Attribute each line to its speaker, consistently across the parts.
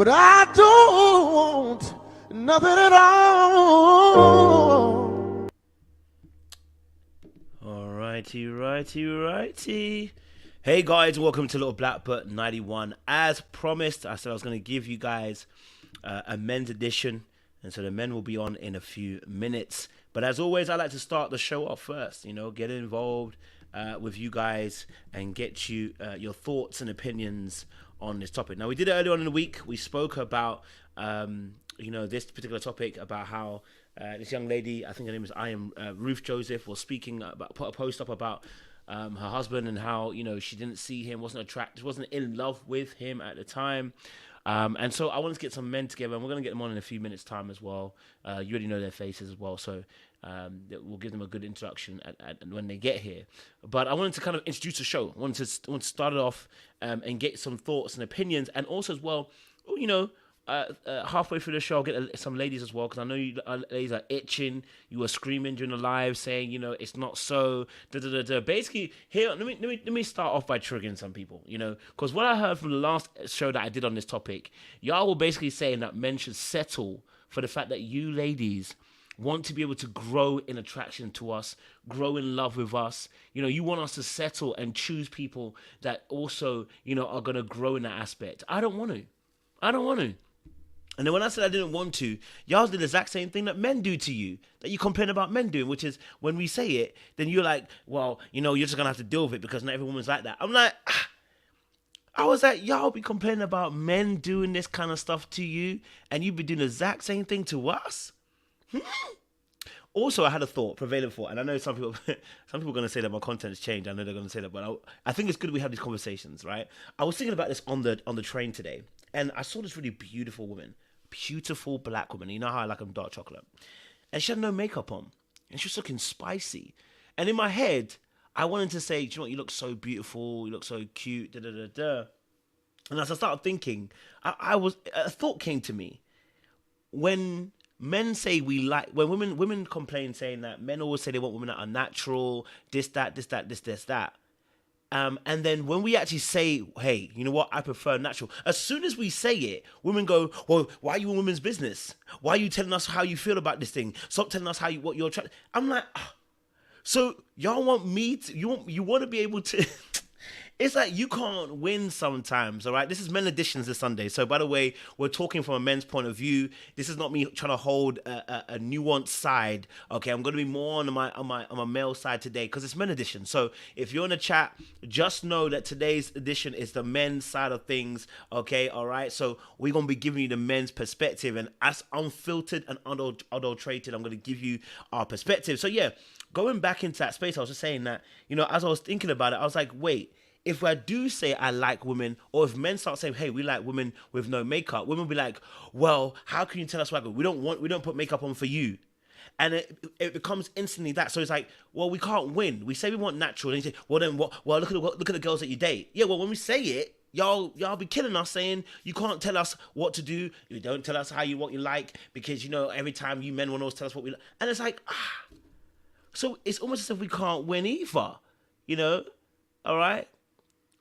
Speaker 1: but I don't want nothing at all.
Speaker 2: Righty. Hey guys, welcome to Little Blackbird 91. As promised, I said I was going to give you guys a men's edition, and so the men will be on in a few minutes. But as always, I like to start the show off first, get involved with you guys and get you your thoughts and opinions on this topic. Now, we did it earlier on in the week. We spoke about this particular topic, about how this young lady, I think her name is Ruth Joseph, was speaking about, put a post up about her husband and how she didn't see him, wasn't in love with him at the time. And so I wanted to get some men together, and we're going to get them on in a few minutes' time as well. You already know their faces as well, so we'll give them a good introduction when they get here. But I wanted to kind of introduce the show. I wanted to start it off and get some thoughts and opinions, and also as well, halfway through the show, I'll get some ladies as well, because I know you ladies are itching. You were screaming during the live saying, it's not so. Basically, here, let me start off by triggering some people, because what I heard from the last show that I did on this topic, y'all were basically saying that men should settle for the fact that you ladies want to be able to grow in attraction to us, grow in love with us. You want us to settle and choose people that also, are going to grow in that aspect. I don't want to. And then when I said I didn't want to, y'all did the exact same thing that men do to you, that you complain about men doing, which is when we say it, then you're like, well, you're just going to have to deal with it because not every woman's like that. I'm like, I was like, y'all be complaining about men doing this kind of stuff to you, and you be doing the exact same thing to us? Also, I had a prevailing thought, and I know some people are going to say that my content's changed. I know they're going to say that, but I think it's good we have these conversations, right? I was thinking about this on the train today, and I saw this really beautiful woman, beautiful black woman. You know how I like them dark chocolate, and she had no makeup on, and she was looking spicy. And in my head, I wanted to say, do you know what? You look so beautiful. You look so cute. And as I started thinking, a thought came to me. When men say when women complain saying that men always say they want women that are natural, this, that. And then when we actually say, hey, you know what, I prefer natural, as soon as we say it, women go, well, why are you in women's business? Why are you telling us how you feel about this thing? Stop telling us what you're trying. I'm like, so y'all want me to, you want to be able to, it's like you can't win sometimes, all right? This is Men Editions this Sunday. So, by the way, we're talking from a men's point of view. This is not me trying to hold a nuanced side, okay? I'm going to be more on my male side today because it's Men Edition. So, if you're in the chat, just know that today's edition is the men's side of things, okay? All right? So, we're going to be giving you the men's perspective, and as unfiltered and unadulterated, I'm going to give you our perspective. So, yeah, going back into that space, I was just saying that, as I was thinking about it, I was like, wait, if I do say I like women, or if men start saying, hey, we like women with no makeup, women will be like, well, how can you tell us why? We don't put makeup on for you. And it becomes instantly that. So it's like, well, we can't win. We say we want natural, and you say, well, then what? Well, look at the girls that you date. Yeah, well, when we say it, y'all be killing us saying you can't tell us what to do. You don't tell us what you like, because every time you men want to tell us what we like. And it's like, so it's almost as if we can't win either. All right?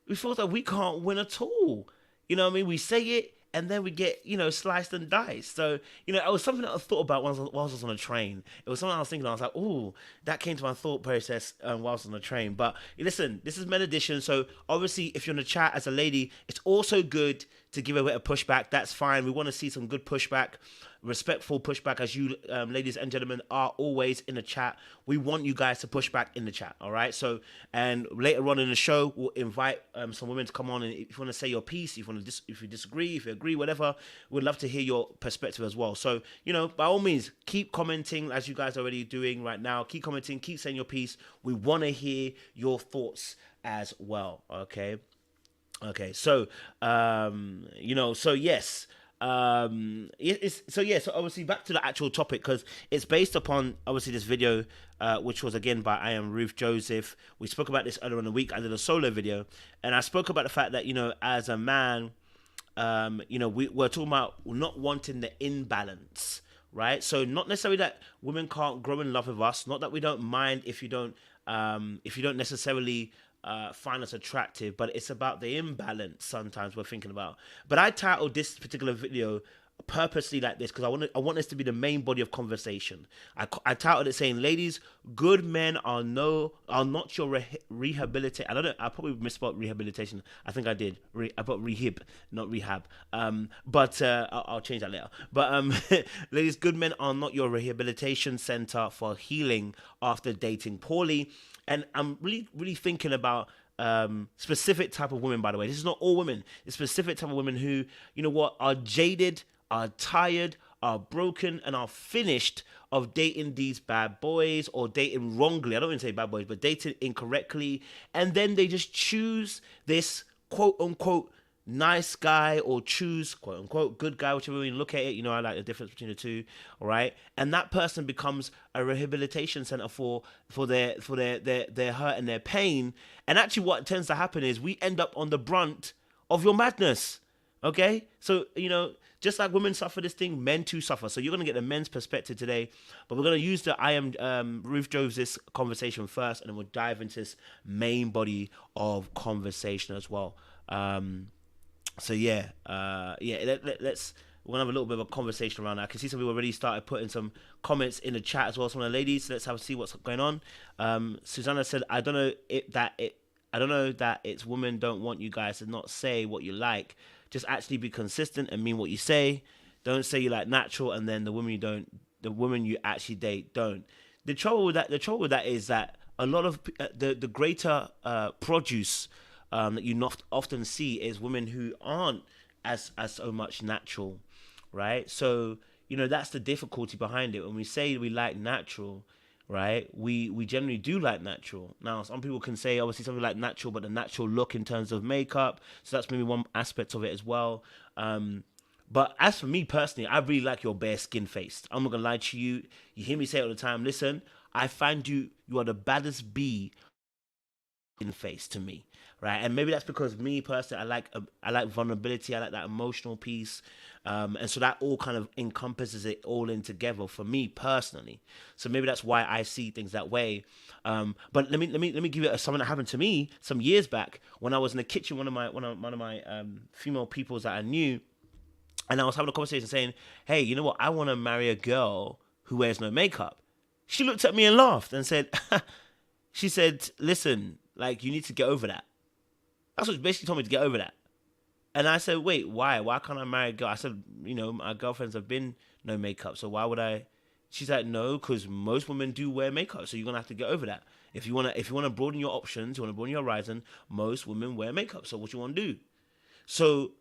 Speaker 2: We feel like we can't win at all. You know what I mean? We say it, and then we get, sliced and diced. So, it was something that I thought about whilst I was on a train. It was something I was thinking, I was like, ooh, that came to my thought process whilst on the train. But listen, this is Men Edition. So obviously, if you're in the chat as a lady, it's also good to give a bit of pushback. That's fine. We want to see some good pushback, respectful pushback, as you ladies and gentlemen are always in the chat. We want you guys to push back in the chat, all right? So, and later on in the show, we'll invite some women to come on, and if you want to say your piece, if you disagree, if you agree, whatever, we'd love to hear your perspective as well. So, by all means, keep commenting as you guys are already doing right now. Keep commenting, keep saying your piece. We want to hear your thoughts as well, okay? Okay, so, so yes, so obviously back to the actual topic, because it's based upon obviously this video, which was again by Ruth Joseph. We spoke about this earlier in the week. I did a solo video, and I spoke about the fact that as a man, we're talking about not wanting the imbalance, right? So not necessarily that women can't grow in love with us, not that we don't mind if you don't necessarily find us attractive, but it's about the imbalance sometimes we're thinking about. But I titled this particular video purposely like this because I want this to be the main body of conversation. I titled it saying, "Ladies, good men are not your rehabilitate." I don't know. I probably misspelled rehabilitation. I think I did. I put rehib, not rehab. But I'll change that later. But ladies, good men are not your rehabilitation center for healing after dating poorly. And I'm really thinking about specific type of women. By the way, this is not all women. It's specific type of women who, you know what, are jaded, are tired, are broken, and are finished of dating these bad boys or dating wrongly. I don't even say bad boys, but dating incorrectly. And then they just choose this quote unquote nice guy or choose quote unquote good guy, whichever way you look at it. You know, I like the difference between the two. All right. And that person becomes a rehabilitation center for their hurt and their pain. And actually what tends to happen is we end up on the brunt of your madness. Okay? So, you know, just like women suffer this thing, men too suffer. So you're going to get the men's perspective today, but we're going to use the Ruth drove this conversation first, and then we'll dive into this main body of conversation as well. So yeah, let's we're gonna have a little bit of a conversation around that. I can see some people already started putting some comments in the chat as well. Some of the ladies, let's see what's going on. Susanna said, I don't know that it's women don't want you guys to not say what you like. Just actually be consistent and mean what you say. Don't say you like natural and then the women you actually date don't. The trouble with that is that a lot of the greater produce that you not often see is women who aren't as so much natural, right? So, you know, that's the difficulty behind it. When we say we like natural, right, we generally do like natural. Now, some people can say, obviously, something like natural, but the natural look in terms of makeup. So that's maybe one aspect of it as well. But as for me personally, I really like your bare skin face. I'm not going to lie to you. You hear me say it all the time. Listen, I find you are the baddest bee in face to me, right? And maybe that's because me personally, I like vulnerability, I like that emotional piece, and so that all kind of encompasses it all in together for me personally. So maybe that's why I see things that way. But let me give you something that happened to me some years back when I was in the kitchen. One of my female peoples that I knew, and I was having a conversation saying, "Hey, you know what? I want to marry a girl who wears no makeup." She looked at me and laughed and said, "She said, listen, like, you need to get over that." That's what she basically told me, to get over that. And I said, wait, why? Why can't I marry a girl? I said, you know, my girlfriends have been no makeup, so why would I? She's like, no, because most women do wear makeup, so you're gonna have to get over that. If you wanna broaden your options, you wanna broaden your horizon, most women wear makeup. So what you wanna do? So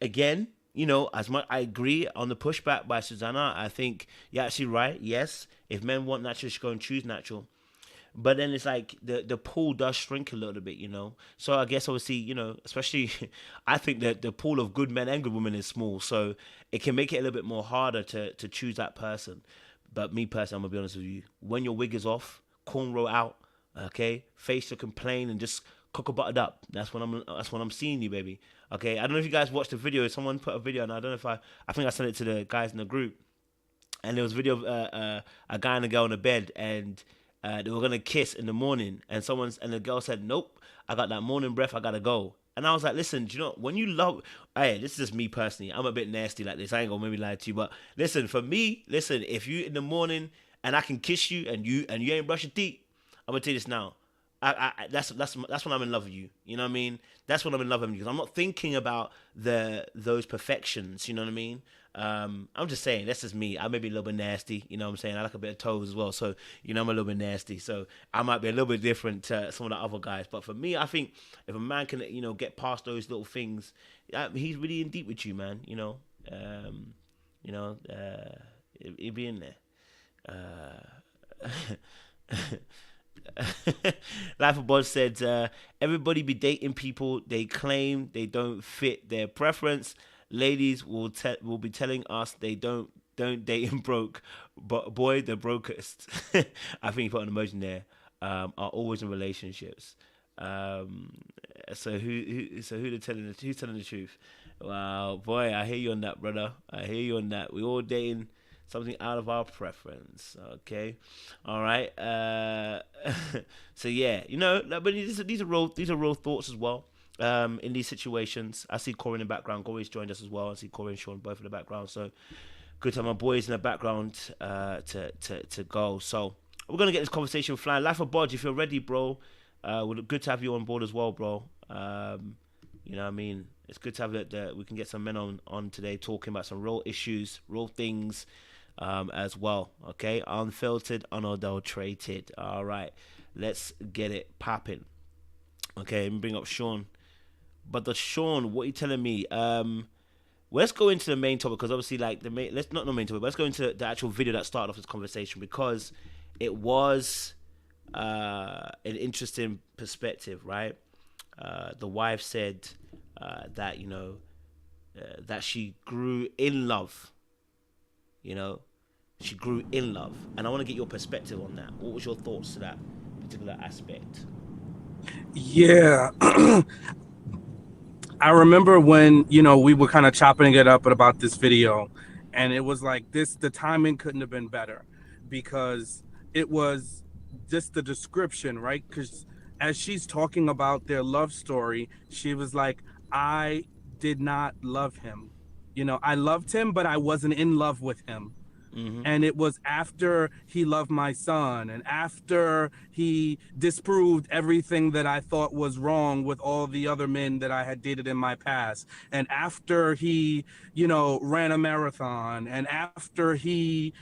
Speaker 2: again, you know, as much I agree on the pushback by Susanna, I think you're actually right. Yes, if men want natural, they should go and choose natural. But then it's like the pool does shrink a little bit, you know. So I guess obviously, you know, especially I think that the pool of good men and good women is small, so it can make it a little bit more harder to choose that person. But me personally, I'm gonna be honest with you. When your wig is off, cornrow out, okay, face looking plain, and just cocoa buttered up. That's when I'm seeing you, baby. Okay. I don't know if you guys watched the video. Someone put a video, and I don't know if I think I sent it to the guys in the group, and there was a video of a guy and a girl in a bed, and they were gonna kiss in the morning, and the girl said, "Nope, I got that morning breath. I gotta go." And I was like, "Listen, do you know when you love? Hey, this is just me personally. I'm a bit nasty like this. I ain't gonna maybe lie to you, but listen, for me, listen, if you in the morning and I can kiss you and you ain't brush your teeth, I'm gonna tell you this now. That's when I'm in love with you. You know what I mean? That's when I'm in love with you because I'm not thinking about those perfections. You know what I mean? I'm just saying, that's just me. I may be a little bit nasty, you know what I'm saying? I like a bit of toes as well, so, you know, I'm a little bit nasty, so I might be a little bit different to some of the other guys, but for me, I think if a man can, you know, get past those little things, he's really in deep with you, man, you know, you know, he'll be in there. Life of Bod said, everybody be dating people they claim they don't fit their preference. Ladies will be telling us they don't date and broke, but boy, the brokest. I think you put an emoji there. Are always in relationships. So who's telling the truth? Wow, boy, I hear you on that, brother. I hear you on that. We all dating something out of our preference. Okay, all right. So yeah, but these are real thoughts as well. In these situations, I see Corey in the background. Corey's joined us as well. I see Corey and Sean both in the background. So good to have my boys in the background to go. So we're gonna get this conversation flying. Life of Bodge, if you're ready, bro. Good to have you on board as well, bro. You know what I mean? It's good to have that we can get some men on today talking about some real issues, real things, as well. Okay, unfiltered, unadulterated. All right, let's get it popping. Okay, let me bring up Sean. But Sean, what are you telling me? Let's go into the main topic because obviously, like let's not the main topic. But let's go into the actual video that started off this conversation because it was an interesting perspective, right? The wife said that that she grew in love. She grew in love, and I want to get your perspective on that. What was your thoughts to that particular aspect?
Speaker 3: Yeah. I remember when, we were kind of chopping it up about this video, and it was like the timing couldn't have been better because it was just the description, right? Because as she's talking about their love story, she was like, I did not love him. I loved him, but I wasn't in love with him.
Speaker 2: Mm-hmm.
Speaker 3: And it was after he loved my son and after he disproved everything that I thought was wrong with all the other men that I had dated in my past. And after he, ran a marathon and after he,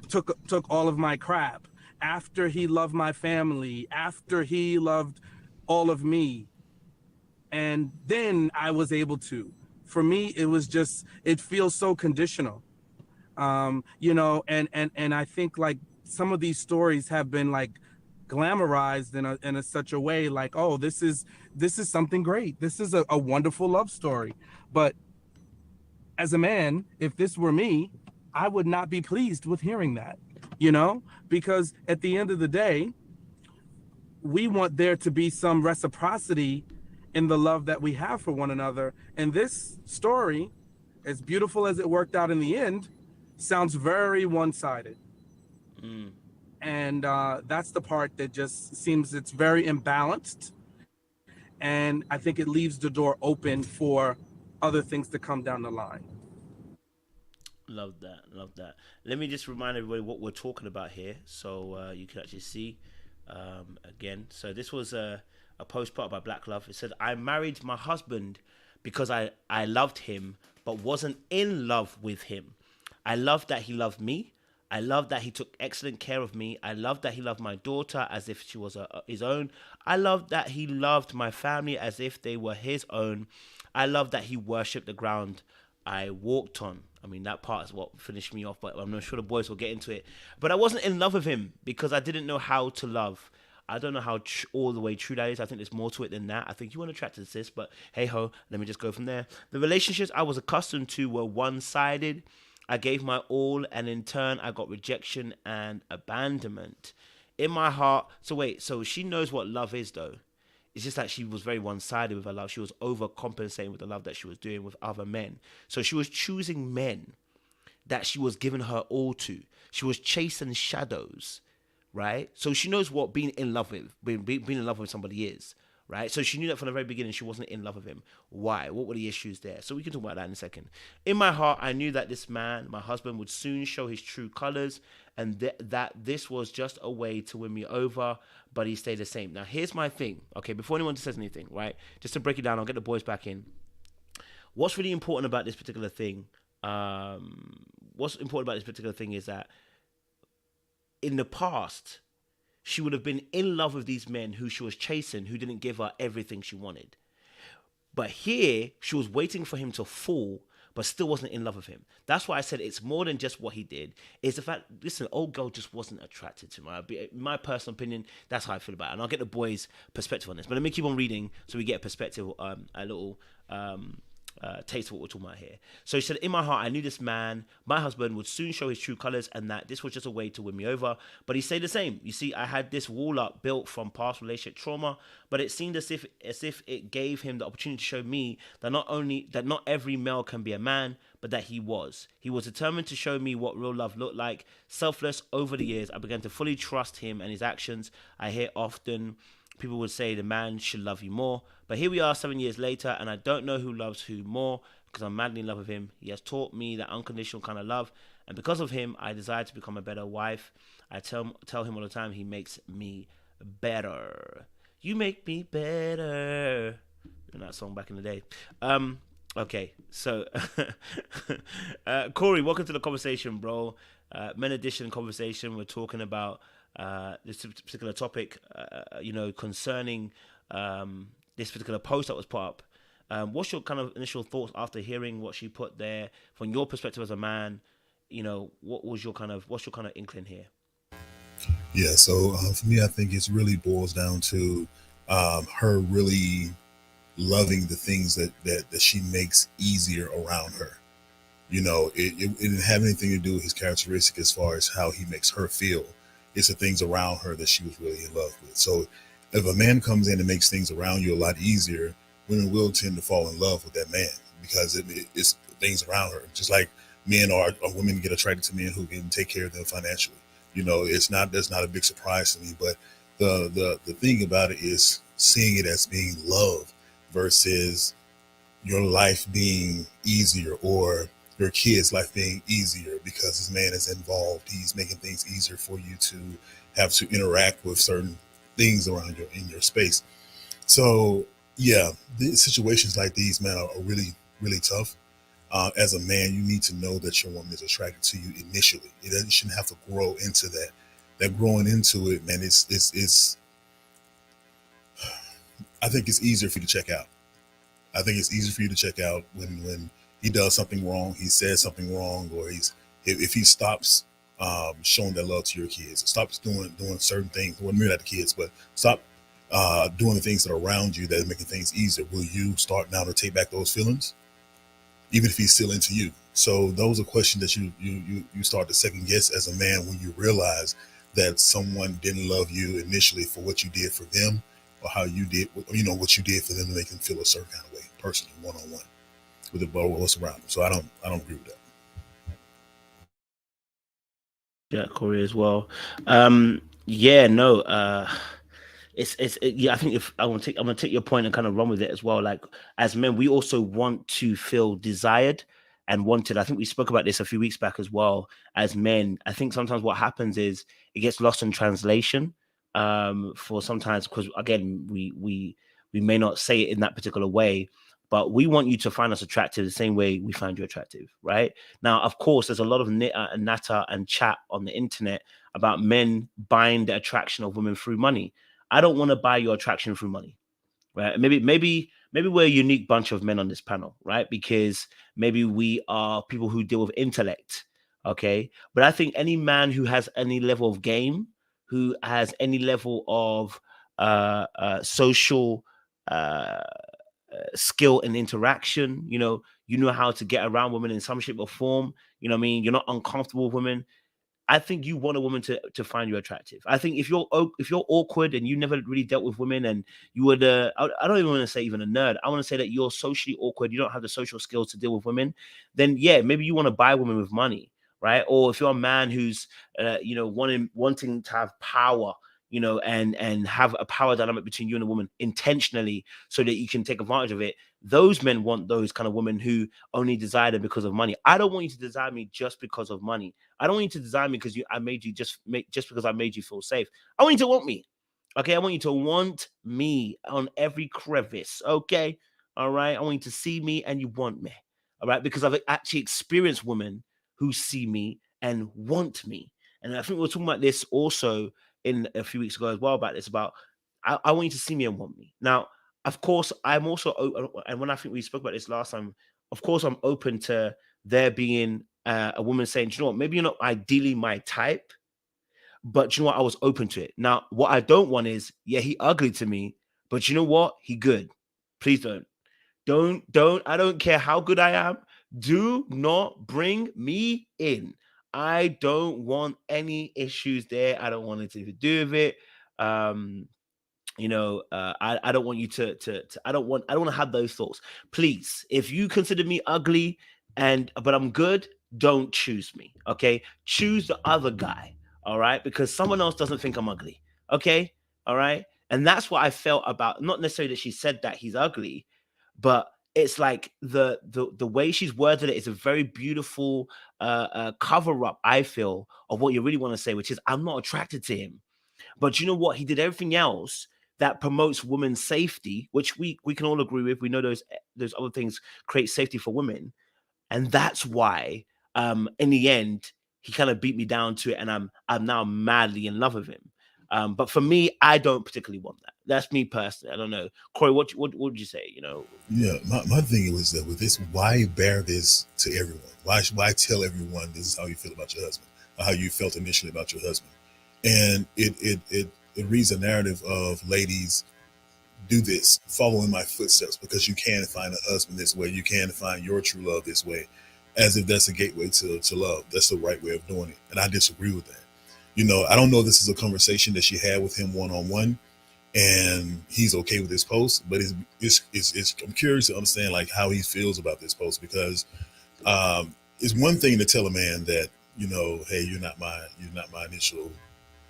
Speaker 3: took all of my crap, after he loved my family, after he loved all of me. And then I was able to. For me, it feels so conditional. And I think like some of these stories have been like glamorized in such a way like, oh, this is something great. This is a wonderful love story. But as a man, if this were me, I would not be pleased with hearing that, because at the end of the day, we want there to be some reciprocity in the love that we have for one another. And this story, as beautiful as it worked out in the end, sounds very one-sided. And that's the part that just seems it's very imbalanced. And I think it leaves the door open for other things to come down the line.
Speaker 2: Love that. Let me just remind everybody what we're talking about here so you can actually see again. So this was a post put up by Black Love. It said, I married my husband because I loved him but wasn't in love with him. I loved that he loved me. I loved that he took excellent care of me. I loved that he loved my daughter as if she was his own. I loved that he loved my family as if they were his own. I loved that he worshipped the ground I walked on. I mean, that part is what finished me off, but I'm not sure the boys will get into it. But I wasn't in love with him because I didn't know how to love. I don't know how all the way true that is. I think there's more to it than that. I think you weren't attracted to this, but hey ho, let me just go from there. The relationships I was accustomed to were one-sided. I gave my all, and in turn, I got rejection and abandonment. In my heart, so she knows what love is, though. It's just that she was very one-sided with her love. She was overcompensating with the love that she was doing with other men. So she was choosing men that she was giving her all to. She was chasing shadows, right? So she knows what being in love with somebody is. Right, so she knew that from the very beginning she wasn't in love with him. Why? What were the issues there? So we can talk about that in a second. In my heart, I knew that this man, my husband, would soon show his true colors, and that this was just a way to win me over, but he stayed the same. Now, here's my thing. Okay, before anyone says anything, right? Just to break it down, I'll get the boys back in. What's really important about this particular thing? Is that in the past, she would have been in love with these men who she was chasing, who didn't give her everything she wanted. But here, she was waiting for him to fall, but still wasn't in love with him. That's why I said it's more than just what he did. It's the fact, listen, old girl just wasn't attracted to him. In my personal opinion, that's how I feel about it. And I'll get the boys' perspective on this. But let me keep on reading so we get a perspective, a little taste of what we're talking about here. So she said, in my heart, I knew this man, my husband, would soon show his true colors and that this was just a way to win me over. But he stayed the same. You see, I had this wall up built from past relationship trauma, but it seemed as if it gave him the opportunity to show me that not every male can be a man, but that he was. He was determined to show me what real love looked like. Selfless over the years, I began to fully trust him and his actions. I hear often people would say the man should love you more. But here we are 7 years later, and I don't know who loves who more because I'm madly in love with him. He has taught me that unconditional kind of love. And because of him, I desire to become a better wife. I tell him all the time, he makes me better. You make me better. In that song back in the day. Okay, so Corey, welcome to the conversation, bro. Men edition conversation. We're talking about this particular topic, concerning this particular post that was put up. What's your kind of initial thoughts after hearing what she put there from your perspective as a man? What's your kind of inkling here?
Speaker 4: Yeah, so for me, I think it really boils down to her really loving the things that she makes easier around her. It didn't have anything to do with his characteristic as far as how he makes her feel. It's the things around her that she was really in love with. So if a man comes in and makes things around you a lot easier, women will tend to fall in love with that man because it's things around her. Just like men or women get attracted to men who can take care of them financially. That's not a big surprise to me. But the thing about it is seeing it as being love versus your life being easier or your kid's life being easier because this man is involved. He's making things easier for you to have to interact with certain things around you in your space. So yeah, the situations like these, man, are really, really tough. As a man, you need to know that your woman is attracted to you initially. It shouldn't have to grow into that. That growing into it, man, it's I think it's easier for you to check out. I think it's easier for you to check out when he does something wrong, he says something wrong, or if he stops showing that love to your kids, stops doing certain things. Well, maybe not the kids, but stop doing the things that are around you that are making things easier. Will you start now to take back those feelings, even if he's still into you? So those are questions that you start to second guess as a man when you realize that someone didn't love you initially for what you did for them or how you did, what you did for them to make them feel a certain kind of way, personally, one-on-one with the ball, what's around them. So I don't agree with that.
Speaker 2: Yeah, Corey as well. Yeah, no. Yeah. I think if I'm gonna take your point and kind of run with it as well. Like as men, we also want to feel desired and wanted. I think we spoke about this a few weeks back as well. As men, I think sometimes what happens is it gets lost in translation. For sometimes because again, we may not say it in that particular way, but we want you to find us attractive the same way we find you attractive, right? Now, of course, there's a lot of natter and chat on the internet about men buying the attraction of women through money. I don't want to buy your attraction through money, right? Maybe we're a unique bunch of men on this panel, right? Because maybe we are people who deal with intellect, okay? But I think any man who has any level of game, who has any level of social skill and interaction, you know how to get around women in some shape or form. You know what I mean? You're not uncomfortable with women. I think you want a woman to find you attractive. I think if you're awkward and you never really dealt with women and you would I don't even want to say even a nerd. I want to say that you're socially awkward. You don't have the social skills to deal with women. Then yeah, maybe you want to buy women with money, right? Or if you're a man who's wanting to have power, and have a power dynamic between you and a woman intentionally so that you can take advantage of it. Those men want those kind of women who only desire them because of money. I don't want you to desire me just because of money. I don't want you to design me because I made you just because I made you feel safe. I want you to want me. Okay, I want you to want me on every crevice. Okay, all right. I want you to see me and you want me. All right, because I've actually experienced women who see me and want me. And I think we were talking about this also in a few weeks ago as well about this. About I want you to see me and want me. Now, of course, I'm also and when I think we spoke about this last time, of course, I'm open to there being a woman saying, "Do you know what? Maybe you're not ideally my type, but you know what? I was open to it." Now, what I don't want is, yeah, he ugly to me, but you know what? He good. Please don't. I don't care how good I am. Do not bring me in. I don't want any issues there. I don't want anything to do with it. Um, I don't want you to I don't want to have those thoughts. Please, if you consider me ugly but I'm good, don't choose me. Okay, choose the other guy. All right, because someone else doesn't think I'm ugly. Okay, all right, and that's what I felt about, not necessarily that she said that he's ugly, but it's like the way she's worded it is a very beautiful cover up, I feel, of what you really want to say, which is I'm not attracted to him. But you know what? He did everything else that promotes women's safety, which we can all agree with. We know those other things create safety for women, and that's why, in the end, he kind of beat me down to it, and I'm now madly in love with him. But for me, I don't particularly want that. That's me personally. I don't know, Corey. What would you say?
Speaker 4: Yeah, my thing was that with this, why bear this to everyone? Why tell everyone this is how you feel about your husband, or how you felt initially about your husband? And it reads a narrative of, ladies, do this, follow in my footsteps, because you can find a husband this way, you can find your true love this way, as if that's a gateway to love. That's the right way of doing it, and I disagree with that. I don't know if this is a conversation that she had with him one-on-one, and he's okay with this post, but I'm curious to understand like how he feels about this post, because it's one thing to tell a man that, hey, you're not my initial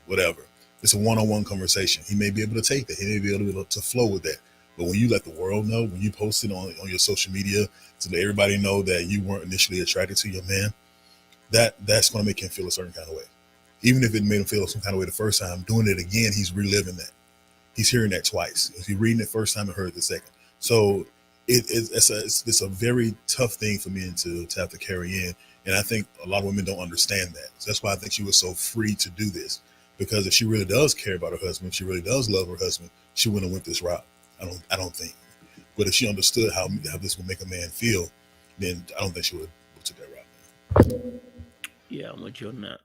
Speaker 4: whatever. It's a one-on-one conversation. He may be able to take that. He may be able to flow with that. But when you let the world know, when you post it on your social media to let everybody know that you weren't initially attracted to your man, that's going to make him feel a certain kind of way. Even if it made him feel some kind of way the first time, doing it again, he's reliving that. He's hearing that twice. If he's reading it first time and heard it the second. So it's a very tough thing for men to have to carry in. And I think a lot of women don't understand that. So that's why I think she was so free to do this. Because if she really does care about her husband, if she really does love her husband, she wouldn't have went this route. I don't think. But if she understood how this would make a man feel, then I don't think she would have took that route.
Speaker 2: Yeah, I'm with you on that.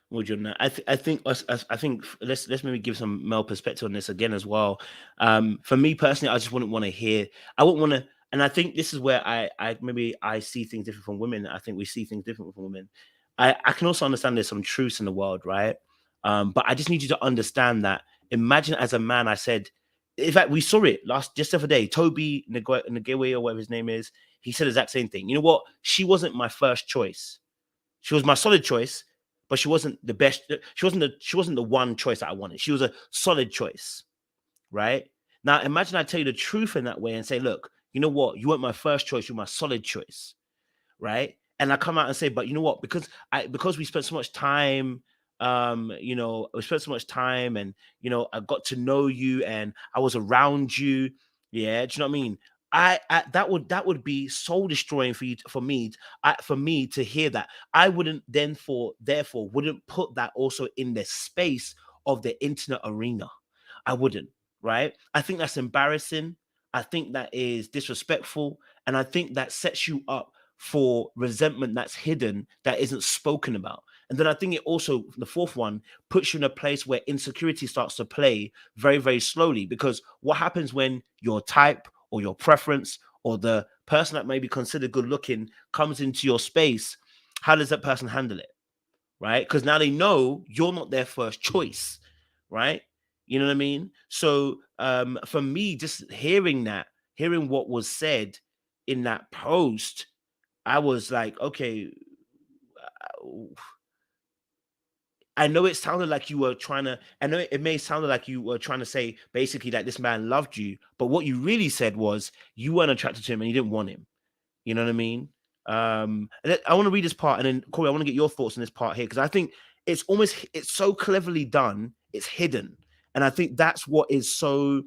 Speaker 2: I'm with you on that. I think let's maybe give some male perspective on this again as well. For me personally, I just wouldn't want to hear. I wouldn't want to, and I think this is where I see things different from women. I think we see things different from women. I can also understand there's some truths in the world, right? But I just need you to understand that. Imagine as a man, I said, in fact, we saw it just the other day. Toby Ngewe or whatever his name is, he said the exact same thing. You know what? She wasn't my first choice. She was my solid choice, but she wasn't the best. She wasn't the one choice that I wanted. She was a solid choice, right? Now imagine I tell you the truth in that way and say, look, you know what? You weren't my first choice. You're my solid choice, right? And I come out and say, but you know what? Because we spent so much time, we spent so much time, and I got to know you, and I was around you. Yeah, do you know what I mean? That would be soul destroying for me to hear that. I wouldn't therefore wouldn't put that also in the space of the internet arena. I wouldn't, right? I think that's embarrassing. I think that is disrespectful, and I think that sets you up for resentment that's hidden, that isn't spoken about. And then I think it also, the fourth one, puts you in a place where insecurity starts to play very, very slowly. Because what happens when your type or your preference or the person that may be considered good looking comes into your space? How does that person handle it? Right? Because now they know you're not their first choice, right? You know what I mean? So for me, just hearing what was said in that post, I was like, okay, I know it sounded like you were trying to, I know it may sound like you were trying to say basically that this man loved you, but what you really said was you weren't attracted to him and you didn't want him. You know what I mean? I want to read this part, and then Corey, I want to get your thoughts on this part here, because I think it's so cleverly done, it's hidden. And I think that's what is so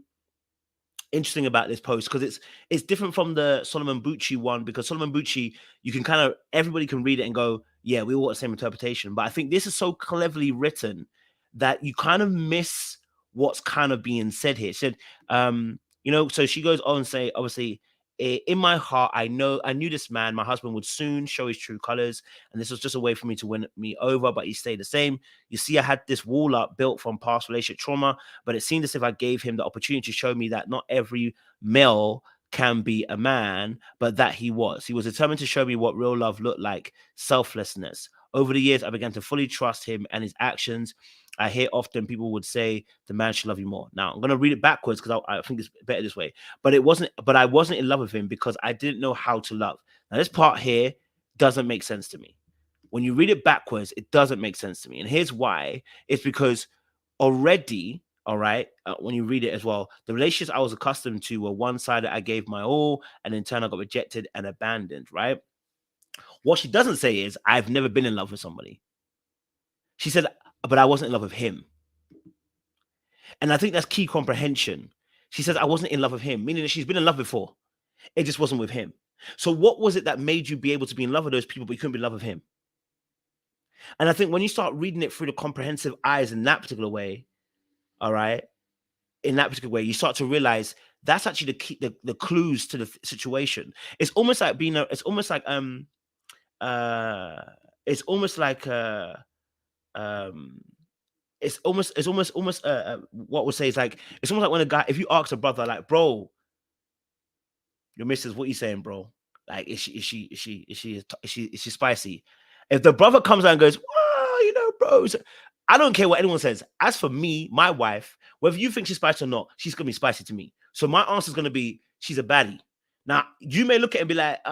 Speaker 2: interesting about this post, because it's different from the Solomon Bucci one, because Solomon Bucci, you can kind of, everybody can read it and go, yeah, we all want the same interpretation. But I think this is so cleverly written that you kind of miss what's kind of being said here. It said, so she goes on and say, obviously, in my heart, I knew this man, my husband, would soon show his true colors, and this was just a way for me to win me over, but he stayed the same. You see, I had this wall up built from past relationship trauma, but it seemed as if I gave him the opportunity to show me that not every male can be a man, but that he was. He was determined to show me what real love looked like, selflessness. Over the years, I began to fully trust him and his actions. I hear often people would say the man should love you more. Now I'm going to read it backwards because I think it's better this way. But I wasn't in love with him because I didn't know how to love. Now this part here doesn't make sense to me. When you read it backwards, it doesn't make sense to me. And here's why. It's because already, all right, when you read it as well, the relationships I was accustomed to were one-sided. I gave my all, and in turn I got rejected and abandoned, right? What she doesn't say is, I've never been in love with somebody. She said, but I wasn't in love with him. And I think that's key comprehension. She says, I wasn't in love with him, meaning that she's been in love before. It just wasn't with him. So what was it that made you be able to be in love with those people, but you couldn't be in love with him? And I think when you start reading it through the comprehensive eyes in that particular way, all right, in that particular way, you start to realize that's actually the key, the clues to the situation. It's almost like it's almost like what we'll say is like, it's almost like when a guy, if you ask a brother, like, bro, your missus, what you saying, bro? Like, is she spicy? If the brother comes out and goes, well, you know, bro, I don't care what anyone says. As for me, my wife, whether you think she's spicy or not, she's gonna be spicy to me. So my answer is gonna be, she's a baddie. Now, you may look at it and be like,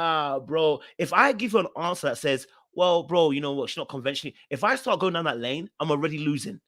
Speaker 2: bro, if I give you an answer that says, well, bro, you know what, she's not conventionally. If I start going down that lane, I'm already losing.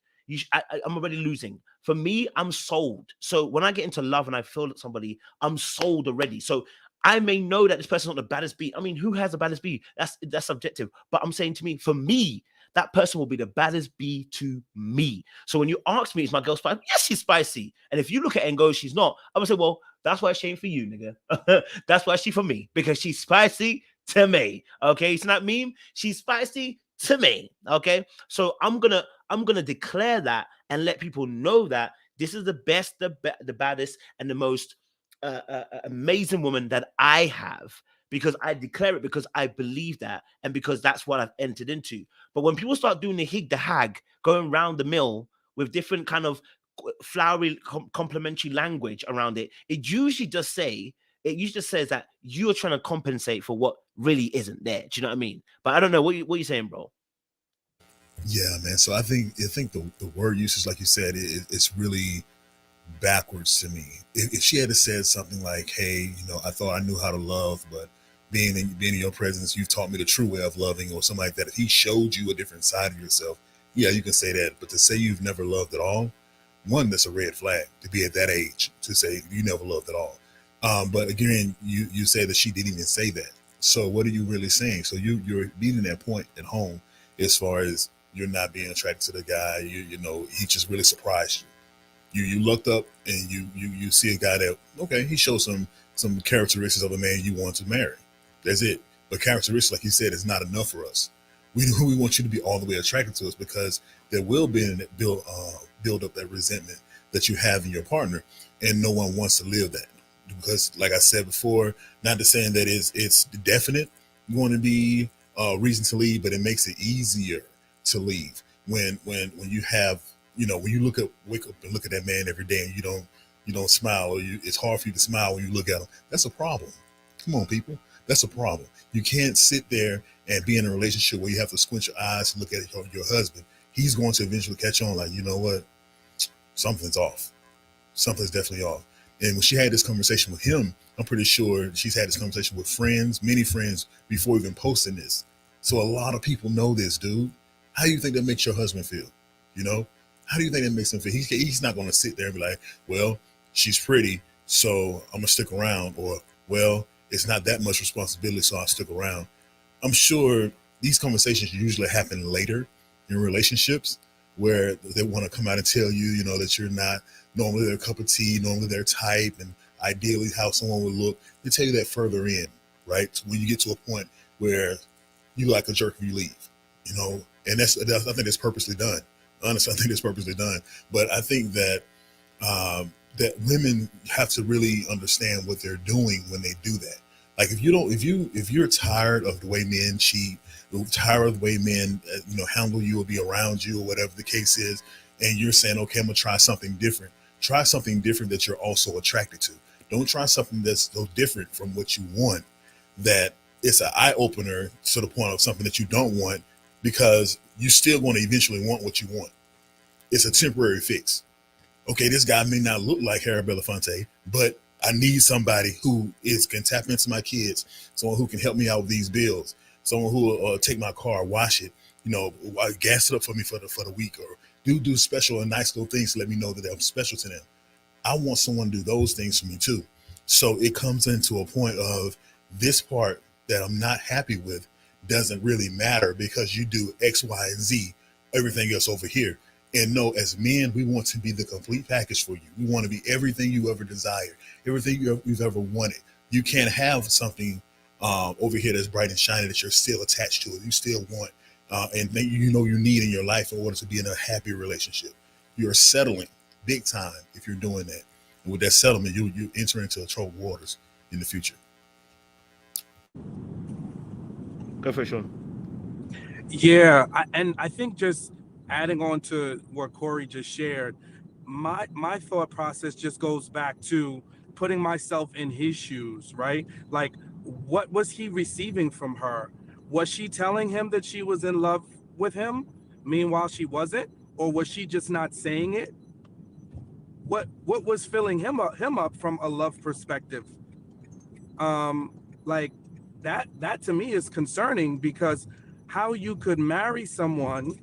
Speaker 2: I'm already losing. For me, I'm sold. So when I get into love and I feel that somebody, I'm sold already. So I may know that this person's not the baddest beat. I mean, who has the baddest beat? That's subjective. But I'm saying, to me, for me, that person will be the baddest bee to me. So when you ask me, is my girl spicy? Yes, she's spicy. And if you look at it and go, she's not, I'm gonna say, well, that's why she ain't for you, nigga. That's why she for me, because she's spicy to me. Okay, it's not meme. She's spicy to me. Okay, so I'm gonna declare that and let people know that this is the best, the baddest, and the most amazing woman that I have, because I declare it, because I believe that, and because that's what I've entered into. But when people start doing the hig, the hag, going round the mill with different kind of flowery complimentary language around it, it usually just says that you're trying to compensate for what really isn't there. Do you know what I mean? But I don't know what you saying, bro.
Speaker 4: Yeah, man. So I think the word usage, like you said, it's really backwards to me. If she had said something like, "Hey, you know, I thought I knew how to love, but being in your presence, you've taught me the true way of loving," or something like that. If he showed you a different side of yourself, yeah, you can say that. But to say you've never loved at all, one, that's a red flag to be at that age to say you never loved at all. But again, you say that she didn't even say that. So what are you really saying? So you're beating that point at home as far as you're not being attracted to the guy. You know, he just really surprised you looked up and you see a guy that, okay, he shows some characteristics of a man you want to marry. That's it. But characteristics, like you said, is not enough for us. We want you to be all the way attracted to us, because there will build up that resentment that you have in your partner, and no one wants to live that. Because, like I said before, not to saying that it's definite going to be a reason to leave, but it makes it easier to leave when you have, you know, when you wake up and look at that man every day and you don't smile, or it's hard for you to smile when you look at him. That's a problem. Come on, people. That's a problem. You can't sit there and be in a relationship where you have to squint your eyes to look at your husband. He's going to eventually catch on, like, you know what? Something's off. Something's definitely off. And when she had this conversation with him, I'm pretty sure she's had this conversation with friends, many friends, before even posting this. So a lot of people know this, dude. How do you think that makes your husband feel? You know? How do you think that makes him feel? He's not going to sit there and be like, well, she's pretty, so I'm going to stick around. Or, well, it's not that much responsibility, so I'll stick around. I'm sure these conversations usually happen later in relationships, where they want to come out and tell you, you know, that you're not normally their cup of tea, normally their type, and ideally how someone would look. They tell you that further in, right? So when you get to a point where you like a jerk if you leave, you know, and I think that's purposely done. Honestly, I think it's purposely done. But I think that that women have to really understand what they're doing when they do that. Like, if you're tired of the way men cheat, tired of the way men, handle you or be around you or whatever the case is, and you're saying, okay, I'm gonna try something different. Try something different that you're also attracted to. Don't try something that's so different from what you want that it's an eye opener to the point of something that you don't want, because you still going to eventually want what you want. It's a temporary fix. Okay, this guy may not look like Harry Belafonte, but I need somebody who can tap into my kids, someone who can help me out with these bills, someone who will take my car, wash it, gas it up for me for the week, or do special and nice little things to let me know that I'm special to them. I want someone to do those things for me too. So it comes into a point of this part that I'm not happy with doesn't really matter because you do X, Y, and Z, everything else over here. And no, as men, we want to be the complete package for you. We want to be everything you ever desired, everything you've ever wanted. You can't have something over here that's bright and shiny that you're still attached to it. You still want and you need in your life in order to be in a happy relationship. You're settling big time if you're doing that. And with that settlement, you enter into troubled waters in the future.
Speaker 2: Go for it, Sean.
Speaker 3: Yeah, I think just adding on to what Corey just shared, my thought process just goes back to putting myself in his shoes, right? Like, what was he receiving from her? Was she telling him that she was in love with him? Meanwhile, she wasn't, or was she just not saying it? What was filling him up from a love perspective? Like that to me is concerning, because how you could marry someone,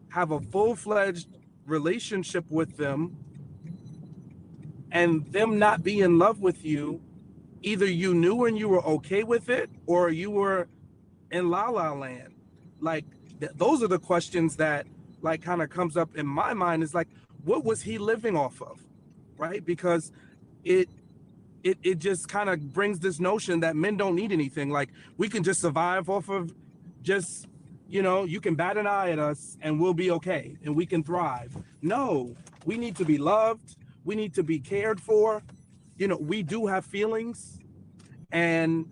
Speaker 3: have a full-fledged relationship with them, and them not be in love with you. Either you knew and you were okay with it, or you were in la la land. Like those are the questions that like kind of comes up in my mind, is like, what was he living off of, right? Because it just kind of brings this notion that men don't need anything. Like, we can just survive off of just, you can bat an eye at us and we'll be okay and we can thrive. No, we need to be loved. We need to be cared for. We do have feelings. And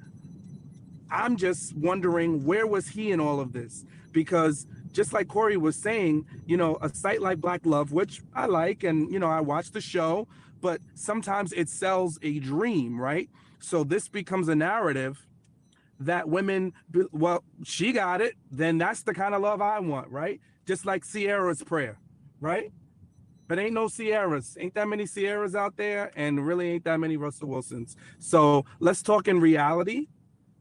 Speaker 3: I'm just wondering, where was he in all of this? Because just like Corey was saying, a site like Black Love, which I like, and, I watch the show, but sometimes it sells a dream, right? So this becomes a narrative that women, well, she got it, then that's the kind of love I want, right? Just like Sierra's prayer, right? But ain't no Sierras. Ain't that many Sierras out there, and really ain't that many Russell Wilsons. So let's talk in reality,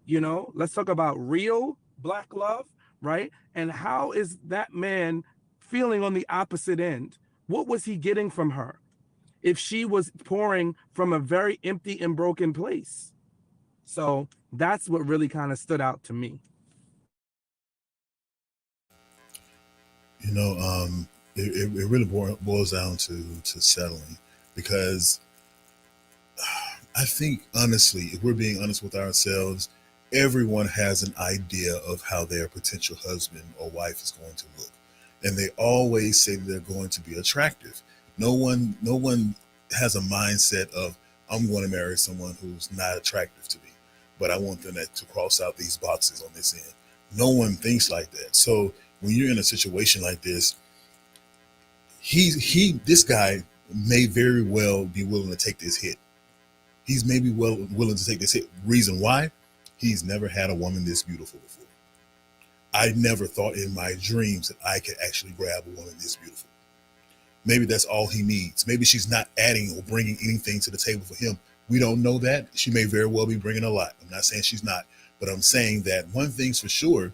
Speaker 3: let's talk about real Black love, right? And how is that man feeling on the opposite end? What was he getting from her if she was pouring from a very empty and broken place? So that's what really kind of stood out to me.
Speaker 4: It really boils down to settling, because I think, honestly, if we're being honest with ourselves, everyone has an idea of how their potential husband or wife is going to look. And they always say they're going to be attractive. No one has a mindset of, I'm going to marry someone who's not attractive to me, but I want them to cross out these boxes on this end. No one thinks like that. So when you're in a situation like this, this guy may very well be willing to take this hit. He's maybe willing to take this hit. Reason why? He's never had a woman this beautiful before. I never thought in my dreams that I could actually grab a woman this beautiful. Maybe that's all he needs. Maybe she's not adding or bringing anything to the table for him. We don't know that. She may very well be bringing a lot. I'm not saying she's not, but I'm saying that one thing's for sure,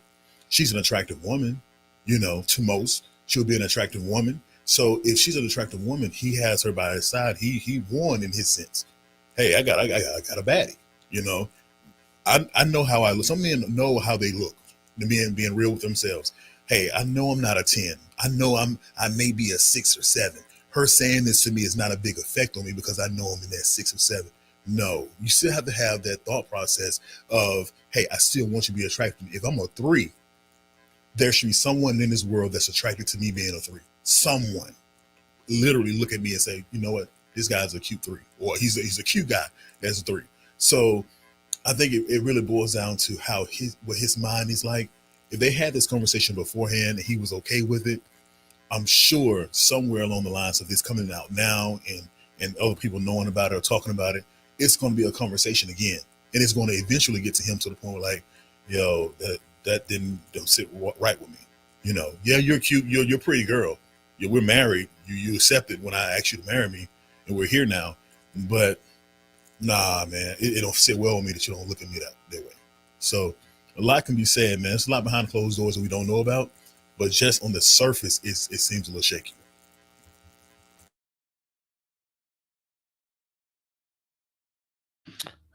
Speaker 4: she's an attractive woman, to most. She'll be an attractive woman. So if she's an attractive woman, he has her by his side. He won in his sense. Hey, I got a baddie. I know how I look. Some men know how they look. Being real with themselves. Hey, I know I'm not a 10. I know I may be a 6 or 7. Her saying this to me is not a big effect on me because I know I'm in that 6 or 7. No, you still have to have that thought process of, hey, I still want you to be attracted. If I'm a 3, there should be someone in this world that's attracted to me being a 3. Someone literally look at me and say, you know what, this guy's a cute 3, or he's a cute guy that's a 3. So I think it really boils down to what his mind is like. If they had this conversation beforehand and he was okay with it, I'm sure somewhere along the lines of this coming out now and and other people knowing about it or talking about it, it's going to be a conversation again, and it's going to eventually get to him to the point where like, yo, that didn't sit right with me. Yeah, you're cute, you're a pretty girl. We're married. You accepted when I asked you to marry me, and we're here now. But nah, man, it don't sit well with me that you don't look at me that way. So a lot can be said, man. There's a lot behind closed doors that we don't know about, but just on the surface, it seems a little shaky.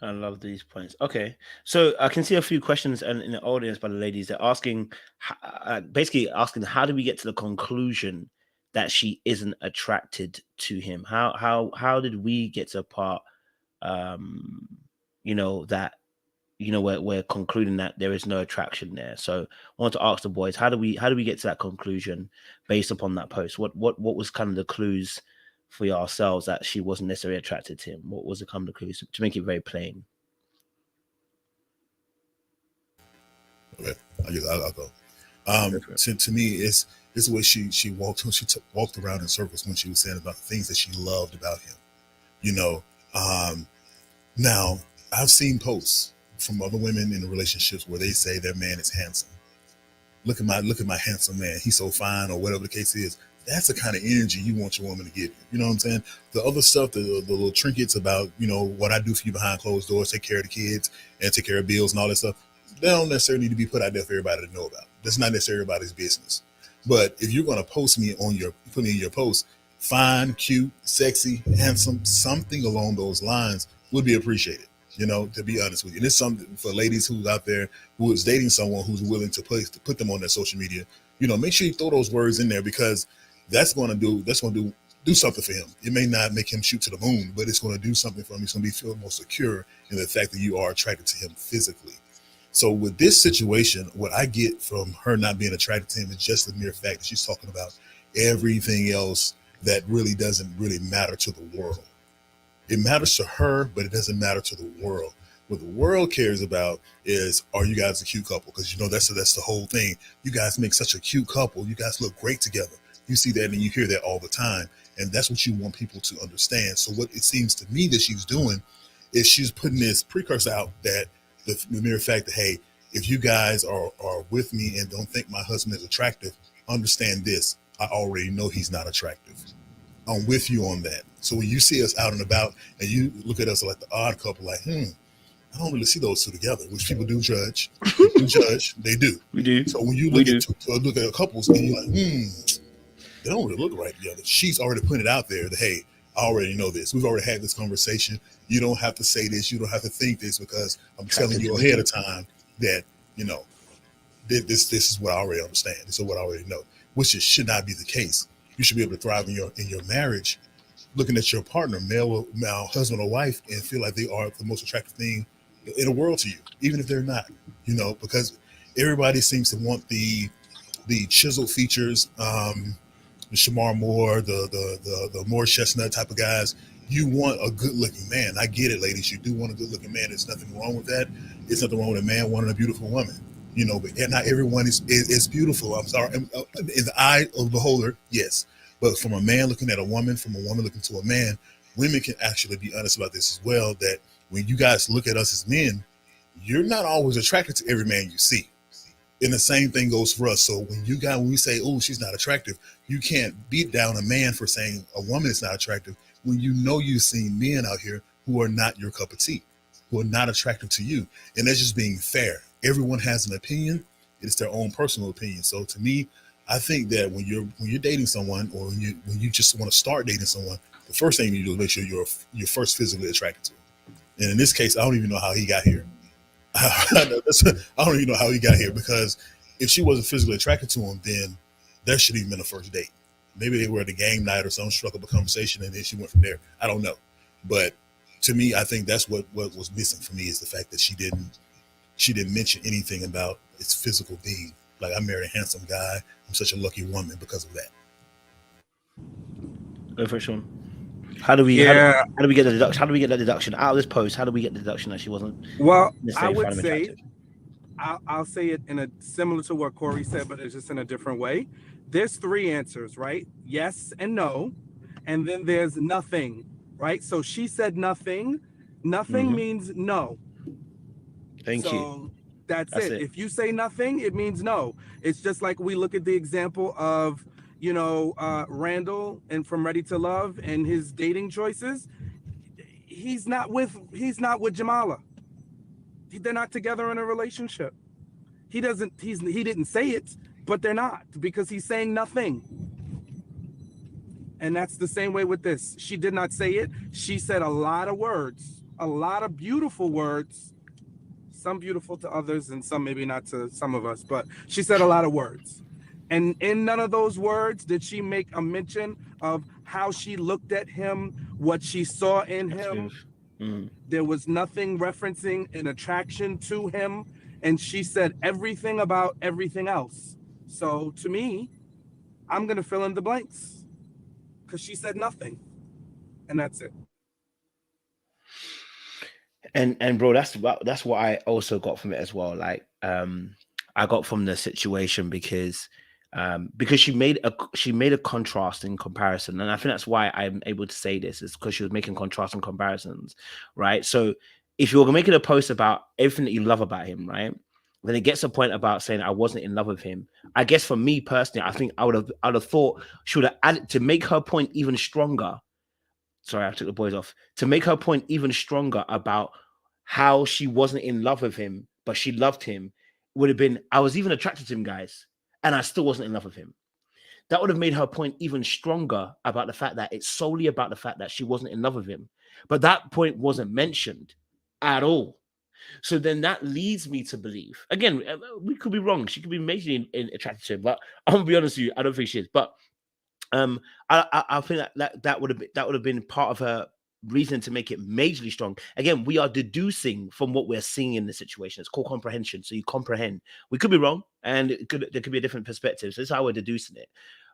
Speaker 2: I love these points. Okay, so I can see a few questions in the audience by the ladies. They're asking, basically asking, how do we get to the conclusion that she isn't attracted to him? How did we get to a part, that we're concluding that there is no attraction there? So I want to ask the boys, how do we get to that conclusion based upon that post? What was kind of the clues for yourselves that she wasn't necessarily attracted to him? What was the kind of clues to make it very plain?
Speaker 4: Okay, I'll go. To me, it's the way she walked walked around in circles when she was saying about the things that she loved about him. Now I've seen posts from other women in relationships where they say their man is handsome. Look at my handsome man. He's so fine, or whatever the case is. That's the kind of energy you want your woman to give you. You know what I'm saying? The other stuff, the little trinkets about, what I do for you behind closed doors, take care of the kids and take care of bills and all that stuff, they don't necessarily need to be put out there for everybody to know about. That's not necessarily everybody's business. But if you're going to put me in your post, fine, cute, sexy, handsome, something along those lines would be appreciated. To be honest with you. And it's something for ladies who's out there who is dating someone who's willing to put them on their social media. Make sure you throw those words in there, because that's going to do something for him. It may not make him shoot to the moon, but it's going to do something for him. He's going to feel more secure in the fact that you are attracted to him physically. So with this situation, what I get from her not being attracted to him is just the mere fact that she's talking about everything else that really doesn't really matter to the world. It matters to her, but it doesn't matter to the world. What the world cares about is, are you guys a cute couple? Because that's the whole thing. You guys make such a cute couple. You guys look great together. You see that and you hear that all the time. And that's what you want people to understand. So what it seems to me that she's doing is she's putting this precursor out that the mere fact that, hey, if you guys are with me and don't think my husband is attractive, understand this. I already know he's not attractive. I'm with you on that. So when you see us out and about and you look at us like the odd couple, like, I don't really see those two together, which people do judge. They do.
Speaker 2: We do.
Speaker 4: So when you look at couples and you're like, they don't really look right together. She's already put it out there that, hey, I already know this. We've already had this conversation. You don't have to say this. You don't have to think this, because I'm telling you ahead of time that, this is what I already understand. This is what I already know, which should not be the case. You should be able to thrive in your marriage, looking at your partner, male husband or wife, and feel like they are the most attractive thing in the world to you, even if they're not. Because everybody seems to want the chiseled features, the Shamar Moore, the Moore Chestnut type of guys. You want a good looking man. I get it, ladies. You do want a good looking man. There's nothing wrong with that. There's nothing wrong with a man wanting a beautiful woman. But not everyone is beautiful. I'm sorry. In the eye of the beholder, yes. But from a man looking at a woman, from a woman looking to a man, women can actually be honest about this as well, that when you guys look at us as men, you're not always attracted to every man you see. And the same thing goes for us. So when we say, oh, she's not attractive, you can't beat down a man for saying a woman is not attractive when you've seen men out here who are not your cup of tea, who are not attractive to you. And that's just being fair. Everyone has an opinion. It's their own personal opinion. So to me, I think that when you're dating someone, or when you just want to start dating someone, the first thing you do is make sure you're first physically attracted to him. And in this case, I don't even know how he got here. I don't even know how he got here, because if she wasn't physically attracted to him, then that should even been a first date. Maybe they were at a game night or something, struck up a conversation, and then she went from there. I don't know. But to me, I think that's what was missing for me, is the fact that she didn't mention anything about its physical being. Like, I married a handsome guy. I'm such a lucky woman because of that.
Speaker 2: Go for it, Sean. How do we get the deduction? How do we get that deduction out of this post? How do we get the deduction that she wasn't?
Speaker 3: Well, I would say, I'll say it in a similar to what Corey said, but it's just in a different way. There's three answers, right? Yes and no, and then there's nothing right? So she said nothing. Nothing means no.
Speaker 2: Thank you.
Speaker 3: So that's
Speaker 2: That's
Speaker 3: it.
Speaker 2: it.
Speaker 3: If you say nothing, it means no. It's just like we look at the example of, Randall and from Ready to Love and his dating choices. He's not with Jamala. They're not together in a relationship. He didn't say it, but they're not, because he's saying nothing. And that's the same way with this. She did not say it. She said a lot of words, a lot of beautiful words, some beautiful to others and some maybe not to some of us, but she said a lot of words. And in none of those words did she make a mention of how she looked at him, what she saw in him. There was nothing referencing an attraction to him. And she said everything about everything else. So to me, I'm going to fill in the blanks because she said nothing. And that's it.
Speaker 2: And bro, that's what I also got from it as well. Like, I got from the situation because she made a contrast in comparison, and I think that's why I'm able to say this, is because she was making contrast and comparisons, right? So if you're making a post about everything that you love about him, right, then it gets a point about saying I wasn't in love with him. I guess for me personally, I think I would have thought she would have added, to make her point even stronger. Sorry, I took the boys off. To make her point even stronger about how she wasn't in love with him, but she loved him, would have been, I was even attracted to him, guys, and I still wasn't in love with him. That would have made her point even stronger about the fact that it's solely about the fact that she wasn't in love with him. But that point wasn't mentioned at all. So then that leads me to believe, again, we could be wrong. She could be majorly attracted to him, but I'm gonna be honest with you, I don't think she is. But I think that would have been part of her reason to make it majorly strong. Again, we are deducing from what we're seeing in the situation. It's called comprehension. So you comprehend. We could be wrong, and there could be a different perspective. So this is how we're deducing it.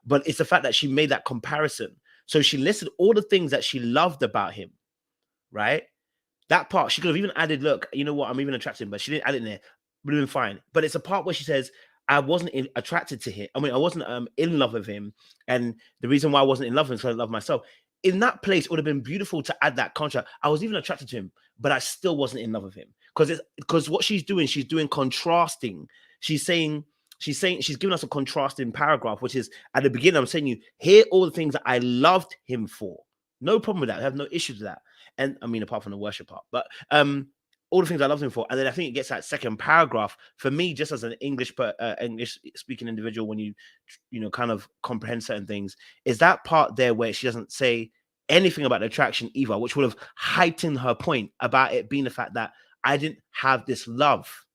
Speaker 2: But it's the fact that she made that comparison. So she listed all the things that she loved about him, right? That part, she could have even added, look, you know what, I'm even attracted to him, but she didn't add it in there. Would have been fine. But it's a part where she says, I wasn't attracted to him. I mean, I wasn't in love with him. And the reason why I wasn't in love with him is because I love myself. In that place, it would have been beautiful to add that contrast. I was even attracted to him, but I still wasn't in love with him. Because what she's doing contrasting. She's giving us a contrasting paragraph, which is at the beginning, I'm saying here all the things that I loved him for. No problem with that. I have no issues with that. And I mean, apart from the worship part, but all the things I loved him for. And then I think it gets that second paragraph for me, just as an English speaking individual, when you kind of comprehend certain things, is that part there where she doesn't say anything about the attraction either, which would have heightened her point about it being the fact that I didn't have this love.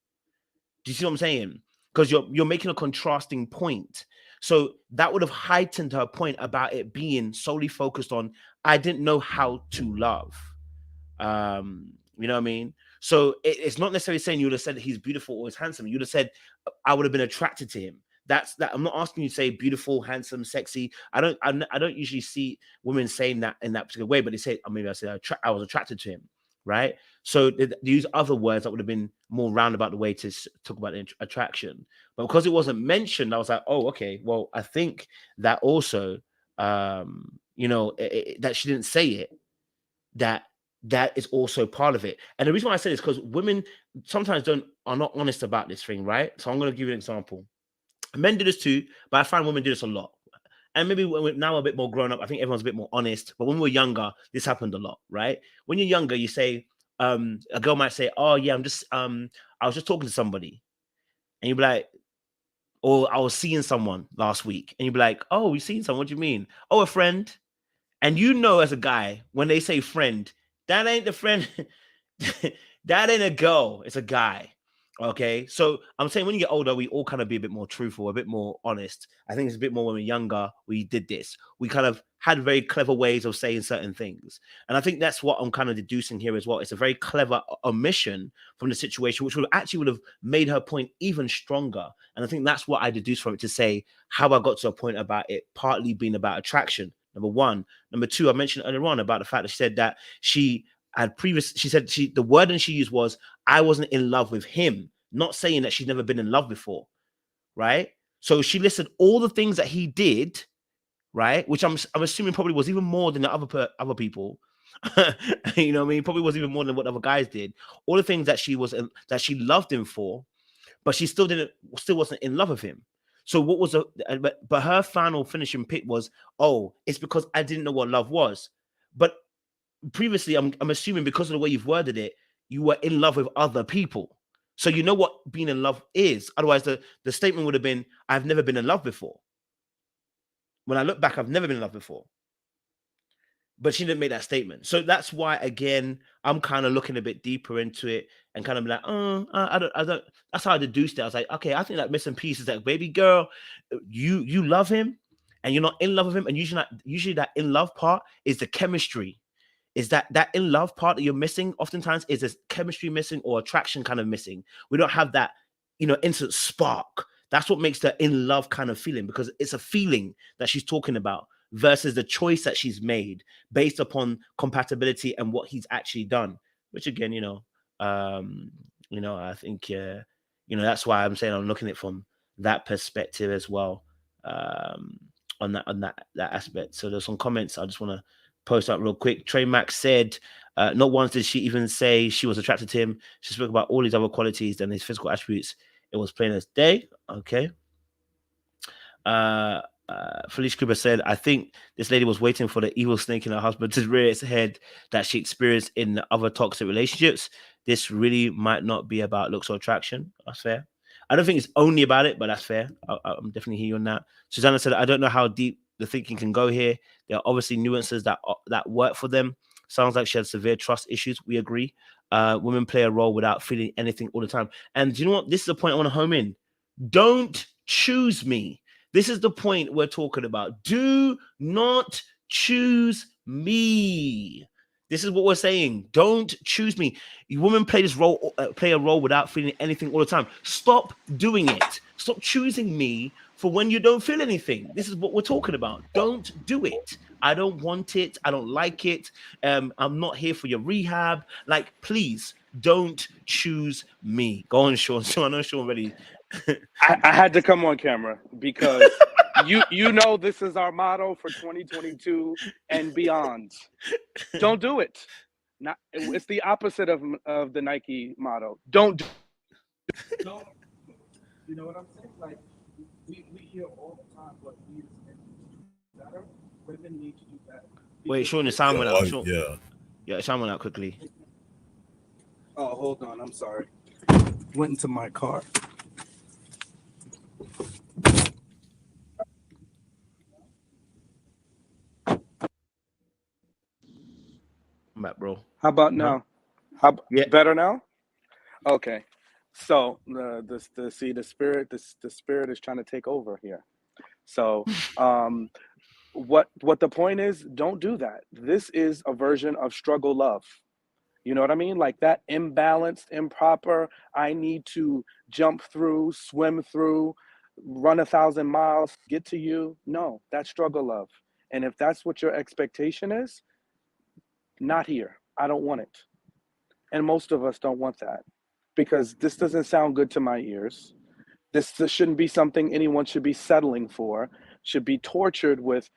Speaker 2: Do you see what I'm saying? Because you're making a contrasting point. So that would have heightened her point about it being solely focused on I didn't know how to love. You know what I mean? So it's not necessarily saying you would have said that he's beautiful or he's handsome. You would have said I would have been attracted to him. That's that. I'm not asking you to say beautiful, handsome, sexy. I don't usually see women saying that in that particular way, but they say, maybe I said I was attracted to him, right? So they use other words that would have been more roundabout the way to talk about the attraction. But because it wasn't mentioned, I was like, oh, okay. Well, I think that also, that she didn't say it, that is also part of it. And the reason why I say this is because women sometimes are not honest about this thing, right? So I'm going to give you an example. Men do this too, but I find women do this a lot. And maybe now we're a bit more grown up, I think everyone's a bit more honest. But when we were younger, this happened a lot, right? When you're younger, you say, a girl might say, oh yeah, I was just talking to somebody. And you'd be like, or I was seeing someone last week. And you'd be like, oh, you seen someone? What do you mean? Oh, a friend. And as a guy, when they say friend, that ain't the friend. That ain't a girl. It's a guy. Okay. So I'm saying when you get older, we all kind of be a bit more truthful, a bit more honest. I think it's a bit more when we're younger, we did this. We kind of had very clever ways of saying certain things. And I think that's what I'm kind of deducing here as well. It's a very clever omission from the situation, which would have made her point even stronger. And I think that's what I deduced from it, to say how I got to a point about it partly being about attraction. Number one. Number two, I mentioned earlier on about the fact that she said that the wording she used was, I wasn't in love with him, not saying that she's never been in love before, right? So she listed all the things that he did, right? Which I'm assuming probably was even more than the other people. You know what I mean? Probably was even more than what other guys did. All the things that that she loved him for, but she still wasn't in love with him. So what was but her final finishing pick was, oh, it's because I didn't know what love was. But previously, I'm assuming because of the way you've worded it, you were in love with other people. So you know what being in love is. Otherwise, the statement would have been, I've never been in love before. When I look back, I've never been in love before. But she didn't make that statement. So that's why, again, I'm kind of looking a bit deeper into it and kind of like, I don't. That's how I deduced it. I was like, okay, I think that missing piece is that, baby girl, you love him and you're not in love with him. And usually that in love part is the chemistry. Is that in love part that you're missing oftentimes is this chemistry missing or attraction kind of missing. We don't have that, instant spark. That's what makes the in love kind of feeling, because it's a feeling that she's talking about versus the choice that she's made based upon compatibility and what he's actually done. Which again, I think, that's why I'm saying I'm looking at it from that perspective as well, on that aspect. So there's some comments I just want to post out real quick. Trey Max said, not once did she even say she was attracted to him. She spoke about all his other qualities and his physical attributes. It was plain as day. Okay. Felice Cooper said, I think this lady was waiting for the evil snake in her husband to rear its head that she experienced in other toxic relationships. This really might not be about looks or attraction. That's fair. I don't think it's only about it, but that's fair. I'm definitely hearing you on that. Susanna said, I don't know how deep the thinking can go here. There are obviously nuances that work for them. Sounds like she had severe trust issues. We agree. Women play a role without feeling anything all the time. And do you know what? This is the point I want to home in. Don't choose me. This is the point we're talking about. Do not choose me. This is what we're saying. Don't choose me. You women play a role without feeling anything all the time. Stop doing it. Stop choosing me for when you don't feel anything. This is what we're talking about. Don't do it. I don't want it. I don't like it. I'm not here for your rehab. Like, please don't choose me. Go on, Sean. So I know Sean already.
Speaker 3: I had to come on camera because you know this is our motto for 2022 and beyond. Don't do it. It's the opposite of the Nike motto. Don't. Don't. You know what I'm saying? Like we hear all the time what we as men need to do better. Women need to do better.
Speaker 2: Wait, Sean, the sound went out. Sean,
Speaker 4: yeah,
Speaker 2: sound went out quickly.
Speaker 3: Oh, hold on. I'm sorry. Went into my car.
Speaker 2: I'm back, bro.
Speaker 3: How about now?
Speaker 2: Yeah.
Speaker 3: Better now? Okay. So the spirit is trying to take over here. So what the point is, don't do that. This is a version of struggle love. You know what I mean? Like that imbalanced, improper, I need to jump through, swim through, run 1,000 miles, get to you. No, that's struggle love. And if that's what your expectation is, not here. I don't want it. And most of us don't want that because this doesn't sound good to my ears. This shouldn't be something anyone should be settling for, should be tortured with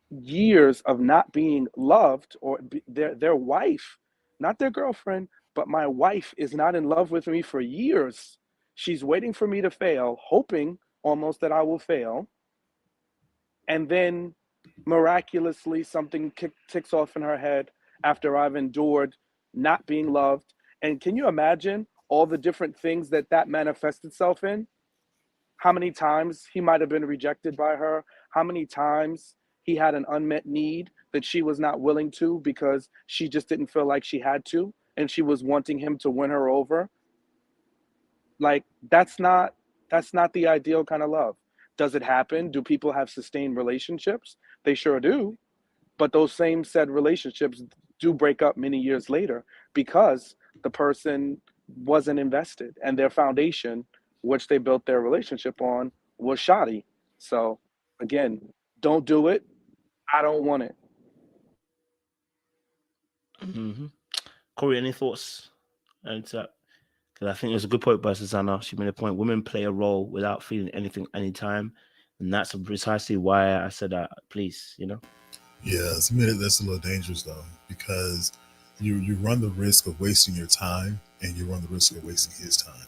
Speaker 3: years of not being loved, or their wife, not their girlfriend, but my wife is not in love with me for years. She's waiting for me to fail, hoping almost that I will fail. And then miraculously something ticks off in her head after I've endured not being loved. And can you imagine all the different things that manifests itself in? How many times he might have been rejected by her? How many times he had an unmet need that she was not willing to because she just didn't feel like she had to, and she was wanting him to win her over? Like, that's not the ideal kind of love. Does it happen? Do people have sustained relationships? They sure do. But those same said relationships do break up many years later because the person wasn't invested and their foundation, which they built their relationship on, was shoddy. So again, don't do it. I don't want it.
Speaker 2: Mm-hmm. Corey, any thoughts? Because I think it was a good point by Susanna. She made a point. Women play a role without feeling anything anytime. And that's precisely why I said that, please,
Speaker 4: Yeah, it's admitted that's a little dangerous though, because you run the risk of wasting your time, and you run the risk of wasting his time.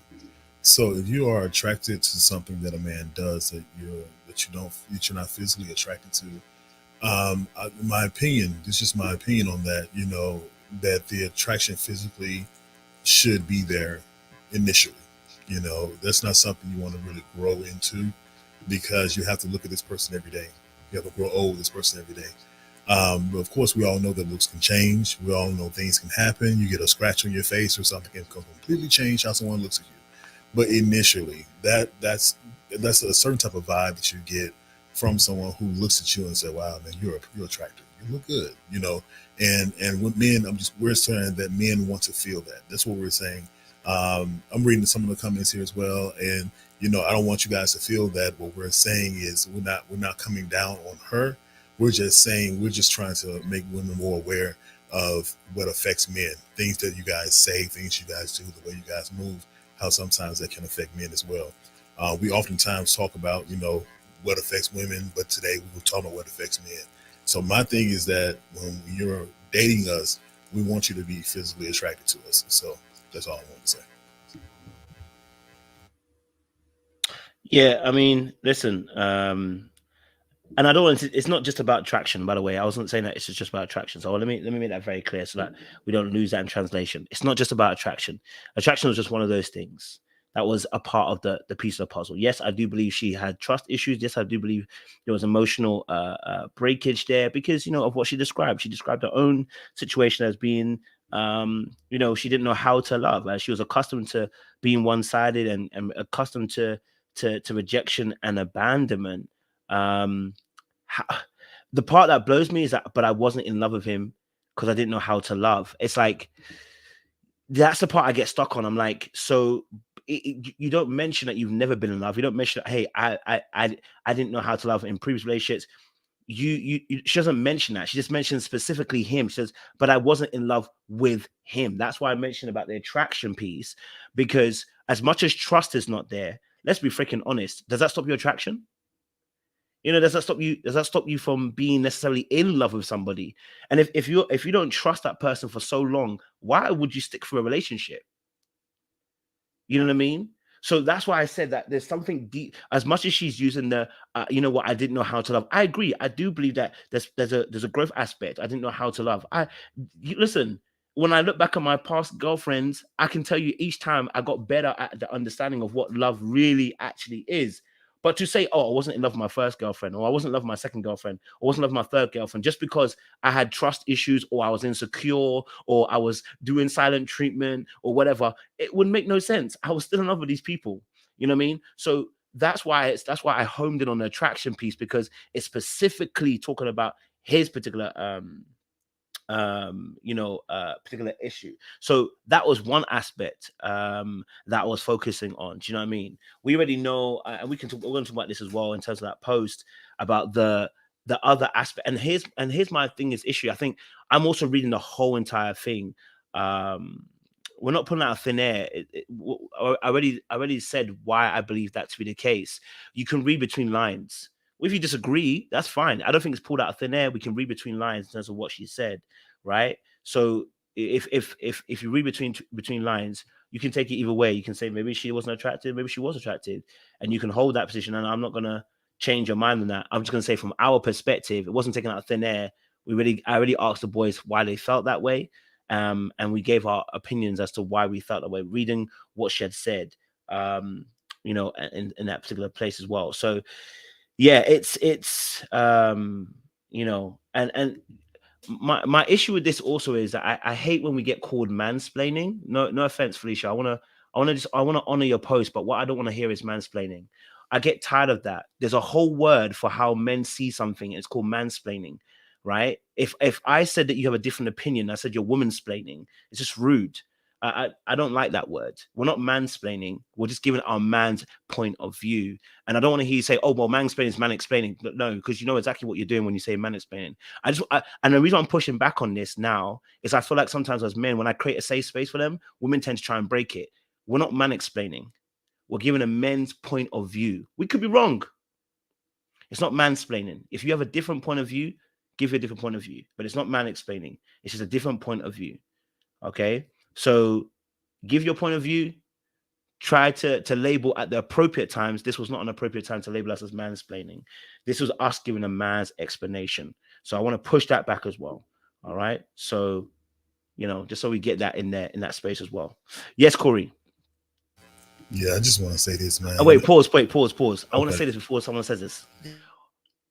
Speaker 4: So if you are attracted to something that a man does that you're not physically attracted to, my opinion, it's just my opinion on that. That the attraction physically should be there initially. That's not something you want to really grow into, because you have to look at this person every day. You have to grow old with this person every day. But of course, we all know that looks can change. We all know things can happen. You get a scratch on your face or something can completely change how someone looks at you. But initially, that's a certain type of vibe that you get from someone who looks at you and say, "Wow, man, you're attractive. You look good." And with men, we're saying that men want to feel that. That's what we're saying. I'm reading some of the comments here as well, and I don't want you guys to feel that. What we're saying is we're not coming down on her. We're just saying we're just trying to make women more aware of what affects men, things that you guys say, things you guys do, the way you guys move, how sometimes that can affect men as well. We oftentimes talk about what affects women, but today we will talk about what affects men. So my thing is that when you're dating us, we want you to be physically attracted to us. So that's all I want to say.
Speaker 2: Yeah, I mean, listen, and I don't want to, it's not just about attraction, by the way. I wasn't saying that it's just about attraction. So let me make that very clear so that we don't lose that in translation. It's not just about attraction. Attraction was just one of those things that was a part of the piece of the puzzle. Yes, I do believe she had trust issues. Yes, I do believe there was emotional breakage there because of what she described. She described her own situation as being she didn't know how to love. She was accustomed to being one-sided and accustomed to rejection and abandonment. um the part that blows me is that, but I wasn't in love with him because I didn't know how to love. It's like that's the part I get stuck on. I'm like, so you don't mention that you've never been in love. You don't mention that, hey, I didn't know how to love in previous relationships. She doesn't mention that. She just mentions specifically him. She says, but I wasn't in love with him. That's why I mentioned about the attraction piece, because as much as trust is not there, let's be freaking honest. Does that stop your attraction? Does that stop you from being necessarily in love with somebody? And if you don't trust that person for so long, why would you stick for a relationship? You know what I mean? So that's why I said that there's something deep. As much as she's using the, I didn't know how to love. I agree. I do believe that there's a growth aspect. I didn't know how to love. Listen. When I look back at my past girlfriends, I can tell you each time I got better at the understanding of what love really actually is. But to say, oh, I wasn't in love with my first girlfriend, or I wasn't in love with my second girlfriend, or I wasn't in love with my third girlfriend, just because I had trust issues, or I was insecure, or I was doing silent treatment, or whatever, it would make no sense. I was still in love with these people. You know what I mean? So that's why I homed in on the attraction piece, because it's specifically talking about his particular particular issue. So that was one aspect that I was focusing on. Do you know what I mean? We already know, and we're going to talk about this as well in terms of that post about the other aspect. And here's my thing is issue. I think I'm also reading the whole entire thing. We're not putting out of thin air. I already said why I believe that to be the case. You can read between lines. If you disagree, that's fine. I don't think it's pulled out of thin air. We can read between lines in terms of what she said, right? So if you read between lines, you can take it either way. You can say maybe she wasn't attractive, maybe she was attractive, and you can hold that position. And I'm not gonna change your mind on that. I'm just gonna say from our perspective, it wasn't taken out of thin air. I already asked the boys why they felt that way, and we gave our opinions as to why we felt that way, reading what she had said, in that particular place as well. So yeah, and my issue with this also is that I hate when we get called mansplaining. No offense, Felicia. I want to honor your post, but what I don't want to hear is mansplaining. I get tired of that. There's a whole word for how men see something. It's called mansplaining, right? If I said that you have a different opinion, I said you're womansplaining. It's just rude. I don't like that word. We're not mansplaining. We're just giving our man's point of view. And I don't want to hear you say, "Oh, well, mansplaining is man explaining." But no, because you know exactly what you're doing when you say man explaining. And the reason I'm pushing back on this now is I feel like sometimes as men, when I create a safe space for them, women tend to try and break it. We're not man explaining. We're giving a men's point of view. We could be wrong. It's not mansplaining. If you have a different point of view, give you a different point of view. But it's not man explaining. It's just a different point of view. Okay? So give your point of view. Try to label at the appropriate times. This was not an appropriate time to label us as mansplaining. This was us giving a man's explanation. So I want to push that back as well. All right. So, just so we get that in there, in that space as well. Yes, Corey.
Speaker 4: Yeah, I just want to say this, man.
Speaker 2: Oh, wait, pause. I want to
Speaker 4: Okay.
Speaker 2: say this before someone says this.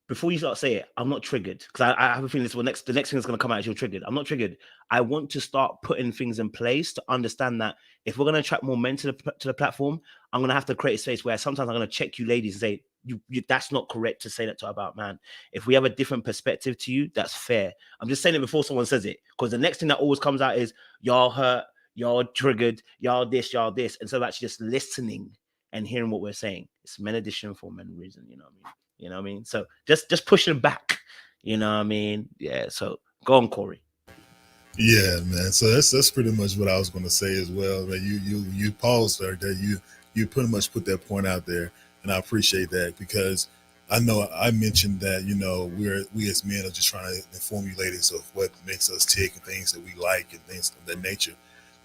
Speaker 2: Before you start saying it, I'm not triggered because I have a feeling the next thing that's going to come out is you're triggered. I'm not triggered. I want to start putting things in place to understand that if we're going to attract more men to the platform, I'm going to have to create a space where sometimes I'm going to check you ladies and say, you that's not correct to say that to about man. If we have a different perspective to you, that's fair. I'm just saying it before someone says it, because the next thing that always comes out is y'all hurt, y'all triggered, y'all this. Instead of actually just listening and hearing what we're saying. It's men edition for men reason, you know what I mean? You know what I mean? So just pushing back, you know what I mean? Yeah. So go on, Corey.
Speaker 4: Yeah, man. So that's pretty much what I was going to say as well. Man, you paused there. That you pretty much put that point out there, and I appreciate that, because I know I mentioned that we as men are just trying to inform you ladies of what makes us tick and things that we like and things of that nature.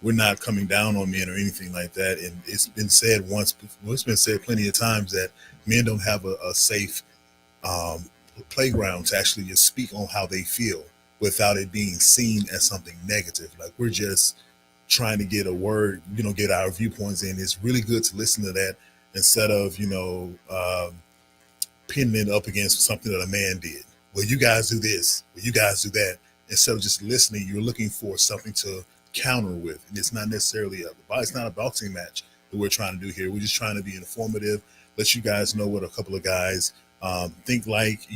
Speaker 4: We're not coming down on men or anything like that. And it's been said once. Well, it's been said plenty of times that men don't have a safe playground to actually just speak on how they feel without it being seen as something negative. Like, we're just trying to get a word, get our viewpoints in. It's really good to listen to that instead of, pinning it up against something that a man did. Well, you guys do this. Well, you guys do that. Instead of just listening, you're looking for something to counter with. And it's not necessarily it's not a boxing match that we're trying to do here. We're just trying to be informative, let you guys know what a couple of guys think like,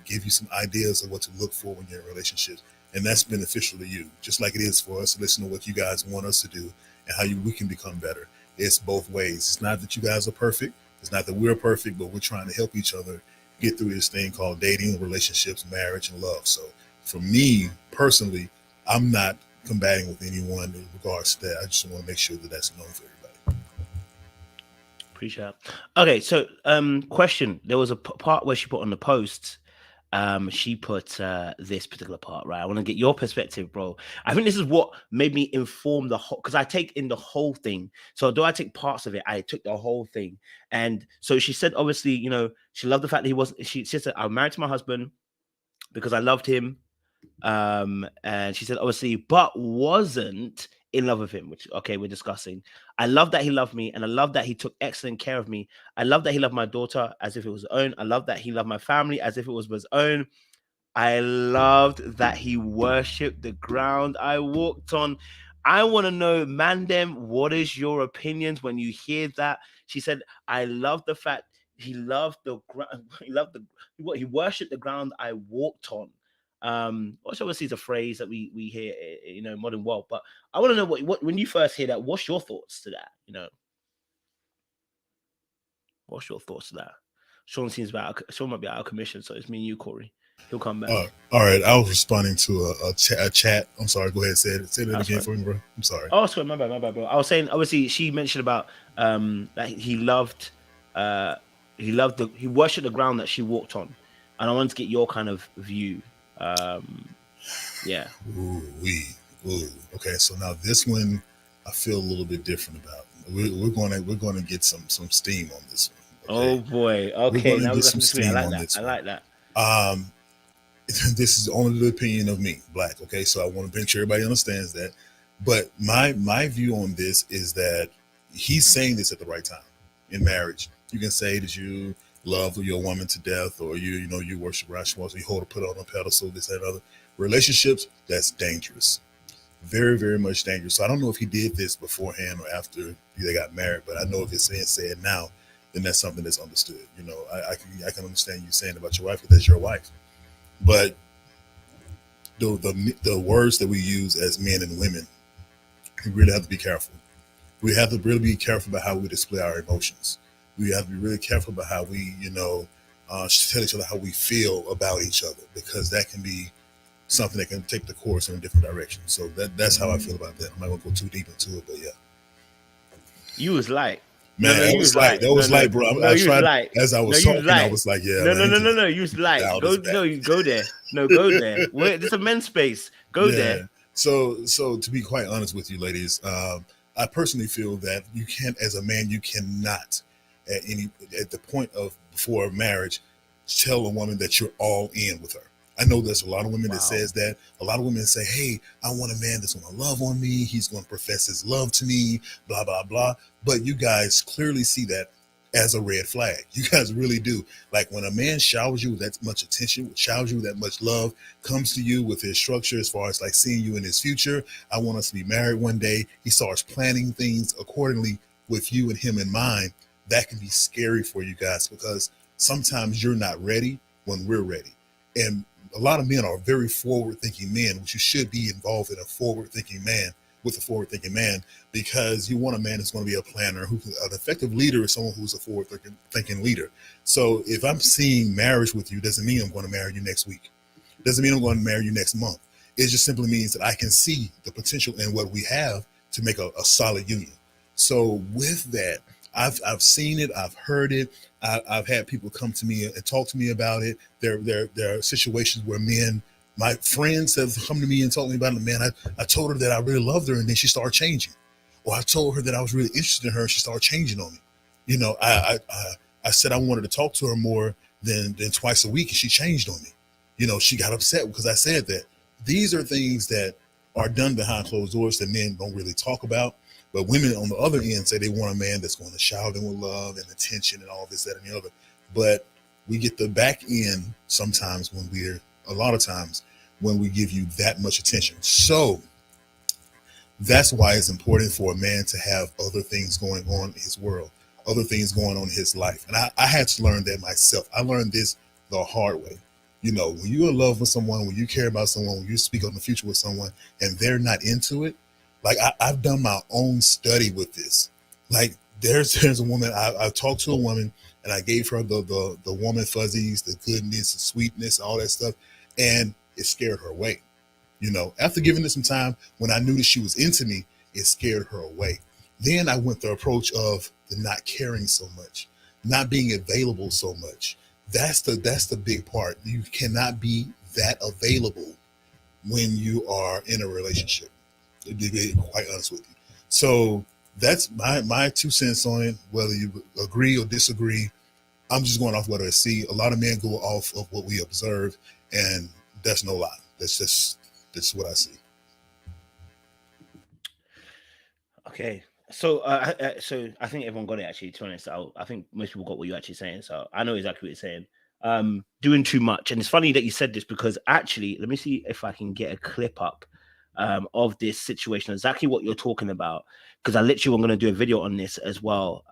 Speaker 4: give you some ideas of what to look for when you're in relationships. And that's beneficial to you, just like it is for us to listen to what you guys want us to do and how we can become better. It's both ways. It's not that you guys are perfect. It's not that we're perfect, but we're trying to help each other get through this thing called dating, relationships, marriage, and love. So for me personally, I'm not combating with anyone in regards to that. I just want to make sure that that's known for everybody.
Speaker 2: Appreciate it. Okay, so question. There was a part where she put on the post. She put this particular part, right? I want to get your perspective, bro. I think this is what made me inform the whole, because I take in the whole thing. So although I take parts of it, I took the whole thing. And so she said, obviously, she loved the fact that he was. She said, I'm married to my husband because I loved him. And she said, obviously, but wasn't in love with him, which, okay, we're discussing. I love that he loved me, and I love that he took excellent care of me. I love that he loved my daughter as if it was his own. I love that he loved my family as if it was his own. I loved that he worshipped the ground I walked on. I want to know, Mandem, what is your opinions when you hear that? She said, I love the fact he loved the ground. He worshipped the ground I walked on. Which obviously is a phrase that we hear, in modern world. But I want to know what when you first hear that, what's your thoughts to that? What's your thoughts to that? Sean might be out of commission, so it's me and you, Corey. He'll come back.
Speaker 4: All right, I was responding to a chat. I'm sorry. Go ahead, say that again for me, bro. I'm sorry.
Speaker 2: Oh, sorry, my bad, bro. I was saying, obviously, she mentioned about that he worshipped the ground that she walked on, and I wanted to get your kind of view. Yeah.
Speaker 4: Ooh. Okay, so now this one I feel a little bit different about. We're going to get some steam on this one.
Speaker 2: Okay? Oh boy. Okay, now we got some steam on this. I like that.
Speaker 4: This is only the opinion of me, Black. Okay, so I want to make sure everybody understands that. But my view on this is that he's saying this at the right time in marriage. You can say that you love your woman to death, or you worship rational, you hold her, put her on a pedestal, this, that, and other. Relationships, that's dangerous. Very, very much dangerous. So I don't know if he did this beforehand or after they got married, but I know if it's said now, then that's something that's understood. I can understand you saying about your wife, because that's your wife. But the words that we use as men and women, we really have to be careful. We have to really be careful about how we display our emotions. We have to be really careful about how we, tell each other how we feel about each other, because that can be something that can take the course in a different direction. So that's how I feel about that. I'm not going to go too deep into it, but yeah.
Speaker 2: You was light. No,
Speaker 4: Man,
Speaker 2: no,
Speaker 4: that
Speaker 2: you
Speaker 4: was
Speaker 2: was
Speaker 4: light.
Speaker 2: light.
Speaker 4: That
Speaker 2: No,
Speaker 4: was
Speaker 2: no,
Speaker 4: light, bro.
Speaker 2: no,
Speaker 4: I
Speaker 2: you was
Speaker 4: tried
Speaker 2: light.
Speaker 4: as I
Speaker 2: No,
Speaker 4: was
Speaker 2: you was
Speaker 4: talking. I
Speaker 2: light.
Speaker 4: was like, yeah,
Speaker 2: No, no,
Speaker 4: man, he
Speaker 2: no, no,
Speaker 4: just
Speaker 2: no. You was light.
Speaker 4: dialed
Speaker 2: Go,
Speaker 4: us back.
Speaker 2: no, you go there. No, go there. Where this is a men's space. Go
Speaker 4: Yeah.
Speaker 2: there.
Speaker 4: So to be quite honest with you, ladies, I personally feel that you can't, as a man, you cannot at the point of before marriage, tell a woman that you're all in with her. I know there's a lot of women that
Speaker 2: Wow.
Speaker 4: says that. A lot of women say, "Hey, I want a man that's going to love on me. He's going to profess his love to me." Blah blah blah. But you guys clearly see that as a red flag. You guys really do. Like when a man showers you with that much attention, showers you with that much love, comes to you with his structure as far as like seeing you in his future. I want us to be married one day. He starts planning things accordingly with you and him in mind. That can be scary for you guys because sometimes you're not ready when we're ready. And a lot of men are very forward thinking men, which you should be involved in a forward thinking man with a forward thinking man because you want a man that's going to be a planner. An effective leader is someone who's a forward thinking leader. So if I'm seeing marriage with you, doesn't mean I'm going to marry you next week. Doesn't mean I'm going to marry you next month. It just simply means that I can see the potential in what we have to make a solid union. So with that, I've seen it, I've heard it, I've had people come to me and talk to me about it. There are situations where men, my friends have come to me and told me about it. Man, I told her that I really loved her and then she started changing. Or I told her that I was really interested in her and she started changing on me. You know, I said I wanted to talk to her more than twice a week and she changed on me. You know, she got upset because I said that. These are things that are done behind closed doors that men don't really talk about. But women on the other end say they want a man that's going to shower them with love and attention and all this, that, and the other. But we get the back end sometimes a lot of times when we give you that much attention. So that's why it's important for a man to have other things going on in his world, other things going on in his life. And I had to learn that myself. I learned this the hard way. You know, when you're in love with someone, when you care about someone, when you speak on the future with someone and they're not into it, like I've done my own study with this. Like there's a woman, I talked to a woman and I gave her the woman fuzzies, the goodness, the sweetness, all that stuff. And it scared her away. You know, after giving it some time, when I knew that she was into me, it scared her away. Then I went the approach of the not caring so much, not being available so much. That's the big part. You cannot be that available when you are in a relationship, to be quite honest with you. So that's my 2 cents on it. Whether you agree or disagree, I'm just going off what I see. A lot of men go off of what we observe, and that's no lie. That's what I see.
Speaker 2: Okay. So I think everyone got it actually. To be honest, I think most people got what you're actually saying. So I know exactly what you're saying. Doing too much, and it's funny that you said this because actually, let me see if I can get a clip up of this situation, exactly what you're talking about. Because I literally am going to do a video on this as well.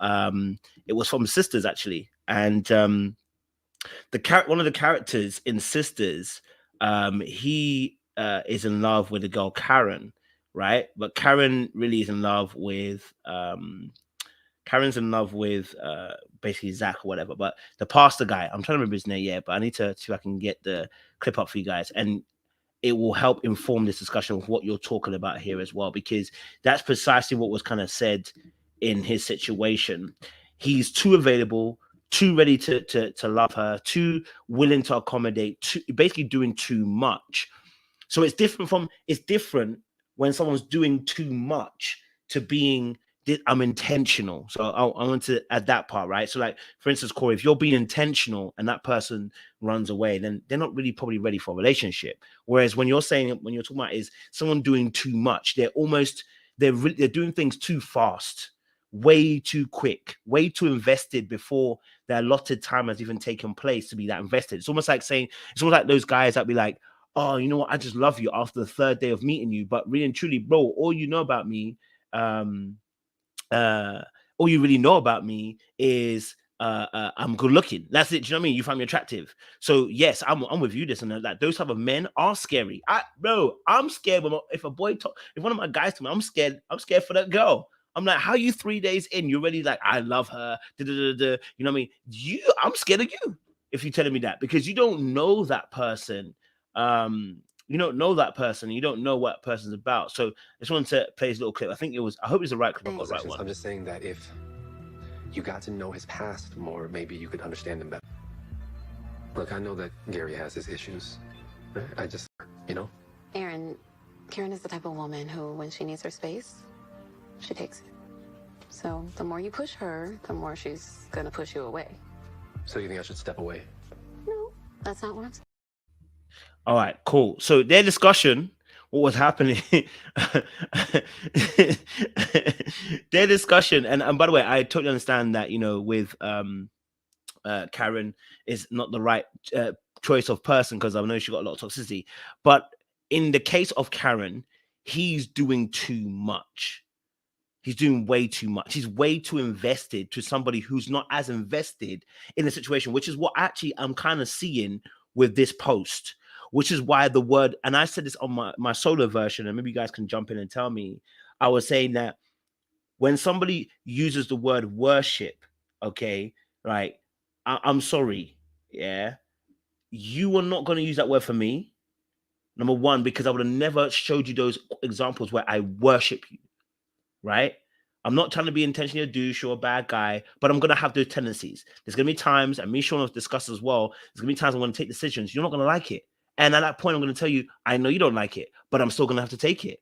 Speaker 2: It was from Sisters actually, and one of the characters in Sisters, he is in love with the girl Karen, right? But Karen really is in love with Karen's in love with basically Zach or whatever. But the pastor guy, I'm trying to remember his name, yeah, but I need to see if I can get the clip up for you guys. And it will help inform this discussion of what you're talking about here as well, because that's precisely what was kind of said in his situation. He's too available, too ready to love her, too willing to accommodate, basically doing too much. So it's different when someone's doing too much to being I'm intentional. So I want to add that part, right? So like for instance, Corey, if you're being intentional and that person runs away, then they're not really probably ready for a relationship. Whereas when you're talking about is someone doing too much, they're doing things too fast, way too quick, way too invested before their allotted time has even taken place to be that invested. It's almost like those guys that be like, oh, you know what? I just love you after the third day of meeting you. But really and truly, bro, all you know about me, uh, all you really know about me is I'm good looking. That's it. Do you know what I mean? You find me attractive. So yes, I'm with you. This and that. Those type of men are scary. I'm scared if if one of my guys to me, I'm scared. I'm scared for that girl. I'm like, how you 3 days in? You're already like, I love her. Da, da, da, da. You know what I mean? I'm scared of you if you're telling me that because you don't know that person. You don't know that person. You don't know what person's about. So I just wanted to play this little clip. I hope it's the right clip. I've got the right one.
Speaker 5: I'm just saying that if you got to know his past more, maybe you could understand him better. Look, I know that Gary has his issues. I just, you know?
Speaker 6: Aaron, Karen is the type of woman who, when she needs her space, she takes it. So the more you push her, the more she's gonna push you away.
Speaker 5: So you think I should step away?
Speaker 6: No, that's not what I'm saying.
Speaker 2: All right, cool. So their discussion, what was happening, their discussion, and by the way, I totally understand that, you know, with Karen is not the right choice of person, because I know she got a lot of toxicity. But in the case of Karen, he's doing too much. He's doing way too much. He's way too invested to somebody who's not as invested in the situation, which is what actually I'm kind of seeing with this post, which is why the word, and I said this on my solo version, and maybe you guys can jump in and tell me, I was saying that when somebody uses the word worship, okay, right, I'm sorry, yeah, you are not going to use that word for me. Number one, because I would have never showed you those examples where I worship you, right? I'm not trying to be intentionally a douche or a bad guy, but I'm going to have those tendencies. There's going to be times, and me, Sean, have discussed as well, there's going to be times I'm going to take decisions. You're not going to like it. And at that point, I'm going to tell you, I know you don't like it, but I'm still going to have to take it.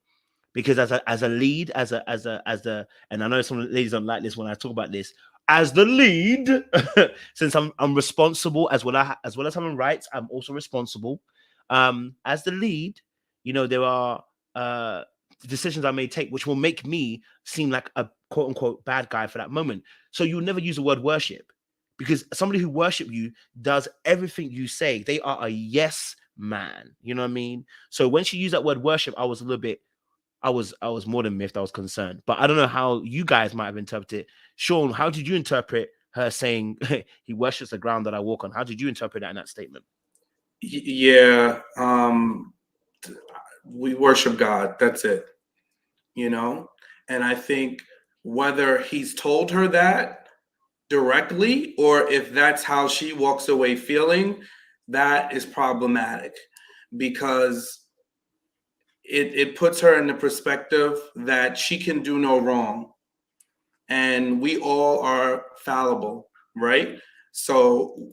Speaker 2: Because as a lead, and I know some ladies don't like this when I talk about this, as the lead, since I'm responsible as well as having rights, I'm also responsible. As the lead, you know, there are decisions I may take which will make me seem like a quote unquote bad guy for that moment. So you'll never use the word worship, because somebody who worship you does everything you say. They are a yes man. You know what I mean? So when she used that word worship, I was a little bit, I was more than miffed. I was concerned, but I don't know how you guys might have interpreted it. Sean, how did you interpret her saying he worships the ground that I walk on? How did you interpret that in that statement?
Speaker 3: Yeah, we worship God. That's it, you know? And I think whether he's told her that directly or if that's how she walks away feeling, that is problematic, because it puts her in the perspective that she can do no wrong. And we all are fallible, right? So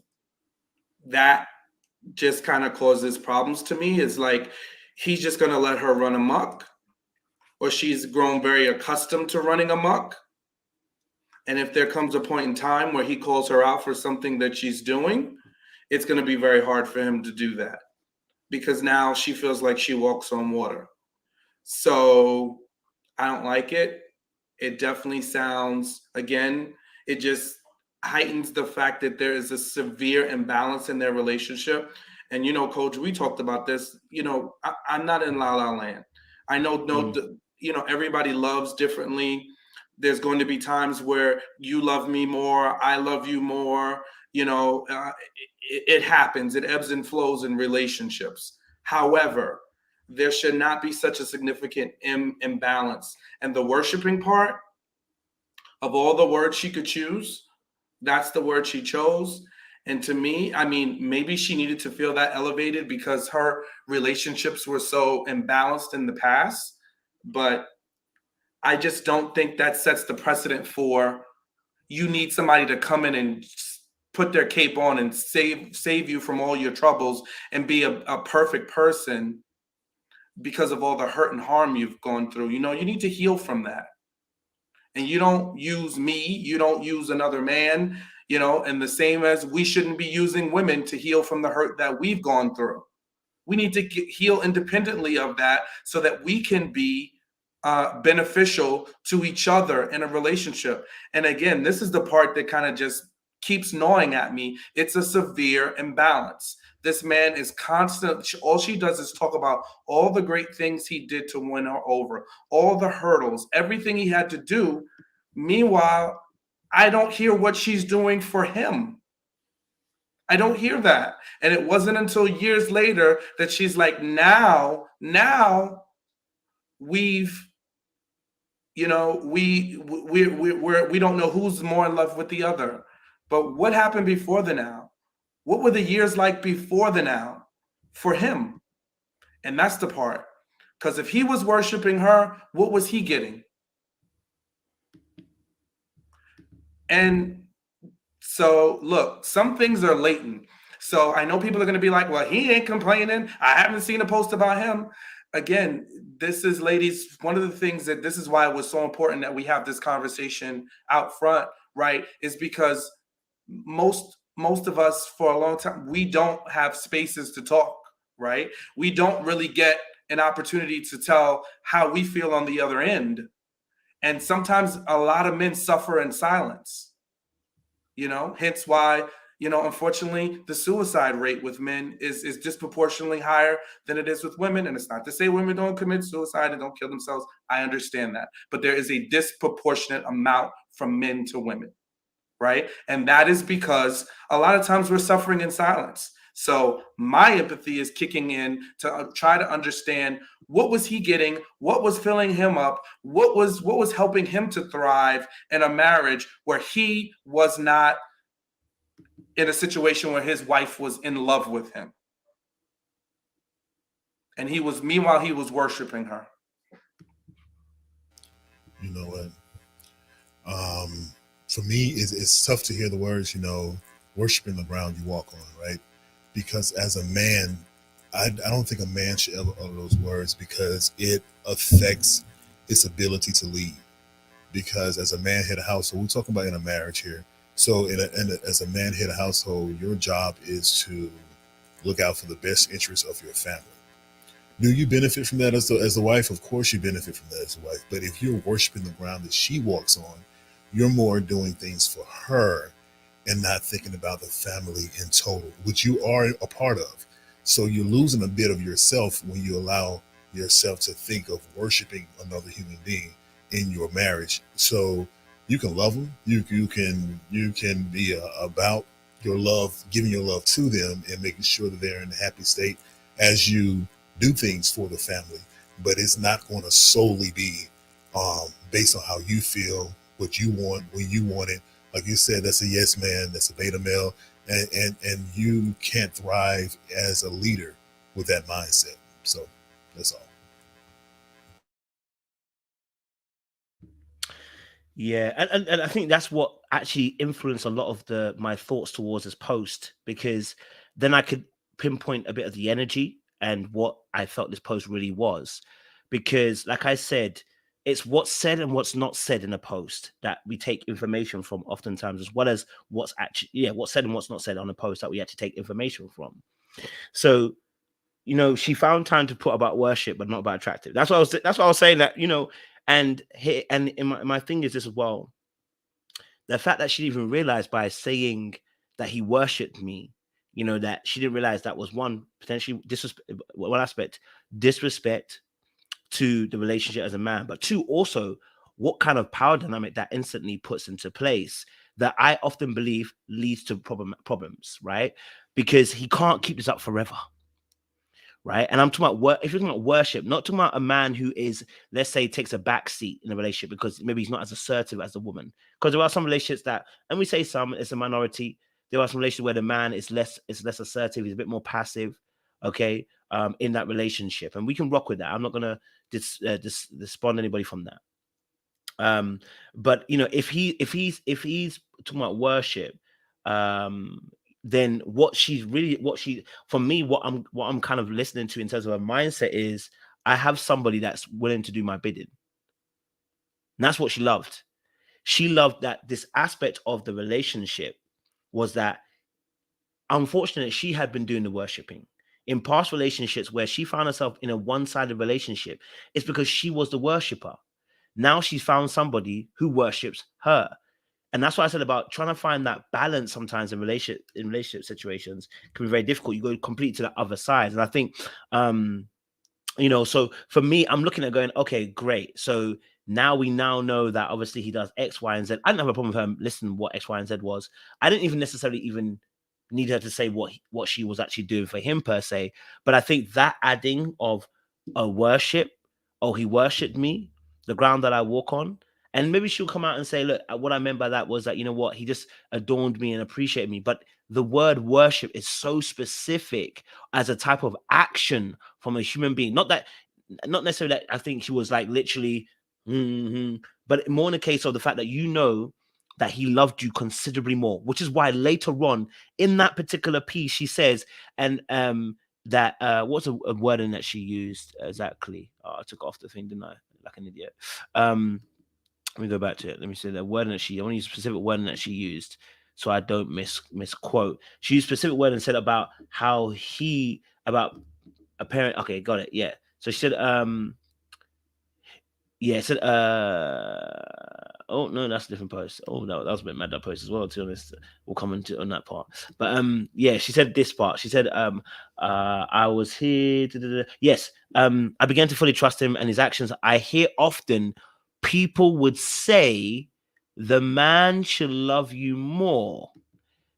Speaker 3: that just kind of causes problems to me. It's like he's just going to let her run amok, or she's grown very accustomed to running amok. And if there comes a point in time where he calls her out for something that she's doing, it's going to be very hard for him to do that, because now she feels like she walks on water. So I don't like it. It definitely sounds, again, it just heightens the fact that there is a severe imbalance in their relationship. And, you know, Coach, we talked about this. You know, I'm not in La La Land. I know, you know, everybody loves differently. There's going to be times where you love me more, I love you more. You know, it happens. It ebbs and flows in relationships. However, there should not be such a significant imbalance. And the worshiping part, of all the words she could choose, that's the word she chose. And to me, I mean, maybe she needed to feel that elevated because her relationships were so imbalanced in the past. But I just don't think that sets the precedent for, you need somebody to come in and put their cape on and save you from all your troubles and be a perfect person because of all the hurt and harm you've gone through. You know, you need to heal from that. And you don't use me, you don't use another man, you know, and the same as we shouldn't be using women to heal from the hurt that we've gone through. We need to heal independently of that so that we can be beneficial to each other in a relationship. And again, this is the part that kind of just keeps gnawing at me. It's a severe imbalance. This man is constant. All she does is talk about all the great things he did to win her over, all the hurdles, everything he had to do. Meanwhile, I don't hear what she's doing for him. I don't hear that. And it wasn't until years later that she's like, now we've, you know, we don't know who's more in love with the other. But what happened before the now? What were the years like before the now for him? And that's the part. Because if he was worshiping her, what was he getting? And so, look, some things are latent. So I know people are going to be like, well, he ain't complaining. I haven't seen a post about him. Again, this is, ladies, one of the things that this is why it was so important that we have this conversation out front, right? Is because most of us for a long time, we don't have spaces to talk, right? We don't really get an opportunity to tell how we feel on the other end. And sometimes a lot of men suffer in silence, hence why, unfortunately, the suicide rate with men is disproportionately higher than it is with women. And it's not to say women don't commit suicide and don't kill themselves. I understand that. But there is a disproportionate amount from men to women, right? And that is because a lot of times we're suffering in silence. So my empathy is kicking in to try to understand what was he getting, what was filling him up, what was helping him to thrive in a marriage where he was not in a situation where his wife was in love with him. And meanwhile, he was worshiping her.
Speaker 4: You know what? For me, it's tough to hear the words, worshiping the ground you walk on, right? Because as a man, I don't think a man should ever utter those words because it affects its ability to lead. Because as a man head of household, we're talking about in a marriage here. So as a man head of household, your job is to look out for the best interests of your family. Do you benefit from that as the wife? Of course you benefit from that as a wife. But if you're worshiping the ground that she walks on, you're more doing things for her and not thinking about the family in total, which you are a part of. So you're losing a bit of yourself when you allow yourself to think of worshiping another human being in your marriage. So you can love them. You can be about your love, giving your love to them and making sure that they're in a happy state as you do things for the family. But it's not going to solely be based on how you feel, what you want, when you want it. Like you said, that's a yes man, that's a beta male, and you can't thrive as a leader with that mindset. So that's all.
Speaker 2: Yeah, and I think that's what actually influenced a lot of my thoughts towards this post, because then I could pinpoint a bit of the energy and what I felt this post really was. Because, like I said, it's what's said and what's not said in a post that we take information from, oftentimes, as well as what's said and what's not said on a post that we actually take information from. So, she found time to put about worship, but not about attractive. That's what I was saying, that, and here, and in my thing is this as well. The fact that she didn't even realize by saying that he worshipped me, that she didn't realize that was one, potentially one aspect, disrespect to the relationship as a man, but two, also what kind of power dynamic that instantly puts into place that I often believe leads to problems, right? Because he can't keep this up forever. Right. And I'm talking about if you're talking about worship, not talking about a man who is, let's say, takes a back seat in a relationship because maybe he's not as assertive as the woman. Because there are some relationships that, and we say some, it's a minority. There are some relationships where the man is less assertive, he's a bit more passive, okay, in that relationship. And we can rock with that. I'm not gonna despond anybody from that. But if he's talking about worship, then what I'm kind of listening to in terms of her mindset is, I have somebody that's willing to do my bidding. And that's what she loved. She loved that this aspect of the relationship was that, unfortunately, she had been doing the worshiping. In past relationships where she found herself in a one-sided relationship, it's because she was the worshiper. Now she's found somebody who worships her. And that's what I said about trying to find that balance sometimes in relationship situations can be very difficult. You go completely to the other side. And I think, so for me, I'm looking at going, okay, great. So we now know that obviously he does X, Y, and Z. I didn't have a problem with her listening what X, Y, and Z was. I didn't even necessarily even need her to say what she was actually doing for him per se. But I think that adding of a worship, he worshipped me, the ground that I walk on. And maybe she'll come out and say, look, what I meant by that was that, he just adorned me and appreciated me. But the word worship is so specific as a type of action from a human being. Not necessarily that I think she was like literally, but more in the case of the fact that, that he loved you considerably more, which is why later on in that particular piece she says, and that what's a wording that she used exactly? Oh, I took off the thing, didn't I? Like an idiot. Let me go back to it. Let me say the wording that I want to use specific wording that she used so I don't misquote. She used specific wording and said about how about a parent. Okay, got it. Yeah. So she said, yeah, it said, oh no, that's a different post. Oh no, that was a bit mad, that post as well, to be honest. We'll come into on that part. But yeah, she said this part. She said, I was here. Yes, I began to fully trust him and his actions. I hear often people would say the man should love you more.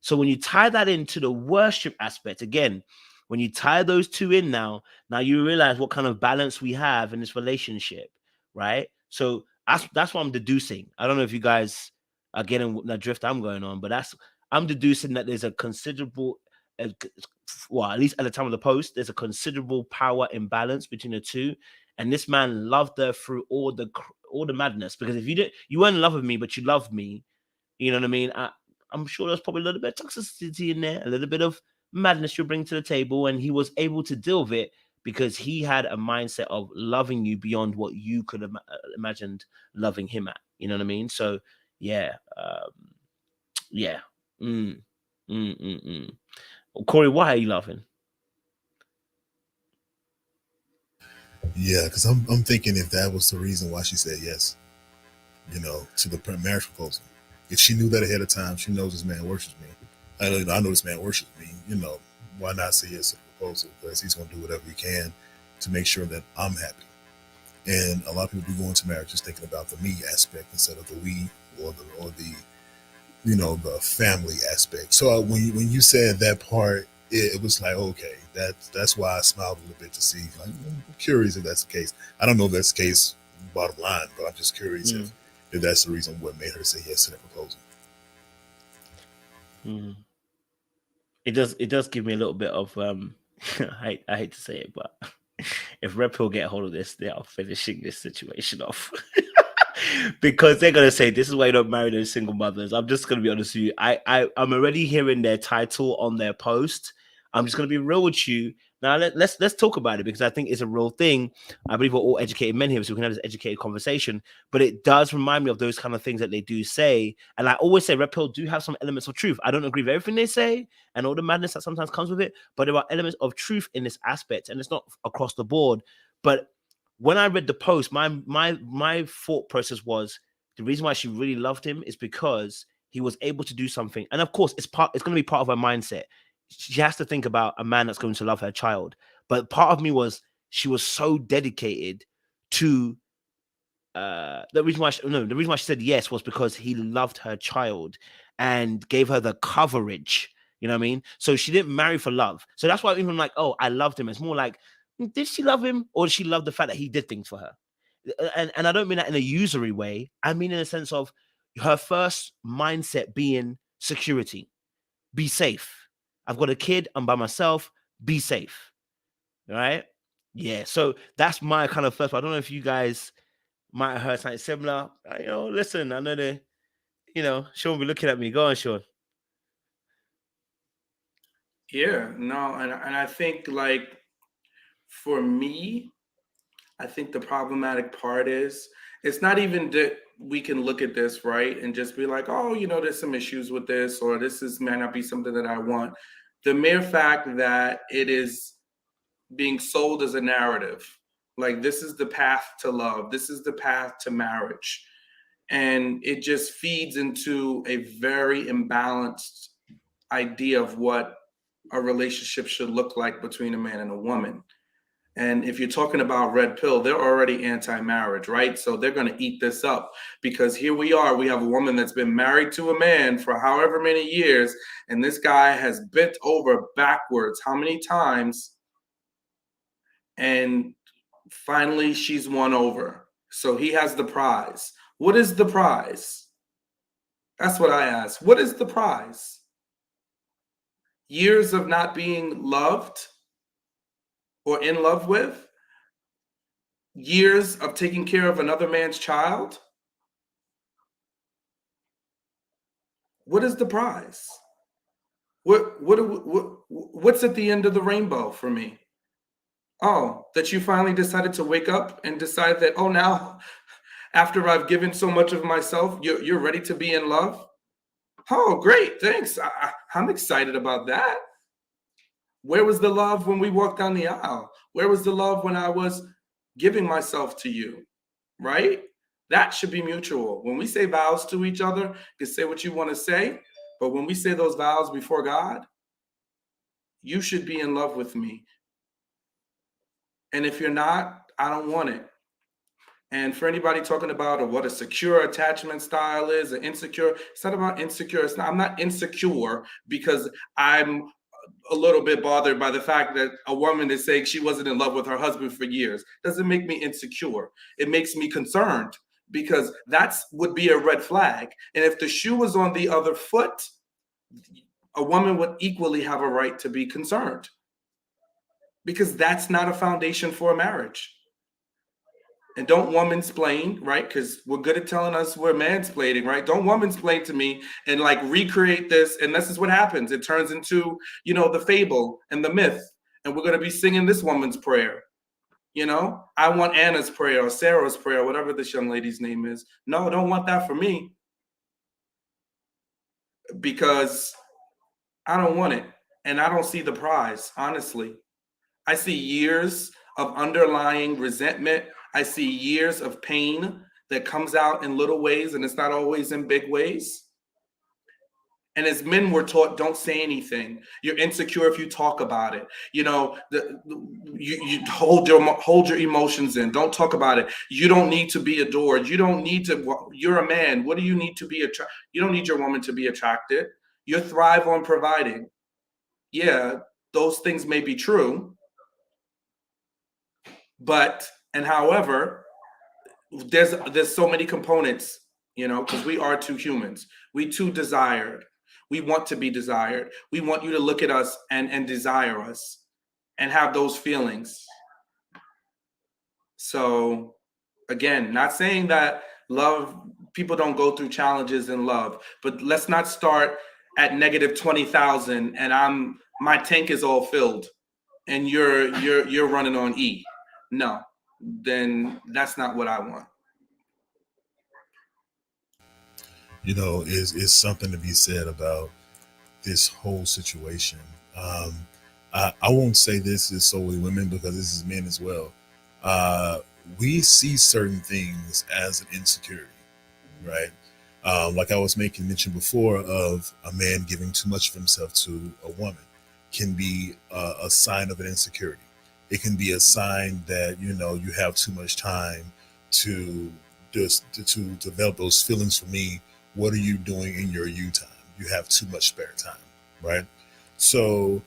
Speaker 2: So when you tie that into the worship aspect, again, when you tie those two in now you realize what kind of balance we have in this relationship, right? So that's what I'm deducing. I don't know if you guys are getting the drift I'm going on, but I'm deducing that there's a considerable, well, at least at the time of the post, there's a considerable power imbalance between the two. And this man loved her through all the madness. Because if you weren't in love with me, but you loved me, you know what I mean? I'm sure there's probably a little bit of toxicity in there, a little bit of madness you'll bring to the table. And he was able to deal with it because he had a mindset of loving you beyond what you could have imagined loving him at. You know what I mean? So, yeah. Yeah. Mm, mm, mm, mm. Corey, why are you laughing?
Speaker 4: Yeah, because I'm thinking if that was the reason why she said yes, to the marriage proposal. If she knew that ahead of time, she knows this man worships me. I know this man worships me. Why not say yes to the proposal? Because he's going to do whatever he can to make sure that I'm happy. And a lot of people do go into marriage just thinking about the me aspect instead of the we or the the family aspect. So when you said that part, it was like, okay, that's why I smiled a little bit to see. Like, I'm curious if that's the case. I don't know if that's the case, bottom line, but I'm just curious if that's the reason what made her say yes to that proposal.
Speaker 2: It does give me a little bit of I hate to say it, but if Red Pill get a hold of this, they are finishing this situation off. Because they're gonna say this is why you don't marry those single mothers. I'm just gonna be honest with you. I'm already hearing their title on their post. I'm just gonna be real with you. Now let's talk about it because I think it's a real thing. I believe we're all educated men here, so we can have this educated conversation. But it does remind me of those kind of things that they do say. And I always say Red Pill do have some elements of truth. I don't agree with everything they say and all the madness that sometimes comes with it, but there are elements of truth in this aspect, and it's not across the board. But when I read the post, my thought process was the reason why she really loved him is because he was able to do something. And of course, it's going to be part of her mindset. She has to think about a man that's going to love her child. But part of me was she was so dedicated to the reason why she said yes was because he loved her child and gave her the coverage. You know what I mean? So she didn't marry for love. So that's why even like, oh, I loved him. It's more like, did she love him or did she love the fact that he did things for her? And I don't mean that in a usury way. I mean in a sense of her first mindset being security, be safe. I've got a kid. I'm by myself. Be safe. Right? Yeah. So that's my kind of first. I don't know if you guys might have heard something similar. Listen, I know they, Sean will be looking at me. Go on, Sean.
Speaker 3: Yeah, no, and I think like for me, I think the problematic part is it's not even that we can look at this, right, and just be like, oh, there's some issues with this, or might not be something that I want. The mere fact that it is being sold as a narrative, like this is the path to love, this is the path to marriage, and it just feeds into a very imbalanced idea of what a relationship should look like between a man and a woman. And if you're talking about red pill, they're already anti-marriage, right? So they're going to eat this up because here we are. We have a woman that's been married to a man for however many years, and this guy has bent over backwards how many times? And finally, she's won over. So he has the prize. What is the prize? That's what I ask. What is the prize? Years of not being loved or in love with? Years of taking care of another man's child? What is the prize? What's at the end of the rainbow for me? Oh, that you finally decided to wake up and decide that, oh, now after I've given so much of myself, you're ready to be in love? Oh, great, thanks. I'm excited about that. Where was the love when we walked down the aisle? Where was the love when I was giving myself to you? Right? That should be mutual. When we say vows to each other, you can say what you want to say, but when we say those vows before God, you should be in love with me. And if you're not, I don't want it. And for anybody talking about what a secure attachment style is, an insecure, it's not about insecure. I'm not insecure because I'm a little bit bothered by the fact that a woman is saying she wasn't in love with her husband for years. Doesn't make me insecure. It makes me concerned because that's would be a red flag. And if the shoe was on the other foot, a woman would equally have a right to be concerned because that's not a foundation for a marriage. And don't womansplain, right? Because we're good at telling us we're mansplaining, right? Don't womansplain to me and like recreate this. And this is what happens. It turns into, the fable and the myth. And we're going to be singing this woman's prayer. I want Anna's prayer or Sarah's prayer, whatever this young lady's name is. No, I don't want that for me. Because I don't want it. And I don't see the prize, honestly. I see years of underlying resentment. I see years of pain that comes out in little ways, and it's not always in big ways. And as men, we're taught, don't say anything. You're insecure if you talk about it. You hold your emotions in. Don't talk about it. You don't need to be adored. You don't need to. You're a man. What do you need to be attracted? You don't need your woman to be attracted. You thrive on providing. Yeah, those things may be true. However, there's so many components, because we are two humans. We too desired. We want to be desired. We want you to look at us and desire us and have those feelings. So again, not saying that people don't go through challenges in love, but let's not start at negative 20,000 and my tank is all filled and you're running on E. No, then that's not what I want.
Speaker 4: Is something to be said about this whole situation. I won't say this is solely women because this is men as well. We see certain things as an insecurity, right? Like I was making mention before of a man giving too much of himself to a woman can be a sign of an insecurity. It can be a sign that, you have too much time to develop those feelings for me. What are you doing in your you time? You have too much spare time, right? So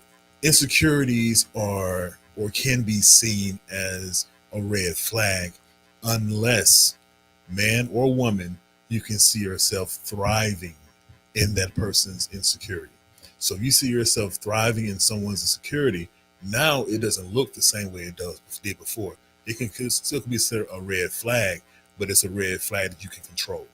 Speaker 4: insecurities are or can be seen as a red flag unless, man or woman, you can see yourself thriving in that person's insecurity. So if you see yourself thriving in someone's insecurity, now it doesn't look the same way it did before. It can still be considered a red flag, but it's a red flag that you can control.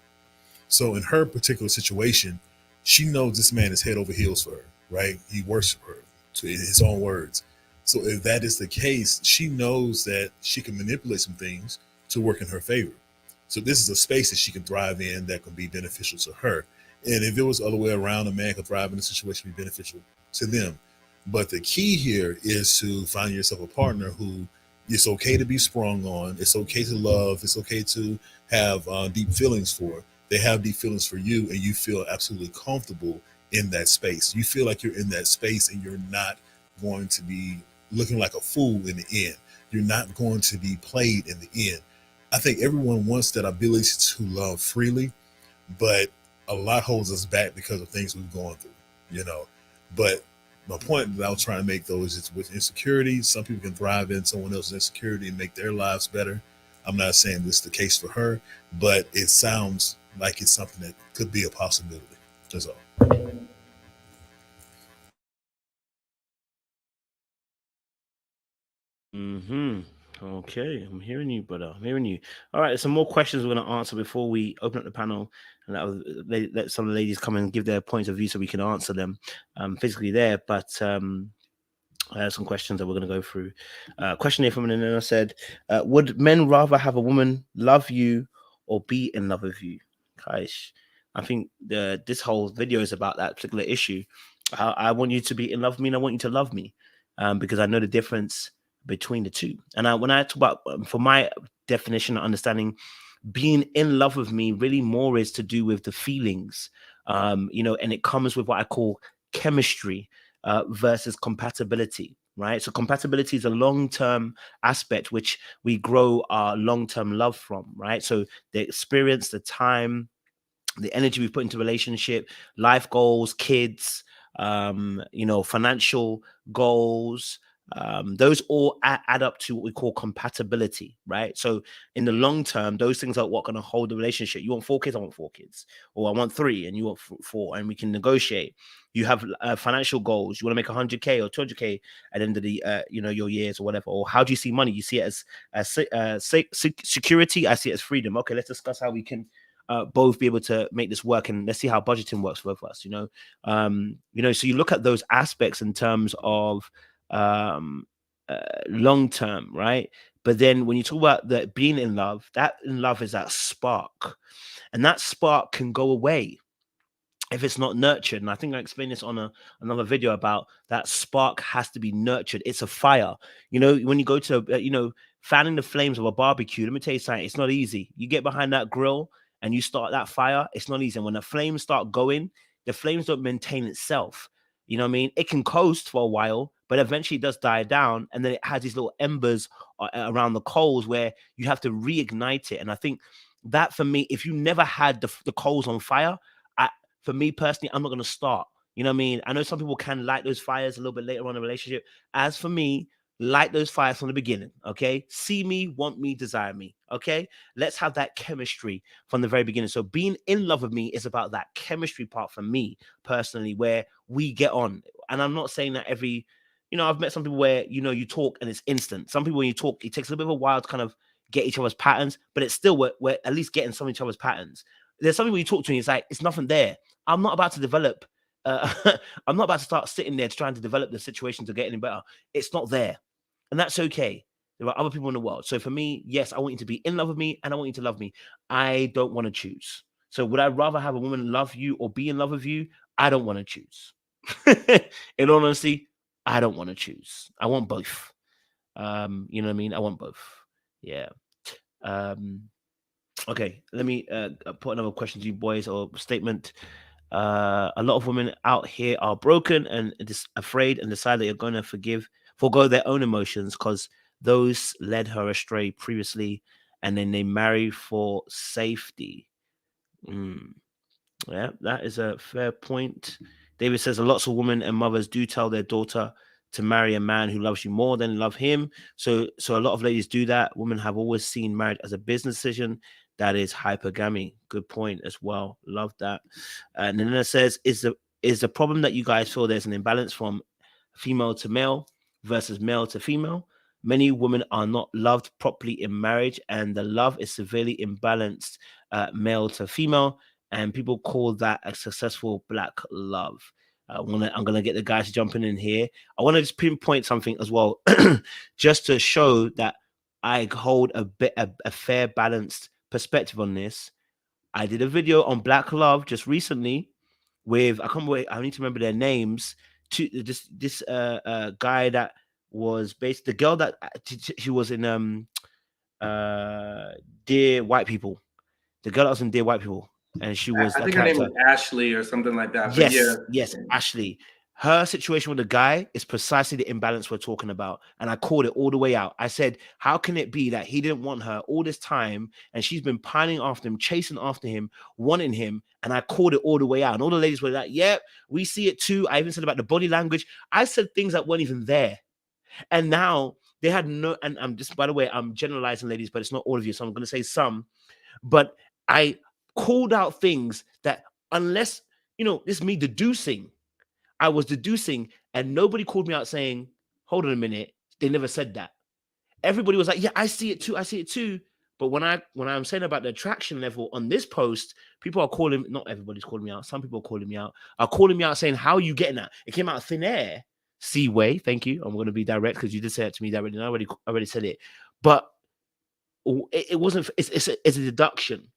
Speaker 4: So in her particular situation, she knows this man is head over heels for her, right? He worships her, to his own words. So if that is the case, she knows that she can manipulate some things to work in her favor. So this is a space that she can thrive in that can be beneficial to her. And if it was the other way around, a man could thrive in a situation be beneficial to them. But the key here is to find yourself a partner who it's okay to be sprung on. It's okay to love. It's okay to have deep feelings for. They have deep feelings for you, and you feel absolutely comfortable in that space. You feel like you're in that space, and you're not going to be looking like a fool in the end. You're not going to be played in the end. I think everyone wants that ability to love freely, but a lot holds us back because of things we've gone through, But my point that I was trying to make, though, is with insecurity, some people can thrive in someone else's insecurity and make their lives better. I'm not saying this is the case for her, but it sounds like it's something that could be a possibility. That's all.
Speaker 2: Mm-hmm. Okay, I'm hearing you, brother. I'm hearing you. All right, some more questions we're going to answer before we open up the panel and let some of the ladies come and give their points of view so we can answer them physically there. But some questions that we're going to go through. Question here from Nana said, would men rather have a woman love you or be in love with you? Kaish, I think this whole video is about that particular issue. I want you to be in love with me and I want you to love me because I know the difference between the two. And when I talk about, for my definition and understanding, being in love with me really more is to do with the feelings, and it comes with what I call chemistry versus compatibility, right? So compatibility is a long-term aspect which we grow our long-term love from, right? So the experience, the time, the energy we put into relationship, life goals, kids, financial goals, those all add up to what we call compatibility, right? So in the long term, those things are what going to hold the relationship. You want 4 kids, I want 4 kids, or I want 3 and you want 4, and we can negotiate. You have financial goals. You want to make 100K or 200K at the end of the your years or whatever. Or how do you see money? You see it as security. I see it as freedom. Okay, let's discuss how we can both be able to make this work, and let's see how budgeting works for both of us. So you look at those aspects in terms of long term, right? But then when you talk about the being in love, that in love is that spark, and that spark can go away if it's not nurtured. And I think I explained this on another video about that spark has to be nurtured. It's a fire. When you go to, fanning the flames of a barbecue, let me tell you something, it's not easy. You get behind that grill and you start that fire, it's not easy. And when the flames start going, the flames don't maintain itself. You know what I mean? It can coast for a while, but eventually it does die down. And then it has these little embers around the coals where you have to reignite it. And I think that for me, if you never had the coals on fire, for me personally, I'm not going to start. You know what I mean? I know some people can light those fires a little bit later on in a relationship. As for me, light those fires from the beginning. Okay. See me, want me, desire me. Okay. Let's have that chemistry from the very beginning. So being in love with me is about that chemistry part for me personally, where we get on. And I'm not saying that I've met some people where, you talk and it's instant. Some people, when you talk, it takes a little bit of a while to kind of get each other's patterns, but it's still, we're at least getting some of each other's patterns. There's something when you talk to me, it's like, it's nothing there. I'm not about to develop. I'm not about to start sitting there trying to develop the situation to get any better. It's not there. And that's okay. There are other people in the world. So for me, yes, I want you to be in love with me and I want you to love me. I don't want to choose. So would I rather have a woman love you or be in love with you? I don't want to choose. In all honesty, I don't want to choose. I want both. You know what I mean? I want both. Yeah. Okay, let me put another question to you boys, or statement. A lot of women out here are broken and afraid and decide that you're going to forgo their own emotions because those led her astray previously, and then they marry for safety. Yeah, that is a fair point. David says, lots of women and mothers do tell their daughter to marry a man who loves you more than love him. So a lot of ladies do that. Women have always seen marriage as a business decision. That is hypergamy. Good point as well. Love that. And then it says, is the problem that you guys feel there's an imbalance from female to male versus male to female? Many women are not loved properly in marriage, and the love is severely imbalanced, male to female, and people call that a successful black love. I'm gonna get the guys jumping in here. I want to just pinpoint something as well, just to show that I hold a fair, balanced perspective on this. I did a video on black love just recently with, I can't wait, I need to remember their names. To this guy that was based, the girl that she was in Dear White People. The girl that was in Dear White People, and she was
Speaker 3: I
Speaker 2: that
Speaker 3: think her name
Speaker 2: character.
Speaker 3: was Ashley or something like that. But
Speaker 2: Yes,
Speaker 3: yeah,
Speaker 2: yes, Ashley. Her situation with the guy is precisely the imbalance we're talking about. And I called it all the way out. I said, how can it be that he didn't want her all this time and she's been pining after him, chasing after him, wanting him? And I called it all the way out. And all the ladies were like, yeah, we see it too. I even said about the body language. I said things that weren't even there. And now they had no, and I'm just, by the way, I'm generalizing, ladies, but it's not all of you. So I'm going to say some. But I called out things that, unless, this is me deducing. I was deducing, and nobody called me out saying, hold on a minute, they never said that. everybody was like, yeah, I see it too. I see it too. But when I'm saying about the attraction level on this post, people are calling, not everybody's calling me out. Some people are calling me out, saying, how are you getting that? It came out of thin air. Way, thank you. I'm going to be direct because you did say it to me directly. And I already said it. But it wasn't, it's a deduction.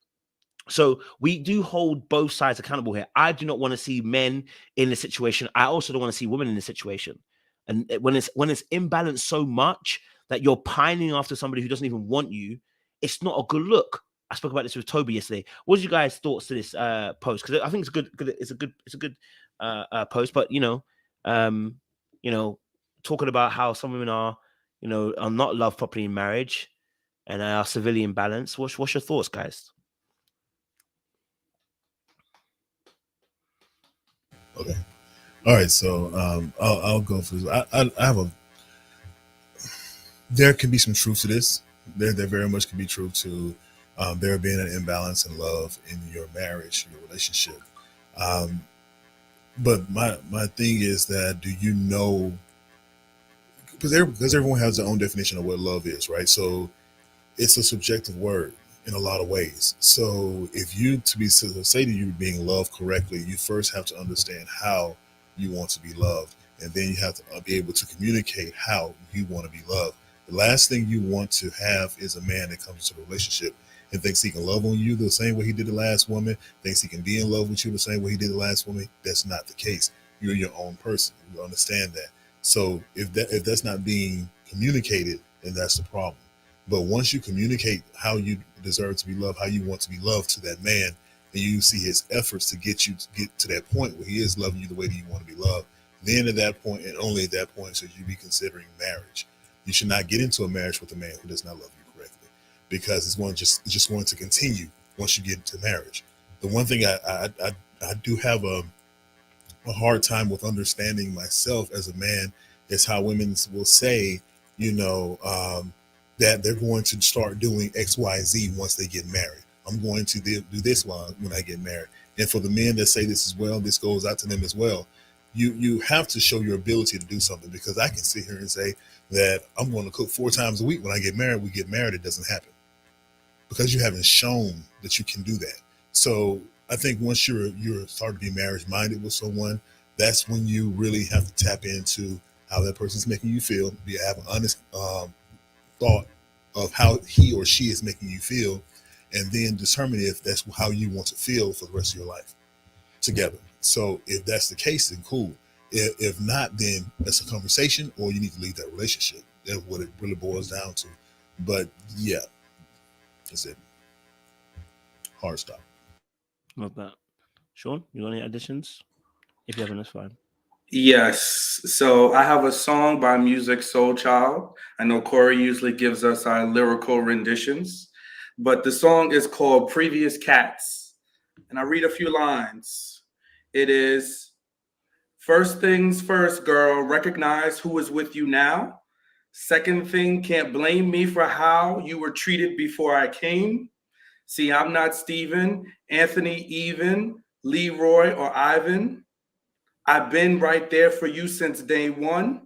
Speaker 2: So we do hold both sides accountable here. I do not want to see men in the situation. I also don't want to see women in the situation. And when it's imbalanced so much that you're pining after somebody who doesn't even want you, it's not a good look. I spoke about this with Toby yesterday. What are you guys' thoughts to this post? Because I think it's good. It's a good post. But talking about how some women are not loved properly in marriage and are severely imbalanced. What's your thoughts, guys?
Speaker 4: Okay. All right. So I'll go for this. I have a. There can be some truth to this. There very much can be truth to there being an imbalance in love in your marriage, your relationship. But my thing is that, do you know? Because everyone has their own definition of what love is, right? So it's a subjective word in a lot of ways. So if you say to you being loved correctly, you first have to understand how you want to be loved, and then you have to be able to communicate how you want to be loved. The last thing you want to have is a man that comes into a relationship and thinks he can love on you the same way he did the last woman, thinks he can be in love with you the same way he did the last woman. That's not the case. You're your own person. You understand that. So if that's not being communicated, then that's the problem. But once you communicate how you deserve to be loved, how you want to be loved to that man, and you see his efforts to get to that point where he is loving you the way that you want to be loved, then at that point, and only at that point, should you be considering marriage. You should not get into a marriage with a man who does not love you correctly, because it's just going to continue once you get into marriage. The one thing I do have a hard time with understanding myself as a man is how women will say, that they're going to start doing X, Y, Z once they get married. I'm going to do this when I get married. And for the men that say this as well, this goes out to them as well. You have to show your ability to do something, because I can sit here and say that I'm going to cook 4 times a week. When I get married, it doesn't happen, because you haven't shown that you can do that. So I think once you're starting to be marriage minded with someone, that's when you really have to tap into how that person's making you feel. Have an honest thought of how he or she is making you feel, and then determine if that's how you want to feel for the rest of your life together. So if that's the case, then cool. If not, then that's a conversation, or you need to leave that relationship. That's what it really boils down to. But yeah, that's it. Hard stop.
Speaker 2: Love that. Sean, you got any additions? If you haven't, that's fine.
Speaker 3: Yes. So I have a song by Music Soul Child. I know Corey usually gives us our lyrical renditions, but the song is called Previous Cats. And I read a few lines. It is, first things first, girl, recognize who is with you now. Second thing, can't blame me for how you were treated before I came. See, I'm not Steven, Anthony, even, Leroy, or Ivan. I've been right there for you since day one.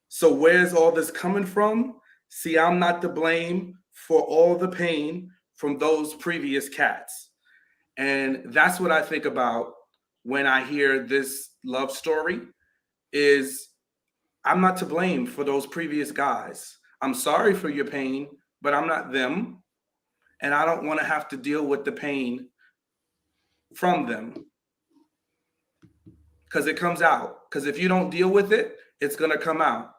Speaker 3: So where's all this coming from? See, I'm not to blame for all the pain from those previous cats. And that's what I think about when I hear this love story is I'm not to blame for those previous guys. I'm sorry for your pain, but I'm not them. And I don't want to have to deal with the pain from them, because it comes out. Because if you don't deal with it, it's going to come out.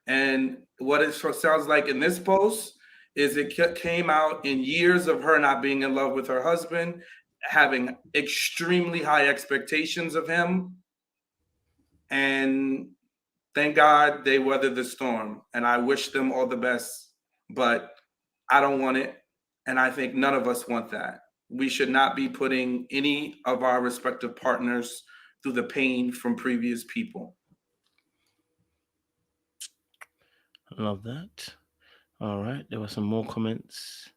Speaker 3: And what it sounds like in this post is it came out in years of her not being in love with her husband, having extremely high expectations of him. And thank God they weathered the storm. And I wish them all the best. But I don't want it. And I think none of us want that. We should not be putting any of our respective partners through the pain from previous people.
Speaker 2: I love that. All right, there were some more comments.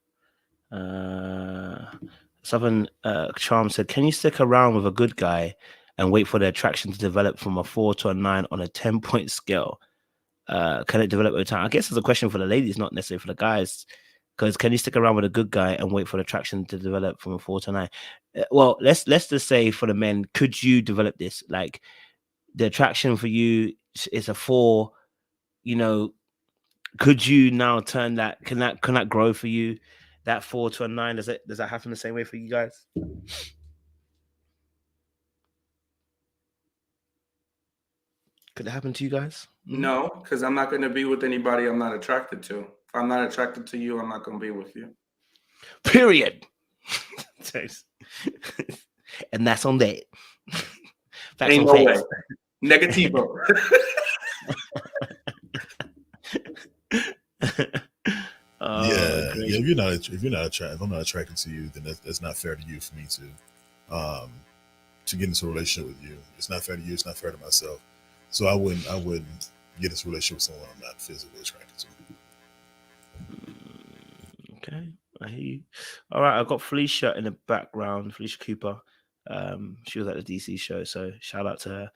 Speaker 2: Southern Charm said, "Can you stick around with a good guy and wait for the attraction to develop from a 4 to a 9 on a 10-point scale?" Can it develop over time? I guess it's a question for the ladies, not necessarily for the guys. Because can you stick around with a good guy and wait for the attraction to develop from a 4 to 9? Well, let's just say for the men, could you develop this? Like the attraction for you is a 4, you know, could you now turn that? Can that grow for you? That 4 to a 9, does that happen the same way for you guys? Could it happen to you guys?
Speaker 3: No, because I'm not going to be with anybody I'm not attracted to. If I'm not attracted to you, I'm not going to be with you.
Speaker 2: Period. And that's on that. Facts
Speaker 3: Ain't
Speaker 2: on
Speaker 3: no
Speaker 2: facts.
Speaker 3: way. Negativo.
Speaker 4: Yeah. If you're not attracted, if I'm not attracted to you, then that's not fair to you for me to get into a relationship with you. It's not fair to you. It's not fair to myself. So I wouldn't get into a relationship with someone I'm not physically attracted to.
Speaker 2: Okay, I hear you. All right, I've got Felicia in the background. Felicia Cooper. She was at the DC show, so shout out to her.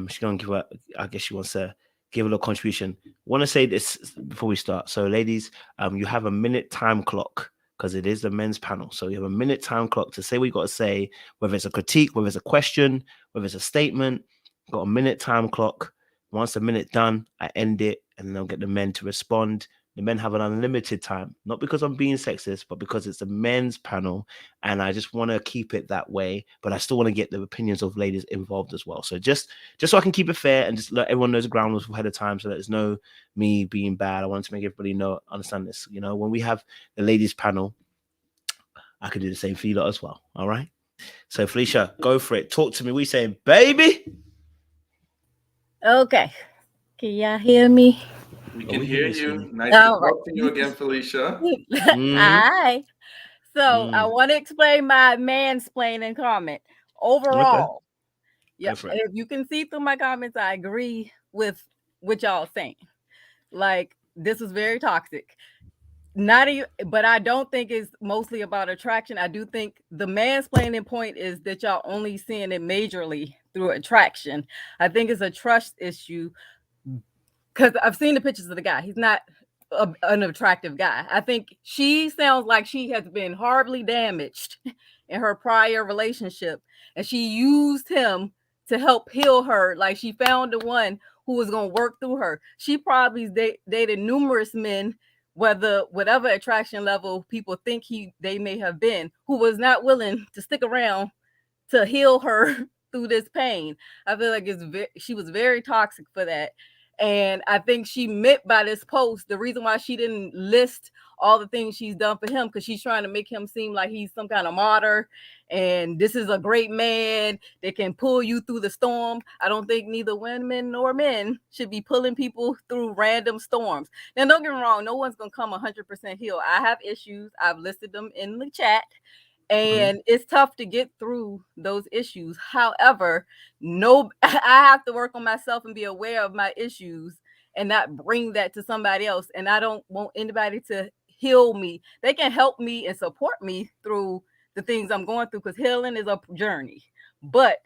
Speaker 2: She's gonna give her. I guess she wants to give a little contribution. Want to say this before we start. So, ladies, you have a minute time clock because it is the men's panel. So you have a minute time clock to say what you got to say, whether it's a critique, whether it's a question, whether it's a statement. Got a minute time clock. Once the minute done, I end it, and then I'll get the men to respond. The men have an unlimited time, not because I'm being sexist, but because it's a men's panel, and I just want to keep it that way. But I still want to get the opinions of ladies involved as well. So just so I can keep it fair and just let everyone know the ground rules ahead of time, so that there's no me being bad. I want to make everybody understand this. You know, when we have the ladies panel, I can do the same for you lot as well. All right. So Felicia, go for it. Talk to me. We saying, baby.
Speaker 7: Okay. Can y'all hear me?
Speaker 3: We can hear you. Nice
Speaker 7: All
Speaker 3: to talk to you again, Felicia.
Speaker 7: Hi. So I want to explain my mansplaining comment. Overall, yeah, if you can see through my comments, I agree with what y'all saying. Like, this is very toxic. Not even, but I don't think it's mostly about attraction. I do think the mansplaining point is that y'all only seeing it majorly through attraction. I think it's a trust issue because I've seen the pictures of the guy. He's not an attractive guy. I think she sounds like she has been horribly damaged in her prior relationship, and she used him to help heal her. Like, she found the one who was going to work through her. She probably dated numerous men, whatever attraction level people think they may have been, who was not willing to stick around to heal her through this pain. I feel like she was very toxic for that. And I think she meant by this post, the reason why she didn't list all the things she's done for him, because she's trying to make him seem like he's some kind of martyr and this is a great man that can pull you through the storm. I don't think neither women nor men should be pulling people through random storms. Now, don't get me wrong, no one's going to come 100% healed. I have issues. I've listed them in the chat. And it's tough to get through those issues. However, I have to work on myself and be aware of my issues and not bring that to somebody else. And I don't want anybody to heal me. They can help me and support me through the things I'm going through, because healing is a journey. But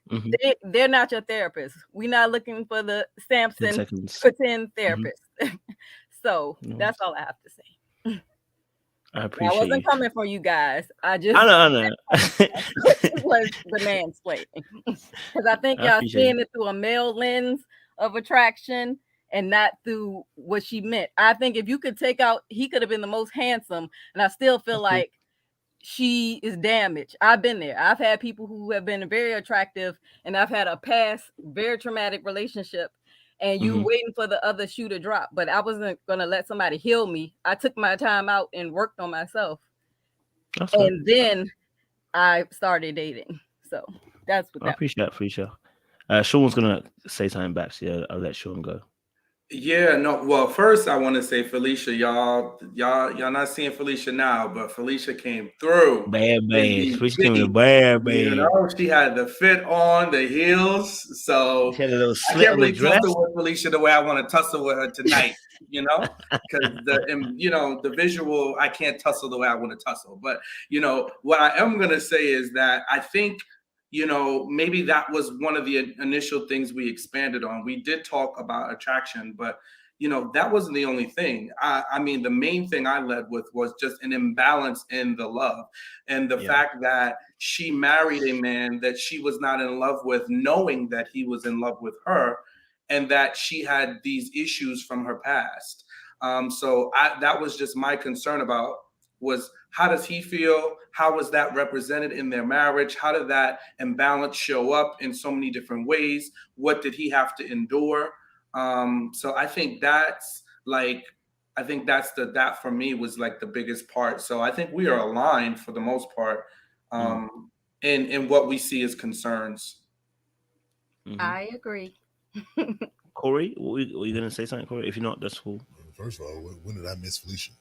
Speaker 7: they're not your therapist. We're not looking for the Samson pretend therapist. So that's all I have to say.
Speaker 2: I appreciate.
Speaker 7: I wasn't coming for you guys. I know. It was the mansplaining, because I think y'all seeing it through a male lens of attraction and not through what she meant. I think if you could take out, he could have been the most handsome, and I still feel like she is damaged. I've been there. I've had people who have been very attractive, and I've had a past very traumatic relationship. And you waiting for the other shoe to drop. But I wasn't going to let somebody heal me. I took my time out and worked on myself. And then I started dating. So that's what
Speaker 2: I appreciate Sean's going to say something back. So yeah, I'll let Sean go.
Speaker 3: Yeah, no. Well, first I want to say, Felicia, y'all not seeing Felicia now, but Felicia came through.
Speaker 2: Felicia came in bad,
Speaker 3: You know, she had the fit on, the heels. So
Speaker 2: she had a little slit
Speaker 3: I can't
Speaker 2: on
Speaker 3: really
Speaker 2: the dress.
Speaker 3: tussle with Felicia the way I want to tussle with her tonight. You know, because the visual, I can't tussle the way I want to tussle. But what I am gonna say is that I think, maybe that was one of the initial things we expanded on. We did talk about attraction, but you know, that wasn't the only thing. I mean, the main thing I led with was just an imbalance in the love, and the fact that she married a man that she was not in love with, knowing that he was in love with her, and that she had these issues from her past. So that was just my concern about, was how does he feel? How was that represented in their marriage? How did that imbalance show up in so many different ways? What did he have to endure? So I think that's that for me was like the biggest part. So I think we are aligned for the most part in what we see as concerns.
Speaker 7: I agree.
Speaker 2: Corey, were you going to say something, Corey? If you're not, that's cool.
Speaker 4: First of all, when did I miss Felicia?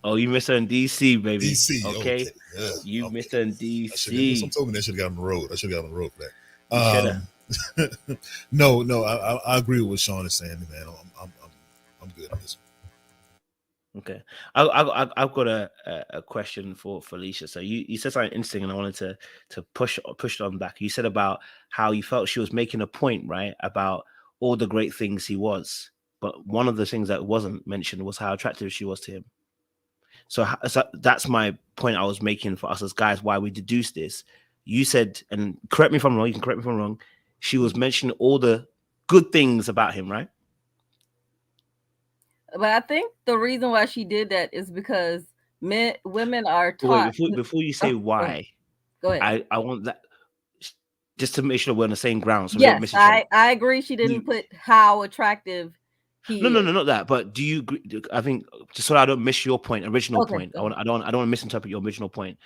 Speaker 2: You missed her in DC, baby.
Speaker 4: DC,
Speaker 2: okay.
Speaker 4: Yeah,
Speaker 2: you missed her in DC.
Speaker 4: Someone told me that I should have got on the road. I should have got on the road for that. No, I agree with what Sean is saying, man. I'm good on this one.
Speaker 2: Okay, I've got a question for Felicia. So you said something interesting, and I wanted to push it on back. You said about how you felt she was making a point, right, about all the great things he was, but one of the things that wasn't mentioned was how attractive she was to him. So that's my point I was making for us as guys, why we deduced this. You said, and correct me if I'm wrong, you can correct me if I'm wrong, she was mentioning all the good things about him, right?
Speaker 7: But I think the reason why she did that is because women are taught.
Speaker 2: Wait, before you say why,
Speaker 7: go ahead.
Speaker 2: I want that just to make sure we're on the same ground. So
Speaker 7: yes, I agree. She didn't put how attractive he
Speaker 2: No, not that. But do you agree? I think just so I don't miss your original point. I don't want to misinterpret your original point.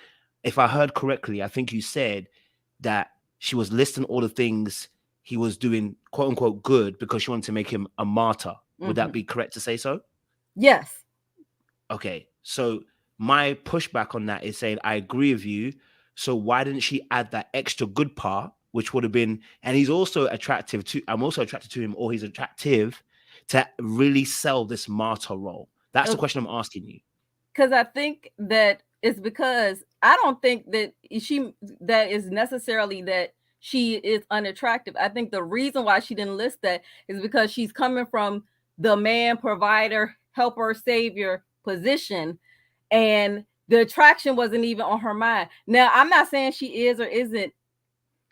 Speaker 2: If I heard correctly, I think you said that she was listing all the things he was doing, quote unquote, good because she wanted to make him a martyr. Would that be correct to say so?
Speaker 7: Yes.
Speaker 2: Okay. So my pushback on that is saying I agree with you. So why didn't she add that extra good part, which would have been, and he's also attractive to, I'm also attracted to him, or he's attractive, to really sell this martyr role? That's the question I'm asking you.
Speaker 7: Because I think that it's because I don't think that that is necessarily that she is unattractive. I think the reason why she didn't list that is because she's coming from the man, provider, helper, savior position, and the attraction wasn't even on her mind. Now, I'm not saying she is or isn't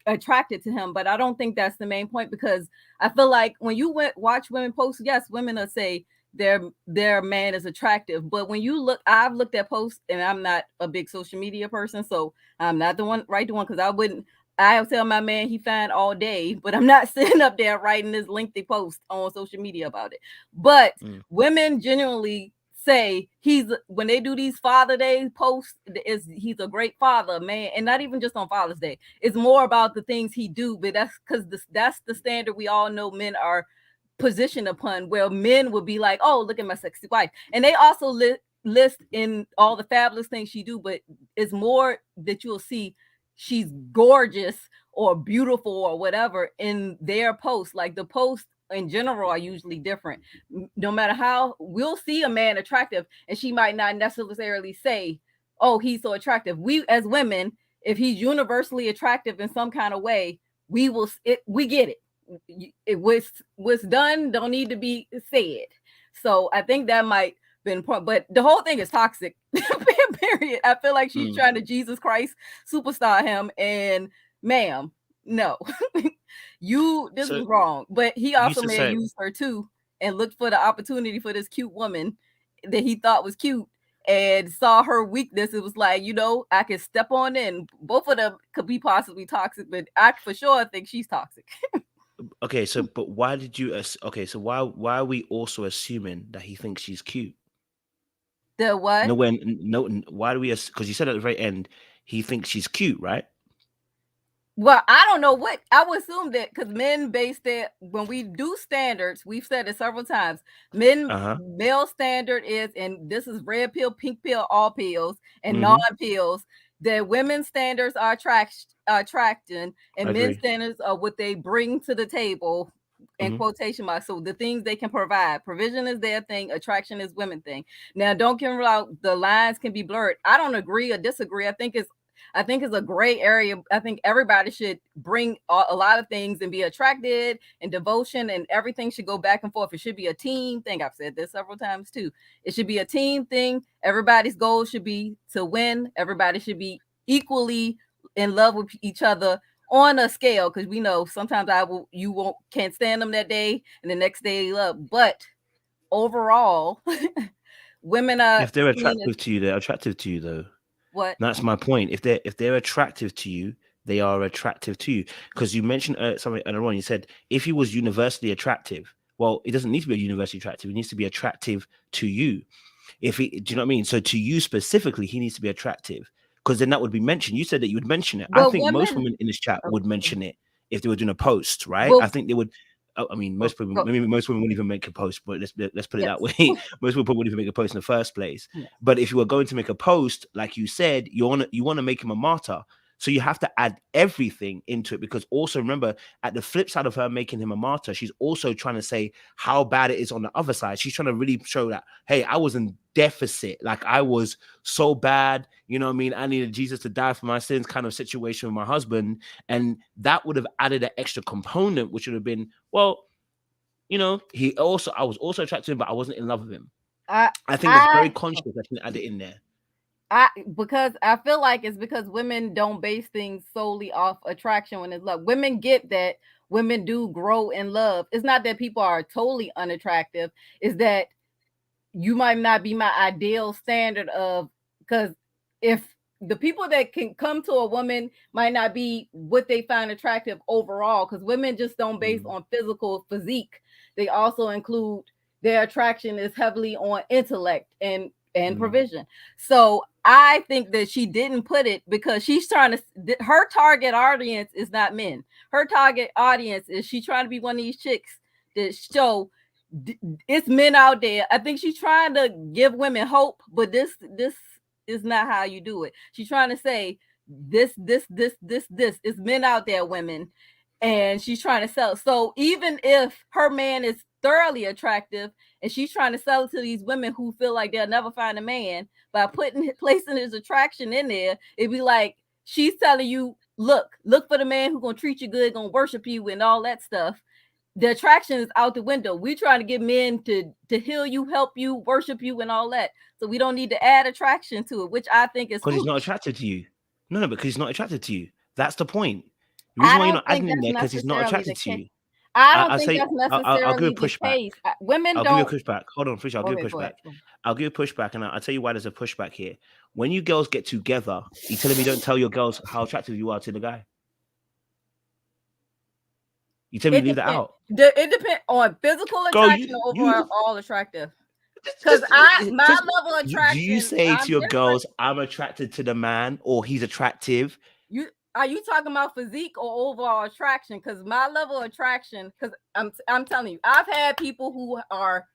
Speaker 7: attracted to him, but I don't think that's the main point, because I feel like when you watch women post, yes, women will say their man is attractive, but when you look, I've looked at posts, and I'm not a big social media person, so I'm not the one because I'll tell my man he fine all day, but I'm not sitting up there writing this lengthy post on social media about it. But women genuinely say when they do these Father Day posts, he's a great father, man, and not even just on Father's Day. It's more about the things he do, but that's because that's the standard we all know men are positioned upon, where men would be like, oh, look at my sexy wife, and they also list in all the fabulous things she do, but it's more that you'll see she's gorgeous or beautiful or whatever in their posts. Like the posts in general are usually different. No matter how, we'll see a man attractive and she might not necessarily say, oh, he's so attractive. We as women, if he's universally attractive in some kind of way, we get it. What's done don't need to be said. So I think that might been point, but the whole thing is toxic. Period. I feel like she's trying to Jesus Christ superstar him, and ma'am, no. This is wrong. But he also may have used her too and looked for the opportunity for this cute woman that he thought was cute and saw her weakness. It was like, I could step on in. Both of them could be possibly toxic, but I for sure think she's toxic.
Speaker 2: Okay, so but why did you? Okay, so why are we also assuming that he thinks she's cute?
Speaker 7: The what?
Speaker 2: Why do we? Because you said at the very end he thinks she's cute, right?
Speaker 7: Well, I don't know what I would assume that, because men base that when we do standards, we've said it several times. Male standard is, and this is red pill, pink pill, all pills, and non-pills. That women's standards are attracting, and men's standards are what they bring to the table. In quotation marks. So the things they can provide. Provision is their thing. Attraction is women's thing. Now, don't get me wrong, the lines can be blurred. I don't agree or disagree. I think I think it's a gray area. I think everybody should bring a lot of things and be attracted, and devotion and everything should go back and forth. It should be a team thing. I've said this several times too. It should be a team thing. Everybody's goal should be to win. Everybody should be equally in love with each other on a scale, because we know sometimes you can't stand them that day, and the next day they love. But overall, women are,
Speaker 2: if they're attractive to you, they're attractive to you though.
Speaker 7: What?
Speaker 2: That's my point. If they're attractive to you, they are attractive to you. Because you mentioned something earlier on. You said if he was universally attractive, well, it doesn't need to be universally attractive. It needs to be attractive to you. Do you know what I mean? So to you specifically, he needs to be attractive, because then that would be mentioned. You said that you would mention it.
Speaker 7: Well,
Speaker 2: I think most women in this chat would mention it if they were doing a post, right? Well, I think they would. I mean, most people, maybe most women wouldn't even make a post, but let's put it that way. Most people wouldn't even make a post in the first place. Yeah. But if you were going to make a post, like you said, you want to make him a martyr. So you have to add everything into it, because also remember, at the flip side of her making him a martyr, she's also trying to say how bad it is on the other side. She's trying to really show that, hey, I was in deficit. Like, I was so bad, you know what I mean? I needed Jesus to die for my sins kind of situation with my husband. And that would have added an extra component, which would have been, well, you know, I was also attracted to him, but I wasn't in love with him. I think it's very conscious that you can add it in there.
Speaker 7: Because I feel like it's because women don't base things solely off attraction when it's love. Women get that women do grow in love. It's not that people are totally unattractive. It's that you might not be my ideal standard of, because if the people that can come to a woman might not be what they find attractive overall, because women just don't base on physical physique. They also include their attraction is heavily on intellect and provision. So I think that she didn't put it because she's trying to, her target audience is not men. Her target audience is she's trying to be one of these chicks that show it's men out there. I think she's trying to give women hope, but this is not how you do it. She's trying to say this is men out there, women, and she's trying to sell. So even if her man is thoroughly attractive and she's trying to sell it to these women who feel like they'll never find a man, by placing his attraction in there, it'd be like she's telling you, look for the man who's gonna treat you good, gonna worship you and all that stuff. The attraction is out the window. We're trying to get men to heal you, help you, worship you, and all that. So we don't need to add attraction to it, which I think is
Speaker 2: because he's not attracted to you. No, because he's not attracted to you. That's the point. The reason why you're not adding him there because he's not attracted to you.
Speaker 7: I don't think that's necessarily
Speaker 2: I'll give a
Speaker 7: the
Speaker 2: pushback.
Speaker 7: case. Women
Speaker 2: I'll
Speaker 7: don't.
Speaker 2: give you a pushback. Hold on, Fisher. I'll give you a pushback. I'll give you a pushback, and I'll tell you why there's a pushback here. When you girls get together, you telling me don't tell your girls how attractive you are to the guy. You tell me to leave that out.
Speaker 7: It depends on physical attraction or overall attractive. Because my level of attraction.
Speaker 2: Do you say to your girls, I'm attracted to the man, or he's attractive?
Speaker 7: Are you talking about physique or overall attraction? Because my level of attraction, because I'm telling you, I've had people who are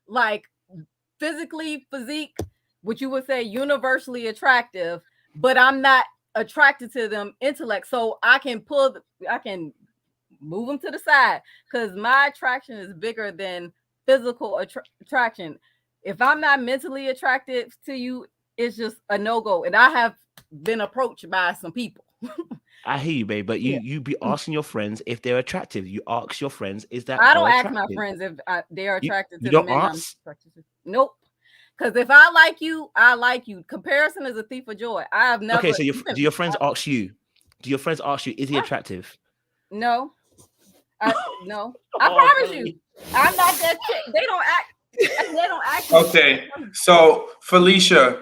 Speaker 7: like physically physique, which you would say universally attractive, but I'm not attracted to them intellect. So I can move them to the side because my attraction is bigger than physical attraction. If I'm not mentally attracted to you, it's just a no-go. And I have been approached by some people.
Speaker 2: I hear you, babe, but you be asking your friends if they're attractive. You ask your friends, is that
Speaker 7: I don't
Speaker 2: ask
Speaker 7: my friends if they are attracted to
Speaker 2: you
Speaker 7: the
Speaker 2: don't
Speaker 7: men
Speaker 2: ask?
Speaker 7: I'm attracted to. Nope. Because if I like you, I like you. Comparison is a thief of joy. I have never.
Speaker 2: Okay, so do your friends ask you? Do your friends ask you, is he attractive?
Speaker 7: No. No. I promise you. I'm not that chick. They don't act.
Speaker 3: Okay, so Felicia,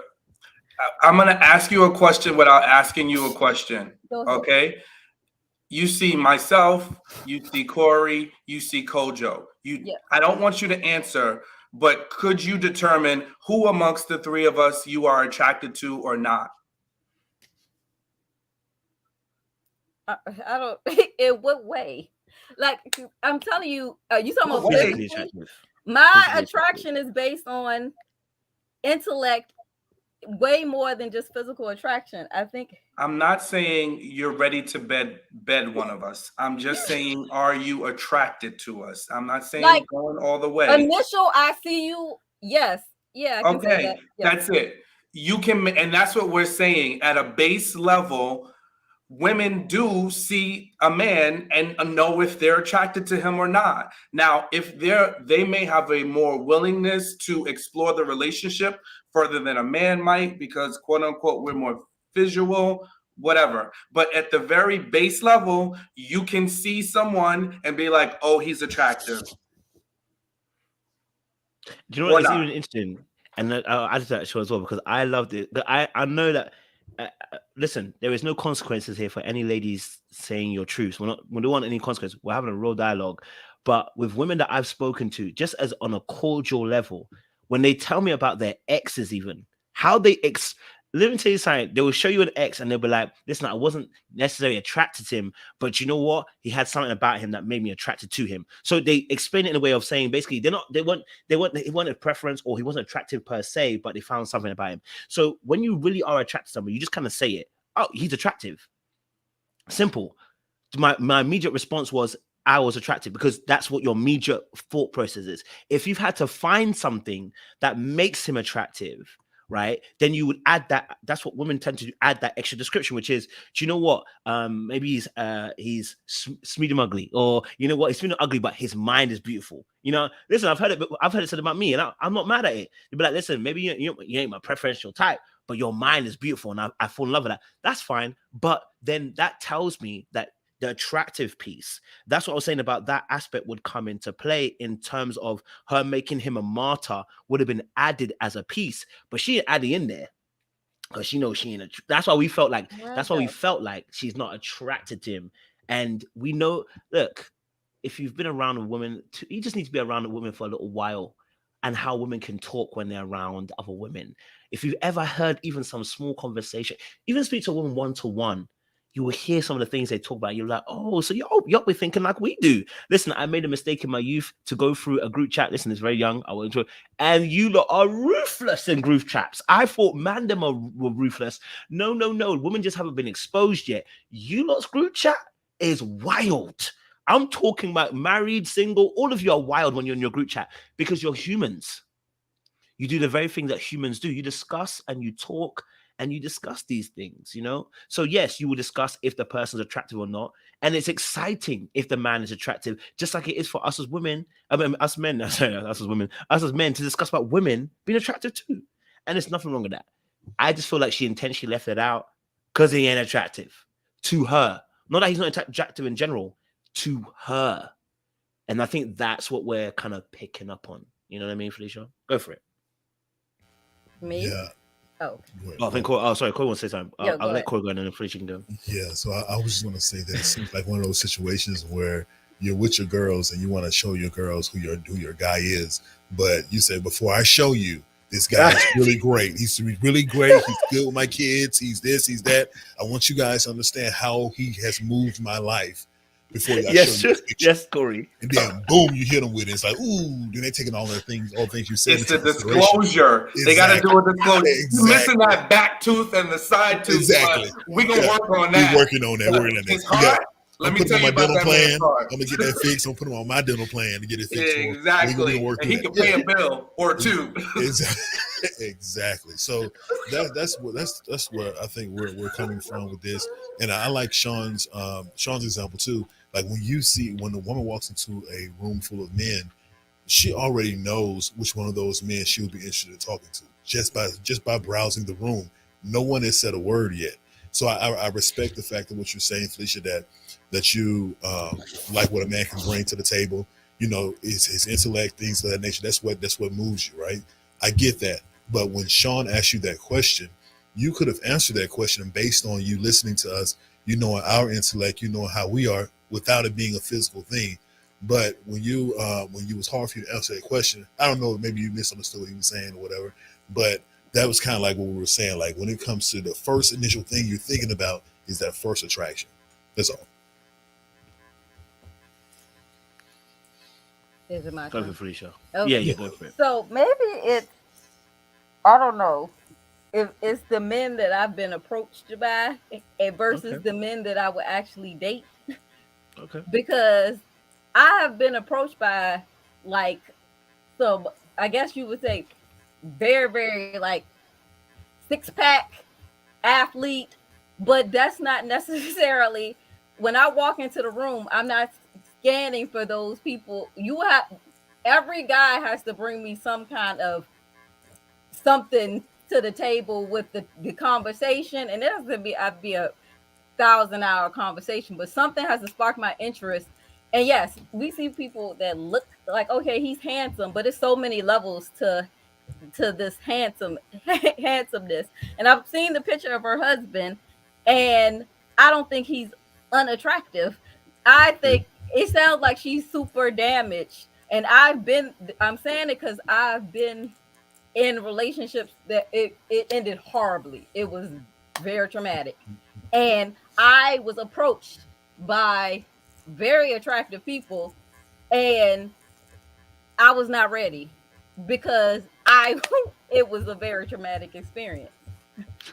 Speaker 3: I'm going to ask you a question without asking you a question. Okay? You see myself, you see Corey, you see Kojo. I don't want you to answer, but could you determine who amongst the three of us you are attracted to or not?
Speaker 7: I don't. In what way? Like, I'm telling you, you talking about physically? My attraction is based on intellect way more than just physical attraction. I think.
Speaker 3: I'm not saying you're ready to bed one of us. I'm just saying, are you attracted to us? I'm not saying like, going all the way.
Speaker 7: Initial, I see you. Yes. Yeah. I can say that. Yes.
Speaker 3: That's it. you can, and that's what we're saying at a base level. Women do see a man and know if they're attracted to him or not. Now, if they may have a more willingness to explore the relationship further than a man might, because quote unquote, we're more visual, whatever. But at the very base level, you can see someone and be like, oh, he's attractive.
Speaker 2: Do you know what is even interesting? And I'll add to that show as well, because I loved it. I know that, listen, there is no consequences here for any ladies saying your truths. We don't want any consequences. We're having a real dialogue. But with women that I've spoken to, just as on a cordial level, when they tell me about their exes, even how they let me tell you something. They will show you an ex and they'll be like, listen, I wasn't necessarily attracted to him, but you know what? He had something about him that made me attracted to him. So they explain it in a way of saying, basically, he wasn't a preference, or he wasn't attractive per se, but they found something about him. So when you really are attracted to somebody, you just kind of say it. Oh, he's attractive. Simple. My immediate response was, I was attracted, because that's what your immediate thought process is. If you've had to find something that makes him attractive, right, then you would add that. That's what women tend to do, add that extra description, which is, do you know what? Maybe he's medium ugly, or you know what? He's medium ugly, but his mind is beautiful. You know, listen, I've heard it said about me, and I'm not mad at it. You'd be like, listen, maybe you ain't my preferential type, but your mind is beautiful, and I fall in love with that. That's fine. But then that tells me that the attractive piece, that's what I was saying about that aspect, would come into play in terms of her making him a martyr, would have been added as a piece, but she didn't add it in there because she knows she ain't. That's why we felt like she's not attracted to him. And we know, look, if you've been around a woman, you just need to be around a woman for a little while, and how women can talk when they're around other women. If you've ever heard even some small conversation, even speak to a woman one-to-one, you will hear some of the things they talk about. You're like, oh, so y'all be thinking like we do. Listen, I made a mistake in my youth to go through a group chat. Listen, it's very young. I went through it. And you lot are ruthless in group chats. I thought them were ruthless. No. Women just haven't been exposed yet. You lot's group chat is wild. I'm talking about married, single. All of you are wild when you're in your group chat, because you're humans. You do the very thing that humans do. You discuss and you talk and you discuss these things, you know? So yes, you will discuss if the person's attractive or not. And it's exciting if the man is attractive, just like it is for us as women, us men to discuss about women being attractive too. And there's nothing wrong with that. I just feel like she intentionally left it out because he ain't attractive to her. Not that he's not attractive in general, to her. And I think that's what we're kind of picking up on. You know what I mean, Felicia? Go for it.
Speaker 7: Me?
Speaker 4: Yeah.
Speaker 7: Oh.
Speaker 2: I think Corey, sorry, Corey wants to say something. I'll let Corey go and then Felicia can go.
Speaker 4: Yeah, so I was just going to say that it seems like one of those situations where you're with your girls and you want to show your girls who your guy is, but you say, before I show you, this guy is really great. He's really great. He's good with my kids. He's this, he's that. I want you guys to understand how he has moved my life before I show you.
Speaker 2: Yes, Corey.
Speaker 4: And then boom, you hit them with it. It's like, ooh, then they're taking all the things you said.
Speaker 3: It's the disclosure. Exactly. They got to do a disclosure. Exactly. You're missing that back tooth and the side tooth.
Speaker 4: Exactly.
Speaker 3: We're going to work on that.
Speaker 4: We're working on that.
Speaker 3: It's hard. Let me tell you about that
Speaker 4: plan. I'm gonna get that fixed. I'm putting him on my dental plan to get it fixed.
Speaker 3: Exactly. And he can pay a bill or two.
Speaker 4: Exactly. So that's where I think we're coming from with this. And I like Sean's example too. Like when the woman walks into a room full of men, she already knows which one of those men she would be interested in talking to just by browsing the room. No one has said a word yet. So I respect the fact of what you're saying, Felicia, that you like what a man can bring to the table. You know, his intellect, things of that nature. That's what moves you, right? I get that. But when Sean asked you that question, you could have answered that question based on you listening to us, you knowing our intellect, you knowing how we are, without it being a physical thing. But when it was hard for you to answer that question, I don't know, maybe you misunderstood what he was saying or whatever, but that was kind of like what we were saying. Like when it comes to the first initial thing you're thinking about is that first attraction. That's all.
Speaker 7: Is it my
Speaker 2: turn?
Speaker 7: turn?
Speaker 2: Felicia.
Speaker 7: Okay.
Speaker 2: Yeah, go for it.
Speaker 7: So maybe I don't know if it's the men that I've been approached by versus the men that I would actually date.
Speaker 2: Okay.
Speaker 7: Because I have been approached by I guess you would say very, very six-pack athlete, but that's not necessarily when I walk into the room, I'm not scanning for those people. Every guy has to bring me some kind of something to the table with the conversation, and it has to be I'd be a 1,000-hour conversation, but something has to spark my interest. And yes, we see people that look like, okay, he's handsome, but it's so many levels to this handsomeness. And I've seen the picture of her husband, and I don't think he's unattractive. I think it sounds like she's super damaged. And I'm saying it because I've been in relationships that it ended horribly. It was very traumatic. And I was approached by very attractive people, and I was not ready because it was a very traumatic experience.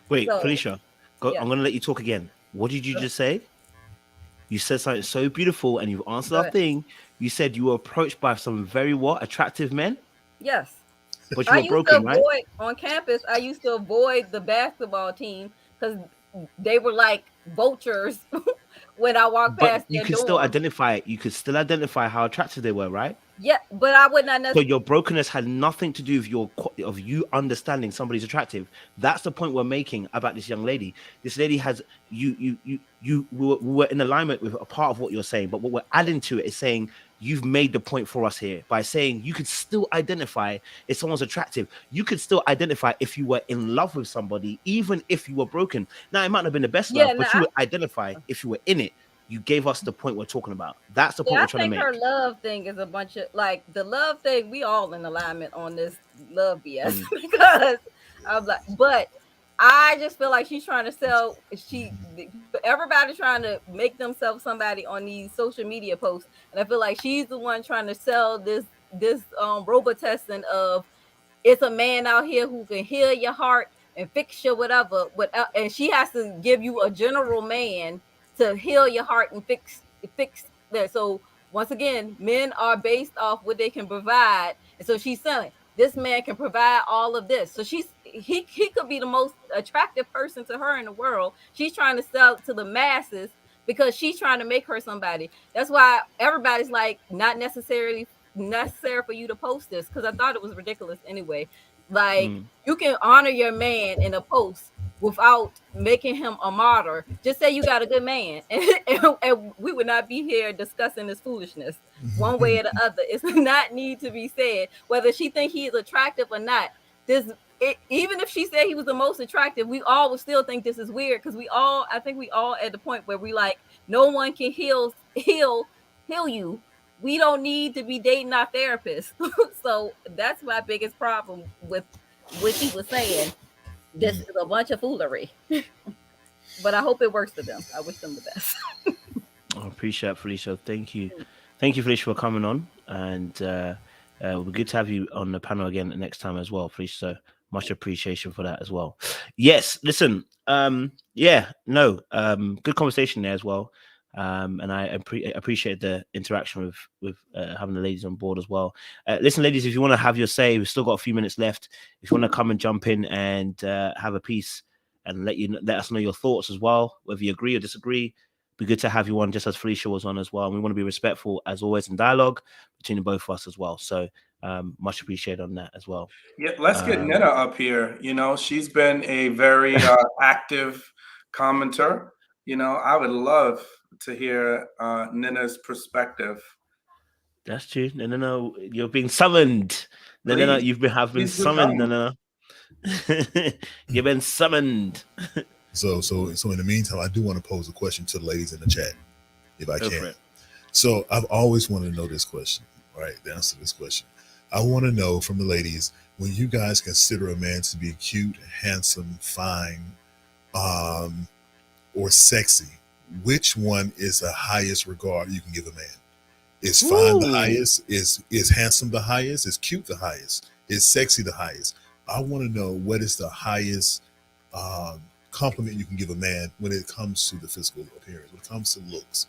Speaker 2: Wait,
Speaker 7: So,
Speaker 2: Felicia,
Speaker 7: yeah.
Speaker 2: I'm going to let you talk again. What did you just say? You said something so beautiful, and you've answered our thing. You said you were approached by some very attractive men?
Speaker 7: Yes.
Speaker 2: But you were broken, right?
Speaker 7: On campus, I used to avoid the basketball team because they were like vultures when I walked past
Speaker 2: you
Speaker 7: their
Speaker 2: could
Speaker 7: dorm.
Speaker 2: still identify it. You could still identify how attractive they were, right?
Speaker 7: Yeah, but I would not necessarily.
Speaker 2: So your brokenness had nothing to do with you understanding somebody's attractive. That's the point we're making about this young lady. This lady has we were in alignment with a part of what you're saying, but what we're adding to it is saying you've made the point for us here by saying you could still identify if someone's attractive. You could still identify if you were in love with somebody, even if you were broken. Now it might not have been the best love, but you would identify if you were in it. You gave us the point we're talking about. That's the point we're trying to make.
Speaker 7: I think her love thing is a bunch of like the love thing. We all in alignment on this love BS because I'm like, but I just feel like she's trying to sell. Everybody's trying to make themselves somebody on these social media posts, and I feel like she's the one trying to sell this robotesting of it's a man out here who can heal your heart and fix your whatever, and she has to give you a general man to heal your heart and fix that. So once again, men are based off what they can provide, and so she's selling this man can provide all of this. So he could be the most attractive person to her in the world. She's trying to sell to the masses because she's trying to make her somebody. That's why everybody's like, not necessary for you to post this, because I thought it was ridiculous anyway. Like, you can honor your man in a post without making him a martyr. Just say you got a good man, and we would not be here discussing this foolishness one way or the other. It's not need to be said whether she think he is attractive or not. Even if she said he was the most attractive, we all would still think this is weird, because I think we all at the point where we like, no one can heal you. We don't need to be dating our therapist. So that's my biggest problem with what she was saying. This is a bunch of foolery. But I hope it works for them. I wish them the best.
Speaker 2: I appreciate it, Felicia. Thank you. Thank you, Felicia, for coming on. And it'll be good to have you on the panel again next time as well, Felicia. So much appreciation for that as well. Yes, listen. Good conversation there as well. And I appreciate the interaction with having the ladies on board as well. Listen, ladies, if you want to have your say, we've still got a few minutes left. If you want to come and jump in and have a piece and let us know your thoughts as well, whether you agree or disagree, be good to have you on, just as Felicia was on as well. And we want to be respectful, as always, in dialogue between the both of us as well. So much appreciated on that as well.
Speaker 3: Yeah, let's get Nina up here. She's been a very active commenter. I would love to hear Nina's perspective.
Speaker 2: That's true. No, you're being summoned. No, you've been summoned. No. You've been summoned.
Speaker 4: So in the meantime, I do want to pose a question to the ladies in the chat, if I can. So I've always wanted to know this question, right? The answer to this question. I want to know from the ladies, when you guys consider a man to be cute, handsome, fine, or sexy, which one is the highest regard you can give a man? Is fine the highest? Is handsome the highest? Is cute the highest? Is sexy the highest? I want to know what is the highest compliment you can give a man when it comes to the physical appearance, when it comes to looks.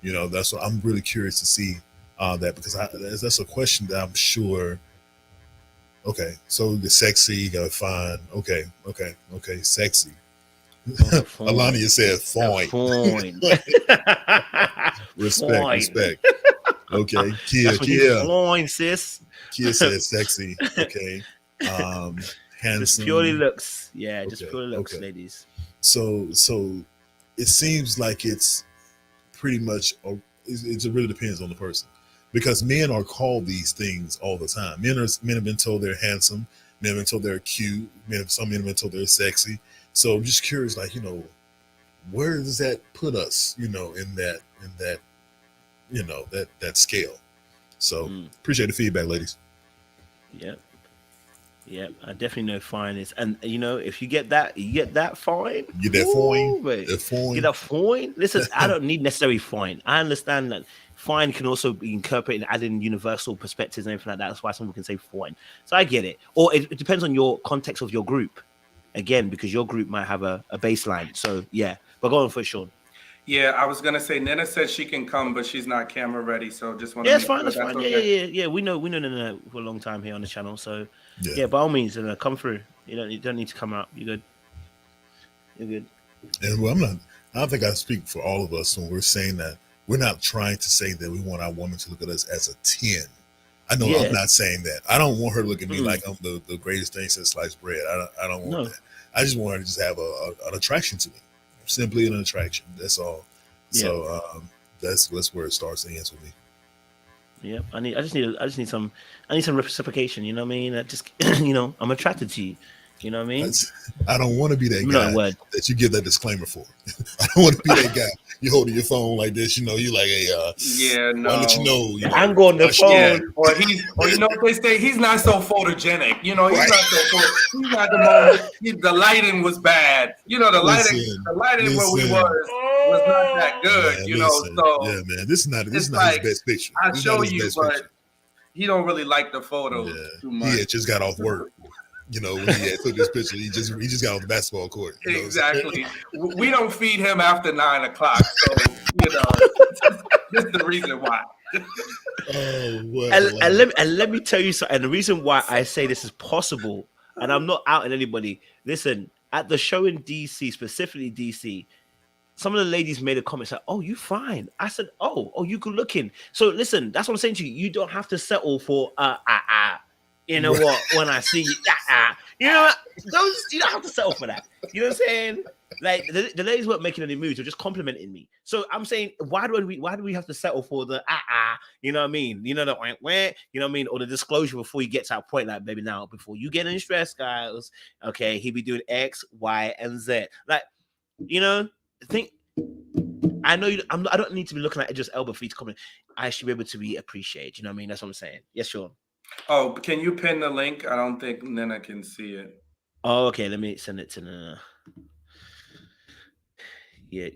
Speaker 4: That's what I'm really curious to see that, because that's a question that I'm sure Okay, so the sexy, you got fine. Okay, sexy. Alania said fine. Respect. Okay,
Speaker 2: That's when you
Speaker 4: Kia.
Speaker 2: fine, sis.
Speaker 4: Kia said sexy. Okay, handsome.
Speaker 2: Just purely looks. Yeah, just purely looks, ladies.
Speaker 4: So it seems like it's pretty much. It really depends on the person, because men are called these things all the time. Men have been told they're handsome. Men have been told they're cute. Some men have been told they're sexy. So I'm just curious, like, where does that put us? In that that scale. So appreciate the feedback, ladies.
Speaker 2: Yeah, I definitely know fine is, and if you get that fine.
Speaker 4: Get that fine.
Speaker 2: Get that fine. Listen, I don't need necessarily fine. I understand that fine can also be incorporated and add in universal perspectives and everything like that. That's why someone can say fine. So I get it. Or it depends on your context of your group. Again, because your group might have a baseline. So yeah, but go on for Sean.
Speaker 3: Yeah, I was gonna say Nina said she can come, but she's not camera ready. So just want to.
Speaker 2: Yeah, it's fine. That's fine. Okay. Yeah. We know Nina for a long time here on the channel. So yeah, by all means, come through. You don't need to come out. You're good. You're good.
Speaker 4: And well, I don't think I speak for all of us when we're saying that we're not trying to say that we want our woman to look at us as a 10. I know I'm not saying that. I don't want her to look at me like I'm the greatest thing since sliced bread. I don't want that. I just want her to just have an attraction to me. Simply an attraction. That's all. Yeah. So that's where it starts and ends with me.
Speaker 2: Yeah, I just need some reciprocation. You know what I mean? I'm attracted to you. You know what I mean?
Speaker 4: I don't want to be that guy that you give that disclaimer for. I don't want to be that guy. You're holding your phone like this. You like, hey,
Speaker 3: no.
Speaker 4: I'll let you know.
Speaker 2: I'm going the phone.
Speaker 3: Yeah. Or what they say, he's not so photogenic. He's not the most. The lighting was bad. The lighting where we was not that good. So
Speaker 4: yeah, man, this is not his best picture.
Speaker 3: I'll show you, but he don't really like the photos too much.
Speaker 4: He had just got off work. When he took this picture, he just got on the basketball court.
Speaker 3: Exactly. We don't feed him after 9 o'clock, so that's the reason why.
Speaker 2: And let me tell you something. And the reason why I say this is possible, and I'm not outing anybody. Listen, at the show in DC, specifically DC, some of the ladies made a comment like, "Oh, you fine." I said, "Oh, you good looking." So listen, that's what I'm saying to you. You don't have to settle for You know what? When I see you, you know what? You don't have to settle for that. You know what I'm saying? Like the ladies weren't making any moves; they're just complimenting me. So I'm saying, why do we have to settle for the You know what I mean? You know the where? You know what I mean? Or the disclosure before you get to that point, like baby, now before you get any stress, guys. Okay, he be doing X, Y, and Z. Like, I know I don't need to be looking at Idris Elba for you to comment. I should be able to be appreciated. You know what I mean? That's what I'm saying. Yes, Sean.
Speaker 3: Oh, can you pin the link? I don't think Nina can see it.
Speaker 2: Oh, okay. Let me send it to Nina. Yeah.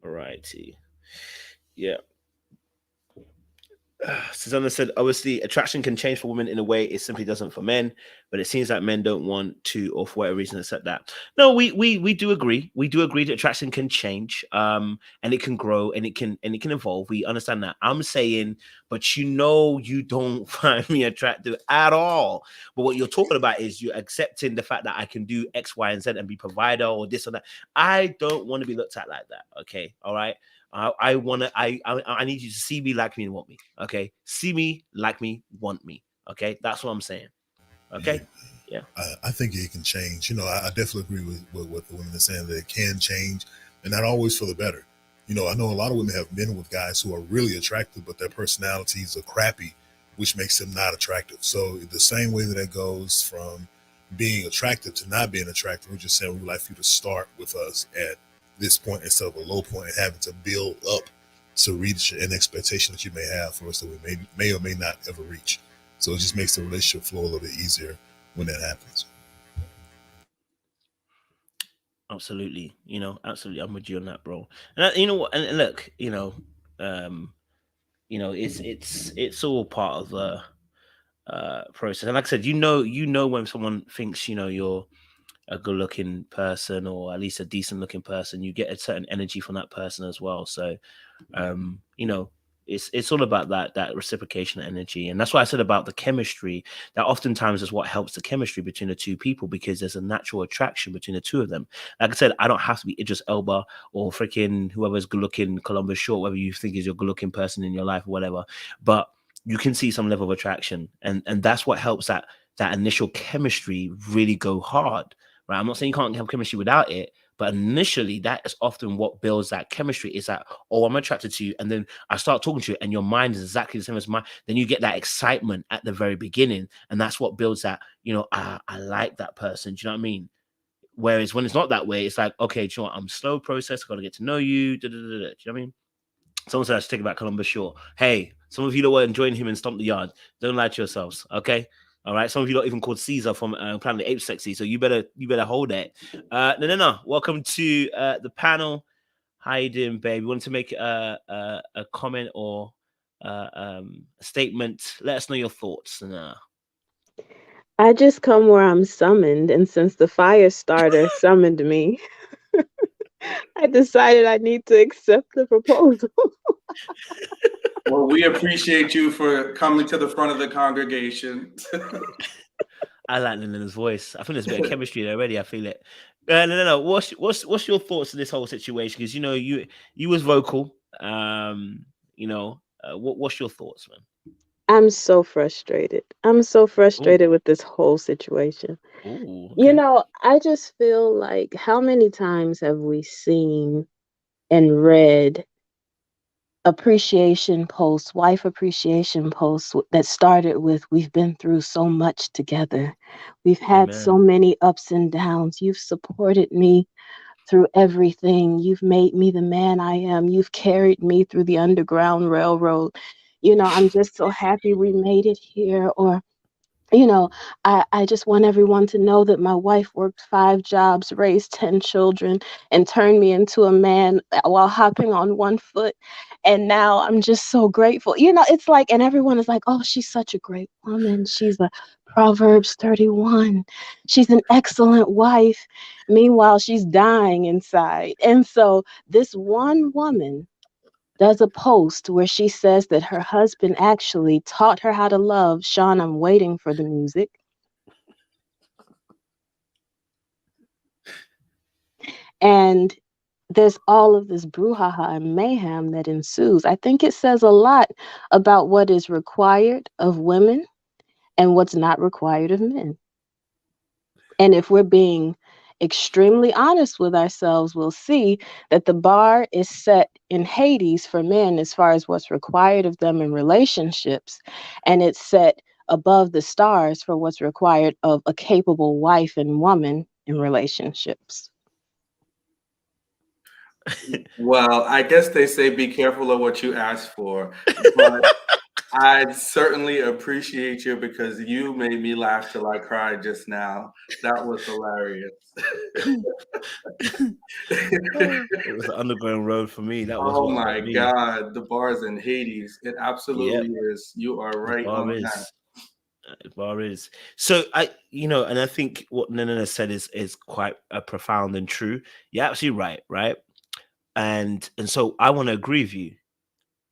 Speaker 2: Alrighty. Yeah. Susanna said, obviously, attraction can change for women in a way it simply doesn't for men, but it seems like men don't want to, or for whatever reason, accept that. No, we do agree. We do agree that attraction can change, and it can grow, and it can evolve. We understand that. I'm saying, but you don't find me attractive at all. But what you're talking about is you're accepting the fact that I can do X, Y, and Z and be provider or this or that. I don't want to be looked at like that. Okay, all right. I need you to see me, like me, and want me. Okay, see me, like me, want me. Okay, that's what I'm saying. Okay, yeah.
Speaker 4: I think it can change. I definitely agree with what the women are saying, that it can change, and not always for the better. I know a lot of women have been with guys who are really attractive, but their personalities are crappy, which makes them not attractive. So the same way that it goes from being attractive to not being attractive, we're just saying we would like for you to start with us at this point instead of a low point and having to build up to reach an expectation that you may have for us that we may or may not ever reach. So it just makes the relationship flow a little bit easier when that happens.
Speaker 2: Absolutely. Absolutely. I'm with you on that, bro. And you know what? And look, it's all part of the process. And like I said, when someone thinks, you're a good-looking person or at least a decent-looking person, you get a certain energy from that person as well. So, It's all about that reciprocation energy, and that's why I said about the chemistry. That oftentimes is what helps the chemistry between the two people, because there's a natural attraction between the two of them. Like I said, I don't have to be Idris Elba or freaking whoever's good looking, Columbus Short, whether you think is your good looking person in your life or whatever, but you can see some level of attraction, and that's what helps that initial chemistry really go hard, right? I'm not saying you can't have chemistry without it, but initially, that is often what builds that chemistry. Is that, oh, I'm attracted to you, and then I start talking to you, and your mind is exactly the same as mine. Then you get that excitement at the very beginning, and that's what builds that. I like that person. Do you know what I mean? Whereas when it's not that way, it's like, okay, do you know what? I'm slow process. I got to get to know you. Do you know what I mean? Someone said I should take about Columbus Short. Hey, some of you that were enjoying him in Stomp the Yard, don't lie to yourselves, okay? All right. Some of you not even called Caesar from Planet of the Apes sexy, so you better hold that. No. Welcome to the panel. How you doing, babe? You want to make a comment or a statement? Let us know your thoughts.
Speaker 8: I just come where I'm summoned, and since the fire starter summoned me, I decided I need to accept the proposal.
Speaker 3: Well, we appreciate you for coming to the front of the congregation.
Speaker 2: I like Nana's voice. I think there's a bit of chemistry there already. I feel it. No. What's your thoughts on this whole situation? Because you was vocal. What's your thoughts, man?
Speaker 8: I'm so frustrated. I'm so frustrated with this whole situation.
Speaker 2: Ooh, okay.
Speaker 8: I just feel like, how many times have we seen and read appreciation posts, wife appreciation posts that started with, "We've been through so much together. We've had so many ups and downs. You've supported me through everything. You've made me the man I am. You've carried me through the Underground Railroad. I'm just so happy we made it here." Or, I just want everyone to know that my wife worked 5 jobs, raised 10 children, and turned me into a man while hopping on one foot. And now I'm just so grateful. It's like, and everyone is like, "Oh, she's such a great woman. She's a Proverbs 31. She's an excellent wife." Meanwhile, she's dying inside. And so this one woman does a post where she says that her husband actually taught her how to love. Sean, I'm waiting for the music. And there's all of this brouhaha and mayhem that ensues. I think it says a lot about what is required of women and what's not required of men. And if we're being extremely honest with ourselves, we'll see that the bar is set in Hades for men as far as what's required of them in relationships, and it's set above the stars for what's required of a capable wife and woman in relationships.
Speaker 3: Well, I guess they say be careful of what you ask for, but I certainly appreciate you, because you made me laugh till I cried just now. That was hilarious.
Speaker 2: It was the Underground Road for me. That was.
Speaker 3: Oh my God, the bar's in Hades. It absolutely is. You are right on that.
Speaker 2: Bar is. So and I think what Nana said is quite profound and true. You're absolutely right? And so I want to agree with you.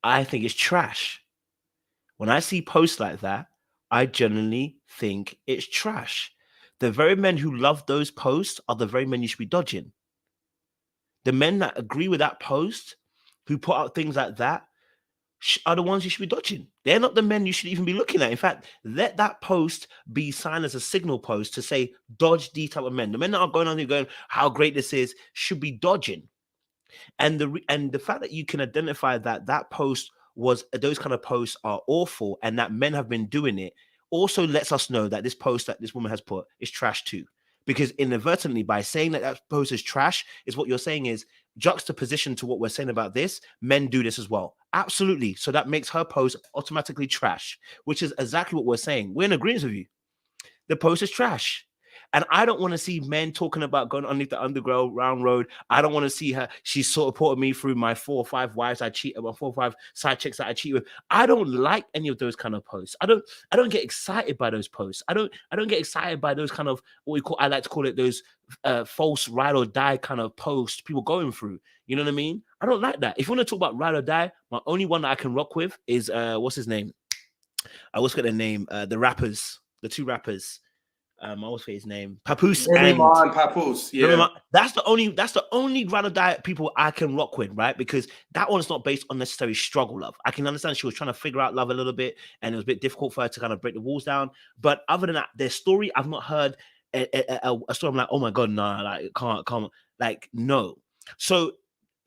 Speaker 2: I think it's trash. When I see posts like that, I genuinely think it's trash. The very men who love those posts are the very men you should be dodging. The men that agree with that post, who put out things like that, are the ones you should be dodging. They're not the men you should even be looking at. In fact, let that post be signed as a signal post to say, dodge these type of men. The men that are going on here going, how great this is, should be dodging. And the fact that you can identify that post was, those kind of posts are awful, and that men have been doing it, also lets us know that this post that this woman has put is trash too. Because inadvertently, by saying that post is trash, is what you're saying is juxtaposition to what we're saying about this. Men do this as well. Absolutely. So that makes her post automatically trash, which is exactly what we're saying. We're in agreement with you. The post is trash. And I don't want to see men talking about going underneath the Underground Road. I don't want to see her. She supported me through my 4 or 5 wives I cheated with, 4 or 5 side chicks that I cheat with. I don't like any of those kind of posts. I don't get excited by those posts. I don't get excited by those kind of I like to call it those false ride or die kind of posts people going through. You know what I mean? I don't like that. If you want to talk about ride or die, my only one that I can rock with is what's his name? I always forget their name. The rappers, the two rappers. I always forget his name. Papoose and
Speaker 9: Papoose. Yeah.
Speaker 2: That's the only ride or die people I can rock with, right? Because that one's not based on necessary struggle love. I can understand she was trying to figure out love a little bit, and it was a bit difficult for her to kind of break the walls down. But other than that, their story, I've not heard a story. I'm like, oh my god, nah, like can't, like no. So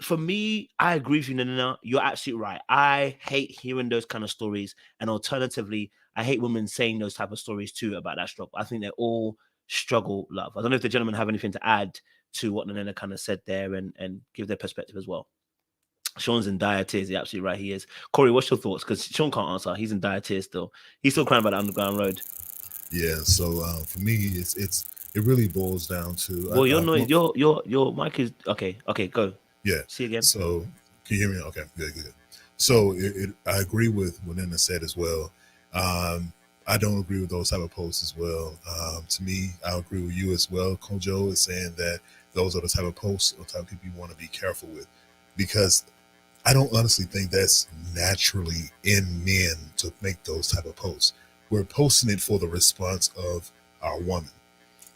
Speaker 2: for me, I agree with you, Nana. You're absolutely right. I hate hearing those kind of stories, and alternatively, I hate women saying those type of stories too about that struggle. I think they're all struggle love. I don't know if the gentlemen have anything to add to what Nana kind of said there and give their perspective as well. Sean's in dire tears. You're absolutely right. He is. Corey, what's your thoughts? Because Sean can't answer. He's in dire tears still. He's still crying about the Underground Road.
Speaker 4: Yeah. So for me, it really boils down to.
Speaker 2: Well, your mic is okay. Okay, go.
Speaker 4: Yeah.
Speaker 2: See you again.
Speaker 4: So can you hear me? Okay. Good. So I agree with what Nina said as well. I don't agree with those type of posts as well. To me, I agree with you as well. Kojo is saying that those are the type of posts or type of people you want to be careful with, because I don't honestly think that's naturally in men to make those type of posts. We're posting it for the response of our woman,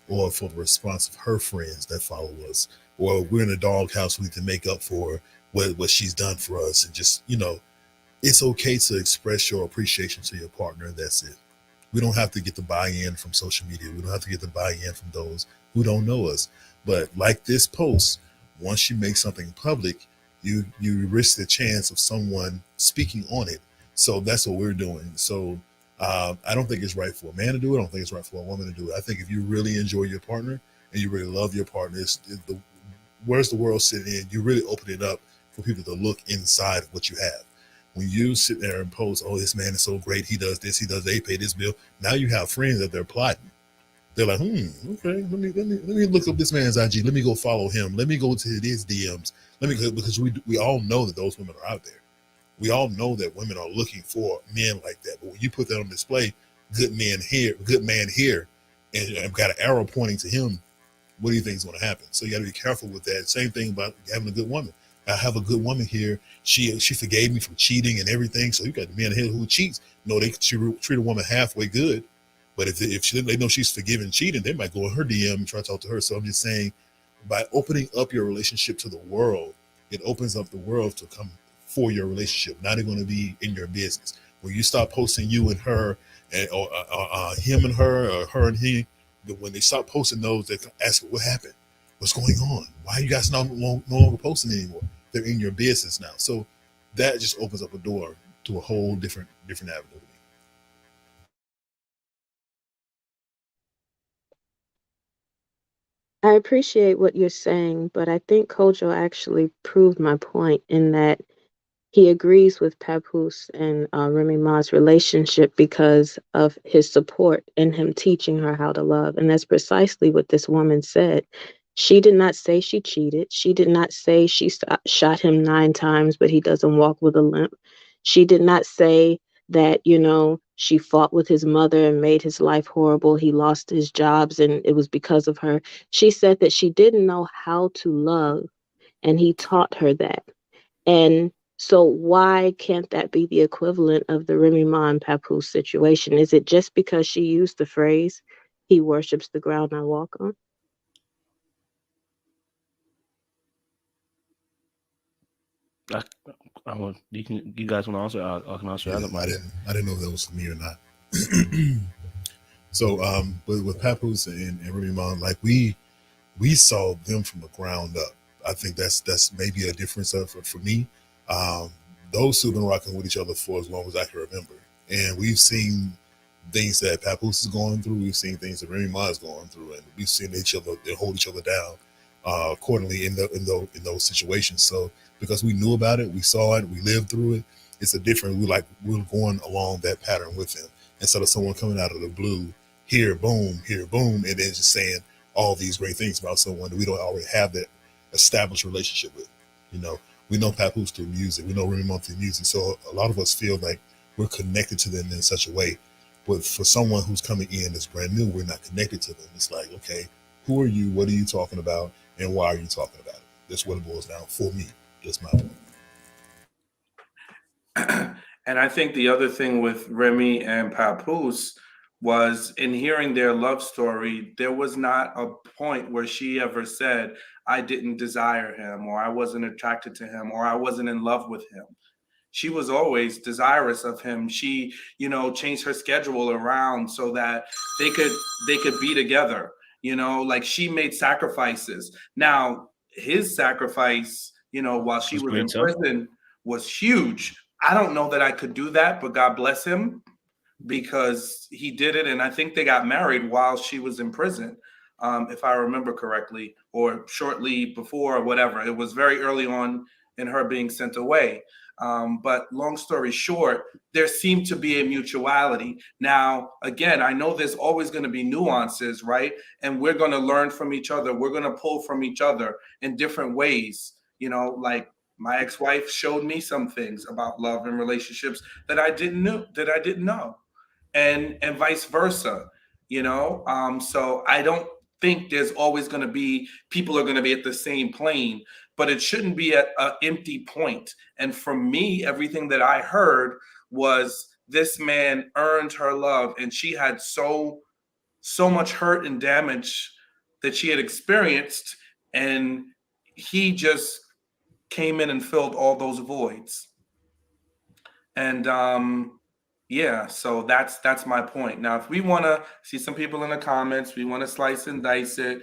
Speaker 4: or for the response of her friends that follow us, or we're in a doghouse, we need to make up for what she's done for us. And just, it's okay to express your appreciation to your partner, and that's it. We don't have to get the buy-in from social media. We don't have to get the buy-in from those who don't know us. But like this post, once you make something public, you risk the chance of someone speaking on it. So that's what we're doing. So I don't think it's right for a man to do it. I don't think it's right for a woman to do it. I think if you really enjoy your partner and you really love your partner, where's the world sitting in? You really open it up for people to look inside of what you have. When you sit there and post, oh, this man is so great, he does this, he does, they pay this bill. Now you have friends that they're plotting. They're like, okay, let me look up this man's IG. Let me go follow him. Let me go to his DMs. Because we all know that those women are out there. We all know that women are looking for men like that. But when you put that on display, good man here, and got an arrow pointing to him, what do you think is going to happen? So you got to be careful with that. Same thing about having a good woman. I have a good woman here. She forgave me from cheating and everything. So you got the men here who cheats. No, they treat a woman halfway good. But if they know she's forgiven cheating, they might go in her DM and try to talk to her. So I'm just saying, by opening up your relationship to the world, it opens up the world to come for your relationship. Not going to be in your business. When you start posting you and her, or him and her, or her and he, when they start posting those, they ask, what happened? What's going on? Why are you guys no longer posting anymore? They're in your business now. So that just opens up a door to a whole different avenue to me.
Speaker 8: I appreciate what you're saying, but I think Kojo actually proved my point in that he agrees with Papoose and Remy Ma's relationship because of his support and him teaching her how to love. And that's precisely what this woman said. She did not say she cheated. She did not say she shot him 9 times, but he doesn't walk with a limp. She did not say that, she fought with his mother and made his life horrible. He lost his jobs and it was because of her. She said that she didn't know how to love, and he taught her that. And so why can't that be the equivalent of the Remy Ma and Papoose situation? Is it just because she used the phrase, he worships the ground I walk on?
Speaker 2: You guys want to answer? I can answer.
Speaker 4: Yeah, I didn't know if that was me or not. So with Papoose and Remy Ma, like we saw them from the ground up. I think that's maybe a difference for me. Those two have been rocking with each other for as long as I can remember, and we've seen things that Papoose is going through. We've seen things that Remy Ma is going through, and we've seen each other, they hold each other down accordingly in those situations. So because we knew about it, we saw it, we lived through it. It's a different. We're going along that pattern with them instead of someone coming out of the blue, here boom, and then just saying all these great things about someone that we don't already have that established relationship with. We know Papoose through music. We know Remy Ma through music. So a lot of us feel like we're connected to them in such a way. But for someone who's coming in that's brand new, we're not connected to them. It's like, okay, who are you? What are you talking about? And why are you talking about it? That's what it boils down for me. Just my point.
Speaker 3: And I think the other thing with Remy and Papoose was, in hearing their love story, there was not a point where she ever said, I didn't desire him, or I wasn't attracted to him, or I wasn't in love with him. She was always desirous of him. She, changed her schedule around so that they could be together. Like, she made sacrifices. Now, his sacrifice, while she was in prison, was huge. I don't know that I could do that, but God bless him, because he did it. And I think they got married while she was in prison, if I remember correctly, or shortly before, or whatever. It was very early on in her being sent away. But long story short, there seemed to be a mutuality. Now, again, I know there's always going to be nuances, right? And we're going to learn from each other. We're going to pull from each other in different ways. Like, my ex-wife showed me some things about love and relationships that I didn't know, and vice versa. So I don't think there's always going to be, people are going to be at the same plane, but it shouldn't be at an empty point. And from me, everything that I heard was, this man earned her love, and she had so much hurt and damage that she had experienced, and he just came in and filled all those voids. And yeah, so that's my point. Now, if we want to see some people in the comments, we want to slice and dice it.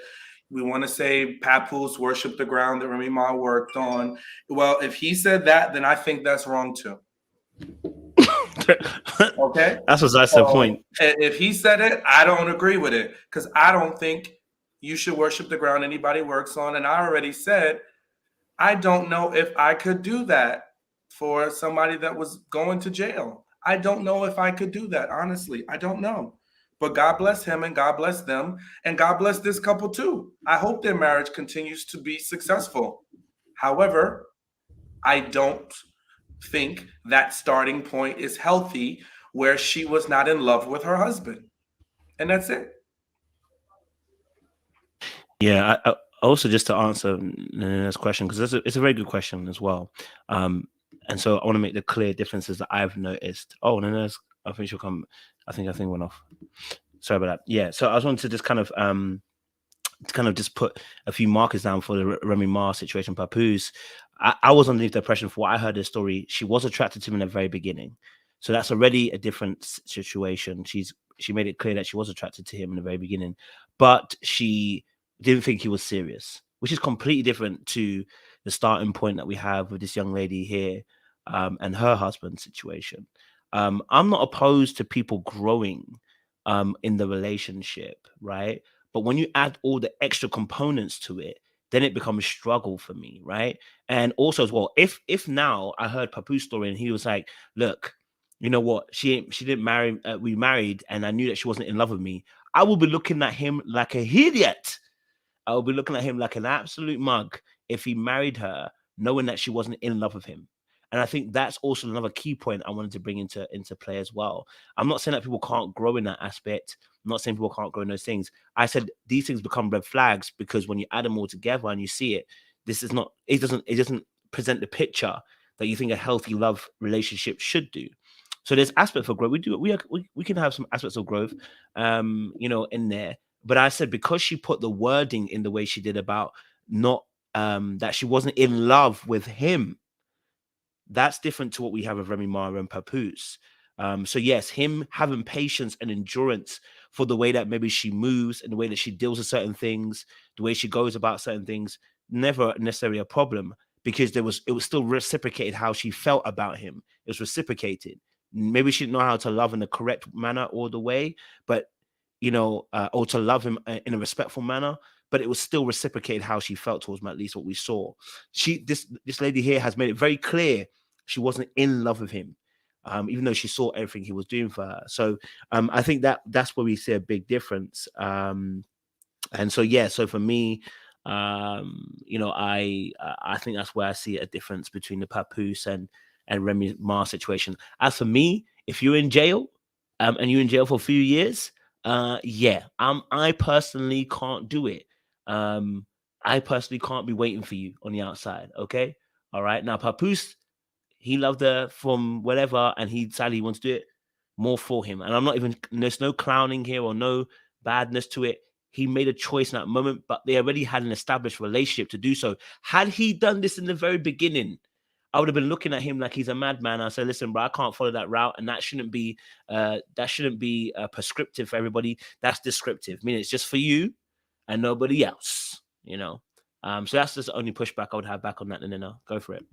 Speaker 3: We want to say Papoose worshiped the ground that Remy Ma worked on. Well, if he said that, then I think that's wrong too. Okay,
Speaker 2: that's the point.
Speaker 3: If he said it, I don't agree with it, because I don't think you should worship the ground anybody works on. And I already said, I don't know if I could do that for somebody that was going to jail. I don't know if I could do that. Honestly, I don't know. But God bless him, and God bless them, and God bless this couple too. I hope their marriage continues to be successful. However, I don't think that starting point is healthy, where she was not in love with her husband. And that's it.
Speaker 2: Yeah, I also, just to answer Nana's question, because it's a very good question as well. And so I want to make the clear differences that I've noticed. Oh, Nana's, I think she'll come. I think went off. Sorry about that. Yeah, so I just wanted to just kind of just put a few markers down for the Remy Ma situation. Papoose, I was underneath the impression, for what I heard the story, she was attracted to him in the very beginning. So that's already a different situation. She made it clear that she was attracted to him in the very beginning, but she didn't think he was serious, which is completely different to the starting point that we have with this young lady here, and her husband's situation. I'm not opposed to people growing in the relationship, right? But when you add all the extra components to it, then it becomes a struggle for me, right? And also as well, if now I heard Papoose story and he was like, look, you know what, she didn't marry, we married, and I knew that she wasn't in love with me, I will be looking at him like a idiot. I will be looking at him like an absolute mug if he married her knowing that she wasn't in love with him. And I think that's also another key point I wanted to bring into play as well. I'm not saying that people can't grow in that aspect. I'm not saying people can't grow in those things. I said these things become red flags because when you add them all together and you see it, it doesn't present the picture that you think a healthy love relationship should do. So there's aspects of growth. We can have some aspects of growth, in there. But I said, because she put the wording in the way she did about not that she wasn't in love with him, that's different to what we have with Remy Ma and Papoose. So yes, him having patience and endurance for the way that maybe she moves and the way that she deals with certain things, the way she goes about certain things, never necessarily a problem, because it was still reciprocated how she felt about him. It was reciprocated. Maybe she didn't know how to love in the correct manner all the way, but or to love him in a respectful manner, but it was still reciprocated how she felt towards him, at least what we saw. This lady here has made it very clear she wasn't in love with him, even though she saw everything he was doing for her. So I think that's where we see a big difference. And so, yeah, so for me, I think that's where I see a difference between the Papoose and Remy Ma situation. As for me, if you're in jail, and you're in jail for a few years, I personally can't do it. I personally can't be waiting for you on the outside. Okay. All right. Now, Papoose, he loved her from whatever, and he decided he wants to do it more for him. And I'm not even, there's no clowning here or no badness to it. He made a choice in that moment, but they already had an established relationship to do so. Had he done this in the very beginning, I would have been looking at him like he's a madman. I said, listen, bro, I can't follow that route. And that shouldn't be prescriptive for everybody. That's descriptive, meaning it's just for you and nobody else, you know? So that's just the only pushback I would have back on that. No, go for it.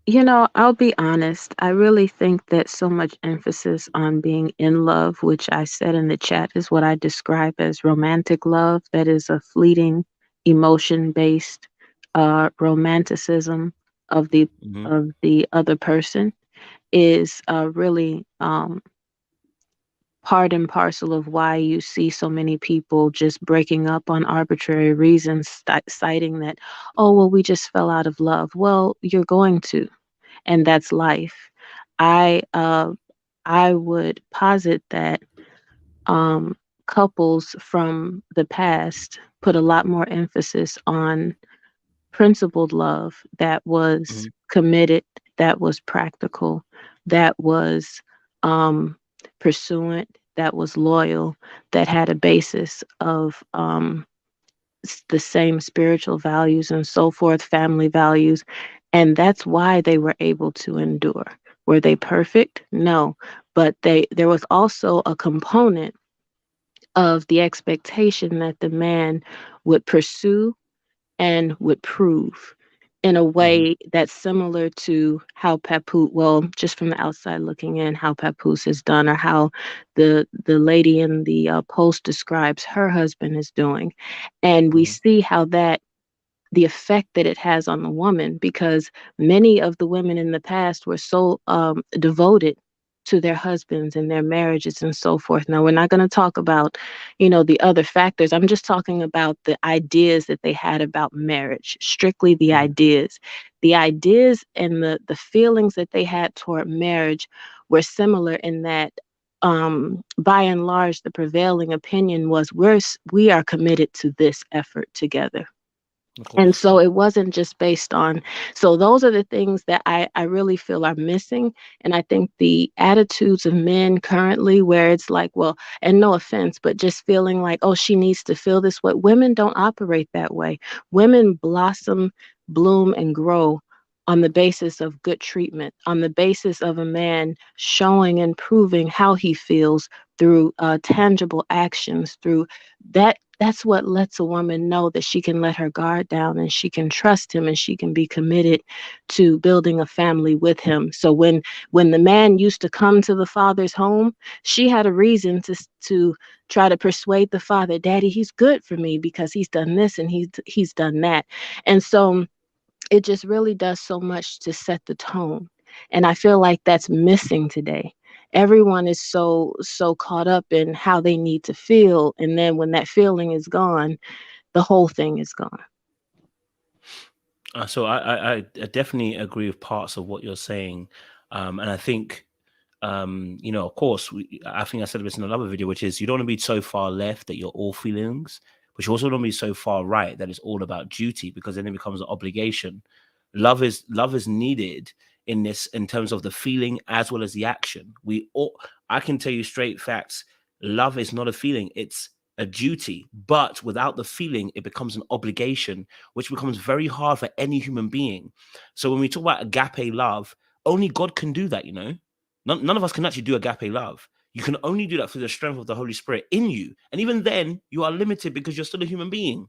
Speaker 8: You know, I'll be honest. I really think that so much emphasis on being in love, which I said in the chat is what I describe as romantic love, that is a fleeting, emotion-based romanticism of the other person, is really part and parcel of why you see so many people just breaking up on arbitrary reasons, citing that, oh, well, we just fell out of love. Well, you're going to, and that's life. I would posit that couples from the past put a lot more emphasis on principled love that was committed, that was practical, that was pursuant, that was loyal, that had a basis of the same spiritual values and so forth, family values. And that's why they were able to endure. Were they perfect? No. But there was also a component of the expectation that the man would pursue and would prove in a way that's similar to how Papoose, well, just from the outside looking in, how Papoose has done, or how the lady in the post describes her husband is doing. And we see how the effect that it has on the woman, because many of the women in the past were so devoted to their husbands and their marriages and so forth. Now, we're not going to talk about, the other factors. I'm just talking about the ideas that they had about marriage, strictly the ideas. The ideas and the feelings that they had toward marriage were similar in that, by and large, the prevailing opinion was we are committed to this effort together. And so it wasn't just based on, so those are the things that I really feel are missing. And I think the attitudes of men currently, where it's like, well, and no offense, but just feeling like, oh, she needs to feel this way. Women don't operate that way. Women blossom, bloom, and grow on the basis of good treatment, on the basis of a man showing and proving how he feels through tangible actions, through that. That's what lets a woman know that she can let her guard down and she can trust him and she can be committed to building a family with him. So when the man used to come to the father's home, she had a reason to try to persuade the father, Daddy, he's good for me because he's done this and he's done that. And so it just really does so much to set the tone. And I feel like that's missing today. Everyone is so caught up in how they need to feel. And then when that feeling is gone, the whole thing is gone.
Speaker 2: So I definitely agree with parts of what you're saying. And I think, of course, I think I said this in another video, which is you don't want to be so far left that you're all feelings, but you also don't want to be so far right that it's all about duty, because then it becomes an obligation. Love is needed in this, in terms of the feeling as well as the action. I can tell you straight facts. Love is not a feeling. It's a duty, but without the feeling, it becomes an obligation, which becomes very hard for any human being. So when we talk about agape love, only God can do that, None of us can actually do agape love. You can only do that through the strength of the Holy Spirit in you. And even then, you are limited because you're still a human being.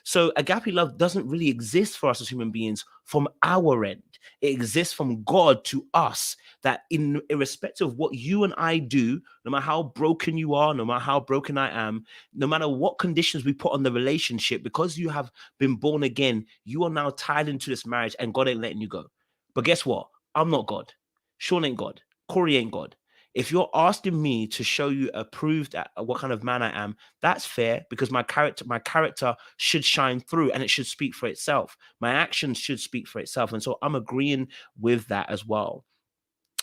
Speaker 2: So agape love doesn't really exist for us as human beings from our end. It exists from God to us, that irrespective of what you and I do, no matter how broken you are, no matter how broken I am, no matter what conditions we put on the relationship, because you have been born again, you are now tied into this marriage and God ain't letting you go. But guess what? I'm not God. Sean ain't God. Corey ain't God. If you're asking me to show you approved what kind of man I am, that's fair, because my character should shine through and it should speak for itself. My actions should speak for itself. And so I'm agreeing with that as well.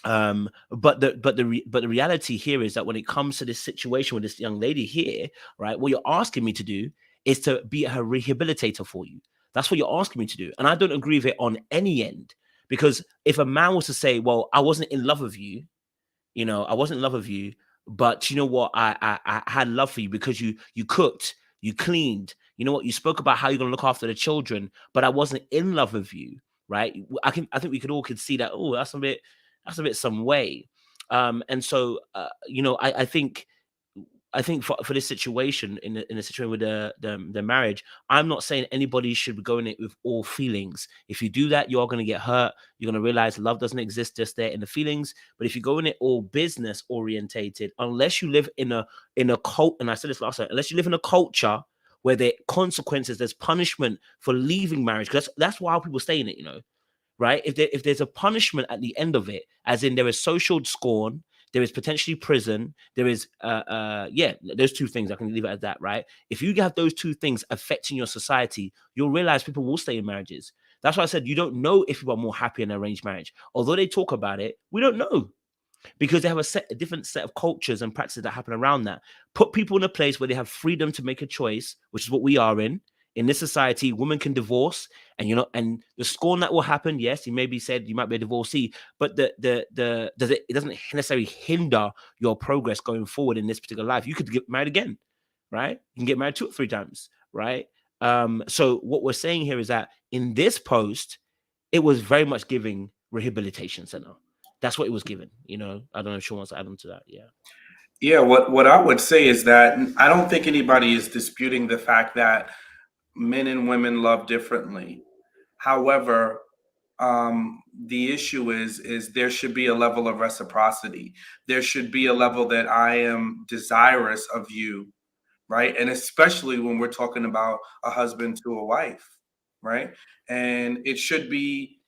Speaker 2: But the reality here is that when it comes to this situation with this young lady here, right, what you're asking me to do is to be her rehabilitator for you. That's what you're asking me to do. And I don't agree with it on any end. Because if a man was to say, well, I wasn't in love with you, I wasn't in love with you, but you know what? I had love for you because you cooked, you cleaned, you know what? You spoke about how you're gonna look after the children, but I wasn't in love with you, right? I think we could see that. Oh, that's a bit some way. And so I think for this situation, in a situation with the marriage, I'm not saying anybody should go in it with all feelings. If you do that, you're going to get hurt. You're going to realize love doesn't exist just there in the feelings. But if you go in it all business orientated, unless you live in a cult, and I said this last time, unless you live in a culture where there are consequences, there's punishment for leaving marriage, because that's why people stay in it, right? If there's a punishment at the end of it, as in there is social scorn, there is potentially prison, there is those two things. I can leave it at that, right? If you have those two things affecting your society, you'll realize people will stay in marriages. That's why I said you don't know if people are more happy in an arranged marriage. Although they talk about it, we don't know, because they have a different set of cultures and practices that happen around that. Put people in a place where they have freedom to make a choice, which is what we are in. In this society, women can divorce, and and the scorn that will happen. Yes, you may be said you might be a divorcee, but it doesn't necessarily hinder your progress going forward in this particular life. You could get married again, right? You can get married 2 or 3 times, right? So what we're saying here is that in this post, it was very much giving rehabilitation center. That's what it was given. I don't know if Sean wants to add on to that. Yeah.
Speaker 3: Yeah, what I would say is that I don't think anybody is disputing the fact that men and women love differently. However, the issue is there should be a level of reciprocity. There should be a level that I am desirous of you, right? And especially when we're talking about a husband to a wife, right? And it should be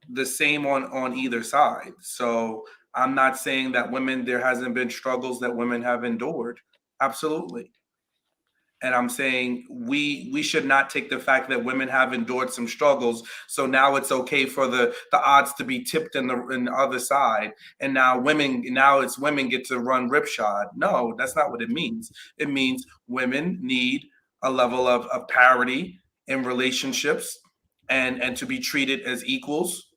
Speaker 3: the same on either side. So I'm not saying that there hasn't been struggles that women have endured. Absolutely. And I'm saying we should not take the fact that women have endured some struggles, so now it's okay for the odds to be tipped in the other side, and now it's women get to run ripshod. No, that's not what it means. It means women need a level of parity in relationships, and to be treated as equals,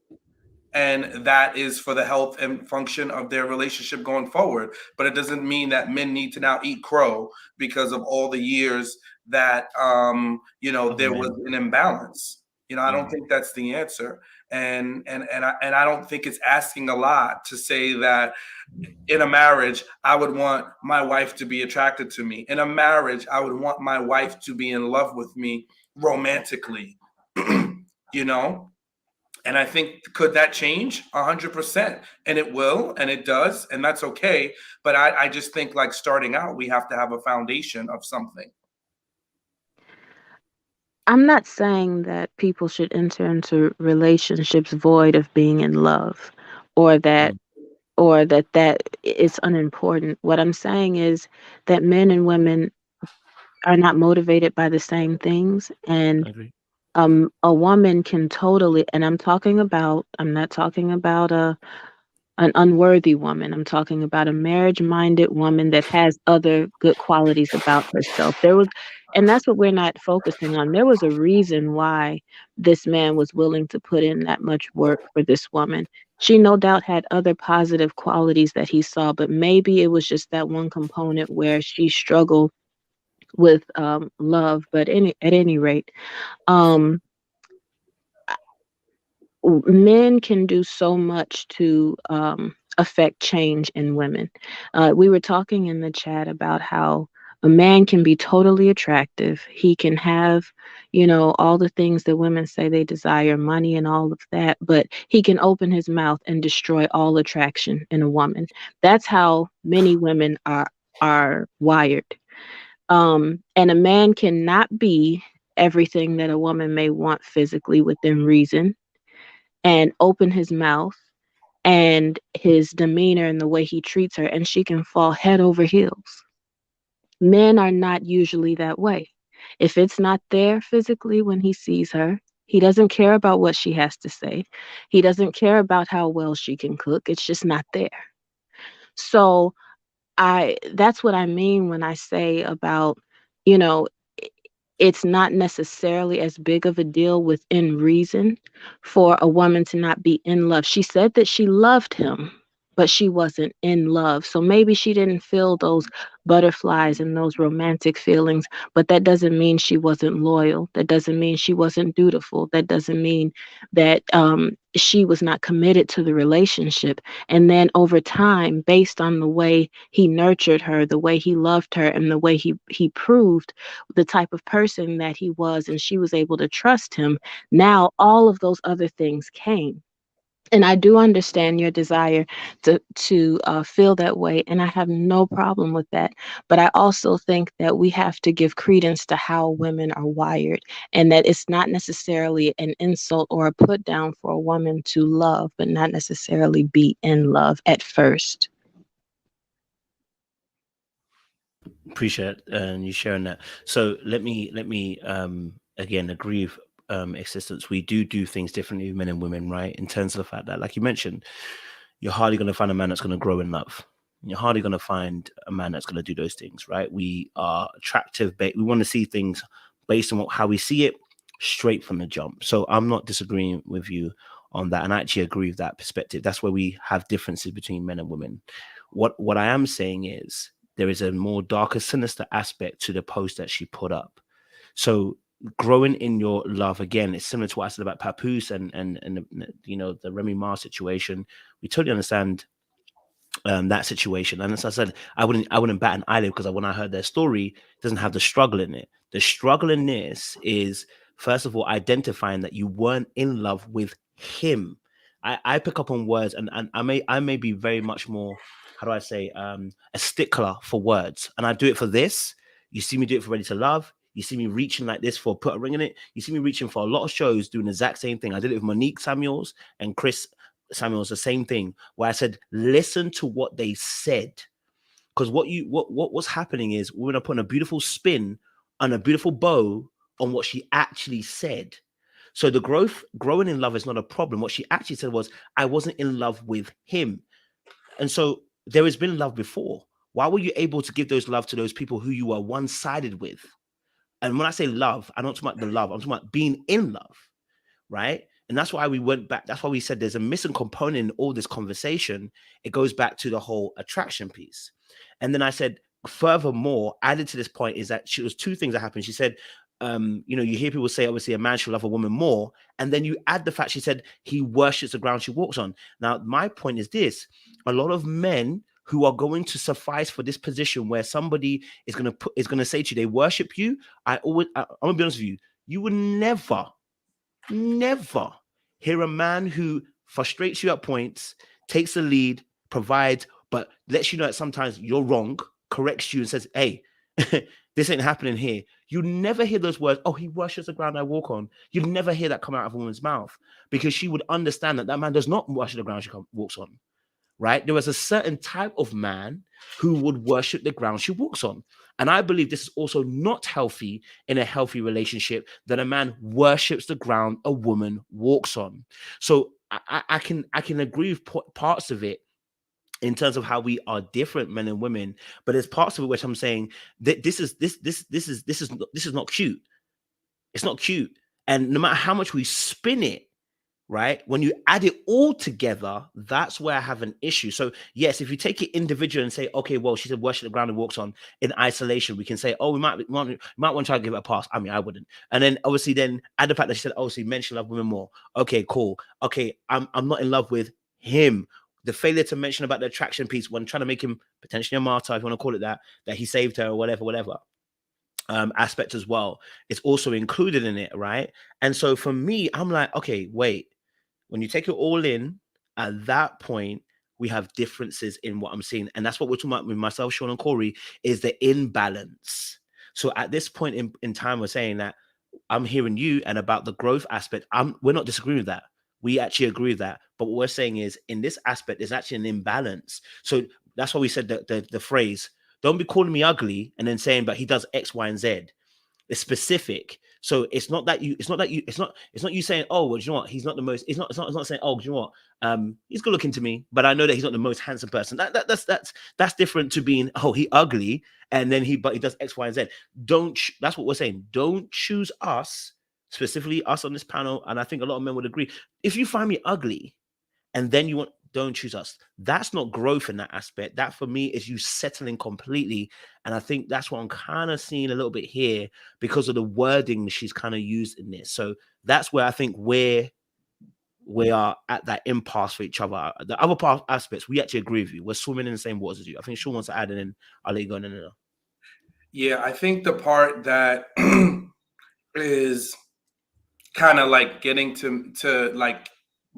Speaker 3: and that is for the health and function of their relationship going forward. But it doesn't mean that men need to now eat crow because of all the years that there was an imbalance. I don't think that's the answer, and I don't think it's asking a lot to say that in a marriage I would want my wife to be attracted to me. In a marriage, I would want my wife to be in love with me romantically. you know and I think, could that change? 100%. And it will, and it does, and that's okay. But I just think, like, starting out, we have to have a foundation of something.
Speaker 8: I'm not saying that people should enter into relationships void of being in love, or that it's unimportant. What I'm saying is that men and women are not motivated by the same things, and
Speaker 2: I agree.
Speaker 8: a woman can totally, and I'm not talking about an unworthy woman. I'm talking about a marriage-minded woman that has other good qualities about herself. And that's what we're not focusing on. There was a reason why this man was willing to put in that much work for this woman. She no doubt had other positive qualities that he saw, but maybe it was just that one component where she struggled with love. But at any rate, um, men can do so much to affect change in women. We were talking in the chat about how a man can be totally attractive. He can have, all the things that women say they desire, money and all of that, but he can open his mouth and destroy all attraction in a woman. That's how many women are wired. And a man cannot be everything that a woman may want physically within reason, and open his mouth and his demeanor and the way he treats her, and she can fall head over heels. Men are not usually that way. If it's not there physically when he sees her, he doesn't care about what she has to say. He doesn't care about how well she can cook. It's just not there. So that's what I mean when I say about, you know, it's not necessarily as big of a deal within reason for a woman to not be in love. She said that she loved him, but she wasn't in love. So maybe she didn't feel those butterflies and those romantic feelings, but that doesn't mean she wasn't loyal. That doesn't mean she wasn't dutiful. That doesn't mean that she was not committed to the relationship. And then over time, based on the way he nurtured her, the way he loved her, and the way he proved the type of person that he was, and she was able to trust him, now all of those other things came. And I do understand your desire to feel that way, and I have no problem with that. But I also think that we have to give credence to how women are wired, and that it's not necessarily an insult or a put down for a woman to love, but not necessarily be in love at first.
Speaker 2: Appreciate you sharing that. So let me again agree with existence. We do things differently with men and women, right? In terms of the fact that, like you mentioned, you're hardly going to find a man that's going to grow in love. You're hardly going to find a man that's going to do those things, right? We are attractive. We want to see things based on how we see it straight from the jump. So I'm not disagreeing with you on that, and I actually agree with that perspective. That's where we have differences between men and women. What I am saying is there is a more darker, sinister aspect to the post that she put up. So growing in your love, again, it's similar to what I said about Papoose and you know, the Remy Ma situation. We totally understand that situation. And as I said, I wouldn't bat an eyelid, because when I heard their story, it doesn't have the struggle in it. The struggle in this is, first of all, identifying that you weren't in love with him. I pick up on words, and I may be very much more, how do I say, a stickler for words. And I do it for this. You see me do it for Ready to Love. You see me reaching like this for Put a Ring in It. You see me reaching for a lot of shows doing the exact same thing. I did it with Monique Samuels and Chris Samuels, the same thing, where I said, listen to what they said. Because what's happening is we're gonna put a beautiful spin and a beautiful bow on what she actually said. So the growing in love is not a problem. What she actually said was, I wasn't in love with him. And so there has been love before. Why were you able to give those love to those people who you were one-sided with? And when I say love, I'm not talking about the love, I'm talking about being in love, right? And that's why we went back. That's why we said there's a missing component in all this conversation. It goes back to the whole attraction piece. And then I said, furthermore, added to this point is that there was two things that happened. She said, you know, you hear people say, obviously, a man should love a woman more. And then you add the fact, she said, he worships the ground she walks on. Now, my point is this: a lot of men who are going to suffice for this position where somebody is going to say to you, they worship you. I'm gonna be honest with you. You would never hear a man who frustrates you at points, takes the lead, provides, but lets you know that sometimes you're wrong, corrects you and says, hey, this ain't happening here. You never hear those words, oh, he worships the ground I walk on. You'd never hear that come out of a woman's mouth, because she would understand that that man does not worship the ground she walks on, right? There was a certain type of man who would worship the ground she walks on. And I believe this is also not healthy in a healthy relationship, that a man worships the ground a woman walks on. So I can agree with parts of it in terms of how we are different, men and women, but there's parts of it which I'm saying that this is not cute. It's not cute. And no matter how much we spin it, right, when you add it all together, that's where I have an issue. So yes, if you take it individual and say, okay, well, she said worship the ground and walks on, in isolation, we can say, oh, we might want to try to give it a pass. I mean, I wouldn't. And then obviously then add the fact that she said, oh, so you mentioned love women more. Okay, cool. Okay, I'm not in love with him. The failure to mention about the attraction piece when trying to make him potentially a martyr, if you want to call it that he saved her or whatever. Aspect as well, it's also included in it, right? And so for me, I'm like, okay, wait. When you take it all in, at that point, we have differences in what I'm seeing. And that's what we're talking about with myself, Sean, and Corey, is the imbalance. So at this point in time, we're saying that I'm hearing you, and about the growth aspect, we're not disagreeing with that. We actually agree with that. But what we're saying is, in this aspect, there's actually an imbalance. So that's why we said the phrase, don't be calling me ugly and then saying, but he does X, Y, and Z. It's specific. So it's not you saying, oh, well, do you know what? He's not the most. It's not saying, oh, do you know what? He's good looking to me, but I know that he's not the most handsome person. That's different to being, oh, he ugly, and then he does X, Y, and Z. That's what we're saying. Don't choose us, specifically us on this panel, and I think a lot of men would agree. If you find me ugly, and then don't choose us. That's not growth in that aspect. That for me is you settling completely. And I think that's what I'm kind of seeing a little bit here because of the wording she's kind of used in this. So that's where I think we are at that impasse for each other. The other part aspects, we actually agree with you. We're swimming in the same waters as you. I think Sean wants to add, and then I'll let you go. No.
Speaker 3: Yeah, I think the part that is kind of like getting to like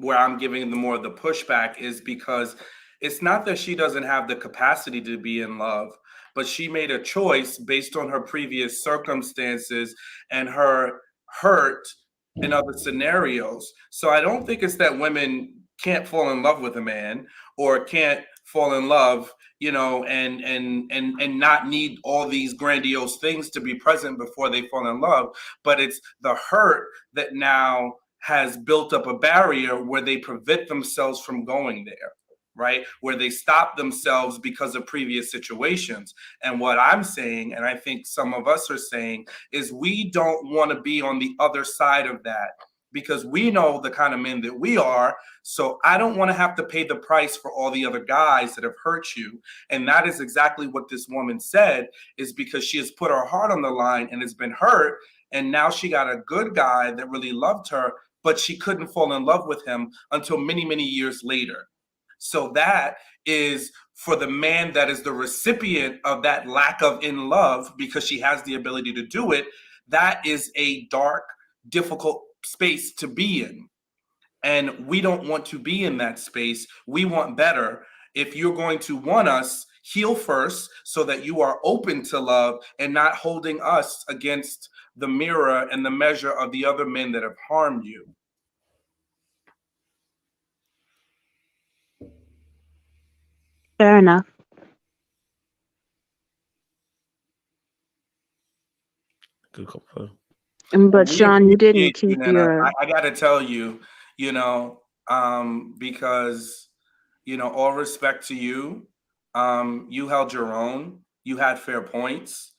Speaker 3: where I'm giving the more of the pushback is because it's not that she doesn't have the capacity to be in love, but she made a choice based on her previous circumstances and her hurt in other scenarios. So I don't think it's that women can't fall in love with a man or can't fall in love, and not need all these grandiose things to be present before they fall in love, but it's the hurt that now has built up a barrier where they prevent themselves from going there, right? Where they stop themselves because of previous situations. And what I'm saying, and I think some of us are saying, is we don't want to be on the other side of that because we know the kind of men that we are. So I don't want to have to pay the price for all the other guys that have hurt you. And that is exactly what this woman said, is because she has put her heart on the line and has been hurt. And now she got a good guy that really loved her, but she couldn't fall in love with him until many, many years later. So that is for the man that is the recipient of that lack of in love, because she has the ability to do it. That is a dark, difficult space to be in. And we don't want to be in that space. We want better. If you're going to want us, heal first so that you are open to love and not holding us against the mirror and the measure of the other men that have harmed you.
Speaker 8: Fair enough.
Speaker 2: Good call.
Speaker 8: But Sean, you didn't keep your.
Speaker 3: I got to tell you, because, all respect to you, you held your own. You had fair points.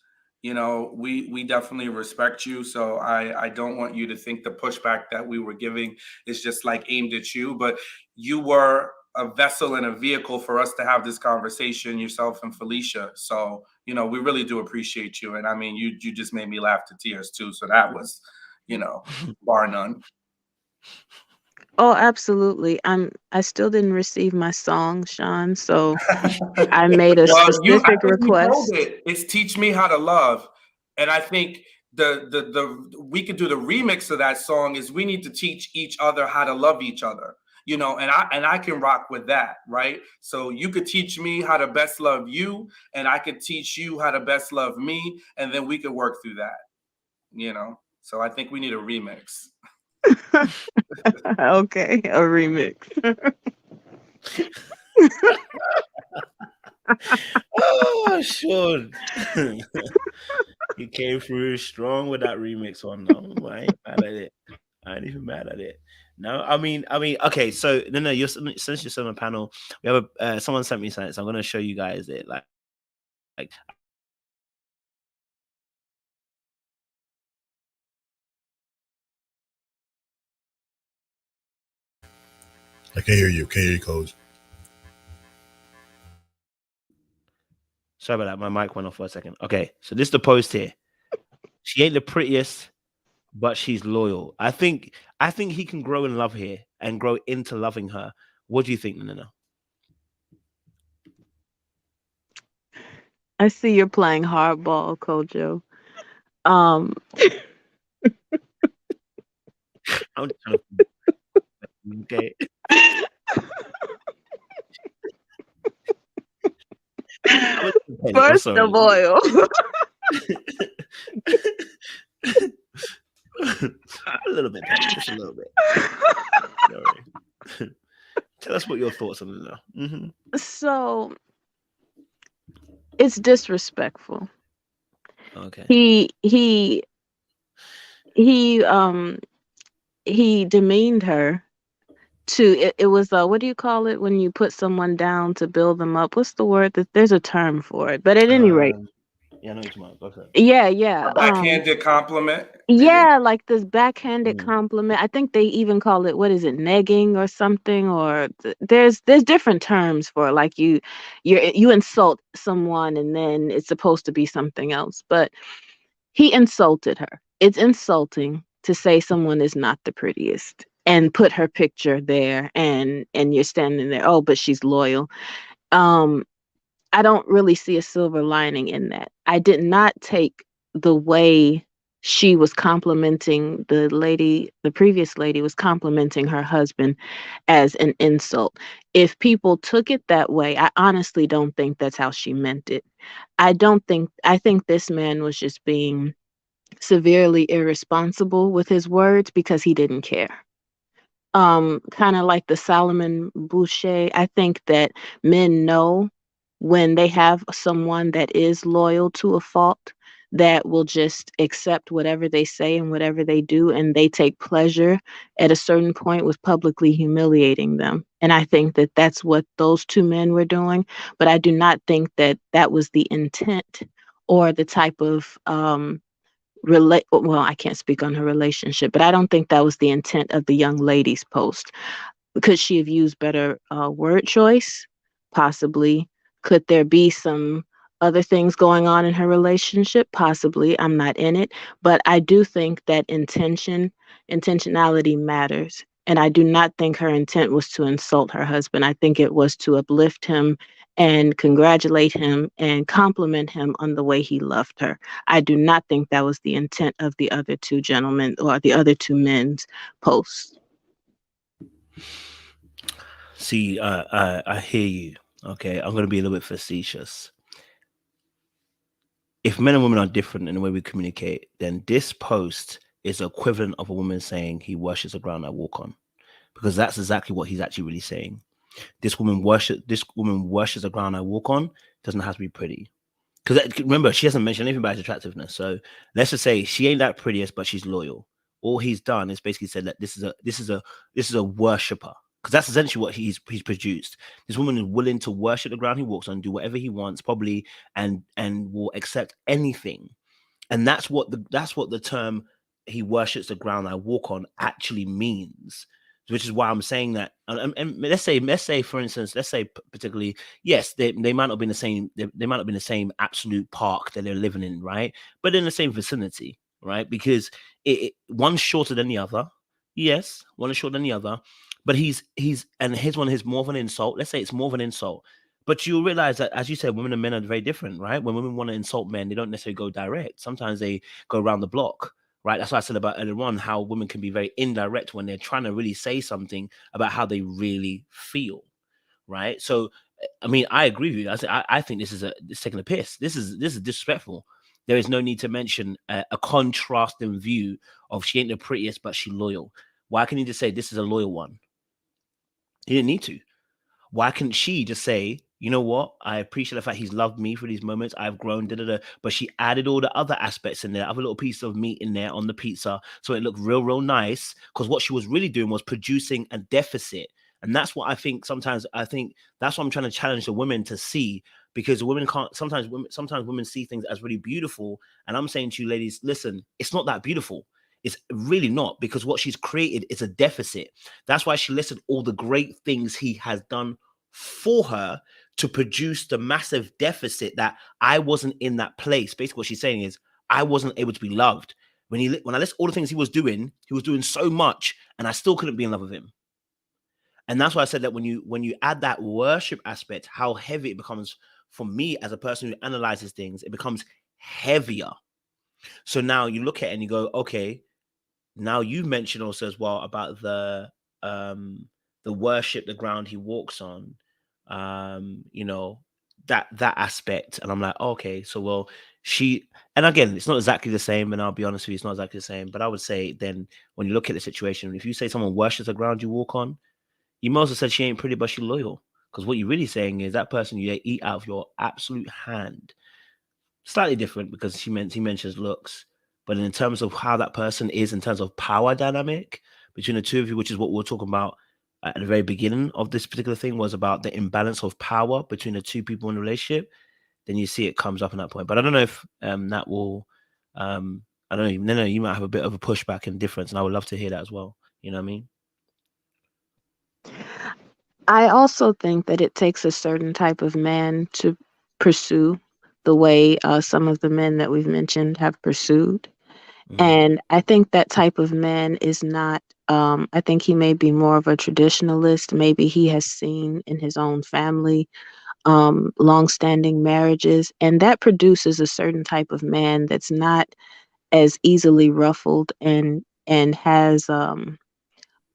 Speaker 3: We definitely respect you. So I don't want you to think the pushback that we were giving is just like aimed at you, but you were a vessel and a vehicle for us to have this conversation, yourself and Felicia. So, we really do appreciate you. And I mean, you just made me laugh to tears too. So that was, bar none.
Speaker 8: Oh, absolutely. I still didn't receive my song, Sean. So I made a specific request.
Speaker 3: It's Teach Me How to Love. And I think we could do the remix of that song is we need to teach each other how to love each other. And I can rock with that, right? So you could teach me how to best love you, and I could teach you how to best love me, and then we could work through that, So I think we need a remix.
Speaker 8: Okay, a remix.
Speaker 2: Oh, sure. You came through strong with that remix one. No, I ain't mad at it. I ain't even mad at it. No, I mean, okay. So no. Since you're on the panel, we have someone sent me something, so I'm going to show you guys it. Like.
Speaker 4: I can't hear you. Can't hear you, Coach.
Speaker 2: Sorry about that. My mic went off for a second. Okay, so this is the post here. She ain't the prettiest, but she's loyal. I think he can grow in love here and grow into loving her. What do you think, Nana?
Speaker 8: I see you're playing hardball, Kojo.
Speaker 2: I'm trying to... Okay.
Speaker 8: First of all,
Speaker 2: a little bit, just a little bit. Sorry. Tell us what your thoughts on it now. Mm-hmm.
Speaker 8: So it's disrespectful.
Speaker 2: Okay.
Speaker 8: He he demeaned her to it was what do you call it when you put someone down to build them up? What's the word? That there's a term for it. But at any rate,
Speaker 2: yeah, I know what you're talking about. Okay.
Speaker 8: yeah.
Speaker 3: A backhanded compliment.
Speaker 8: Yeah, like this backhanded compliment. I think they even call it, what is it, negging or something, or there's different terms for it. Like you insult someone and then it's supposed to be something else. But he insulted her. It's insulting to say someone is not the prettiest and put her picture there and you're standing there, oh, but she's loyal. Um I don't really see a silver lining in that. I did not take the way she was complimenting the previous lady was complimenting her husband as an insult. If people took it that way, I honestly don't think that's how she meant it. I think this man was just being severely irresponsible with his words because he didn't care. Kind of like the Solomon Boucher. I think that men know when they have someone that is loyal to a fault, that will just accept whatever they say and whatever they do, and they take pleasure at a certain point with publicly humiliating them. And I think that that's what those two men were doing, but I do not think that that was the intent or the type of well, I can't speak on her relationship, but I don't think that was the intent of the young lady's post. Could she have used better word choice? Possibly. Could there be some other things going on in her relationship? Possibly. I'm not in it, but I do think that intentionality matters. And I do not think her intent was to insult her husband. I think it was to uplift him and congratulate him and compliment him on the way he loved her. I do not think that was the intent of the other two gentlemen or the other two men's posts.
Speaker 2: See, I hear you. Okay, I'm going to be a little bit facetious. If men and women are different in the way we communicate, then this post is the equivalent of a woman saying he worships the ground I walk on, because that's exactly what he's actually really saying. This woman worships the ground I walk on. Doesn't have to be pretty. Because remember, she hasn't mentioned anything about his attractiveness. So let's just say she ain't that prettiest, but she's loyal. All he's done is basically said that this is a worshiper, because that's essentially what he's produced. This woman is willing to worship the ground he walks on, do whatever he wants, probably, and will accept anything. And that's what the term "he worships the ground I walk on" actually means. Which is why I'm saying that. And let's say, for instance, particularly, yes, they might not be in the same, they might not be in the same absolute park that they're living in, right? But in the same vicinity, right? Because one's shorter than the other. Yes, one is shorter than the other. But he's and his one is more of an insult. Let's say it's more of an insult. But you'll realize that, as you said, women and men are very different, right? When women want to insult men, they don't necessarily go direct. Sometimes they go around the block. Right, that's what I said about earlier on, how women can be very indirect when they're trying to really say something about how they really feel. Right, so I mean, I agree with you. I think this is taking a piss. This is disrespectful. There is no need to mention a contrasting view of she ain't the prettiest, but she's loyal. Why can you just say this is a loyal one? He didn't need to. Why can't she just say, you know what? I appreciate the fact he's loved me for these moments. I've grown, but she added all the other aspects in there, other little piece of meat in there on the pizza, so it looked real nice. Because what she was really doing was producing a deficit, and that's what I think. Sometimes I think that's what I'm trying to challenge the women to see, because the women can't. Sometimes women see things as really beautiful, and I'm saying to you, ladies, listen, it's not that beautiful. It's really not, because what she's created is a deficit. That's why she listed all the great things he has done for her to produce the massive deficit that I wasn't in that place. Basically, what she's saying is I wasn't able to be loved. When I list all the things he was doing so much, and I still couldn't be in love with him. And that's why I said that when you add that worship aspect, how heavy it becomes for me as a person who analyzes things, it becomes heavier. So now you look at it and you go, okay, now you mentioned also as well about the worship, the ground he walks on, you know, that aspect. And I'm like, okay, so well, and again, it's not exactly the same, and I'll be honest with you, it's not exactly the same, but I would say then when you look at the situation, if you say someone worships the ground you walk on, you most have said she ain't pretty, but she's loyal. Because what you're really saying is that person you eat out of your absolute hand. Slightly different, because he mentions looks, but in terms of how that person is in terms of power dynamic between the two of you, which is what we're talking about at the very beginning of this particular thing, was about the imbalance of power between the two people in the relationship, then you see it comes up in that point. But I don't know if that will, I don't know, you might have a bit of a pushback and difference, and I would love to hear that as well. You know what I mean?
Speaker 8: I also think that it takes a certain type of man to pursue the way some of the men that we've mentioned have pursued. And I think that type of man is not, I think he may be more of a traditionalist. Maybe he has seen in his own family longstanding marriages, and that produces a certain type of man that's not as easily ruffled and has a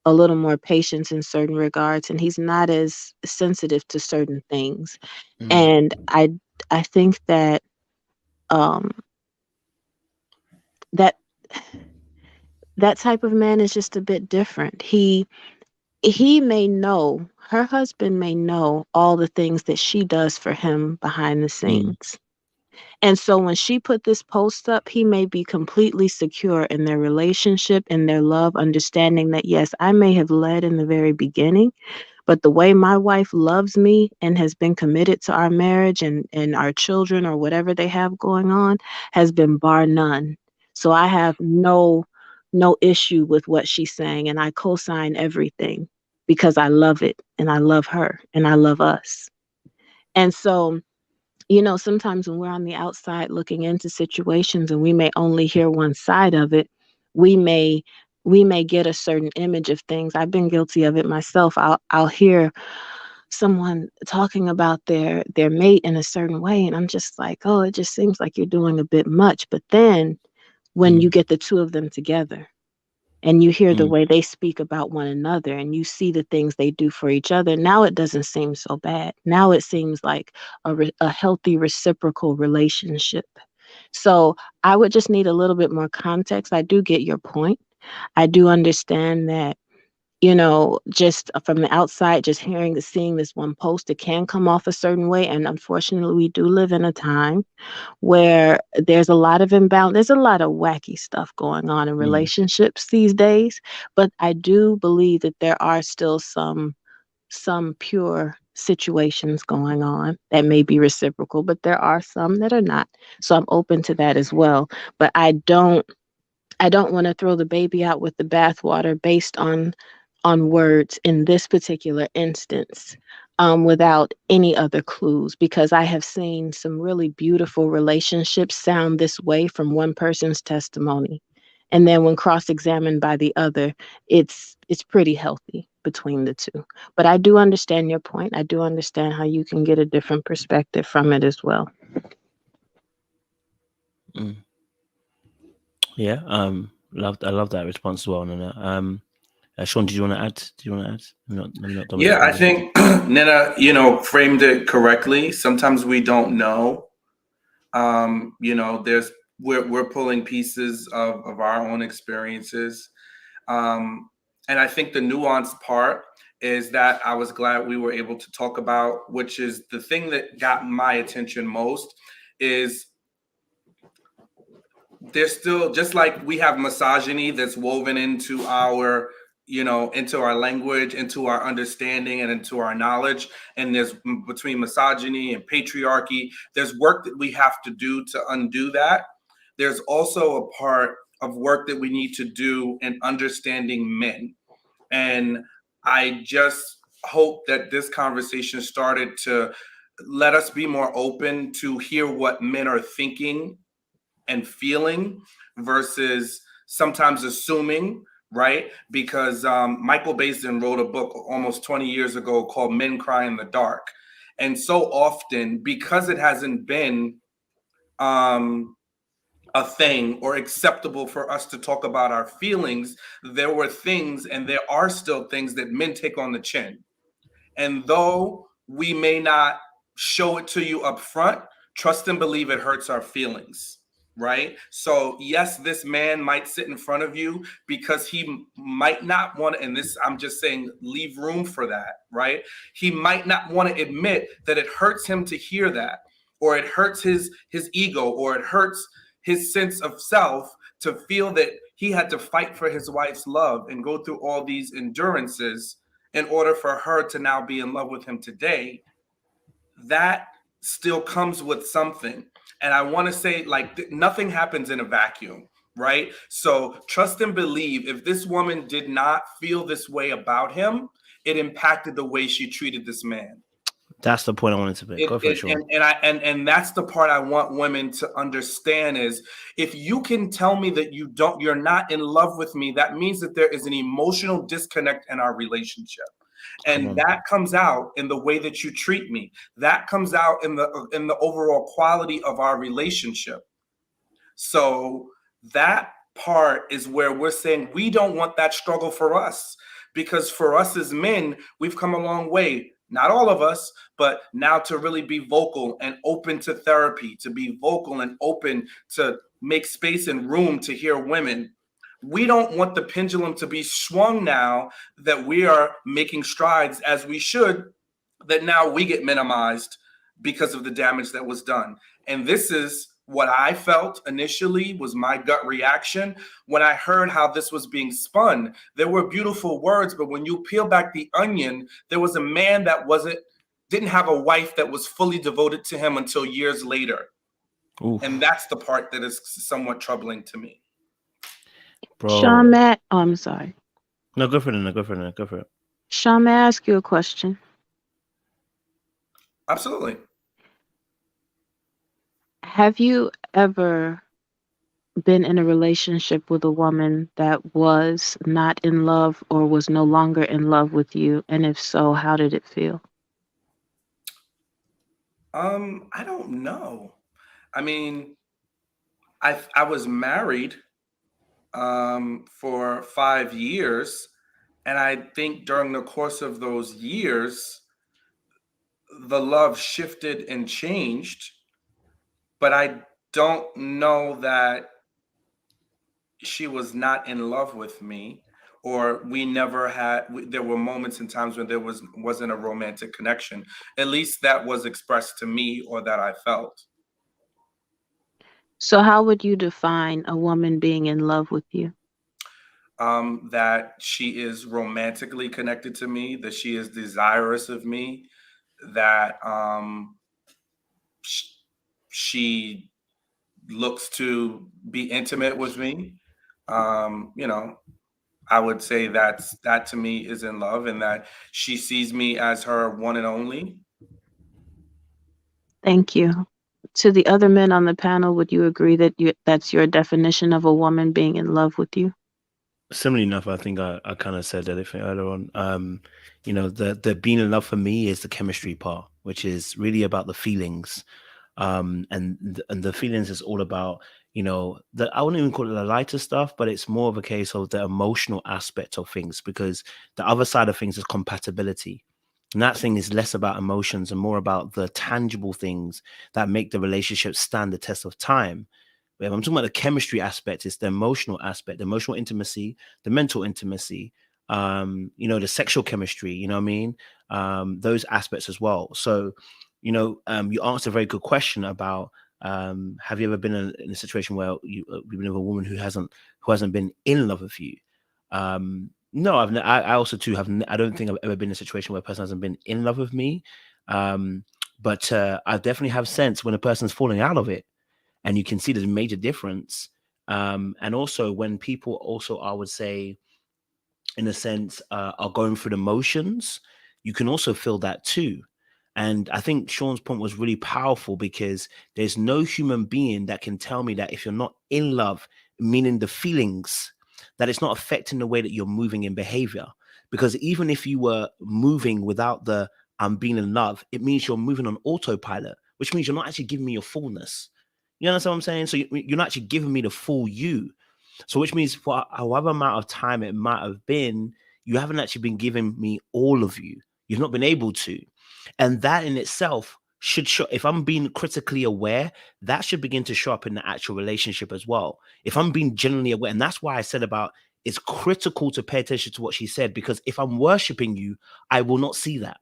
Speaker 8: little more patience in certain regards, and he's not as sensitive to certain things. And I think that um, that that type of man is just a bit different. He may know, her husband may know all the things that she does for him behind the scenes. And so when she put this post up, he may be completely secure in their relationship, in their love, understanding that, yes, I may have led in the very beginning, but the way my wife loves me and has been committed to our marriage and our children or whatever they have going on has been bar none. So I have no issue with what she's saying, and I co-sign everything because I love it and I love her and I love us. And so, you know, sometimes when we're on the outside looking into situations and we may only hear one side of it, we may get a certain image of things. I've been guilty of it myself. I'll hear someone talking about their mate in a certain way, and I'm just like, oh, it just seems like you're doing a bit much. But then when you get the two of them together and you hear the way they speak about one another and you see the things they do for each other, now it doesn't seem so bad. Now it seems like a healthy reciprocal relationship. So I would just need a little bit more context. I do get your point. I do understand that, you know, just from the outside, just seeing this one post, it can come off a certain way. And unfortunately, we do live in a time where there's a lot of imbalance. There's a lot of wacky stuff going on in relationships these days. But I do believe that there are still some pure situations going on that may be reciprocal, but there are some that are not. So I'm open to that as well. But I don't want to throw the baby out with the bathwater based on words in this particular instance, without any other clues, because I have seen some really beautiful relationships sound this way from one person's testimony. And then when cross-examined by the other, it's pretty healthy between the two. But I do understand your point. I do understand how you can get a different perspective from it as well.
Speaker 2: Yeah, I love that response as well, Nana. Sean, do you want to add?
Speaker 3: Yeah, I think Nana, you know, framed it correctly. Sometimes we don't know. You know, we're pulling pieces of our own experiences. And I think the nuanced part is that I was glad we were able to talk about, which is the thing that got my attention most, is there's still, just like we have misogyny that's woven into our, you know, into our language, into our understanding, and into our knowledge. And there's, between misogyny and patriarchy, there's work that we have to do to undo that. There's also a part of work that we need to do in understanding men. And I just hope that this conversation started to let us be more open to hear what men are thinking and feeling versus sometimes assuming, right? Because Michael Basin wrote a book almost 20 years ago called Men Cry in the Dark. And so often, because it hasn't been a thing or acceptable for us to talk about our feelings, there were things, and there are still things, that men take on the chin. And though we may not show it to you up front, trust and believe it hurts our feelings, right? So yes, this man might sit in front of you because he might not want to, and this, I'm just saying, leave room for that, right? He might not want to admit that it hurts him to hear that, or it hurts his ego, or it hurts his sense of self, to feel that he had to fight for his wife's love and go through all these endurances in order for her to now be in love with him today, that still comes with something. And I want to say, like, nothing happens in a vacuum, right? So trust and believe, if this woman did not feel this way about him, it impacted the way she treated this man.
Speaker 2: That's the point I wanted to make. Go for it, Sean.
Speaker 3: And that's the part I want women to understand is, if you can tell me that you're not in love with me, that means that there is an emotional disconnect in our relationship. And that comes out in the way that you treat me. That comes out in the overall quality of our relationship. So that part is where we're saying we don't want that struggle for us, because for us as men, we've come a long way. Not all of us, but now to really be vocal and open to therapy, to be vocal and open to make space and room to hear women. We don't want the pendulum to be swung now that we are making strides as we should, that now we get minimized because of the damage that was done. And this is what I felt initially, was my gut reaction when I heard how this was being spun. There were beautiful words, but when you peel back the onion, there was a man that didn't have a wife that was fully devoted to him until years later. Oof. And that's the part that is somewhat troubling to me.
Speaker 2: Bro.
Speaker 8: Sean, I'm sorry.
Speaker 2: No, go for it.
Speaker 8: Sean, may I ask you a question?
Speaker 3: Absolutely.
Speaker 8: Have you ever been in a relationship with a woman that was not in love or was no longer in love with you? And if so, how did it feel?
Speaker 3: I don't know. I mean, I was married for 5 years, and I think during the course of those years, the love shifted and changed, but I don't know that she was not in love with me, or there were moments and times when there wasn't a romantic connection. At least that was expressed to me, or that I felt.
Speaker 8: So how would you define a woman being in love with you?
Speaker 3: That she is romantically connected to me, that she is desirous of me, that she looks to be intimate with me. I would say that to me is in love, and that she sees me as her one and only.
Speaker 8: Thank you. To the other men on the panel, would you agree that that's your definition of a woman being in love with you?
Speaker 2: Similarly enough, I think I kind of said everything earlier on. The being in love for me is the chemistry part, which is really about the feelings. And the feelings is all about, I wouldn't even call it the lighter stuff, but it's more of a case of the emotional aspect of things, because the other side of things is compatibility. And that thing is less about emotions and more about the tangible things that make the relationship stand the test of time. But if I'm talking about the chemistry aspect, it's the emotional aspect, the emotional intimacy, the mental intimacy, the sexual chemistry, you know what I mean? Those aspects as well. So, you asked a very good question about have you ever been in a situation where you've been with a woman who hasn't been in love with you? No, I also too have. I don't think I've ever been in a situation where a person hasn't been in love with me. But I definitely have sense when a person's falling out of it, and you can see there's a major difference. And also when people also, I would say, in a sense, are going through the motions, you can also feel that too. And I think Sean's point was really powerful, because there's no human being that can tell me that if you're not in love, meaning the feelings, that it's not affecting the way that you're moving in behavior. Because even if you were moving without the I'm being in love, it means you're moving on autopilot, which means you're not actually giving me your fullness. You understand what I'm saying? So you're not actually giving me the full you. So which means for however amount of time it might have been, you haven't actually been giving me all of you. You've not been able to. And that in itself should show, if I'm being critically aware, that should begin to show up in the actual relationship as well. If I'm being genuinely aware, and that's why I said about it's critical to pay attention to what she said, because if I'm worshiping you, I will not see that.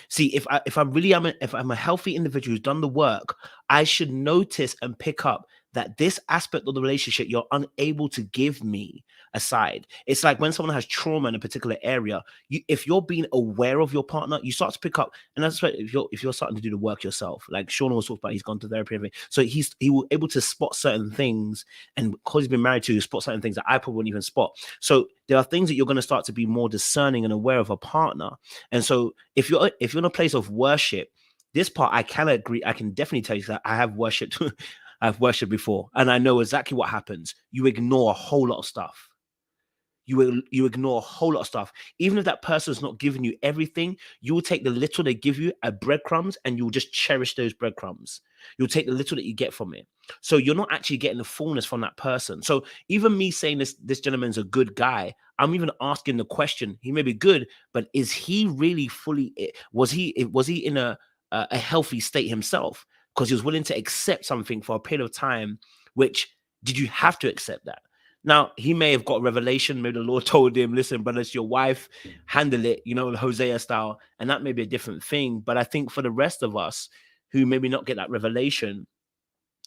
Speaker 2: See, if I'm a healthy individual who's done the work, I should notice and pick up that this aspect of the relationship you're unable to give me aside. It's like when someone has trauma in a particular area, if you're being aware of your partner, you start to pick up. And that's why if you're starting to do the work yourself, like Sean was talking about, he's gone to therapy and everything. So he will able to spot certain things, and because he's been married to, spot certain things that I probably wouldn't even spot. So there are things that you're going to start to be more discerning and aware of a partner. And so if you're in a place of worship, this part I can agree, I can definitely tell you that I have worshipped. I've worshipped before, and I know exactly what happens. You ignore a whole lot of stuff. You ignore a whole lot of stuff. Even if that person's not giving you everything, you will take the little they give you as breadcrumbs, and you'll just cherish those breadcrumbs. You'll take the little that you get from it. So you're not actually getting the fullness from that person. So even me saying this gentleman's a good guy, I'm even asking the question. He may be good, but is he really fully? Was he in a healthy state himself? Because he was willing to accept something for a period of time. Which, did you have to accept that? Now, he may have got revelation. Maybe the Lord told him, listen, brother, it's your wife, handle it, Hosea style. And that may be a different thing. But I think for the rest of us who maybe not get that revelation,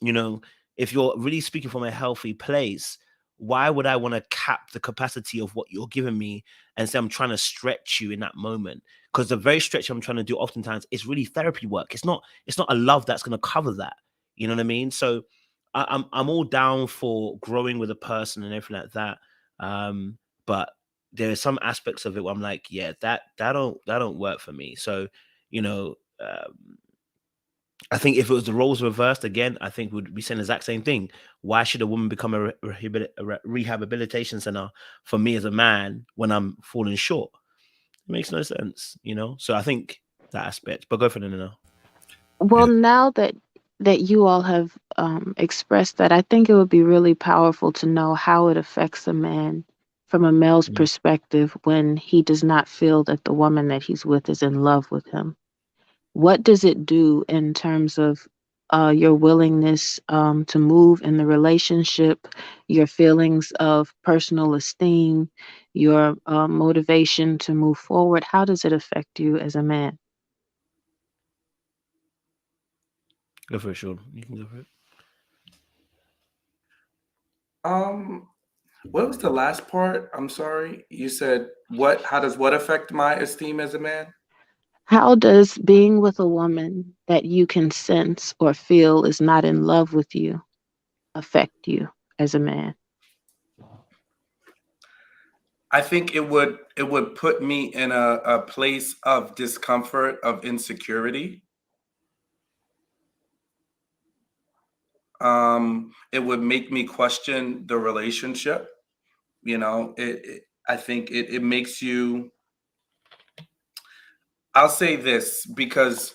Speaker 2: if you're really speaking from a healthy place, why would I want to cap the capacity of what you're giving me and say I'm trying to stretch you in that moment? Because the very stretch I'm trying to do oftentimes is really therapy work. It's not a love that's going to cover that. You know what I mean? So I'm all down for growing with a person and everything like that. But there are some aspects of it where I'm like, yeah, that don't work for me. So, I think if it was the roles reversed again, I think we'd be saying the exact same thing. Why should a woman become a rehabilitation center for me as a man when I'm falling short? It makes no sense, So I think that aspect. But go for it now.
Speaker 8: Well, now that you all have expressed that, I think it would be really powerful to know how it affects a man from a male's perspective when he does not feel that the woman that he's with is in love with him. What does it do in terms of your willingness to move in the relationship, your feelings of personal esteem, your motivation to move forward? How does it affect you as a man?
Speaker 2: Go for it, Sean. You can go for it.
Speaker 3: What was the last part? I'm sorry. You said what? How does what affect my esteem as a man?
Speaker 8: How does being with a woman that you can sense or feel is not in love with you affect you as a man?
Speaker 3: I think it would put me in a place of discomfort, of insecurity. It would make me question the relationship. I think it makes you. I'll say this because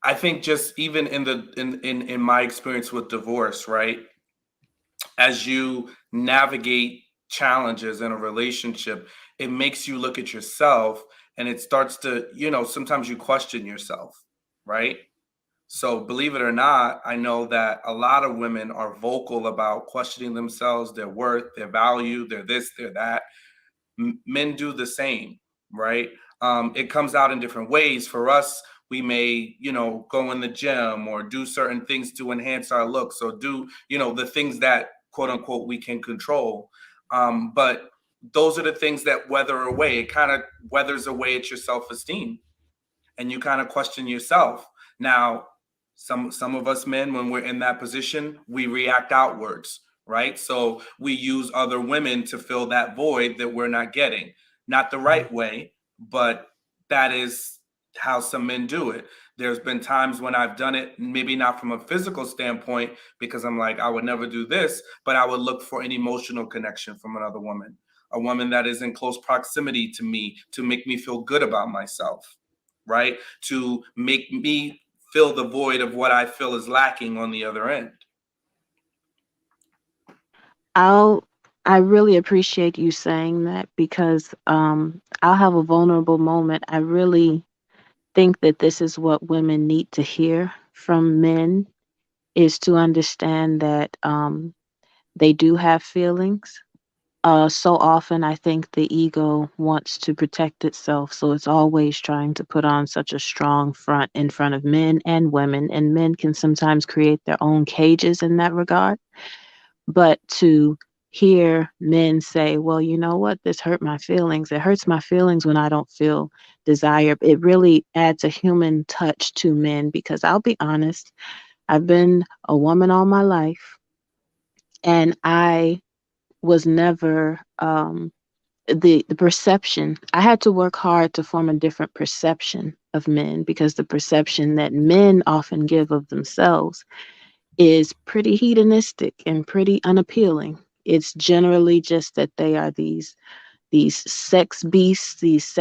Speaker 3: I think just even in my experience with divorce, right? As you navigate challenges in a relationship, it makes you look at yourself and it starts to, sometimes you question yourself, right? So believe it or not, I know that a lot of women are vocal about questioning themselves, their worth, their value, their this, their that. Men do the same, right? It comes out in different ways. For us, we may, go in the gym or do certain things to enhance our looks or do, the things that quote unquote we can control. But those are the things that weather away. It kind of weathers away at your self-esteem, and you kind of question yourself. Now, some of us men, when we're in that position, we react outwards, right? So we use other women to fill that void that we're not getting. Not the right way, but that is how some men do it. There's been times when I've done it, maybe not from a physical standpoint, because I'm like, I would never do this, but I would look for an emotional connection from another woman, a woman that is in close proximity to me to make me feel good about myself, right? To make me fill the void of what I feel is lacking on the other end.
Speaker 8: I really appreciate you saying that because I'll have a vulnerable moment. I really think that this is what women need to hear from men, is to understand that they do have feelings, So often I think the ego wants to protect itself, so it's always trying to put on such a strong front in front of men and women, and men can sometimes create their own cages in that regard. But to hear men say, well, you know what, this hurt my feelings. It hurts my feelings when I don't feel desire. It really adds a human touch to men because I'll be honest, I've been a woman all my life and I was never the perception. I had to work hard to form a different perception of men because the perception that men often give of themselves is pretty hedonistic and pretty unappealing. It's generally just that they are these sex beasts, these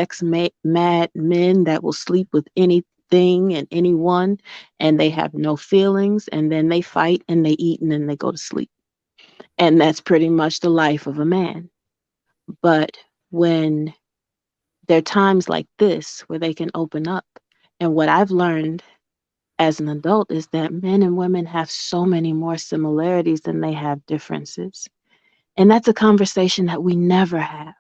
Speaker 8: mad men that will sleep with anything and anyone, and they have no feelings, and then they fight and they eat and then they go to sleep. And that's pretty much the life of a man. But when there are times like this where they can open up, and what I've learned as an adult is that men and women have so many more similarities than they have differences. And that's a conversation that we never have.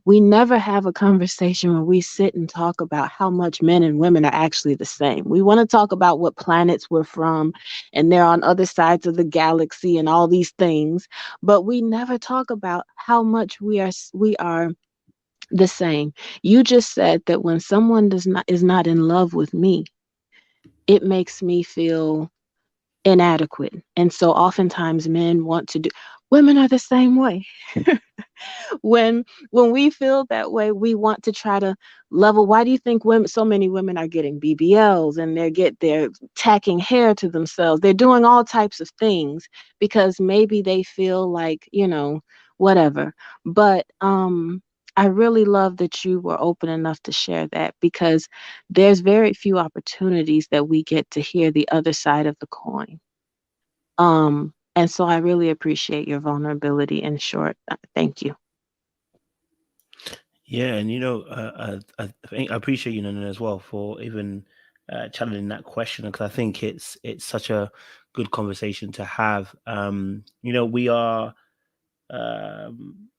Speaker 8: We never have a conversation where we sit and talk about how much men and women are actually the same. We want to talk about what planets we're from and they're on other sides of the galaxy and all these things, but we never talk about how much we are the same. You just said that when someone is not in love with me, it makes me feel inadequate. And so oftentimes men want to do women are the same way. When we feel that way, we want to try to level. Why do you think so many women are getting BBLs and they're tacking hair to themselves? They're doing all types of things because maybe they feel like, whatever. But I really love that you were open enough to share that because there's very few opportunities that we get to hear the other side of the coin. And so I really appreciate your vulnerability. In short, thank you.
Speaker 2: Yeah, and I appreciate you, Nana, as well for even challenging that question because I think it's such a good conversation to have. We are, um,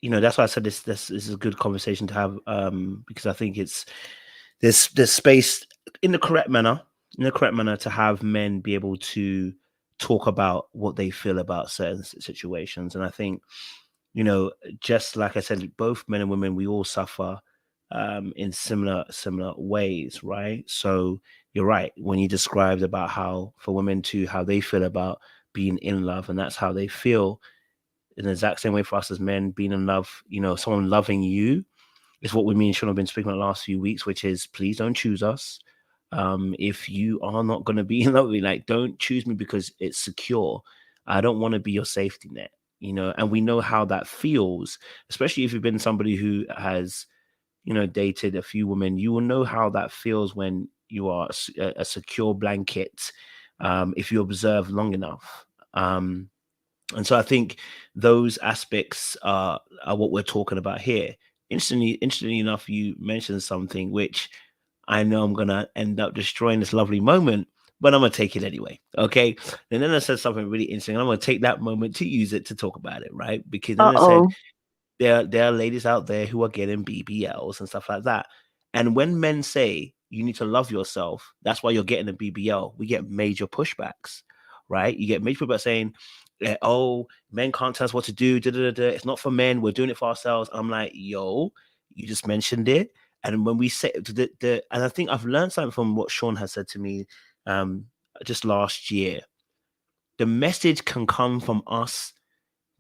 Speaker 2: that's why I said this is a good conversation to have because I think it's there's space in the correct manner, to have men be able to talk about what they feel about certain situations, and I think just like I said, both men and women, we all suffer in similar ways, right? So you're right when you described about how for women too, how they feel about being in love, and that's how they feel in the exact same way for us as men being in love. Someone loving you is what we mean. Sean have been speaking about the last few weeks, which is please don't choose us. If you are not going to be in love with me, like don't choose me because it's secure. I don't want to be your safety net. And we know how that feels, especially if you've been somebody who has, dated a few women. You will know how that feels when you are a secure blanket, if you observe long enough. And so I think those aspects are what we're talking about here. Interestingly enough, you mentioned something which I know I'm gonna end up destroying this lovely moment, but I'm gonna take it anyway. Okay. And then I said something really interesting. And I'm gonna take that moment to use it to talk about it, right? Because then I said
Speaker 8: Uh-oh.
Speaker 2: there are ladies out there who are getting BBLs and stuff like that. And when men say you need to love yourself, that's why you're getting a BBL, we get major pushbacks, right? You get major pushback saying, oh, men can't tell us what to do. Da, da, da, da. It's not for men. We're doing it for ourselves. I'm like, yo, you just mentioned it. And when we say and I think I've learned something from what Sean has said to me just last year. The message can come from us,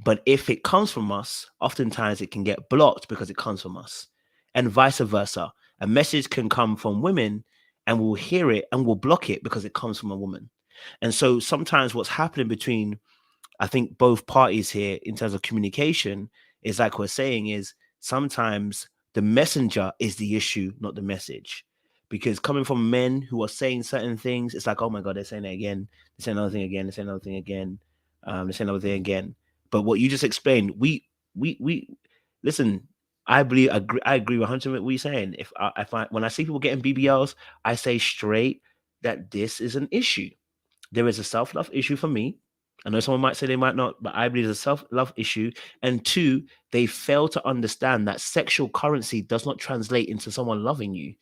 Speaker 2: but if it comes from us, oftentimes it can get blocked because it comes from us, and vice versa. A message can come from women and we'll hear it and we'll block it because it comes from a woman. And so sometimes what's happening between, I think, both parties here in terms of communication is like we're saying is sometimes the messenger is the issue, not the message. Because coming from men who are saying certain things, it's like, oh my God, they're saying it again. They're saying another thing again. They're saying another thing again. They're saying another thing again. But what you just explained, we listen. I believe I agree 100% with what you're saying. When I see people getting BBLs, I say straight that this is an issue. There is a self-love issue for me. I know someone might say they might not, but I believe it's a self-love issue. And 2, they fail to understand that sexual currency does not translate into someone loving you.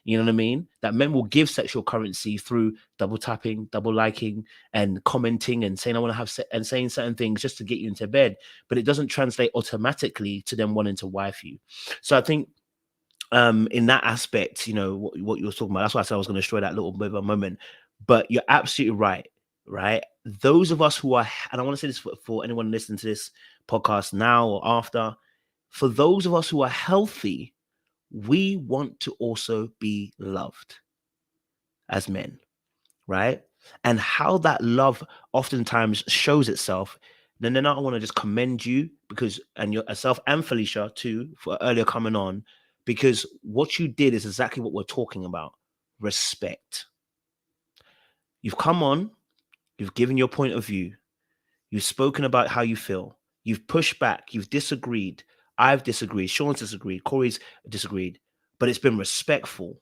Speaker 2: You know what I mean? That men will give sexual currency through double tapping, double liking, and commenting and saying, I want to have and saying certain things just to get you into bed. But it doesn't translate automatically to them wanting to wife you. So I think in that aspect, you know, what you were talking about, that's why I said I was going to destroy that little bit of a moment. But you're absolutely right? Those of us who are, and I want to say this for anyone listening to this podcast now or after, for those of us who are healthy, we want to also be loved as men, right? And how that love oftentimes shows itself, then I want to just commend you because, and yourself and Felicia too, for earlier coming on, because what you did is exactly what we're talking about: respect. You've come on, you've given your point of view, you've spoken about how you feel, you've pushed back, you've disagreed, I've disagreed, Sean's disagreed, Corey's disagreed, but it's been respectful.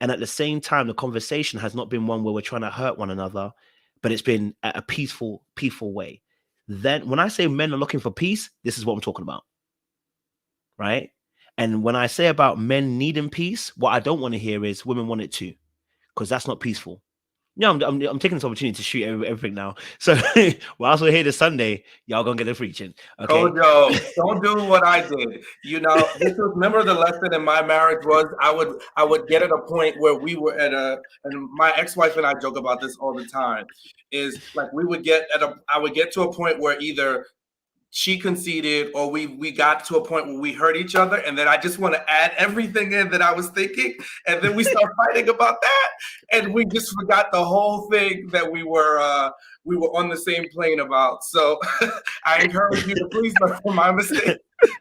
Speaker 2: And at the same time, the conversation has not been one where we're trying to hurt one another, but it's been a peaceful way. Then when I say men are looking for peace, this is what I'm talking about, right? And when I say about men needing peace, what I don't want to hear is women want it too, because that's not peaceful. Yeah, I'm taking this opportunity to shoot everything now. So whilst we're here this Sunday, y'all gonna get the preaching. Okay.
Speaker 3: Kojo, don't do what I did. You know, remember the lesson in my marriage was I would get at a point where we were and my ex-wife and I joke about this all the time, is like I would get to a point where either she conceded or we got to a point where we hurt each other, and then I just want to add everything in that I was thinking, and then we start fighting about that, and we just forgot the whole thing that we were on the same plane about. So I encourage you to please learn from my mistake.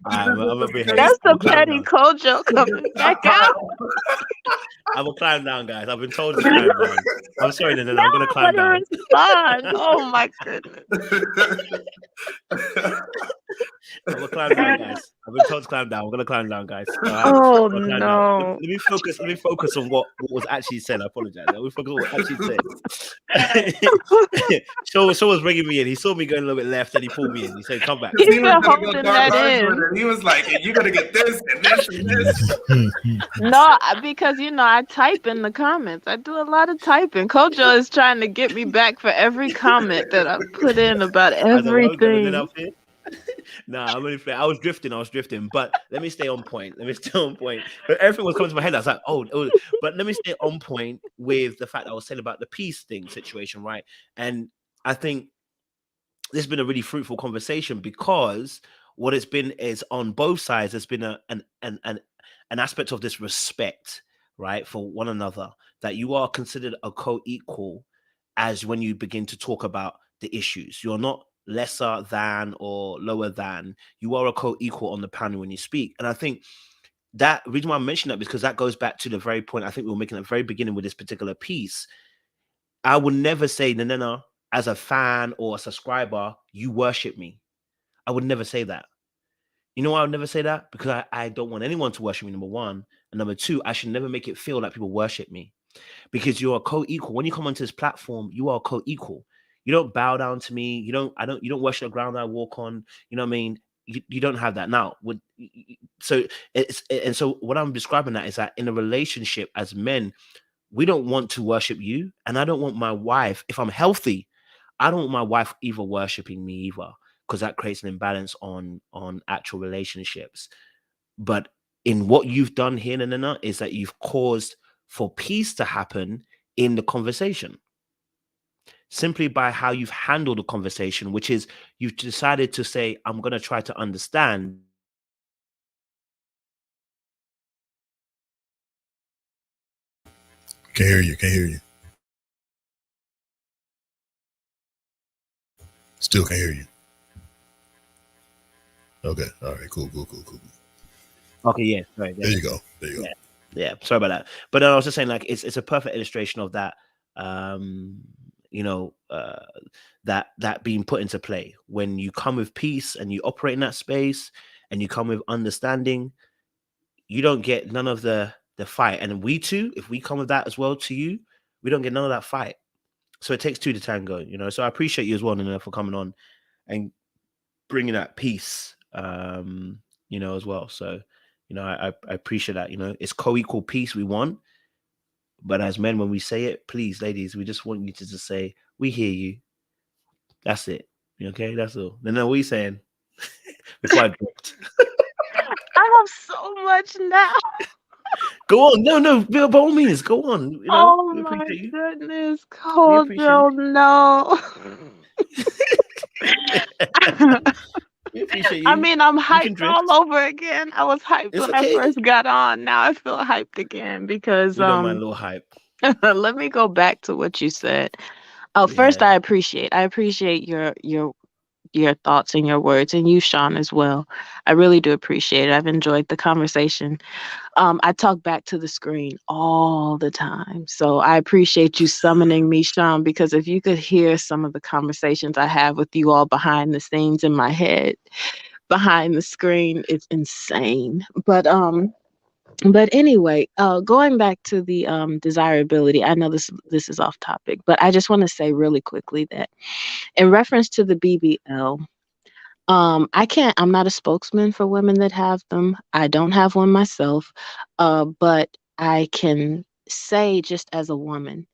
Speaker 8: That's the petty Kojo coming back out.
Speaker 2: I will climb down, guys. I've been told to climb down. I'm sorry, then I'm going to climb down.
Speaker 8: Oh my goodness.
Speaker 2: I will climb down, guys. I've been told to climb down. I'm going to climb down, guys.
Speaker 8: Oh no.
Speaker 2: Let me focus on what was actually said. I apologize. Let me focus on what was actually said. Shaw was bringing me in. He saw me going a little bit left and he pulled me in. He said, come back.
Speaker 3: He was holding that in. He was like, you're going to get this and this and this.
Speaker 8: No, because, you know, I type in the comments. I do a lot of typing. Kojo is trying to get me back for every comment that I put in about everything.
Speaker 2: Nah, I'm only playing. I was drifting, but let me stay on point. But everything was coming to my head. I was like, oh, but let me stay on point with the fact that I was saying about the peace thing situation, right? And I think this has been a really fruitful conversation because what it's been is on both sides, there's been an aspect of this respect, right, for one another, that you are considered a co-equal as when you begin to talk about the issues. You're not lesser than or lower than. You are a co-equal on the panel when you speak. And I think that reason why I mention that, because that goes back to the very point I think we were making at the very beginning with this particular piece. I would never say, no, as a fan or a subscriber, you worship me. I would never say that. You know why I would never say that? Because I don't want anyone to worship me, number one. And number two, I should never make it feel like people worship me. Because you're a co-equal. When you come onto this platform, you are a co-equal. You don't bow down to me. You don't worship the ground I walk on. You know what I mean? You don't have that. Now, so what I'm describing that is that in a relationship as men, we don't want to worship you. And I don't want my wife, if I'm healthy, I don't want my wife either worshiping me either, because that creates an imbalance on actual relationships. But in what you've done here, Nana, is that you've caused for peace to happen in the conversation, simply by how you've handled the conversation, which is you've decided to say, I'm going to try to understand.
Speaker 4: Can't hear you. Still can't hear you. Okay. All right. Cool.
Speaker 2: Okay. Yeah. Right.
Speaker 4: There you go.
Speaker 2: Yeah. Sorry about that. But I was just saying, like, it's a perfect illustration of that. That being put into play when you come with peace and you operate in that space and you come with understanding, you don't get none of the fight. And we too, if we come with that as well to you, we don't get none of that fight. So it takes two to tango, you know. So I appreciate you as well, Nina, for coming on and bringing that peace, you know, as well. So, you know, I appreciate that. You know, it's co-equal peace we want, but as men, when we say it, please, ladies, we just want you to just say, "We hear you." That's it. Okay, that's all. Then what are you saying? Before I drift.
Speaker 8: I have so much now.
Speaker 2: Go on. No, by all means, go on. You know,
Speaker 8: Oh
Speaker 2: we
Speaker 8: my
Speaker 2: appreciate you.
Speaker 8: goodness,
Speaker 2: We appreciate
Speaker 8: Kojo, no.
Speaker 2: you. We appreciate
Speaker 8: I
Speaker 2: you.
Speaker 8: mean, I'm
Speaker 2: You can
Speaker 8: hyped all
Speaker 2: drift.
Speaker 8: over again. I was hyped
Speaker 2: It's
Speaker 8: when I
Speaker 2: okay.
Speaker 8: first got on. Now I feel hyped again because
Speaker 2: We don't mind a little hype.
Speaker 8: let me go back to what you said. Oh, first
Speaker 2: Yeah.
Speaker 8: I appreciate your thoughts and your words, and you, Sean, as well. I really do appreciate it. I've enjoyed the conversation. I talk back to the screen all the time. So I appreciate you summoning me, Sean, because if you could hear some of the conversations I have with you all behind the scenes in my head, behind the screen, it's insane. But anyway, going back to the desirability, I know this is off topic, but I just want to say really quickly that in reference to the BBL, I'm not a spokesman for women that have them. I don't have one myself. But I can say, just as a woman,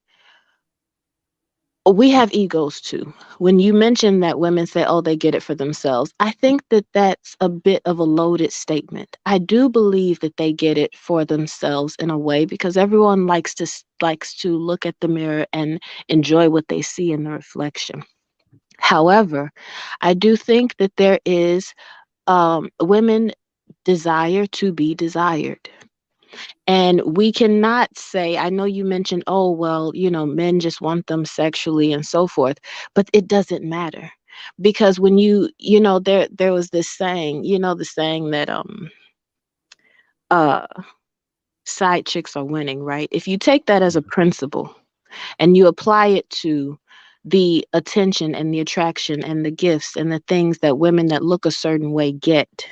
Speaker 8: we have egos too. When you mention that women say, oh, they get it for themselves, I think that that's a bit of a loaded statement. I do believe that they get it for themselves in a way, because everyone likes to look at the mirror and enjoy what they see in the reflection. However, I do think that there is women desire to be desired. And we cannot say, I know you mentioned, oh, well, men just want them sexually and so forth, but it doesn't matter. Because when there was this saying, the saying that uh side chicks are winning, right? If you take that as a principle and you apply it to the attention and the attraction and the gifts and the things that women that look a certain way get,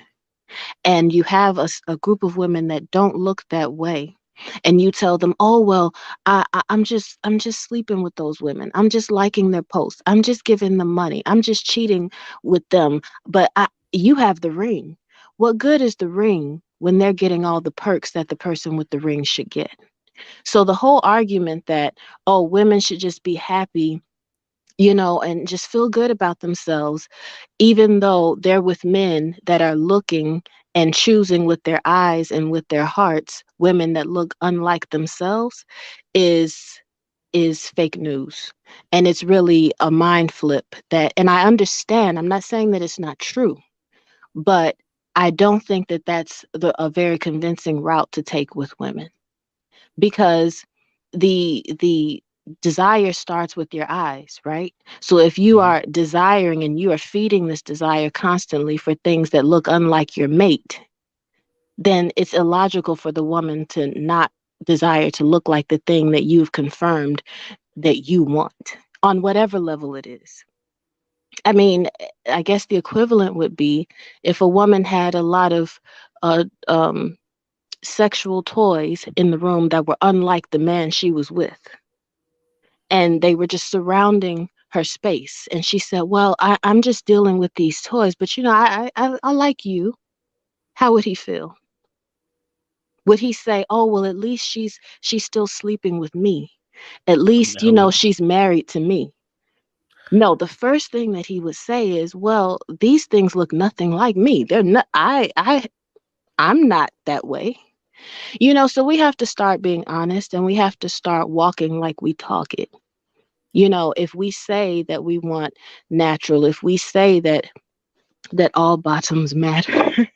Speaker 8: and you have a group of women that don't look that way, and you tell them, oh, well, I'm just sleeping with those women, I'm just liking their posts, I'm just giving them money, I'm just cheating with them, but you have the ring. What good is the ring when they're getting all the perks that the person with the ring should get? So the whole argument that, oh, women should just be happy, and just feel good about themselves, even though they're with men that are looking and choosing with their eyes and with their hearts, women that look unlike themselves, is fake news. And it's really a mind flip and I understand, I'm not saying that it's not true, but I don't think that that's a very convincing route to take with women, because the desire starts with your eyes, right? So if you are desiring and you are feeding this desire constantly for things that look unlike your mate, then it's illogical for the woman to not desire to look like the thing that you've confirmed that you want, on whatever level it is. I mean, I guess the equivalent would be if a woman had a lot of uh, um, sexual toys in the room that were unlike the man she was with, and they were just surrounding her space. And she said, well, I'm just dealing with these toys, but I like you. How would he feel? Would he say, oh, well, at least she's still sleeping with me, at least
Speaker 2: No.
Speaker 8: she's married to me? No, the first thing that he would say is, well, these things look nothing like me, they're not, I'm not that way. So we have to start being honest, and we have to start walking like we talk it. If we say that we want natural, if we say that all bottoms matter,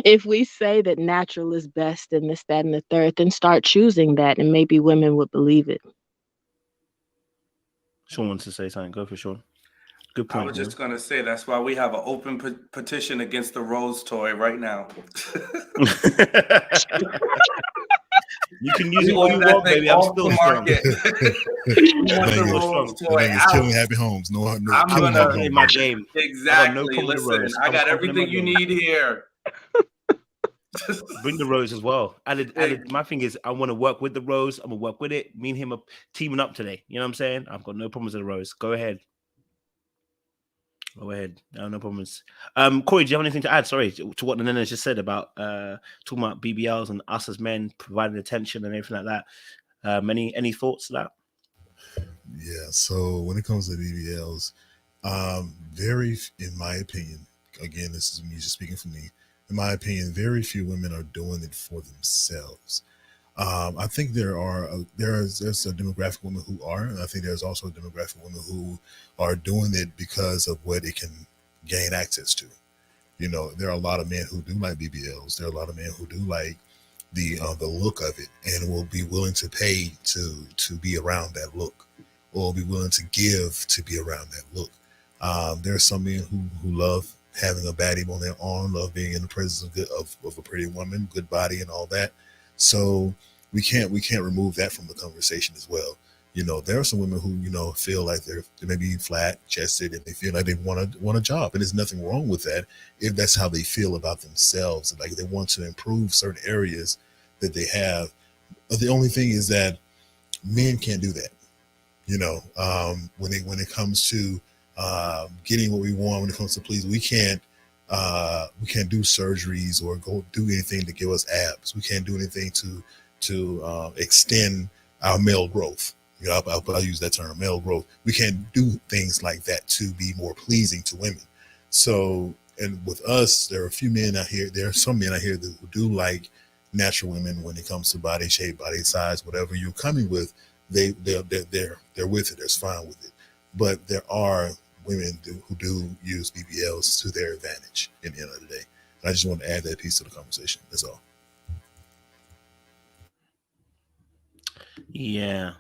Speaker 8: if we say that natural is best and this, that, and the third, then start choosing that, and maybe women would believe it.
Speaker 2: Sean wants to say something. Go for Sean. Good point.
Speaker 3: I was just going to say, that's why we have an open petition against the Rose toy right now.
Speaker 2: You can use it all you want, baby. I'm still strong.
Speaker 3: We want the Rose toy out.
Speaker 4: Killing happy homes. No,
Speaker 3: I'm
Speaker 2: going to play my game.
Speaker 3: Exactly.
Speaker 2: I got no problem with the
Speaker 3: Listen,
Speaker 2: Rose.
Speaker 3: I got everything you need here.
Speaker 2: Bring the rose as well. My thing is, I want to work with the rose. I'm gonna work with it. Me and him are teaming up today. You know what I'm saying? I've got no problems with the rose. Go ahead. Go ahead. No problems. Corey, do you have anything to add? Sorry, to what Nana just said about talking about BBLs and us as men providing attention and everything like that. Any thoughts to that?
Speaker 4: Yeah. So when it comes to BBLs, in my opinion, again, this is me just speaking for me. In my opinion, very few women are doing it for themselves. I think there's a demographic of women who are, and I think there's also a demographic of women who are doing it because of what it can gain access to. You know, there are a lot of men who do like BBLs. There are a lot of men who do like the look of it, and will be willing to pay to be around that look, or be willing to give to be around that look. There are some men who love having a baddie on their arm, love being in the presence of a pretty woman, good body, and all that. So we can't remove that from the conversation as well. You know, there are some women who, you know, feel like they may be flat chested and they feel like they want a job, and there's nothing wrong with that if that's how they feel about themselves. Like they want to improve certain areas that they have. But the only thing is that men can't do that. You know, when it comes to getting what we want, when it comes to please, we can't do surgeries or go do anything to give us abs. We can't do anything to extend our male growth. You know, I'll use that term, male growth. We can't do things like that to be more pleasing to women. So, and with us, there are a few men out here. There are some men out here who do like natural women when it comes to body shape, body size, whatever you're coming with. They're with it. They're fine with it. But there are women who do use BBLs to their advantage in the end of the day. And I just want to add that piece to the conversation. That's all.
Speaker 2: Yeah.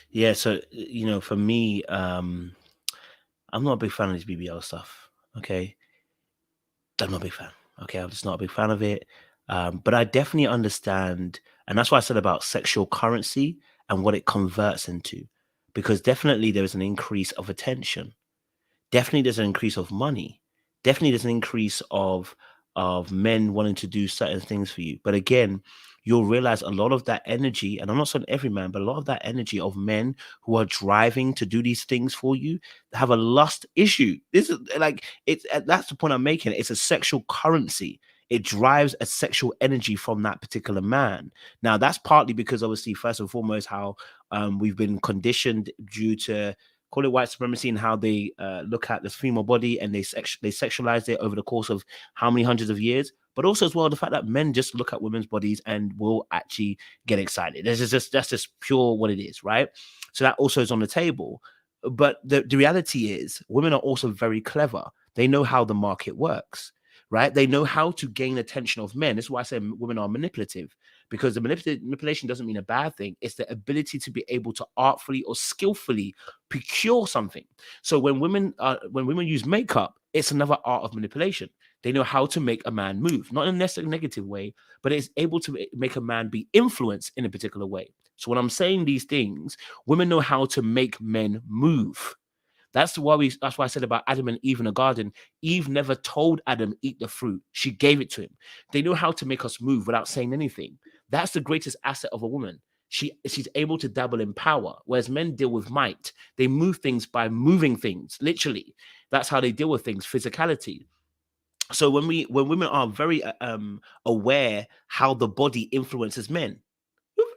Speaker 2: Yeah. So, you know, for me, I'm not a big fan of this BBL stuff. Okay. I'm not a big fan. Okay. I'm just not a big fan of it. But I definitely understand. And that's why I said about sexual currency and what it converts into, because definitely there is an increase of attention. Definitely there's an increase of money. Definitely there's an increase of men wanting to do certain things for you. But again, you'll realize a lot of that energy, and I'm not saying every man, but a lot of that energy of men who are driving to do these things for you have a lust issue. This is like, that's the point I'm making. It's a sexual currency. It drives a sexual energy from that particular man. Now, that's partly because obviously, first and foremost, how we've been conditioned due to, call it white supremacy, and how they look at this female body and they sexualize it over the course of how many hundreds of years. But also as well, the fact that men just look at women's bodies and will actually get excited. That's just pure what it is, right? So that also is on the table. But the reality is women are also very clever. They know how the market works, right? They know how to gain attention of men. This is why I say women are manipulative, because the manipulation doesn't mean a bad thing. It's the ability to be able to artfully or skillfully procure something. So when women use makeup, it's another art of manipulation. They know how to make a man move, not in a necessarily negative way, but it's able to make a man be influenced in a particular way. So when I'm saying these things, women know how to make men move. That's why I said about Adam and Eve in the garden. Eve never told Adam, eat the fruit. She gave it to him. They know how to make us move without saying anything. That's the greatest asset of a woman. She's able to dabble in power, whereas men deal with might. They move things by moving things, literally. That's how they deal with things, physicality. So when women are very aware how the body influences men,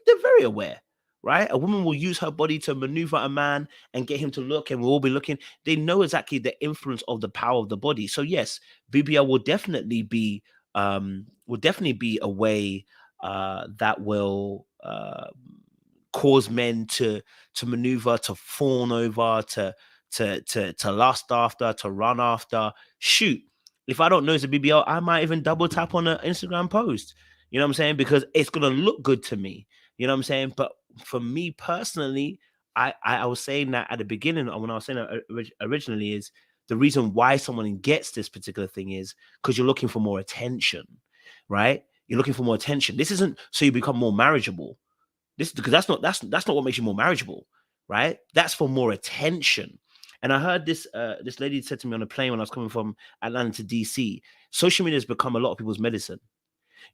Speaker 2: they're very aware, right? A woman will use her body to maneuver a man and get him to look, and we'll all be looking. They know exactly the influence of the power of the body. So yes, BBL will definitely be a way that will cause men to maneuver, to fawn over, to lust after, to run after. Shoot, if I don't know it's a BBL, I might even double tap on an Instagram post. You know what I'm saying? Because it's gonna look good to me. You know what I'm saying? But for me personally, I was saying that at the beginning, when I was saying that originally, is the reason why someone gets this particular thing is because you're looking for more attention, right? You're looking for more attention. This isn't so you become more marriageable. This because that's not what makes you more marriageable, right? That's for more attention. And I heard this this lady said to me on a plane when I was coming from Atlanta to DC, social media has become a lot of people's medicine.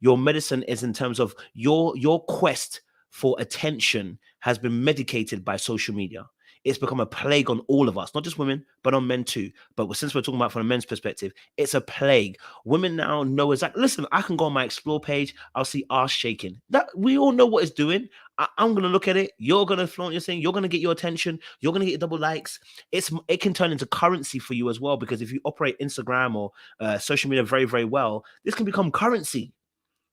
Speaker 2: Your medicine is in terms of your quest for attention has been medicated by social media. It's become a plague on all of us, not just women, but on men too. But since we're talking about from a men's perspective, it's a plague. Women now know exactly. Listen, I can go on my explore page. I'll see ass shaking. That we all know what it's doing. I'm gonna look at it. You're gonna flaunt your thing. You're gonna get your attention. You're gonna get your double likes. It can turn into currency for you as well, because if you operate Instagram or social media very, very well, this can become currency.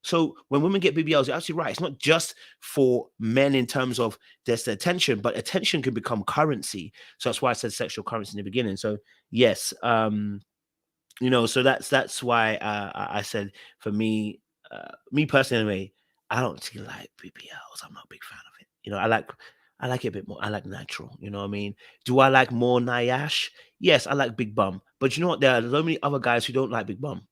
Speaker 2: So when women get BBLs, you're absolutely right. It's not just for men in terms of just attention, but attention can become currency. So that's why I said sexual currency in the beginning. So yes, you know, so that's why I said for me, me personally anyway, I don't really like BBLs. I'm not a big fan of it. You know, I like it a bit more. I like natural. You know what I mean? Do I like more Nyash? Yes, I like big bum. But you know what? There are so many other guys who don't like big bum.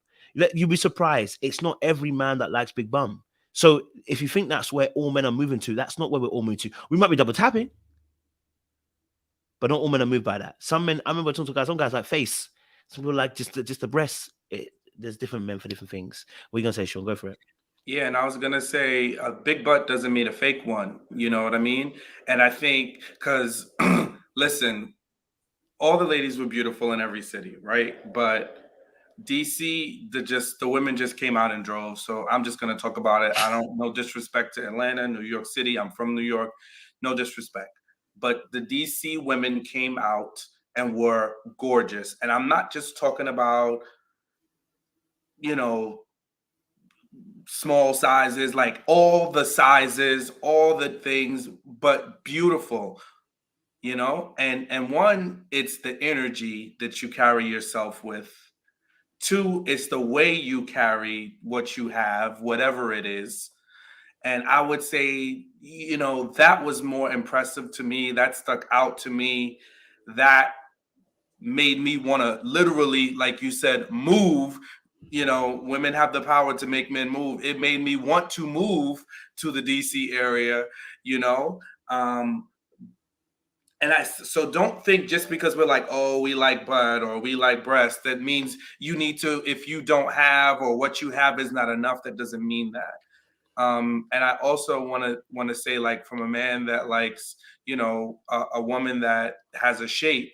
Speaker 2: You'll be surprised. It's not every man that likes big bum. So if you think that's where all men are moving to, that's not where we're all moving to. We might be double tapping, but not all men are moved by that. Some men, I remember talking to guys, some guys like face. Some people like just the breasts. There's different men for different things. What are you going to say, Sean? Go for it.
Speaker 3: Yeah, and I was gonna say a big butt doesn't mean a fake one. You know what I mean? And I think because listen, all the ladies were beautiful in every city, right? But DC, the women just came out in droves. So I'm just gonna talk about it. I don't no disrespect to Atlanta, New York City. I'm from New York, no disrespect. But the DC women came out and were gorgeous. And I'm not just talking about, you know, small sizes, like all the sizes, all the things, but beautiful, you know? And one, it's the energy that you carry yourself with. Two, it's the way you carry what you have, whatever it is. And I would say, you know, that was more impressive to me. That stuck out to me. That made me want to literally, like you said, move. You know, women have the power to make men move. It made me want to move to the DC area, you know. And so don't think just because we're like, oh, we like butt or we like breast, that means you need to, if you don't have or what you have is not enough, that doesn't mean that. And I also want to say, like, from a man that likes, you know, a woman that has a shape,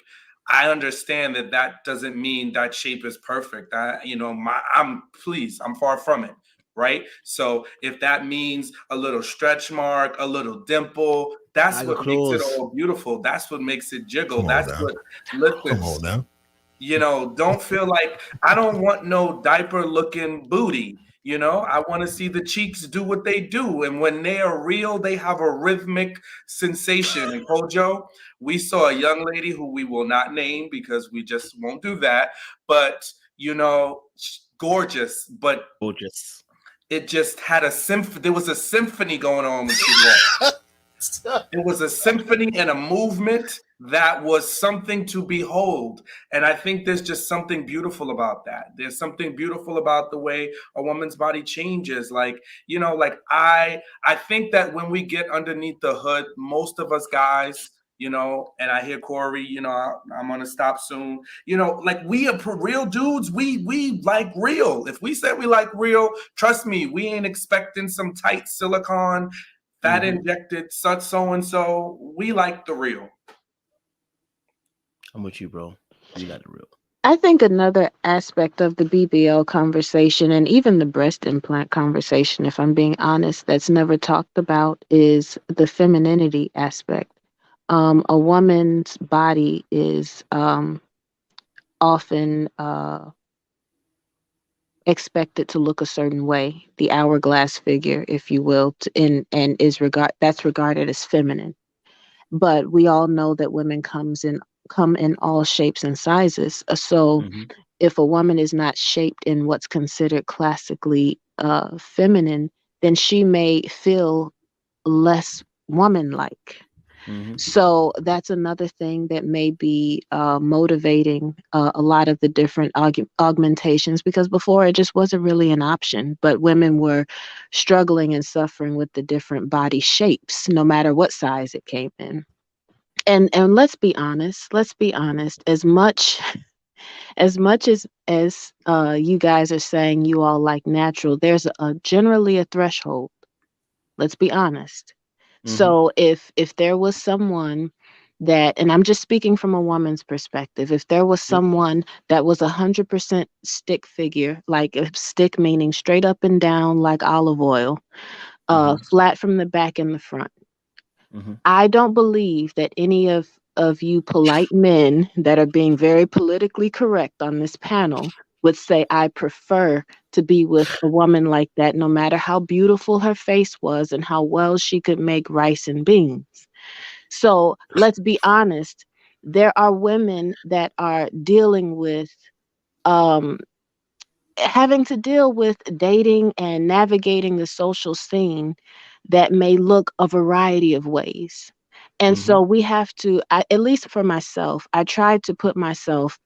Speaker 3: I understand that that doesn't mean that shape is perfect. I'm far from it. Right. So if that means a little stretch mark, a little dimple, that's what makes it all beautiful. That's what makes it jiggle. That's what, listen,
Speaker 4: come on now.
Speaker 3: You know, don't feel like I don't want no diaper looking booty. You know, I want to see the cheeks do what they do. And when they are real, they have a rhythmic sensation. And Kojo, we saw a young lady who we will not name because we just won't do that. But, you know, gorgeous, but
Speaker 2: gorgeous.
Speaker 3: It just had a symphony. There was a symphony going on when she walked. It was a symphony and a movement that was something to behold. And I think there's just something beautiful about that. There's something beautiful about the way a woman's body changes. Like, you know, like I think that when we get underneath the hood, most of us guys, you know, and I hear Corey, you know, I'm gonna stop soon. You know, like we are real dudes. We like real. If we say we like real, trust me, we ain't expecting some tight silicone, fat injected, such so and so. We like the real.
Speaker 2: I'm with you, bro. We like the real.
Speaker 8: I think another aspect of the BBL conversation and even the breast implant conversation, if I'm being honest, that's never talked about is the femininity aspect. A woman's body is often expected to look a certain way, the hourglass figure, if you will, and that's regarded as feminine. But we all know that women come in all shapes and sizes. So if a woman is not shaped in what's considered classically feminine, then she may feel less woman-like. So that's another thing that may be motivating a lot of the different augmentations, because before it just wasn't really an option, but women were struggling and suffering with the different body shapes, no matter what size it came in. And let's be honest. Let's be honest. As much as you guys are saying you all like natural, there's generally a threshold. Let's be honest. So if there was someone that, and I'm just speaking from a woman's perspective, if there was someone that was 100% stick figure, like a stick meaning straight up and down like olive oil, flat from the back and the front, I don't believe that any of you polite men that are being very politically correct on this panel would say, I prefer to be with a woman like that, no matter how beautiful her face was and how well she could make rice and beans. So let's be honest. There are women that are dealing with um, having to deal with dating and navigating the social scene that may look a variety of ways. And so we have to, at least for myself, I try to put myself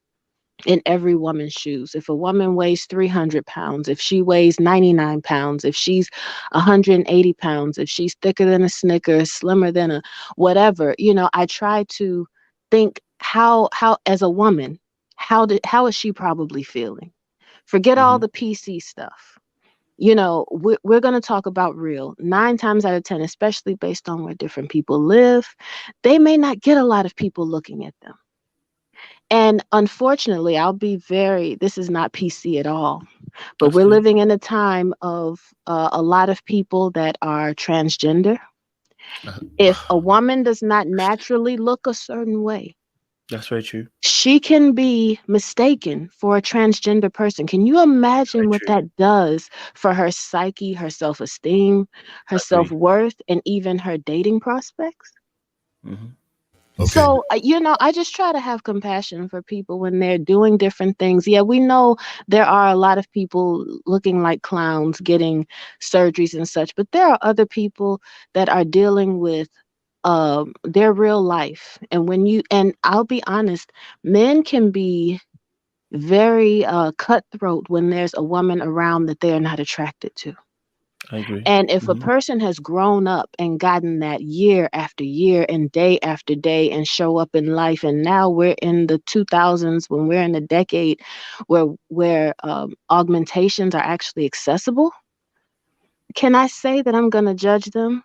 Speaker 8: in every woman's shoes. If a woman weighs 300 pounds, if she weighs 99 pounds, if she's 180 pounds, if she's thicker than a Snickers, slimmer than a whatever, I try to think how as a woman, how is she probably feeling? Forget all the PC stuff. We're going to talk about real. 9 times out of 10, especially based on where different people live, they may not get a lot of people looking at them. And unfortunately, this is not PC at all, but we're living in a time of a lot of people that are transgender. If a woman does not naturally look a certain way,
Speaker 2: that's very true.
Speaker 8: She can be mistaken for a transgender person. Can you imagine what that does for her psyche, her self-esteem, her self-worth, and even her dating prospects?
Speaker 4: Okay.
Speaker 8: So, I just try to have compassion for people when they're doing different things. Yeah, we know there are a lot of people looking like clowns getting surgeries and such, but there are other people that are dealing with their real life. And I'll be honest, men can be very cutthroat when there's a woman around that they are not attracted to.
Speaker 2: I agree.
Speaker 8: And if a person has grown up and gotten that year after year and day after day and show up in life, and now we're in the 2000s, when we're in a decade where augmentations are actually accessible, can I say that I'm going to judge them?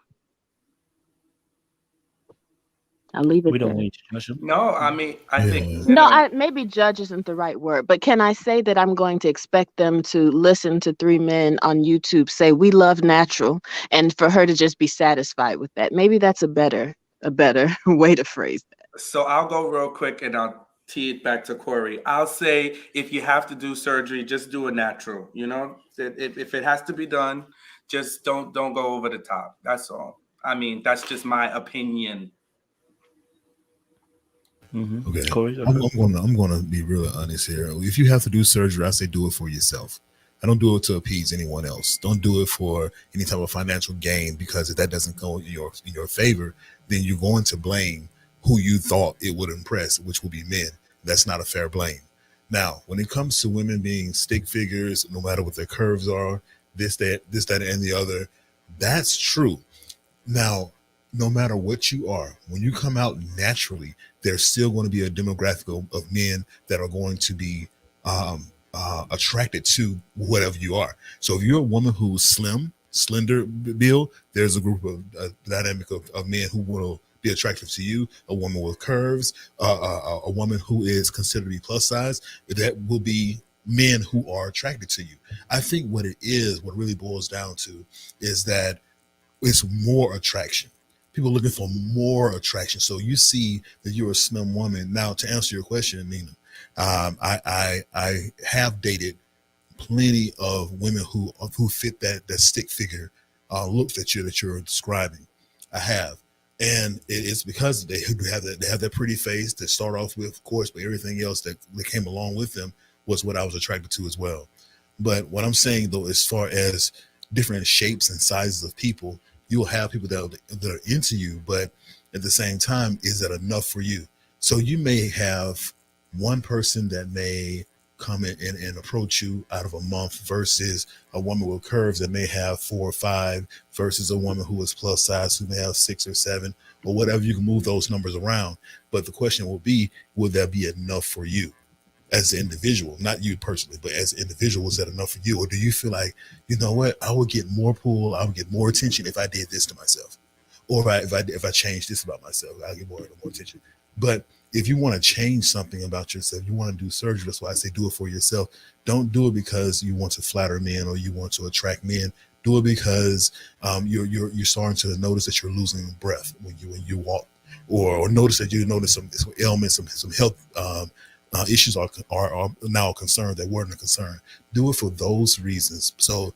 Speaker 8: I'll leave it
Speaker 2: We don't
Speaker 8: there.
Speaker 2: want you to judge them.
Speaker 3: No, I mean, I think
Speaker 8: No, maybe judge isn't the right word, but can I say that I'm going to expect them to listen to 3 men on YouTube say we love natural, and for her to just be satisfied with that? Maybe that's a better way to phrase that.
Speaker 3: So I'll go real quick and I'll tee it back to Corey. I'll say if you have to do surgery, just do a natural. If it has to be done, just don't go over the top. That's all. I mean, that's just my opinion.
Speaker 4: Okay.
Speaker 2: Corey,
Speaker 4: I'm gonna be really honest here. If you have to do surgery, I say do it for yourself. I don't do it to appease anyone else. Don't do it for any type of financial gain, because if that doesn't go in your favor, then you're going to blame who you thought it would impress, which will be men. That's not a fair blame. Now, when it comes to women being stick figures, no matter what their curves are, this, that, and the other, that's true. Now, no matter what you are, when you come out naturally, there's still going to be a demographic of men that are going to be attracted to whatever you are. So if you're a woman who's slender build, there's a group of dynamic of men who will be attractive to you. A woman with curves, a woman who is considered to be plus size, that will be men who are attracted to you. I think what really boils down to is that it's more attraction. People are looking for more attraction. So you see that you're a slim woman. Now, to answer your question, Nina, I have dated plenty of women who fit that stick figure look that you're describing. I have, and it's because they have that pretty face to start off with, of course, but everything else that came along with them was what I was attracted to as well. But what I'm saying, though, as far as different shapes and sizes of people, you'll have people that are into you, but at the same time, is that enough for you? So you may have one person that may come in and approach you out of a month versus a woman with curves that may have 4 or 5 versus a woman who is plus size who may have 6 or 7 or whatever. You can move those numbers around. But the question will be, will that be enough for you as an individual? Not you personally, but as an individual, is that enough for you? Or do you feel like, you know what, I would get more pull, I would get more attention if I did this to myself? Or if I change this about myself, I'll get more attention. But if you want to change something about yourself, you want to do surgery. That's why I say do it for yourself. Don't do it because you want to flatter men or you want to attract men. Do it because you're starting to notice that you're losing breath when you walk, or notice that you notice some ailments, some health issues are now a concern that weren't a concern. Do it for those reasons. So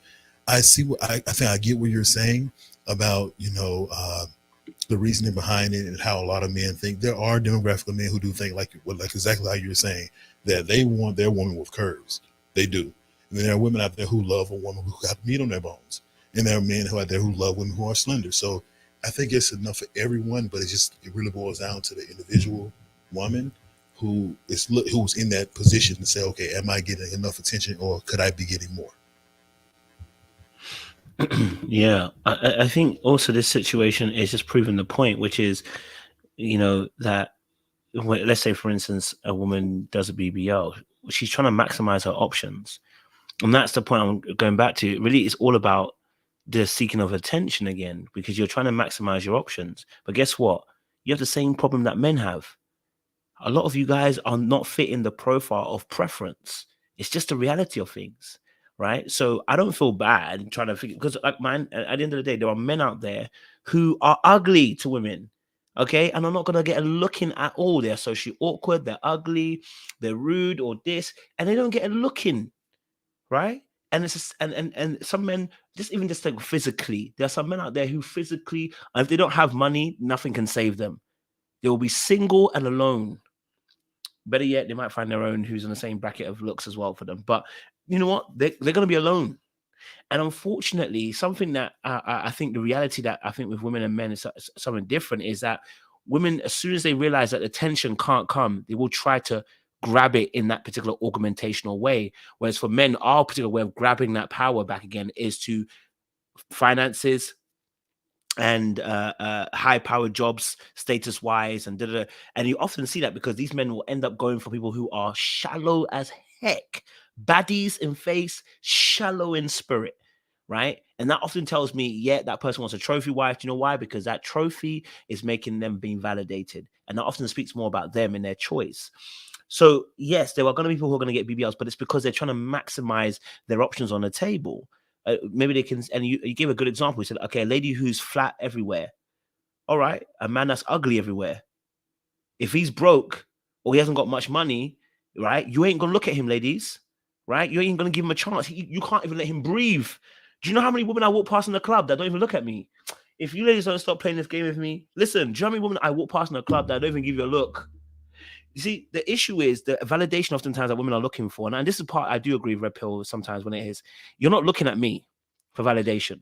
Speaker 4: I see what I think I get what you're saying about, the reasoning behind it and how a lot of men think. There are demographic of men who do think like exactly how you're saying, that they want their woman with curves. They do. And then there are women out there who love a woman who got meat on their bones. And there are men who out there who love women who are slender. So I think it's enough for everyone, but it really boils down to the individual woman who's in that position to say, okay, am I getting enough attention or could I be getting more?
Speaker 2: Yeah, I think also this situation is just proving the point, which is, that let's say, for instance, a woman does a BBL, she's trying to maximize her options. And that's the point I'm going back to. Really, it's all about the seeking of attention again, because you're trying to maximize your options. But guess what? You have the same problem that men have. A lot of you guys are not fitting the profile of preference. It's just the reality of things, right? So I don't feel bad trying to figure, because man, at the end of the day, there are men out there who are ugly to women, okay? And I'm not going to get a looking at all. They're socially awkward, they're ugly, they're rude or this, and they don't get a looking, right? And it's just, and some men, just like physically, there are some men out there who physically, if they don't have money, nothing can save them. They will be single and alone. Better yet, they might find their own who's in the same bracket of looks as well for them. But you know what? They're going to be alone. And unfortunately, something that I think the reality that I think with women and men is something different is that women, as soon as they realize that attention can't come, they will try to grab it in that particular augmentational way. Whereas for men, our particular way of grabbing that power back again is to finances and high-powered jobs, status-wise, and da-da-da. And you often see that because these men will end up going for people who are shallow as heck, baddies in face, shallow in spirit, right? And that often tells me, yeah, that person wants a trophy wife. Do you know why? Because that trophy is making them being validated, and that often speaks more about them and their choice. So yes, there are going to be people who are going to get BBLs, but it's because they're trying to maximize their options on the table. Maybe they can, and you gave a good example. You said, okay, a lady who's flat everywhere. All right, a man that's ugly everywhere. If he's broke or he hasn't got much money, right, you ain't gonna look at him, ladies, right? You ain't gonna give him a chance. You can't even let him breathe. Do you know how many women I walk past in the club that don't even look at me? If you ladies don't stop playing this game with me, listen, do you know how many women I walk past in the club that don't even give you a look? You see, the issue is the validation oftentimes that women are looking for. And this is part I do agree with Red Pill sometimes when it is, you're not looking at me for validation.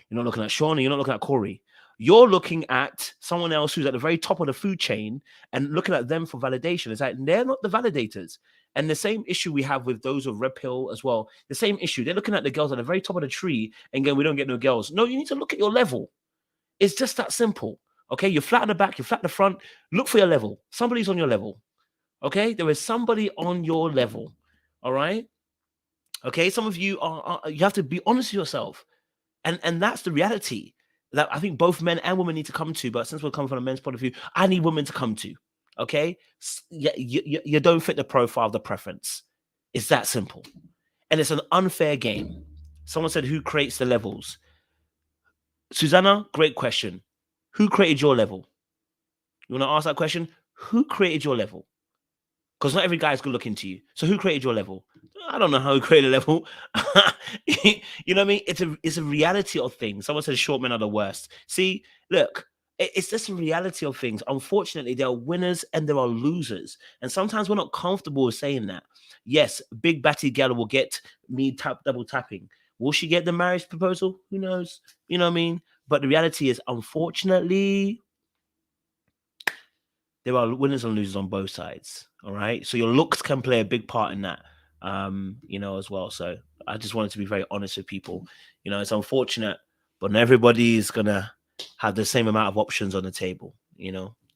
Speaker 2: You're not looking at Sean, you're not looking at Corey. You're looking at someone else who's at the very top of the food chain and looking at them for validation. It's like they're not the validators. And the same issue we have with those of Red Pill as well. The same issue. They're looking at the girls at the very top of the tree and going, we don't get no girls. No, you need to look at your level. It's just that simple. Okay, you're flat at the back, you're flat at the front. Look for your level. Somebody's on your level. Okay, there is somebody on your level. All right. Okay, some of you you have to be honest with yourself, and that's the reality that I think both men and women need to come to. But since we're coming from a men's point of view, I need women to come to. Okay, you don't fit the profile of the preference. It's that simple, and it's an unfair game. Someone said, "Who creates the levels?" Susanna, great question. Who created your level? You want to ask that question? Who created your level? Because not every guy is good looking to you. So who created your level? I don't know how who created a level. You know what I mean? It's a reality of things. Someone says short men are the worst. See, look, it's just a reality of things. Unfortunately, there are winners and there are losers. And sometimes we're not comfortable with saying that. Yes, big batty gal will get me double tapping. Will she get the marriage proposal? Who knows? You know what I mean? But the reality is, unfortunately, there are winners and losers on both sides. All right. So your looks can play a big part in that. as well. So I just wanted to be very honest with people. It's unfortunate, but not everybody's gonna have the same amount of options on the table.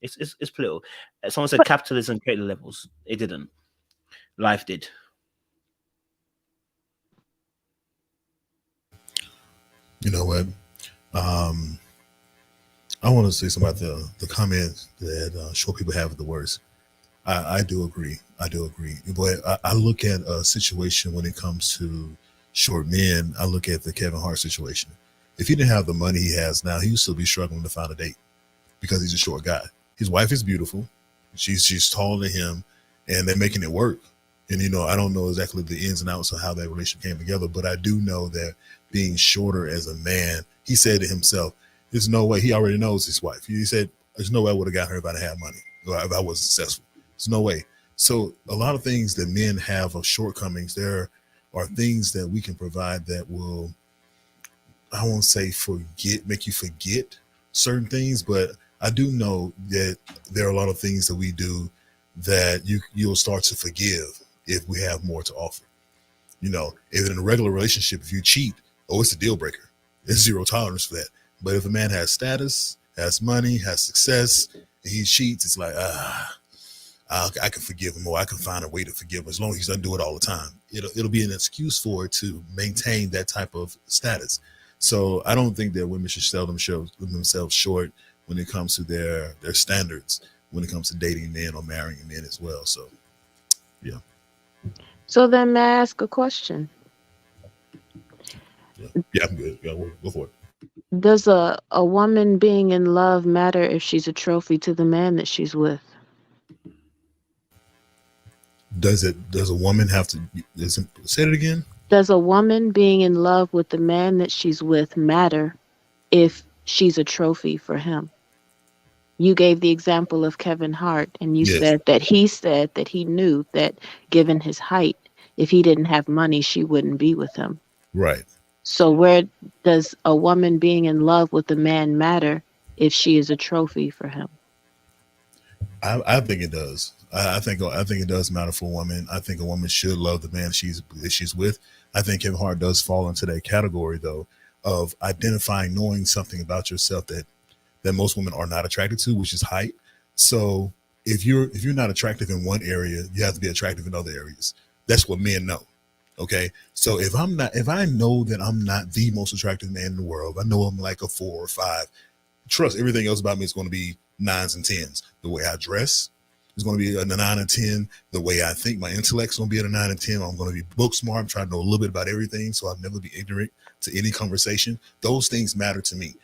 Speaker 2: It's political. Someone said capitalism created levels. It didn't. Life did.
Speaker 4: You know what? I want to say something about the comments that short people have the worst. I do agree. But I look at a situation when it comes to short men. I look at the Kevin Hart situation. If he didn't have the money he has now, he would still be struggling to find a date because he's a short guy. His wife is beautiful. She's taller than him, and they're making it work. And I don't know exactly the ins and outs of how that relationship came together, but I do know that being shorter as a man, he said to himself, "There's no way." He already knows his wife. He said, "There's no way I would have got her if I didn't have money, or if I wasn't successful. There's no way." So a lot of things that men have of shortcomings, there are things that we can provide that will, I won't say make you forget certain things, but I do know that there are a lot of things that we do that you'll start to forgive if we have more to offer. If in a regular relationship, if you cheat, it's a deal breaker. There's zero tolerance for that. But if a man has status, has money, has success, and he cheats, it's like, I can forgive him, or I can find a way to forgive him as long as he doesn't do it all the time. It'll be an excuse for it to maintain that type of status. So I don't think that women should sell themselves short when it comes to their standards, when it comes to dating men or marrying men as well. So, yeah.
Speaker 8: So then may I ask a question?
Speaker 4: Yeah, I'm good. Yeah, go for it.
Speaker 8: Does a woman being in love matter if she's a trophy to the man that she's with?
Speaker 4: Does a woman have to say it again?
Speaker 8: Does a woman being in love with the man that she's with matter if she's a trophy for him? You gave the example of Kevin Hart, and you said that he knew that given his height, if he didn't have money, she wouldn't be with him.
Speaker 4: Right.
Speaker 8: So where does a woman being in love with a man matter if she is a trophy for him?
Speaker 4: I think it does. I think it does matter for a woman. I think a woman should love the man she's with. I think Kevin Hart does fall into that category, though, of identifying, knowing something about yourself that most women are not attracted to, which is height. So if you're not attractive in one area, you have to be attractive in other areas. That's what men know. Okay. So if I know that I'm not the most attractive man in the world, I know I'm like a 4 or 5, trust everything else about me is going to be 9s and 10s. The way I dress is going to be a 9 and 10. The way I think, my intellect's going to be at a 9 and 10. I'm going to be book smart. I'm trying to know a little bit about everything, so I'll never be ignorant to any conversation. Those things matter to me.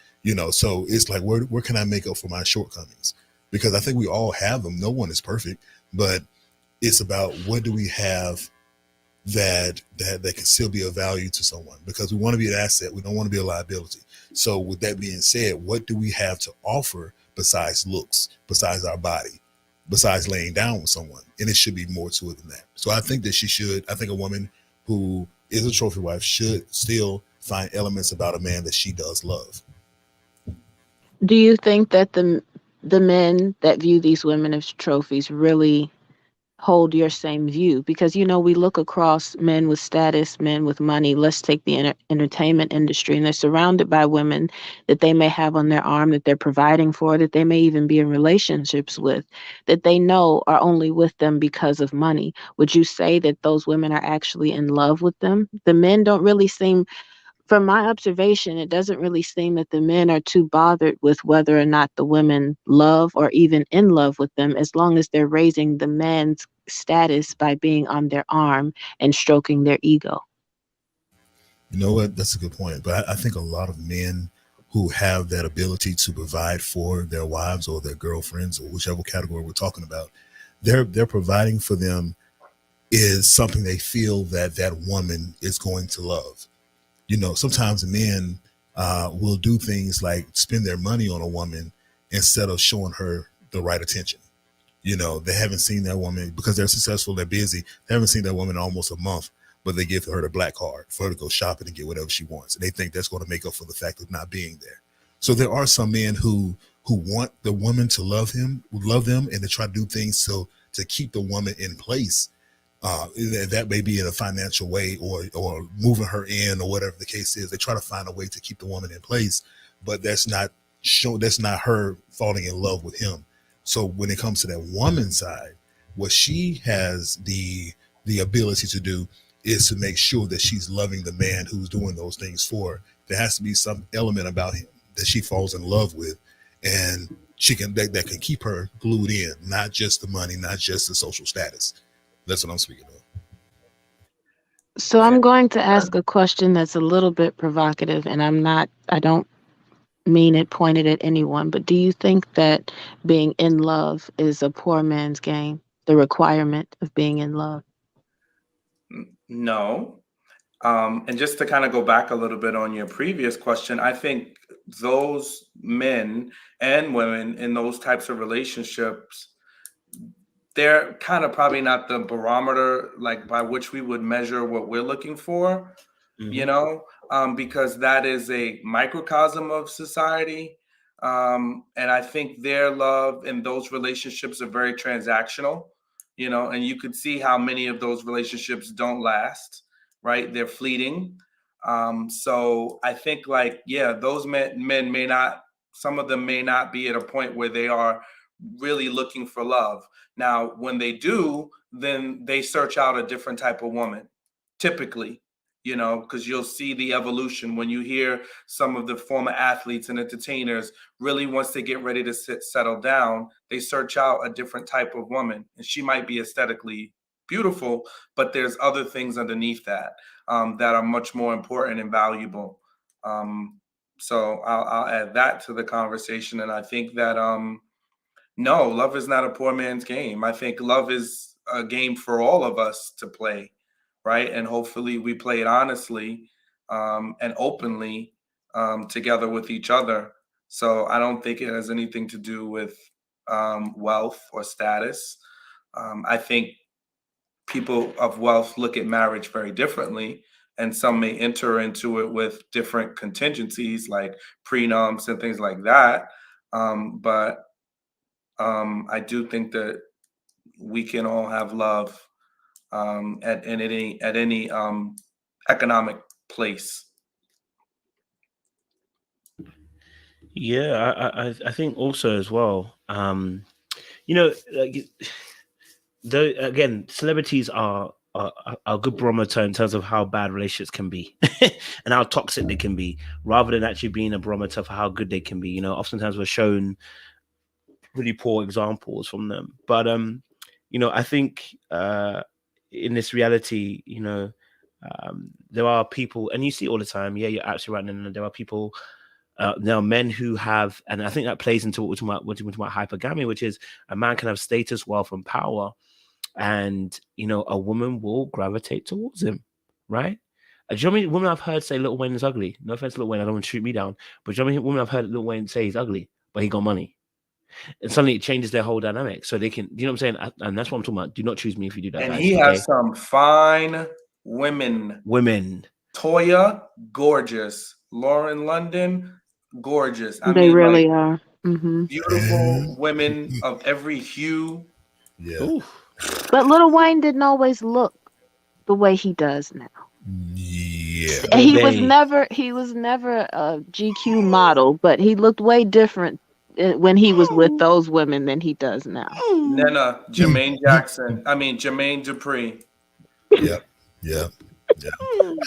Speaker 4: So it's like, where can I make up for my shortcomings? Because I think we all have them. No one is perfect, but it's about what do we have that can still be of value to someone, because we want to be an asset. We don't want to be a liability. So with that being said, what do we have to offer besides looks, besides our body, besides laying down with someone? And it should be more to it than that. So I think that I think a woman who is a trophy wife should still find elements about a man that she does love.
Speaker 8: Do you think that the men that view these women as trophies really hold your same view? Because, we look across men with status, men with money. Let's take the entertainment industry, and they're surrounded by women that they may have on their arm, that they're providing for, that they may even be in relationships with, that they know are only with them because of money. Would you say that those women are actually in love with them? The men don't really seem, from my observation, it doesn't really seem that the men are too bothered with whether or not the women love or even in love with them, as long as they're raising the man's status by being on their arm and stroking their ego.
Speaker 4: You know what? That's a good point. But I think a lot of men who have that ability to provide for their wives or their girlfriends, or whichever category we're talking about, they're providing for them is something they feel that woman is going to love. Sometimes men will do things like spend their money on a woman instead of showing her the right attention. They haven't seen that woman because they're successful, they're busy. They haven't seen that woman in almost a month, but they give her the black card for her to go shopping and get whatever she wants. And they think that's going to make up for the fact of not being there. So there are some men who want the woman to love them, and to try to do things to keep the woman in place. That may be in a financial way or moving her in or whatever the case is. They try to find a way to keep the woman in place, but that's not her falling in love with him. So when it comes to that woman side, what she has the ability to do is to make sure that she's loving the man who's doing those things for her. There has to be some element about him that she falls in love with, and she can that can keep her glued in, not just the money, not just the social status. That's what I'm speaking of.
Speaker 8: So I'm going to ask a question that's a little bit provocative, and I don't mean it pointed at anyone, but do you think that being in love is a poor man's game? The requirement of being in love?
Speaker 3: No. And just to kind of go back a little bit on your previous question, I think those men and women in those types of relationships, they're kind of probably not the barometer like by which we would measure what we're looking for, because that is a microcosm of society. And I think their love and those relationships are very transactional, and you could see how many of those relationships don't last, right? They're fleeting. So I think those men may not, some of them may not be at a point where they are really looking for love. Now, when they do, then they search out a different type of woman, typically, because you'll see the evolution when you hear some of the former athletes and entertainers really, once they get ready to settle down, they search out a different type of woman. And she might be aesthetically beautiful, but there's other things underneath that that are much more important and valuable. So I'll add that to the conversation. And I think that no, love is not a poor man's game. I think love is a game for all of us to play, right? And hopefully we play it honestly and openly together with each other. So I don't think it has anything to do with wealth or status. I think people of wealth look at marriage very differently, and some may enter into it with different contingencies like prenums and things like that. But I do think that we can all have love at any economic place.
Speaker 2: Yeah, I think also as well. Like, though again, celebrities are a good barometer in terms of how bad relationships can be and how toxic they can be, rather than actually being a barometer for how good they can be. Oftentimes we're shown really poor examples from them. But I think in this reality, there are people, and you see it all the time. Yeah, you're absolutely right. And there are people. There are men who have, and I think that plays into what we're talking about hypergamy, which is a man can have status, wealth, and power, and a woman will gravitate towards him, right? Do you know how many women I've heard say Lil Wayne is ugly? No offense, Lil Wayne, I don't want to shoot me down, but do you know how many women I've heard Lil Wayne say he's ugly, but he got money? And suddenly it changes their whole dynamic. So they can, you know what I'm saying? And that's what I'm talking about. Do not choose me if you do that.
Speaker 3: And
Speaker 2: guys,
Speaker 3: he has some fine women. Toya, gorgeous. Lauren London, gorgeous.
Speaker 8: They really are. Mm-hmm.
Speaker 3: Beautiful women of every hue.
Speaker 4: Yeah.
Speaker 2: Ooh.
Speaker 8: But Lil Wayne didn't always look the way he does now.
Speaker 4: Yeah.
Speaker 8: He was never a GQ model, but he looked way different when he was with those women than he does now.
Speaker 3: Nena, Jermaine Dupri.
Speaker 4: Yep.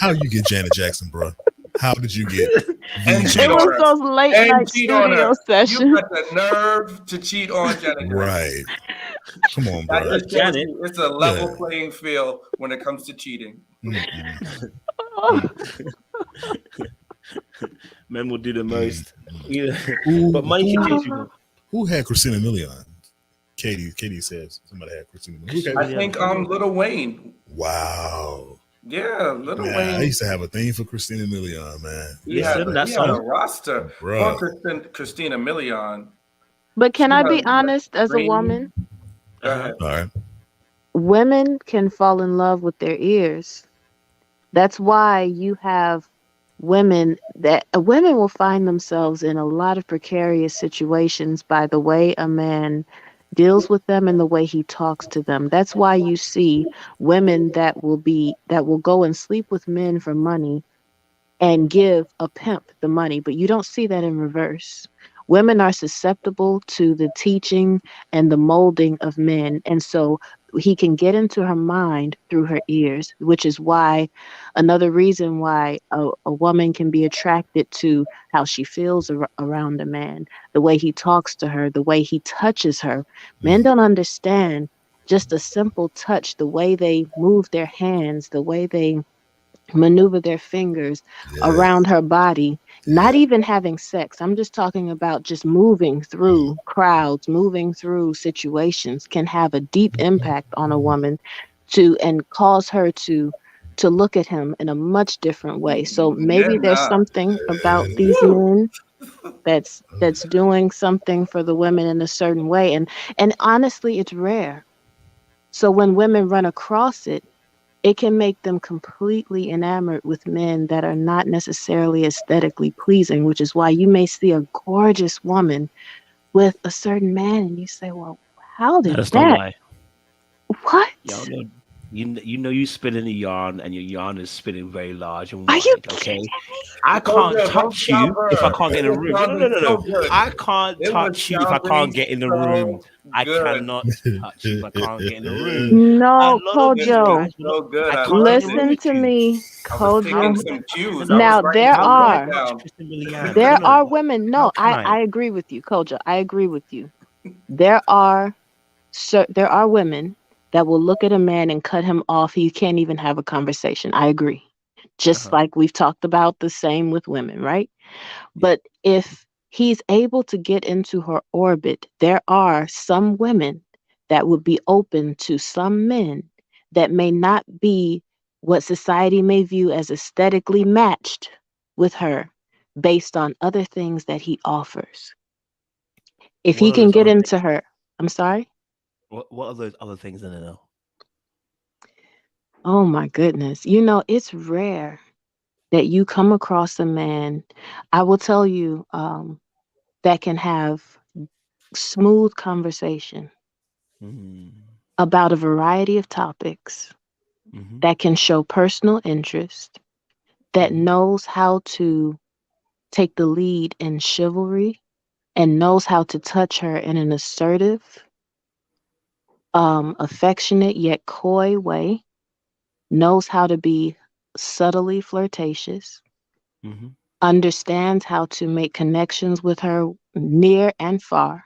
Speaker 4: How you get Janet Jackson, bro? How did you get?
Speaker 8: It was those late night studio sessions.
Speaker 3: You got the nerve to cheat on Janet Jackson.
Speaker 4: Right. Come on, bro.
Speaker 3: Janet. It's a level playing field when it comes to cheating.
Speaker 2: Men will do the most. But money can change people.
Speaker 4: Who had Christina Milian? Katie says somebody had Christina Milian.
Speaker 3: I think Lil Wayne.
Speaker 4: Wow.
Speaker 3: Yeah, Lil Wayne.
Speaker 4: I used to have a thing for Christina Milian, man.
Speaker 3: He had a roster. Well, Christina Milian.
Speaker 8: But can I be honest as a woman?
Speaker 3: Go ahead.
Speaker 4: All right.
Speaker 8: Women can fall in love with their ears. That's why you have women will find themselves in a lot of precarious situations by the way a man deals with them and the way he talks to them. That's why you see women that will go and sleep with men for money and give a pimp the money, but you don't see that in reverse. Women are susceptible to the teaching and the molding of men. And so he can get into her mind through her ears, which is why another reason why a woman can be attracted to how she feels around a man, the way he talks to her, the way he touches her. Men don't understand just a simple touch, the way they move their hands, the way they maneuver their fingers around her body, not even having sex. I'm just talking about just moving through crowds, moving through situations can have a deep impact on a woman and cause her to look at him in a much different way. So maybe there's something about these men that's doing something for the women in a certain way. And honestly, it's rare. So when women run across it, it can make them completely enamored with men that are not necessarily aesthetically pleasing, which is why you may see a gorgeous woman with a certain man and you say, well, how did
Speaker 2: That's no
Speaker 8: that?
Speaker 2: lie.
Speaker 8: What?
Speaker 2: You spinning a yarn, and your yarn is spinning very large and
Speaker 8: Are
Speaker 2: wide.
Speaker 8: you
Speaker 2: Okay, I can't touch you if I can't get in the room. No. I can't touch you if I can't get in the room. I cannot touch you if I can't get in the room. A
Speaker 8: No,
Speaker 2: lot of these
Speaker 8: Kojo.
Speaker 2: guys, I can't get in the room
Speaker 8: Listen
Speaker 2: with
Speaker 8: to
Speaker 2: you.
Speaker 8: me, Kojo.
Speaker 2: No.
Speaker 8: Now
Speaker 2: How can I touch Kristen Millian?
Speaker 8: there
Speaker 2: No.
Speaker 8: are women.
Speaker 2: How
Speaker 8: No,
Speaker 2: can
Speaker 8: I agree with you, Kojo. I agree with you. There are women that will look at a man and cut him off. He can't even have a conversation. I agree. Just like we've talked about the same with women, right? But if he's able to get into her orbit, there are some women that would be open to some men that may not be what society may view as aesthetically matched with her based on other things that he offers. If he
Speaker 2: What are
Speaker 8: can
Speaker 2: those
Speaker 8: get
Speaker 2: other
Speaker 8: into
Speaker 2: things?
Speaker 8: her, I'm sorry?
Speaker 2: What are those other things in there?
Speaker 8: Oh my goodness. It's rare that you come across a man, I will tell you, that can have smooth conversation about a variety of topics, that can show personal interest, that knows how to take the lead in chivalry and knows how to touch her in an assertive, affectionate yet coy way, knows how to be subtly flirtatious, understands how to make connections with her near and far,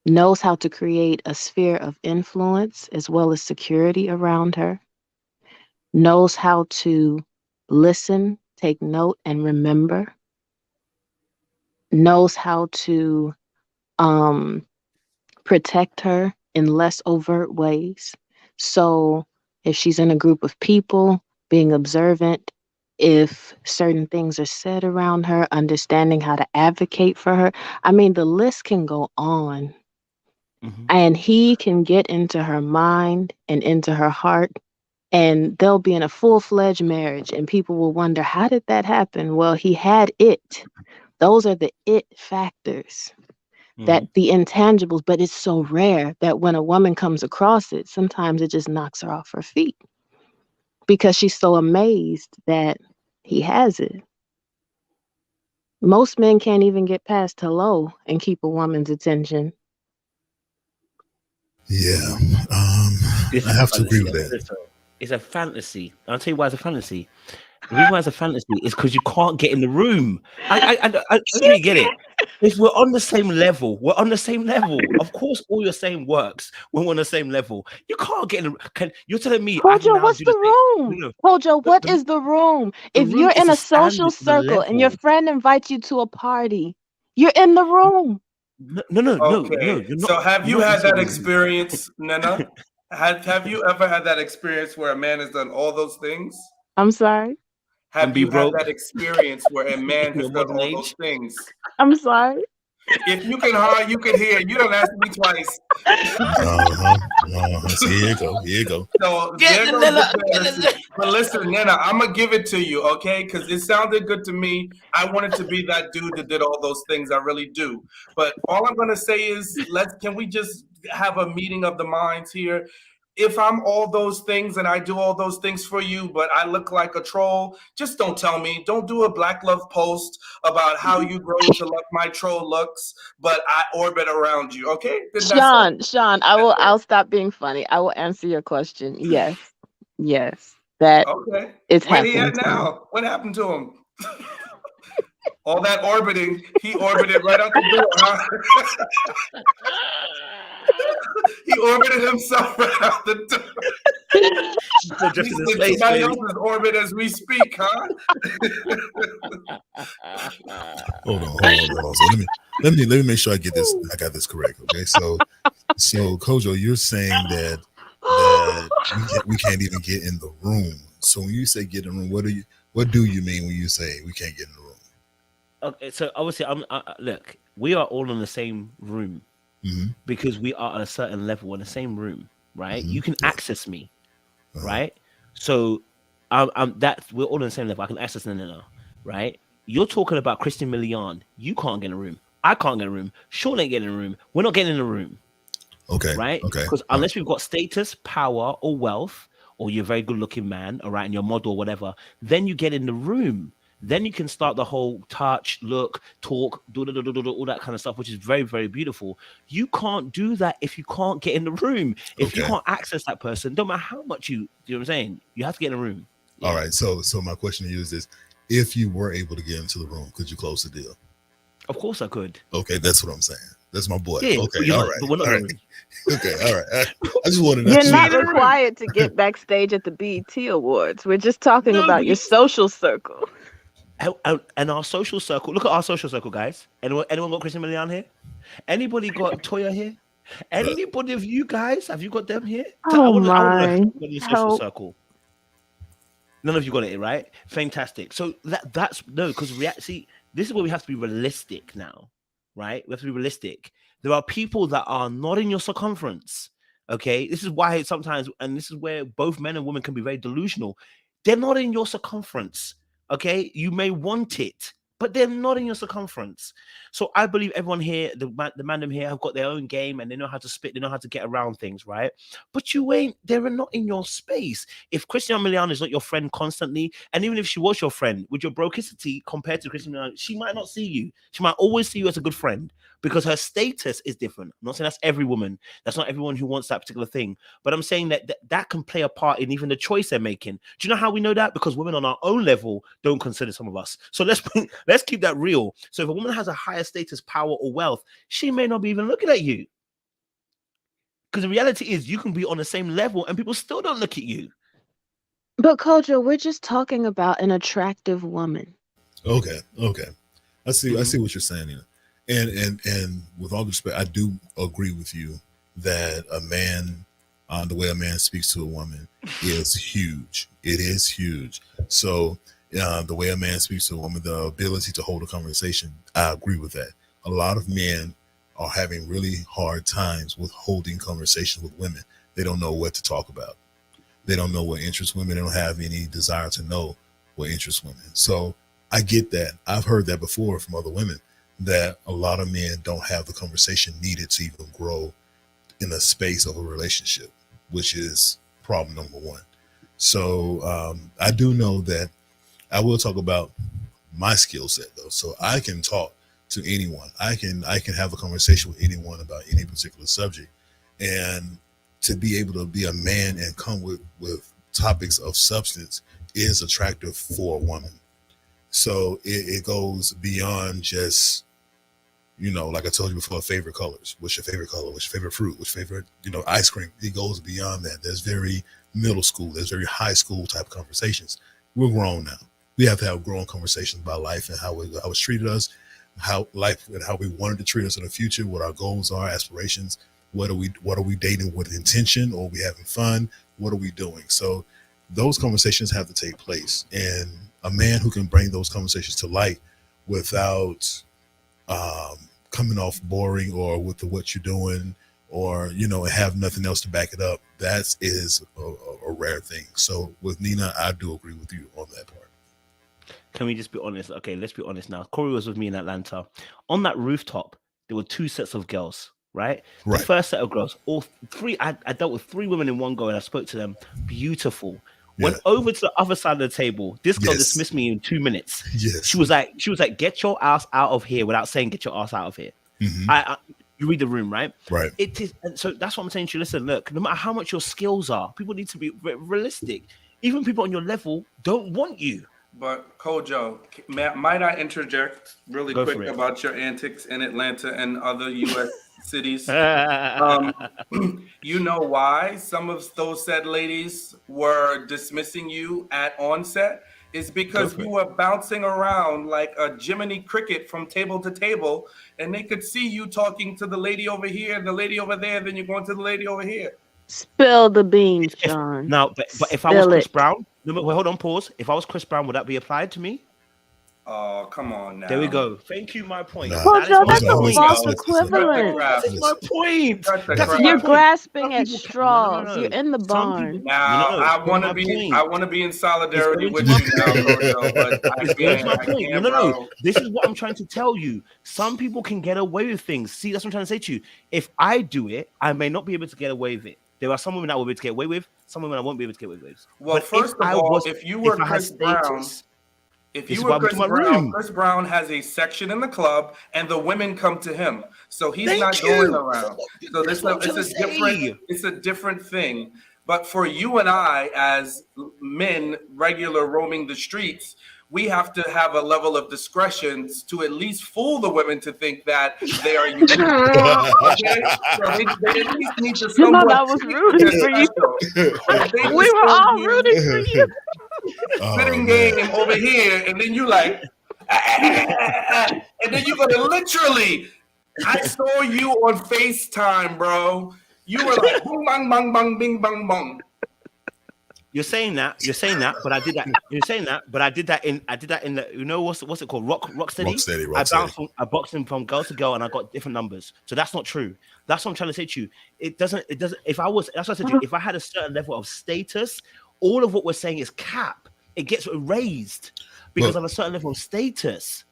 Speaker 8: knows how to create a sphere of influence as well as security around her, knows how to listen, take note, and remember, knows how to protect her in less overt ways. So if she's in a group of people, being observant, if certain things are said around her, understanding how to advocate for her. I mean, the list can go on. And he can get into her mind and into her heart, and they'll be in a full-fledged marriage, and people will wonder, how did that happen? Well, he had it. Those are the it factors, that the intangibles, but it's so rare that when a woman comes across it, sometimes it just knocks her off her feet because she's so amazed that he has it. Most men can't even get past hello and keep a woman's attention.
Speaker 4: Yeah, I have to agree with that.
Speaker 2: It's a fantasy. I'll tell you why it's a fantasy. The reason why it's a fantasy is because you can't get in the room. I don't really get it. If we're on the same level, we're on the same level. Of course, all you're saying works when we're on the same level. You can't get in the. You're telling me I can
Speaker 8: Kojo,
Speaker 2: now
Speaker 8: what's
Speaker 2: do
Speaker 8: the
Speaker 2: the same?
Speaker 8: room? Kojo, what is the room?
Speaker 2: The
Speaker 8: If
Speaker 2: room
Speaker 8: you're
Speaker 2: is
Speaker 8: in
Speaker 2: a
Speaker 8: a social
Speaker 2: standard for the
Speaker 8: circle and your
Speaker 2: level.
Speaker 8: friend invites you to a party, you're in the room.
Speaker 2: No.
Speaker 9: Okay.
Speaker 2: You're not.
Speaker 9: So have you
Speaker 2: You're not
Speaker 9: had that
Speaker 2: necessarily in the room.
Speaker 9: experience, Nana? Have you ever had that experience where a man has done all those things?
Speaker 8: I'm sorry.
Speaker 9: Have
Speaker 2: And be
Speaker 9: you had
Speaker 2: broke
Speaker 9: that experience where a man
Speaker 2: in
Speaker 9: has
Speaker 2: your
Speaker 9: done
Speaker 2: modern
Speaker 9: all those
Speaker 2: age?
Speaker 9: things?
Speaker 8: I'm sorry.
Speaker 9: If you can hear, you can hear. You don't ask me twice.
Speaker 4: So here you go. Here you go.
Speaker 9: So there goes the but listen, Nana, I'm gonna give it to you, okay? Because it sounded good to me. I wanted to be that dude that did all those things. I really do. But all I'm gonna say is, can we just have a meeting of the minds here? If I'm all those things and I do all those things for you, but I look like a troll, just don't tell me. Don't do a Black Love post about how you grow to love my troll looks, but I orbit around you. Okay?
Speaker 8: Sean, I'll stop being funny. I will answer your question. Yes. That
Speaker 9: okay.
Speaker 8: It's
Speaker 9: Where
Speaker 8: happening
Speaker 9: he at now? What happened to him? All that orbiting, he orbited right out the door, huh? He orbited himself right out the door. He's in somebody else's orbit as we speak, huh?
Speaker 4: Hold on. So let me make sure I got this correct. Okay, so Kojo, you're saying that we can't even get in the room. So when you say get in the room, what do you mean when you say we can't get in the room?
Speaker 2: Okay, so obviously, look, we are all in the same room because we are at a certain level in the same room, right? You can access me, right? So we're all in the same level. I can access Nana, right? You're talking about Christian Milian. You can't get in a room. I can't get in a room. Sean ain't getting in a room. We're not getting in a room.
Speaker 4: Okay.
Speaker 2: Right?
Speaker 4: Okay.
Speaker 2: Because unless we've got status, power, or wealth, or you're a very good looking man, all right, and you're a model or whatever, then you get in the room. Then you can start the whole touch, look, talk, all that kind of stuff, which is very, very beautiful. You can't do that if you can't get in the room. If you can't access that person, don't matter how much you know what I'm saying, you have to get in the room.
Speaker 4: Yeah. All right. So my question to you is this: if you were able to get into the room, could you close the deal?
Speaker 2: Of course I could.
Speaker 4: Okay, that's what I'm saying. That's my boy.
Speaker 2: Yeah,
Speaker 4: okay, all right.
Speaker 2: But we're not
Speaker 4: all right. Okay, all right. I just wanted to
Speaker 8: You're not required to get backstage at the BET Awards. We're just talking about your social circle.
Speaker 2: And our social circle. Look at our social circle, guys. Anyone got Christian Milian here? Anybody got Toya here? Anybody of you guys? Have you got them here?
Speaker 8: Oh my!
Speaker 2: Your social circle. None of you got it, right? Fantastic. So that's no, because see, this is where we have to be realistic now, right? We have to be realistic. There are people that are not in your circumference. Okay, this is why sometimes, and this is where both men and women can be very delusional. They're not in your circumference. Okay, you may want it, but they're not in your circumference. So I believe everyone here, the mandem here, have got their own game and they know how to spit, they know how to get around things, right? But they're not in your space. If Christian Milian is not your friend constantly, and even if she was your friend, with your brokicity compared to Christian Milian, she might not see you. She might always see you as a good friend because her status is different. I'm not saying that's every woman. That's not everyone who wants that particular thing. But I'm saying that can play a part in even the choice they're making. Do you know how we know that? Because women on our own level don't consider some of us. So let's keep that real. So if a woman has a higher status, power, or wealth, she may not be even looking at you. Because the reality is you can be on the same level and people still don't look at you.
Speaker 8: But Kojo, we're just talking about an attractive woman.
Speaker 4: Okay. I see what you're saying here. And with all respect, I do agree with you that a man, the way a man speaks to a woman is huge. It is huge. So the way a man speaks to a woman, the ability to hold a conversation, I agree with that. A lot of men are having really hard times with holding conversations with women. They don't know what to talk about. They don't know what interests women. They don't have any desire to know what interests women. So I get that. I've heard that before from other women, that a lot of men don't have the conversation needed to even grow in the space of a relationship, which is problem number one. So I do know that I will talk about my skill set though. So I can talk to anyone. I can have a conversation with anyone about any particular subject. And to be able to be a man and come with topics of substance is attractive for a woman. So it goes beyond just, like I told you before, favorite colors. What's your favorite color? What's your favorite fruit? What's your favorite, ice cream? It goes beyond that. There's very middle school. There's very high school type of conversations. We're grown now. We have to have grown conversations about life and how it's treated us, how life and how we wanted to treat us in the future, what our goals are, aspirations. What are we dating with intention, or are we having fun? What are we doing? So those conversations have to take place. And a man who can bring those conversations to light without coming off boring or with what you're doing, or have nothing else to back it up. That is a rare thing. So with Nina, I do agree with you on that part.
Speaker 2: Can we just be honest? Okay, let's be honest now. Corey was with me in Atlanta. On that rooftop, there were 2 sets of girls, right? The first set of girls, all 3, I dealt with 3 women in one go, and I spoke to them. Beautiful. Went over to the other side of the table. This girl dismissed me in 2 minutes. She was like, get your ass out of here, without saying get your ass out of here. You read the room, right?
Speaker 4: Right.
Speaker 2: It is, and so that's what I'm saying to you. Listen, look, no matter how much your skills are, people need to be realistic. Even people on your level don't want you.
Speaker 9: But Kojo, might I interject really quick about your antics in Atlanta and other U.S. cities? You know why some of those said ladies were dismissing you at onset? Is because you were bouncing around like a Jiminy Cricket from table to table, and they could see you talking to the lady over here, the lady over there, then you're going to the lady over here.
Speaker 8: Spill the beans, Sean.
Speaker 2: Now, but if I was Chris Brown, hold on, pause. If I was Chris Brown, would that be applied to me?
Speaker 9: Oh, come on now.
Speaker 2: There we go. Thank you, my point.
Speaker 8: That's a false equivalent.
Speaker 2: That's my point.
Speaker 8: You're grasping at straws. You're in the barn.
Speaker 9: Now, I want to be in solidarity with you now, Kojo, but I can't,
Speaker 2: No. This is what I'm trying to tell you. Some people can get away with things. See, that's what I'm trying to say to you. If I do it, I may not be able to get away with it. There are some women I will be able to get away with, some women I won't be able to get away with.
Speaker 9: Well, but first of all, if you were Chris Brown, Chris Brown has a section in the club, and the women come to him, so he's not going around. So it's a different thing. But for you and I, as men, regular roaming the streets, we have to have a level of discretion to at least fool the women to think that they are unique. Okay? So they at least need to.
Speaker 8: I was rooting for you. We were all rooting for you.
Speaker 9: Spitting game over here, and then you like, and then you're gonna literally. I saw you on FaceTime, bro. You were like, boom, bang, bang, bang, bing, bang, bang.
Speaker 2: You're saying that, but I did that. You're saying that, but I did that in the, what's it called? Rocksteady. I boxed him from girl to girl, and I got different numbers. So that's not true. That's what I'm trying to say to you. It doesn't. That's what I said to you. If I had a certain level of status, all of what we're saying is cap. It gets erased because of a certain level of status,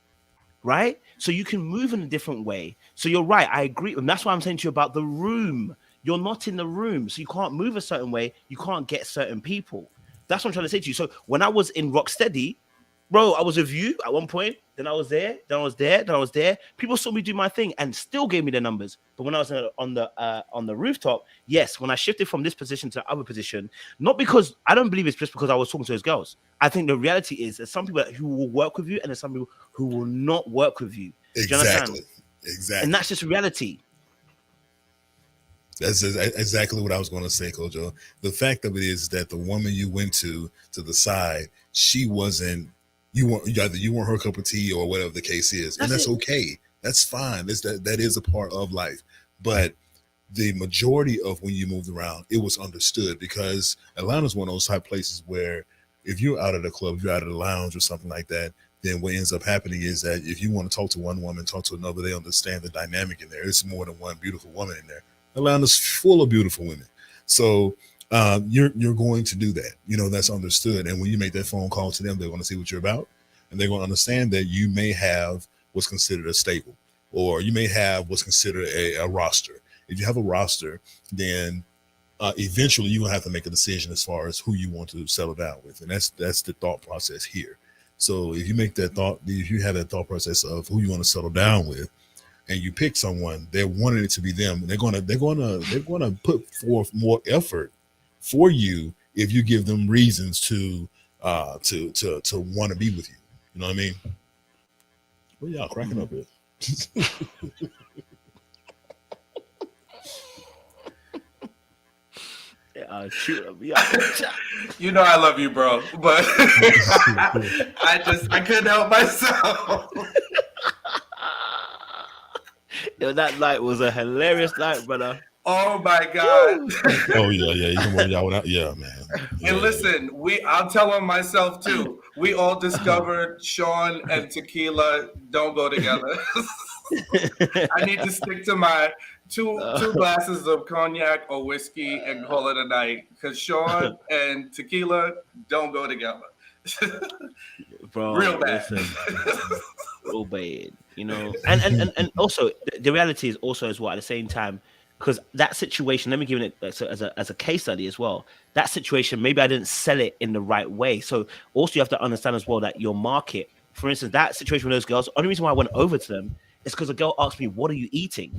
Speaker 2: right? So you can move in a different way. So you're right. I agree. And that's why I'm saying to you about the room. You're not in the room, so you can't move a certain way. You can't get certain people. That's what I'm trying to say to you. So when I was in Rocksteady, bro, I was with you at one point. Then I was there. Then I was there. Then I was there. People saw me do my thing and still gave me their numbers. But when I was on the rooftop, yes, when I shifted from this position to the other position, not because I don't believe it's just because I was talking to those girls. I think the reality is there's some people who will work with you and there's some people who will not work with you.
Speaker 4: Exactly.
Speaker 2: And that's just reality.
Speaker 4: That's exactly what I was going to say, Kojo. The fact of it is that the woman you went to the side, she wasn't. You weren't her cup of tea or whatever the case is, and that's okay. That's fine. That is a part of life. But the majority of when you moved around, it was understood because Atlanta's one of those type places where if you're out of the club, you're out of the lounge or something like that, then what ends up happening is that if you want to talk to one woman, talk to another, they understand the dynamic in there. It's more than one beautiful woman in there. Atlanta's full of beautiful women. So you're going to do that. That's understood. And when you make that phone call to them, they're going to see what you're about. And they're going to understand that you may have what's considered a stable, or you may have what's considered a roster. If you have a roster, then eventually you're going to have to make a decision as far as who you want to settle down with. And that's the thought process here. So if you have that thought process of who you want to settle down with, and you pick someone, they're wanting it to be them. They're gonna put forth more effort for you if you give them reasons to want to be with you. You know what I mean? What y'all cracking up with?
Speaker 9: I love you, bro, but I couldn't help myself.
Speaker 2: Yo, that night was a hilarious night, brother.
Speaker 9: Oh my God.
Speaker 4: Oh yeah, man.
Speaker 9: And listen, I'm telling myself too. We all discovered Sean and tequila don't go together. I need to stick to my two glasses of cognac or whiskey and call it a night. Because Sean and tequila don't go together.
Speaker 2: Bro,
Speaker 9: Real bad.
Speaker 2: listen, real bad. You know, and also the reality is also as well at the same time, because that situation. Let me give it as a case study as well. That situation, maybe I didn't sell it in the right way. So also you have to understand as well that your market, for instance, that situation with those girls. The only reason why I went over to them is because a girl asked me, "What are you eating?"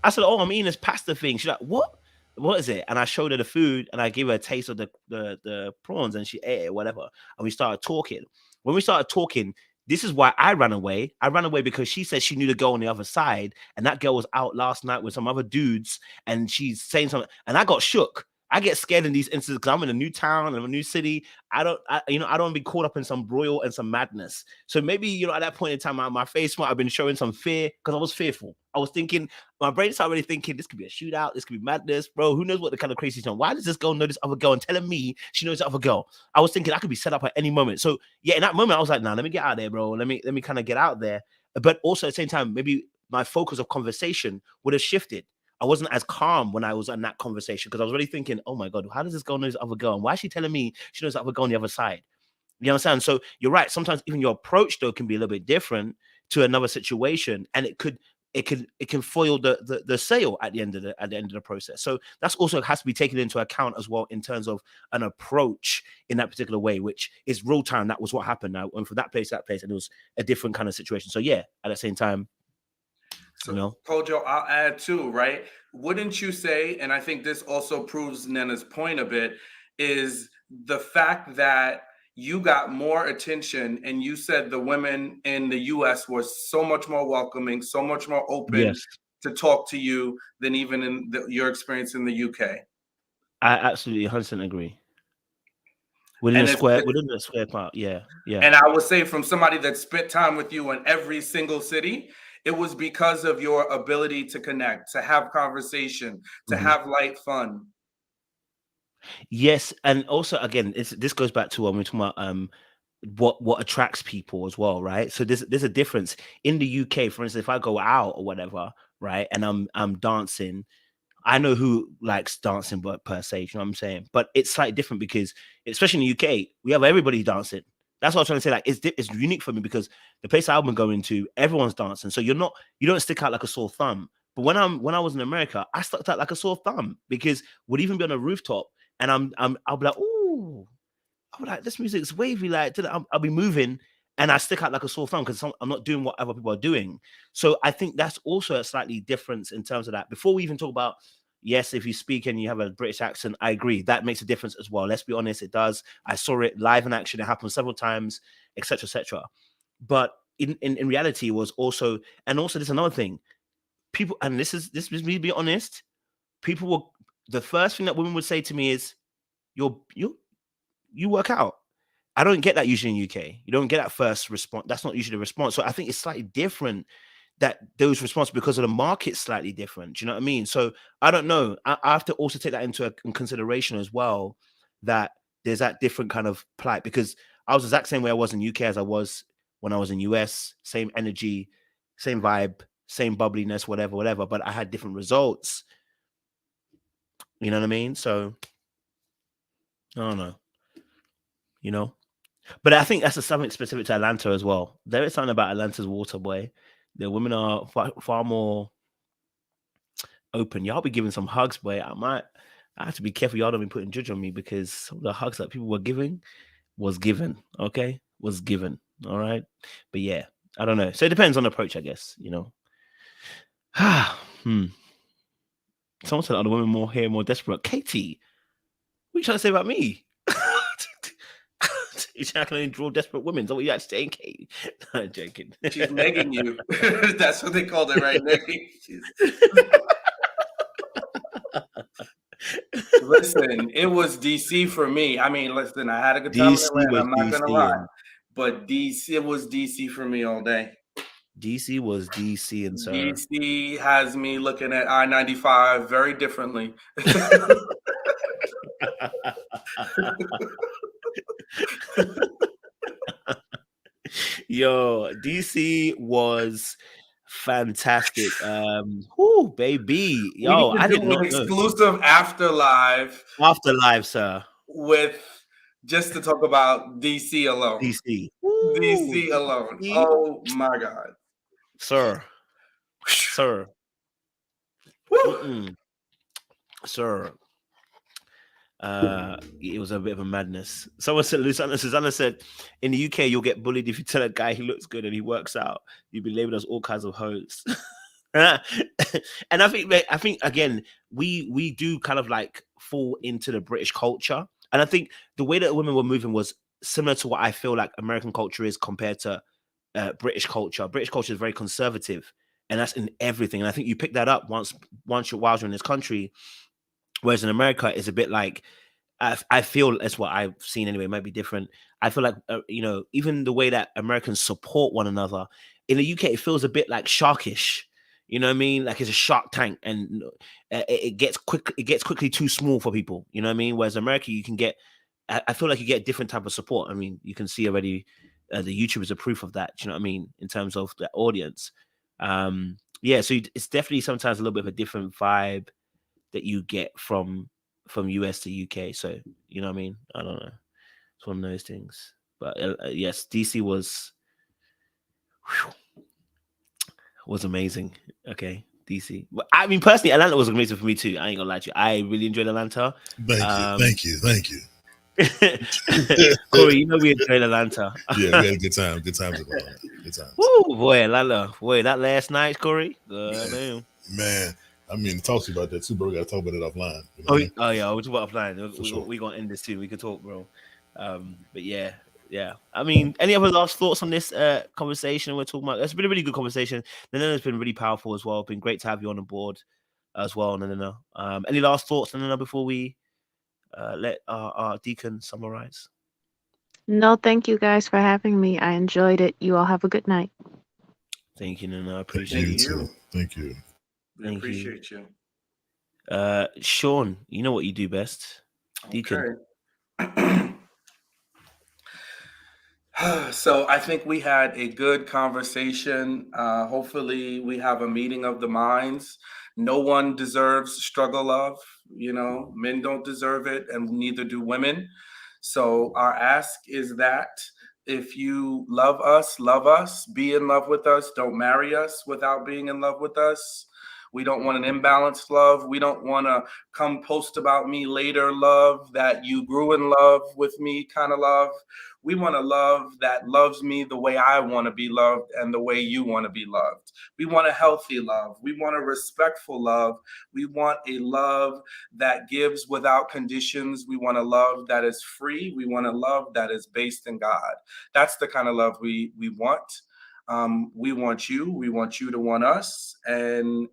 Speaker 2: I said, "Oh, I'm eating this pasta thing." She's like, "What? What is it?" And I showed her the food and I gave her a taste of the prawns and she ate it, whatever. And we started talking. When we started talking, this is why I ran away. I ran away because she said she knew the girl on the other side, and that girl was out last night with some other dudes, and she's saying something, and I got shook. I get scared in these instances because I'm in a new town, I'm a new city. I don't want to be caught up in some broil and some madness. So maybe, at that point in time, my face might have been showing some fear because I was fearful. I was thinking, my brain started really thinking, this could be a shootout, this could be madness, bro. Who knows what the kind of crazy thing? Why does this girl know this other girl and telling me she knows the other girl? I was thinking I could be set up at any moment. So yeah, in that moment, I was like, nah, let me get out there, bro. Let me kind of get out there. But also at the same time, maybe my focus of conversation would have shifted. I wasn't as calm when I was in that conversation because I was really thinking, oh my God, how does this girl know this other girl? And why is she telling me she knows the other girl on the other side? You understand? So you're right. Sometimes even your approach though can be a little bit different to another situation, and it can foil the sale at the end of the process. So that's also has to be taken into account as well in terms of an approach in that particular way, which is real time. That was what happened. Now, and from that place, and it was a different kind of situation. So yeah, at the same time.
Speaker 9: So, Kojo, I'll add too, right? Wouldn't you say, and I think this also proves Nena's point a bit, is the fact that you got more attention and you said the women in the US were so much more welcoming, so much more open to talk to you than even in your experience in the UK.
Speaker 2: I absolutely 100% agree. Within the square part, yeah.
Speaker 9: And I would say from somebody that spent time with you in every single city, it was because of your ability to connect, to have conversation, to have light fun.
Speaker 2: Yes, and also again, this goes back to when we're talking about what attracts people as well, right? So there's a difference in the UK. For instance, if I go out or whatever, right, and I'm dancing, I know who likes dancing, but per se, you know what I'm saying? But it's slightly different because, especially in the UK, we have everybody dancing. That's what I'm trying to say. Like, it's unique for me because the place I've been going to, everyone's dancing. So you don't stick out like a sore thumb. But when I was in America, I stuck out like a sore thumb because we'd even be on a rooftop and I'll be like, ooh, I'll be like, this music's wavy. Like, I'll be moving and I stick out like a sore thumb because I'm not doing what other people are doing. So I think that's also a slightly difference in terms of that. Before we even talk about, yes, if you speak and you have a British accent, I agree. That makes a difference as well. Let's be honest, it does. I saw it live in action. It happened several times, etc., etc. But in reality, it was also, and also there's another thing. People, and this is me being honest, people will, the first thing that women would say to me is, you work out. I don't get that usually in UK. You don't get that first response. That's not usually the response. So I think it's slightly different that those responses because of the market's slightly different. Do you know what I mean? So I don't know. I have to also take that into consideration as well, that there's that different kind of plight because I was the exact same way I was in UK as I was when I was in US. Same energy, same vibe, same bubbliness, whatever. But I had different results. You know what I mean? So I don't know. But I think that's something specific to Atlanta as well. There is something about Atlanta's water, boy. The women are far more open. Y'all be giving some hugs, boy. I have to be careful. Y'all don't be putting judge on me because some of the hugs that people were giving was given. Okay, was given. All right, but yeah, I don't know. So it depends on the approach, I guess. Someone said, "Are the women more here, more desperate?" Katie, what are you trying to say about me? You I can only draw desperate women. Is that what you actually saying, Katie? I'm joking.
Speaker 9: She's negging you. That's what they called it, right? Negging. Listen, it was DC for me. I mean, listen, I had a good time in Atlanta. I'm not gonna lie, but it was DC for me all day.
Speaker 2: DC was DC, and so
Speaker 9: DC has me looking at I-95 very differently.
Speaker 2: Yo, DC was Fantastic. Whoo, baby.
Speaker 9: We
Speaker 2: Yo,
Speaker 9: need to
Speaker 2: I
Speaker 9: do
Speaker 2: did
Speaker 9: an
Speaker 2: not know.
Speaker 9: exclusive afterlife
Speaker 2: Afterlife, sir.
Speaker 9: with just to talk about DC alone.
Speaker 2: DC. Woo,
Speaker 9: DC alone.
Speaker 2: DC.
Speaker 9: Oh my God.
Speaker 2: Sir. Sir. Sir. It was a bit of a madness. Someone said, Susanna said, in the UK, you'll get bullied if you tell a guy he looks good and he works out. You'll be labeled as all kinds of hoes. And I think again, we do kind of like fall into the British culture. And I think the way that women were moving was similar to what I feel like American culture is compared to British culture. British culture is very conservative, and that's in everything. And I think you pick that up while you're in this country. Whereas in America, it's a bit like I feel that's what I've seen anyway. It might be different. I feel like even the way that Americans support one another in the UK, it feels a bit like sharkish. You know what I mean? Like it's a shark tank, and it gets quickly too small for people. You know what I mean? Whereas America, you can get. I feel like you get a different type of support. I mean, you can see already the YouTubers are proof of that. Do you know what I mean? In terms of the audience, yeah. So it's definitely sometimes a little bit of a different vibe that you get from US to UK. So you know what I mean? I don't know. It's one of those things. But yes, DC was amazing. Okay, DC. But I mean, personally, Atlanta was amazing for me too. I ain't gonna lie to you. I really enjoyed Atlanta.
Speaker 4: Thank you.
Speaker 2: Corey, you know we enjoyed Atlanta.
Speaker 4: Yeah, we had a good time. Good times. Good times.
Speaker 2: Woo, boy, Atlanta. Boy, that last night, Corey. Damn.
Speaker 4: Man, I mean, talk to you about that too, but we gotta talk about it offline. You know
Speaker 2: oh yeah, we'll talk about offline. We're gonna end this too. We can talk, bro. But yeah. I mean, any other last thoughts on this conversation we're talking about? It's been a really good conversation. Nanana's been really powerful as well. It's been great to have you on the board as well, Nanana. Any last thoughts, Nanana, before we let our deacon summarize?
Speaker 8: No, thank you guys for having me. I enjoyed it. You all have a good night.
Speaker 2: Thank you, Nana. I appreciate
Speaker 4: you. Thank you.
Speaker 9: We appreciate you.
Speaker 2: Sean, you know what you do best. Deacon.
Speaker 9: Okay. So I think we had a good conversation. Hopefully we have a meeting of the minds. No one deserves struggle love. Men don't deserve it, and neither do women. So our ask is that if you love us, be in love with us. Don't marry us without being in love with us. We don't want an imbalanced love. We don't want to come post about me later love, that you grew in love with me kind of love. We want a love that loves me the way I want to be loved and the way you want to be loved. We want a healthy love. We want a respectful love. We want a love that gives without conditions. We want a love that is free. We want a love that is based in God. That's the kind of love we want. We want you to want us, and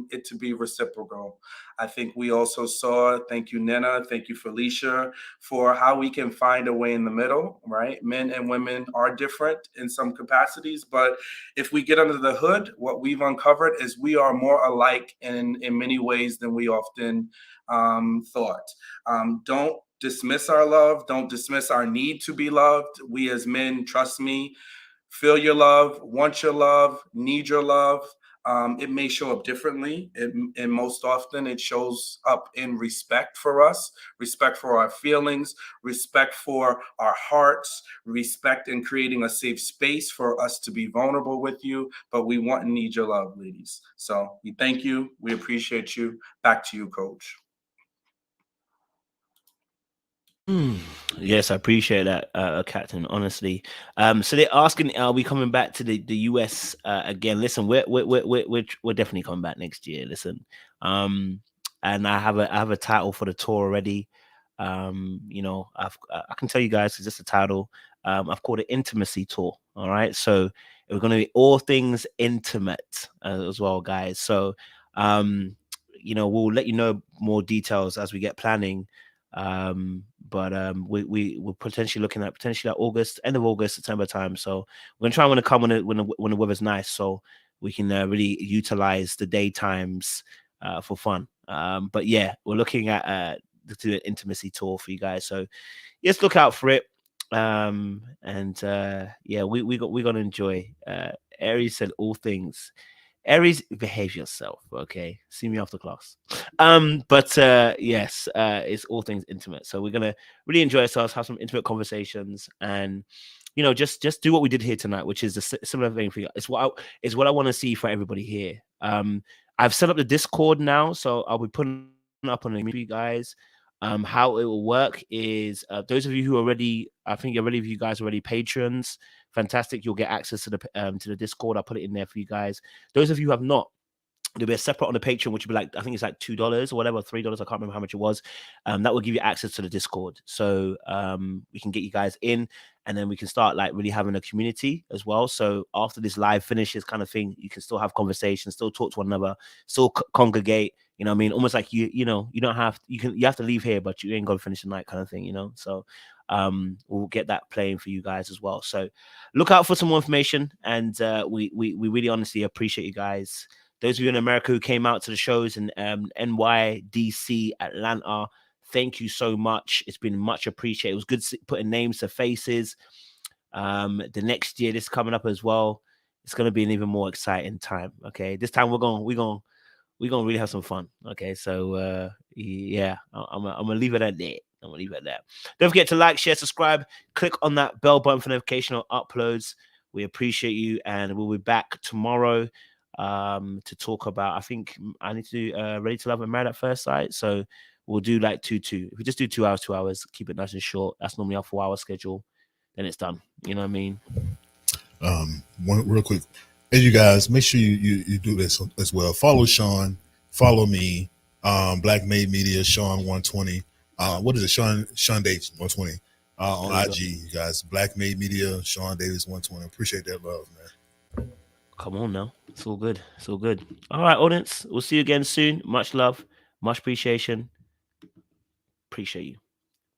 Speaker 9: it to be reciprocal. I think we also saw, thank you, Nina, thank you, Felicia, for how we can find a way in the middle, right? Men and women are different in some capacities, but if we get under the hood, what we've uncovered is we are more alike in many ways than we often thought. Don't dismiss our love. Don't dismiss our need to be loved. We as men, trust me, feel your love, want your love, need your love. It may show up differently, and most often it shows up in respect for us, respect for our feelings, respect for our hearts, respect in creating a safe space for us to be vulnerable with you. But we want and need your love, ladies. So we thank you. We appreciate you. Back to you, Coach.
Speaker 2: Yes, I appreciate that, Captain. Honestly, so they're asking, are we coming back to the US again? Listen, we're definitely coming back next year. Listen, and I have a title for the tour already. I can tell you guys, it's just a title. I've called it Intimacy Tour. All right, so we're going to be all things intimate as well, guys. So, we'll let you know more details as we get planning. But we're potentially looking at August, end of August, September time. So we're gonna come when the weather's nice, so we can really utilize the daytimes for fun. But yeah, we're looking at do an intimacy tour for you guys. So yes, look out for it. Yeah, we're gonna enjoy. Aries said all things. Aries, behave yourself, okay? See me after class. Yes, it's all things intimate. So we're gonna really enjoy ourselves, have some intimate conversations, and just do what we did here tonight, which is a similar thing for you. It's what I want to see for everybody here. I've set up the Discord now, so I'll be putting up on the community, guys. How it will work is those of you who are already, I think already of you guys already patrons, fantastic. You'll get access to the Discord. I'll put it in there for you guys. Those of you who have not, there'll be a separate on the Patreon, which will be like, I think it's like $2 or whatever, $3. I can't remember how much it was. That will give you access to the Discord. So we can get you guys in, and then we can start like really having a community as well. So after this live finishes kind of thing, you can still have conversations, still talk to one another, still congregate. You know what I mean? Almost like you don't have, you have to leave here, but you ain't gonna finish the night kind of thing, So we'll get that playing for you guys as well. So look out for some more information, and we really honestly appreciate you guys. Those of you in America who came out to the shows in NY, DC, Atlanta, thank you so much. It's been much appreciated. It was good putting names to faces. The next year, this coming up as well, it's going to be an even more exciting time. Okay, this time we're gonna really have some fun. Okay, so yeah, I'm gonna leave it at that. Don't forget to like, share, subscribe, click on that bell button for notification on uploads. We appreciate you, and we'll be back tomorrow to talk about, I think I need to do Ready to Love and Married at First Sight. So we'll do like 2-2. If we just do 2 hours, keep it nice and short. That's normally our 4-hour schedule. Then it's done. You know what I mean?
Speaker 4: One real quick. Hey, you guys, make sure you do this as well. Follow Sean, follow me, Black Made Media, Sean 120. What is it? Sean Davis 120 on IG, you guys. Black Made Media, Sean Davis 120. Appreciate that love, man.
Speaker 2: Come on now. It's all good. All right, audience. We'll see you again soon. Much love, much appreciation. Appreciate you.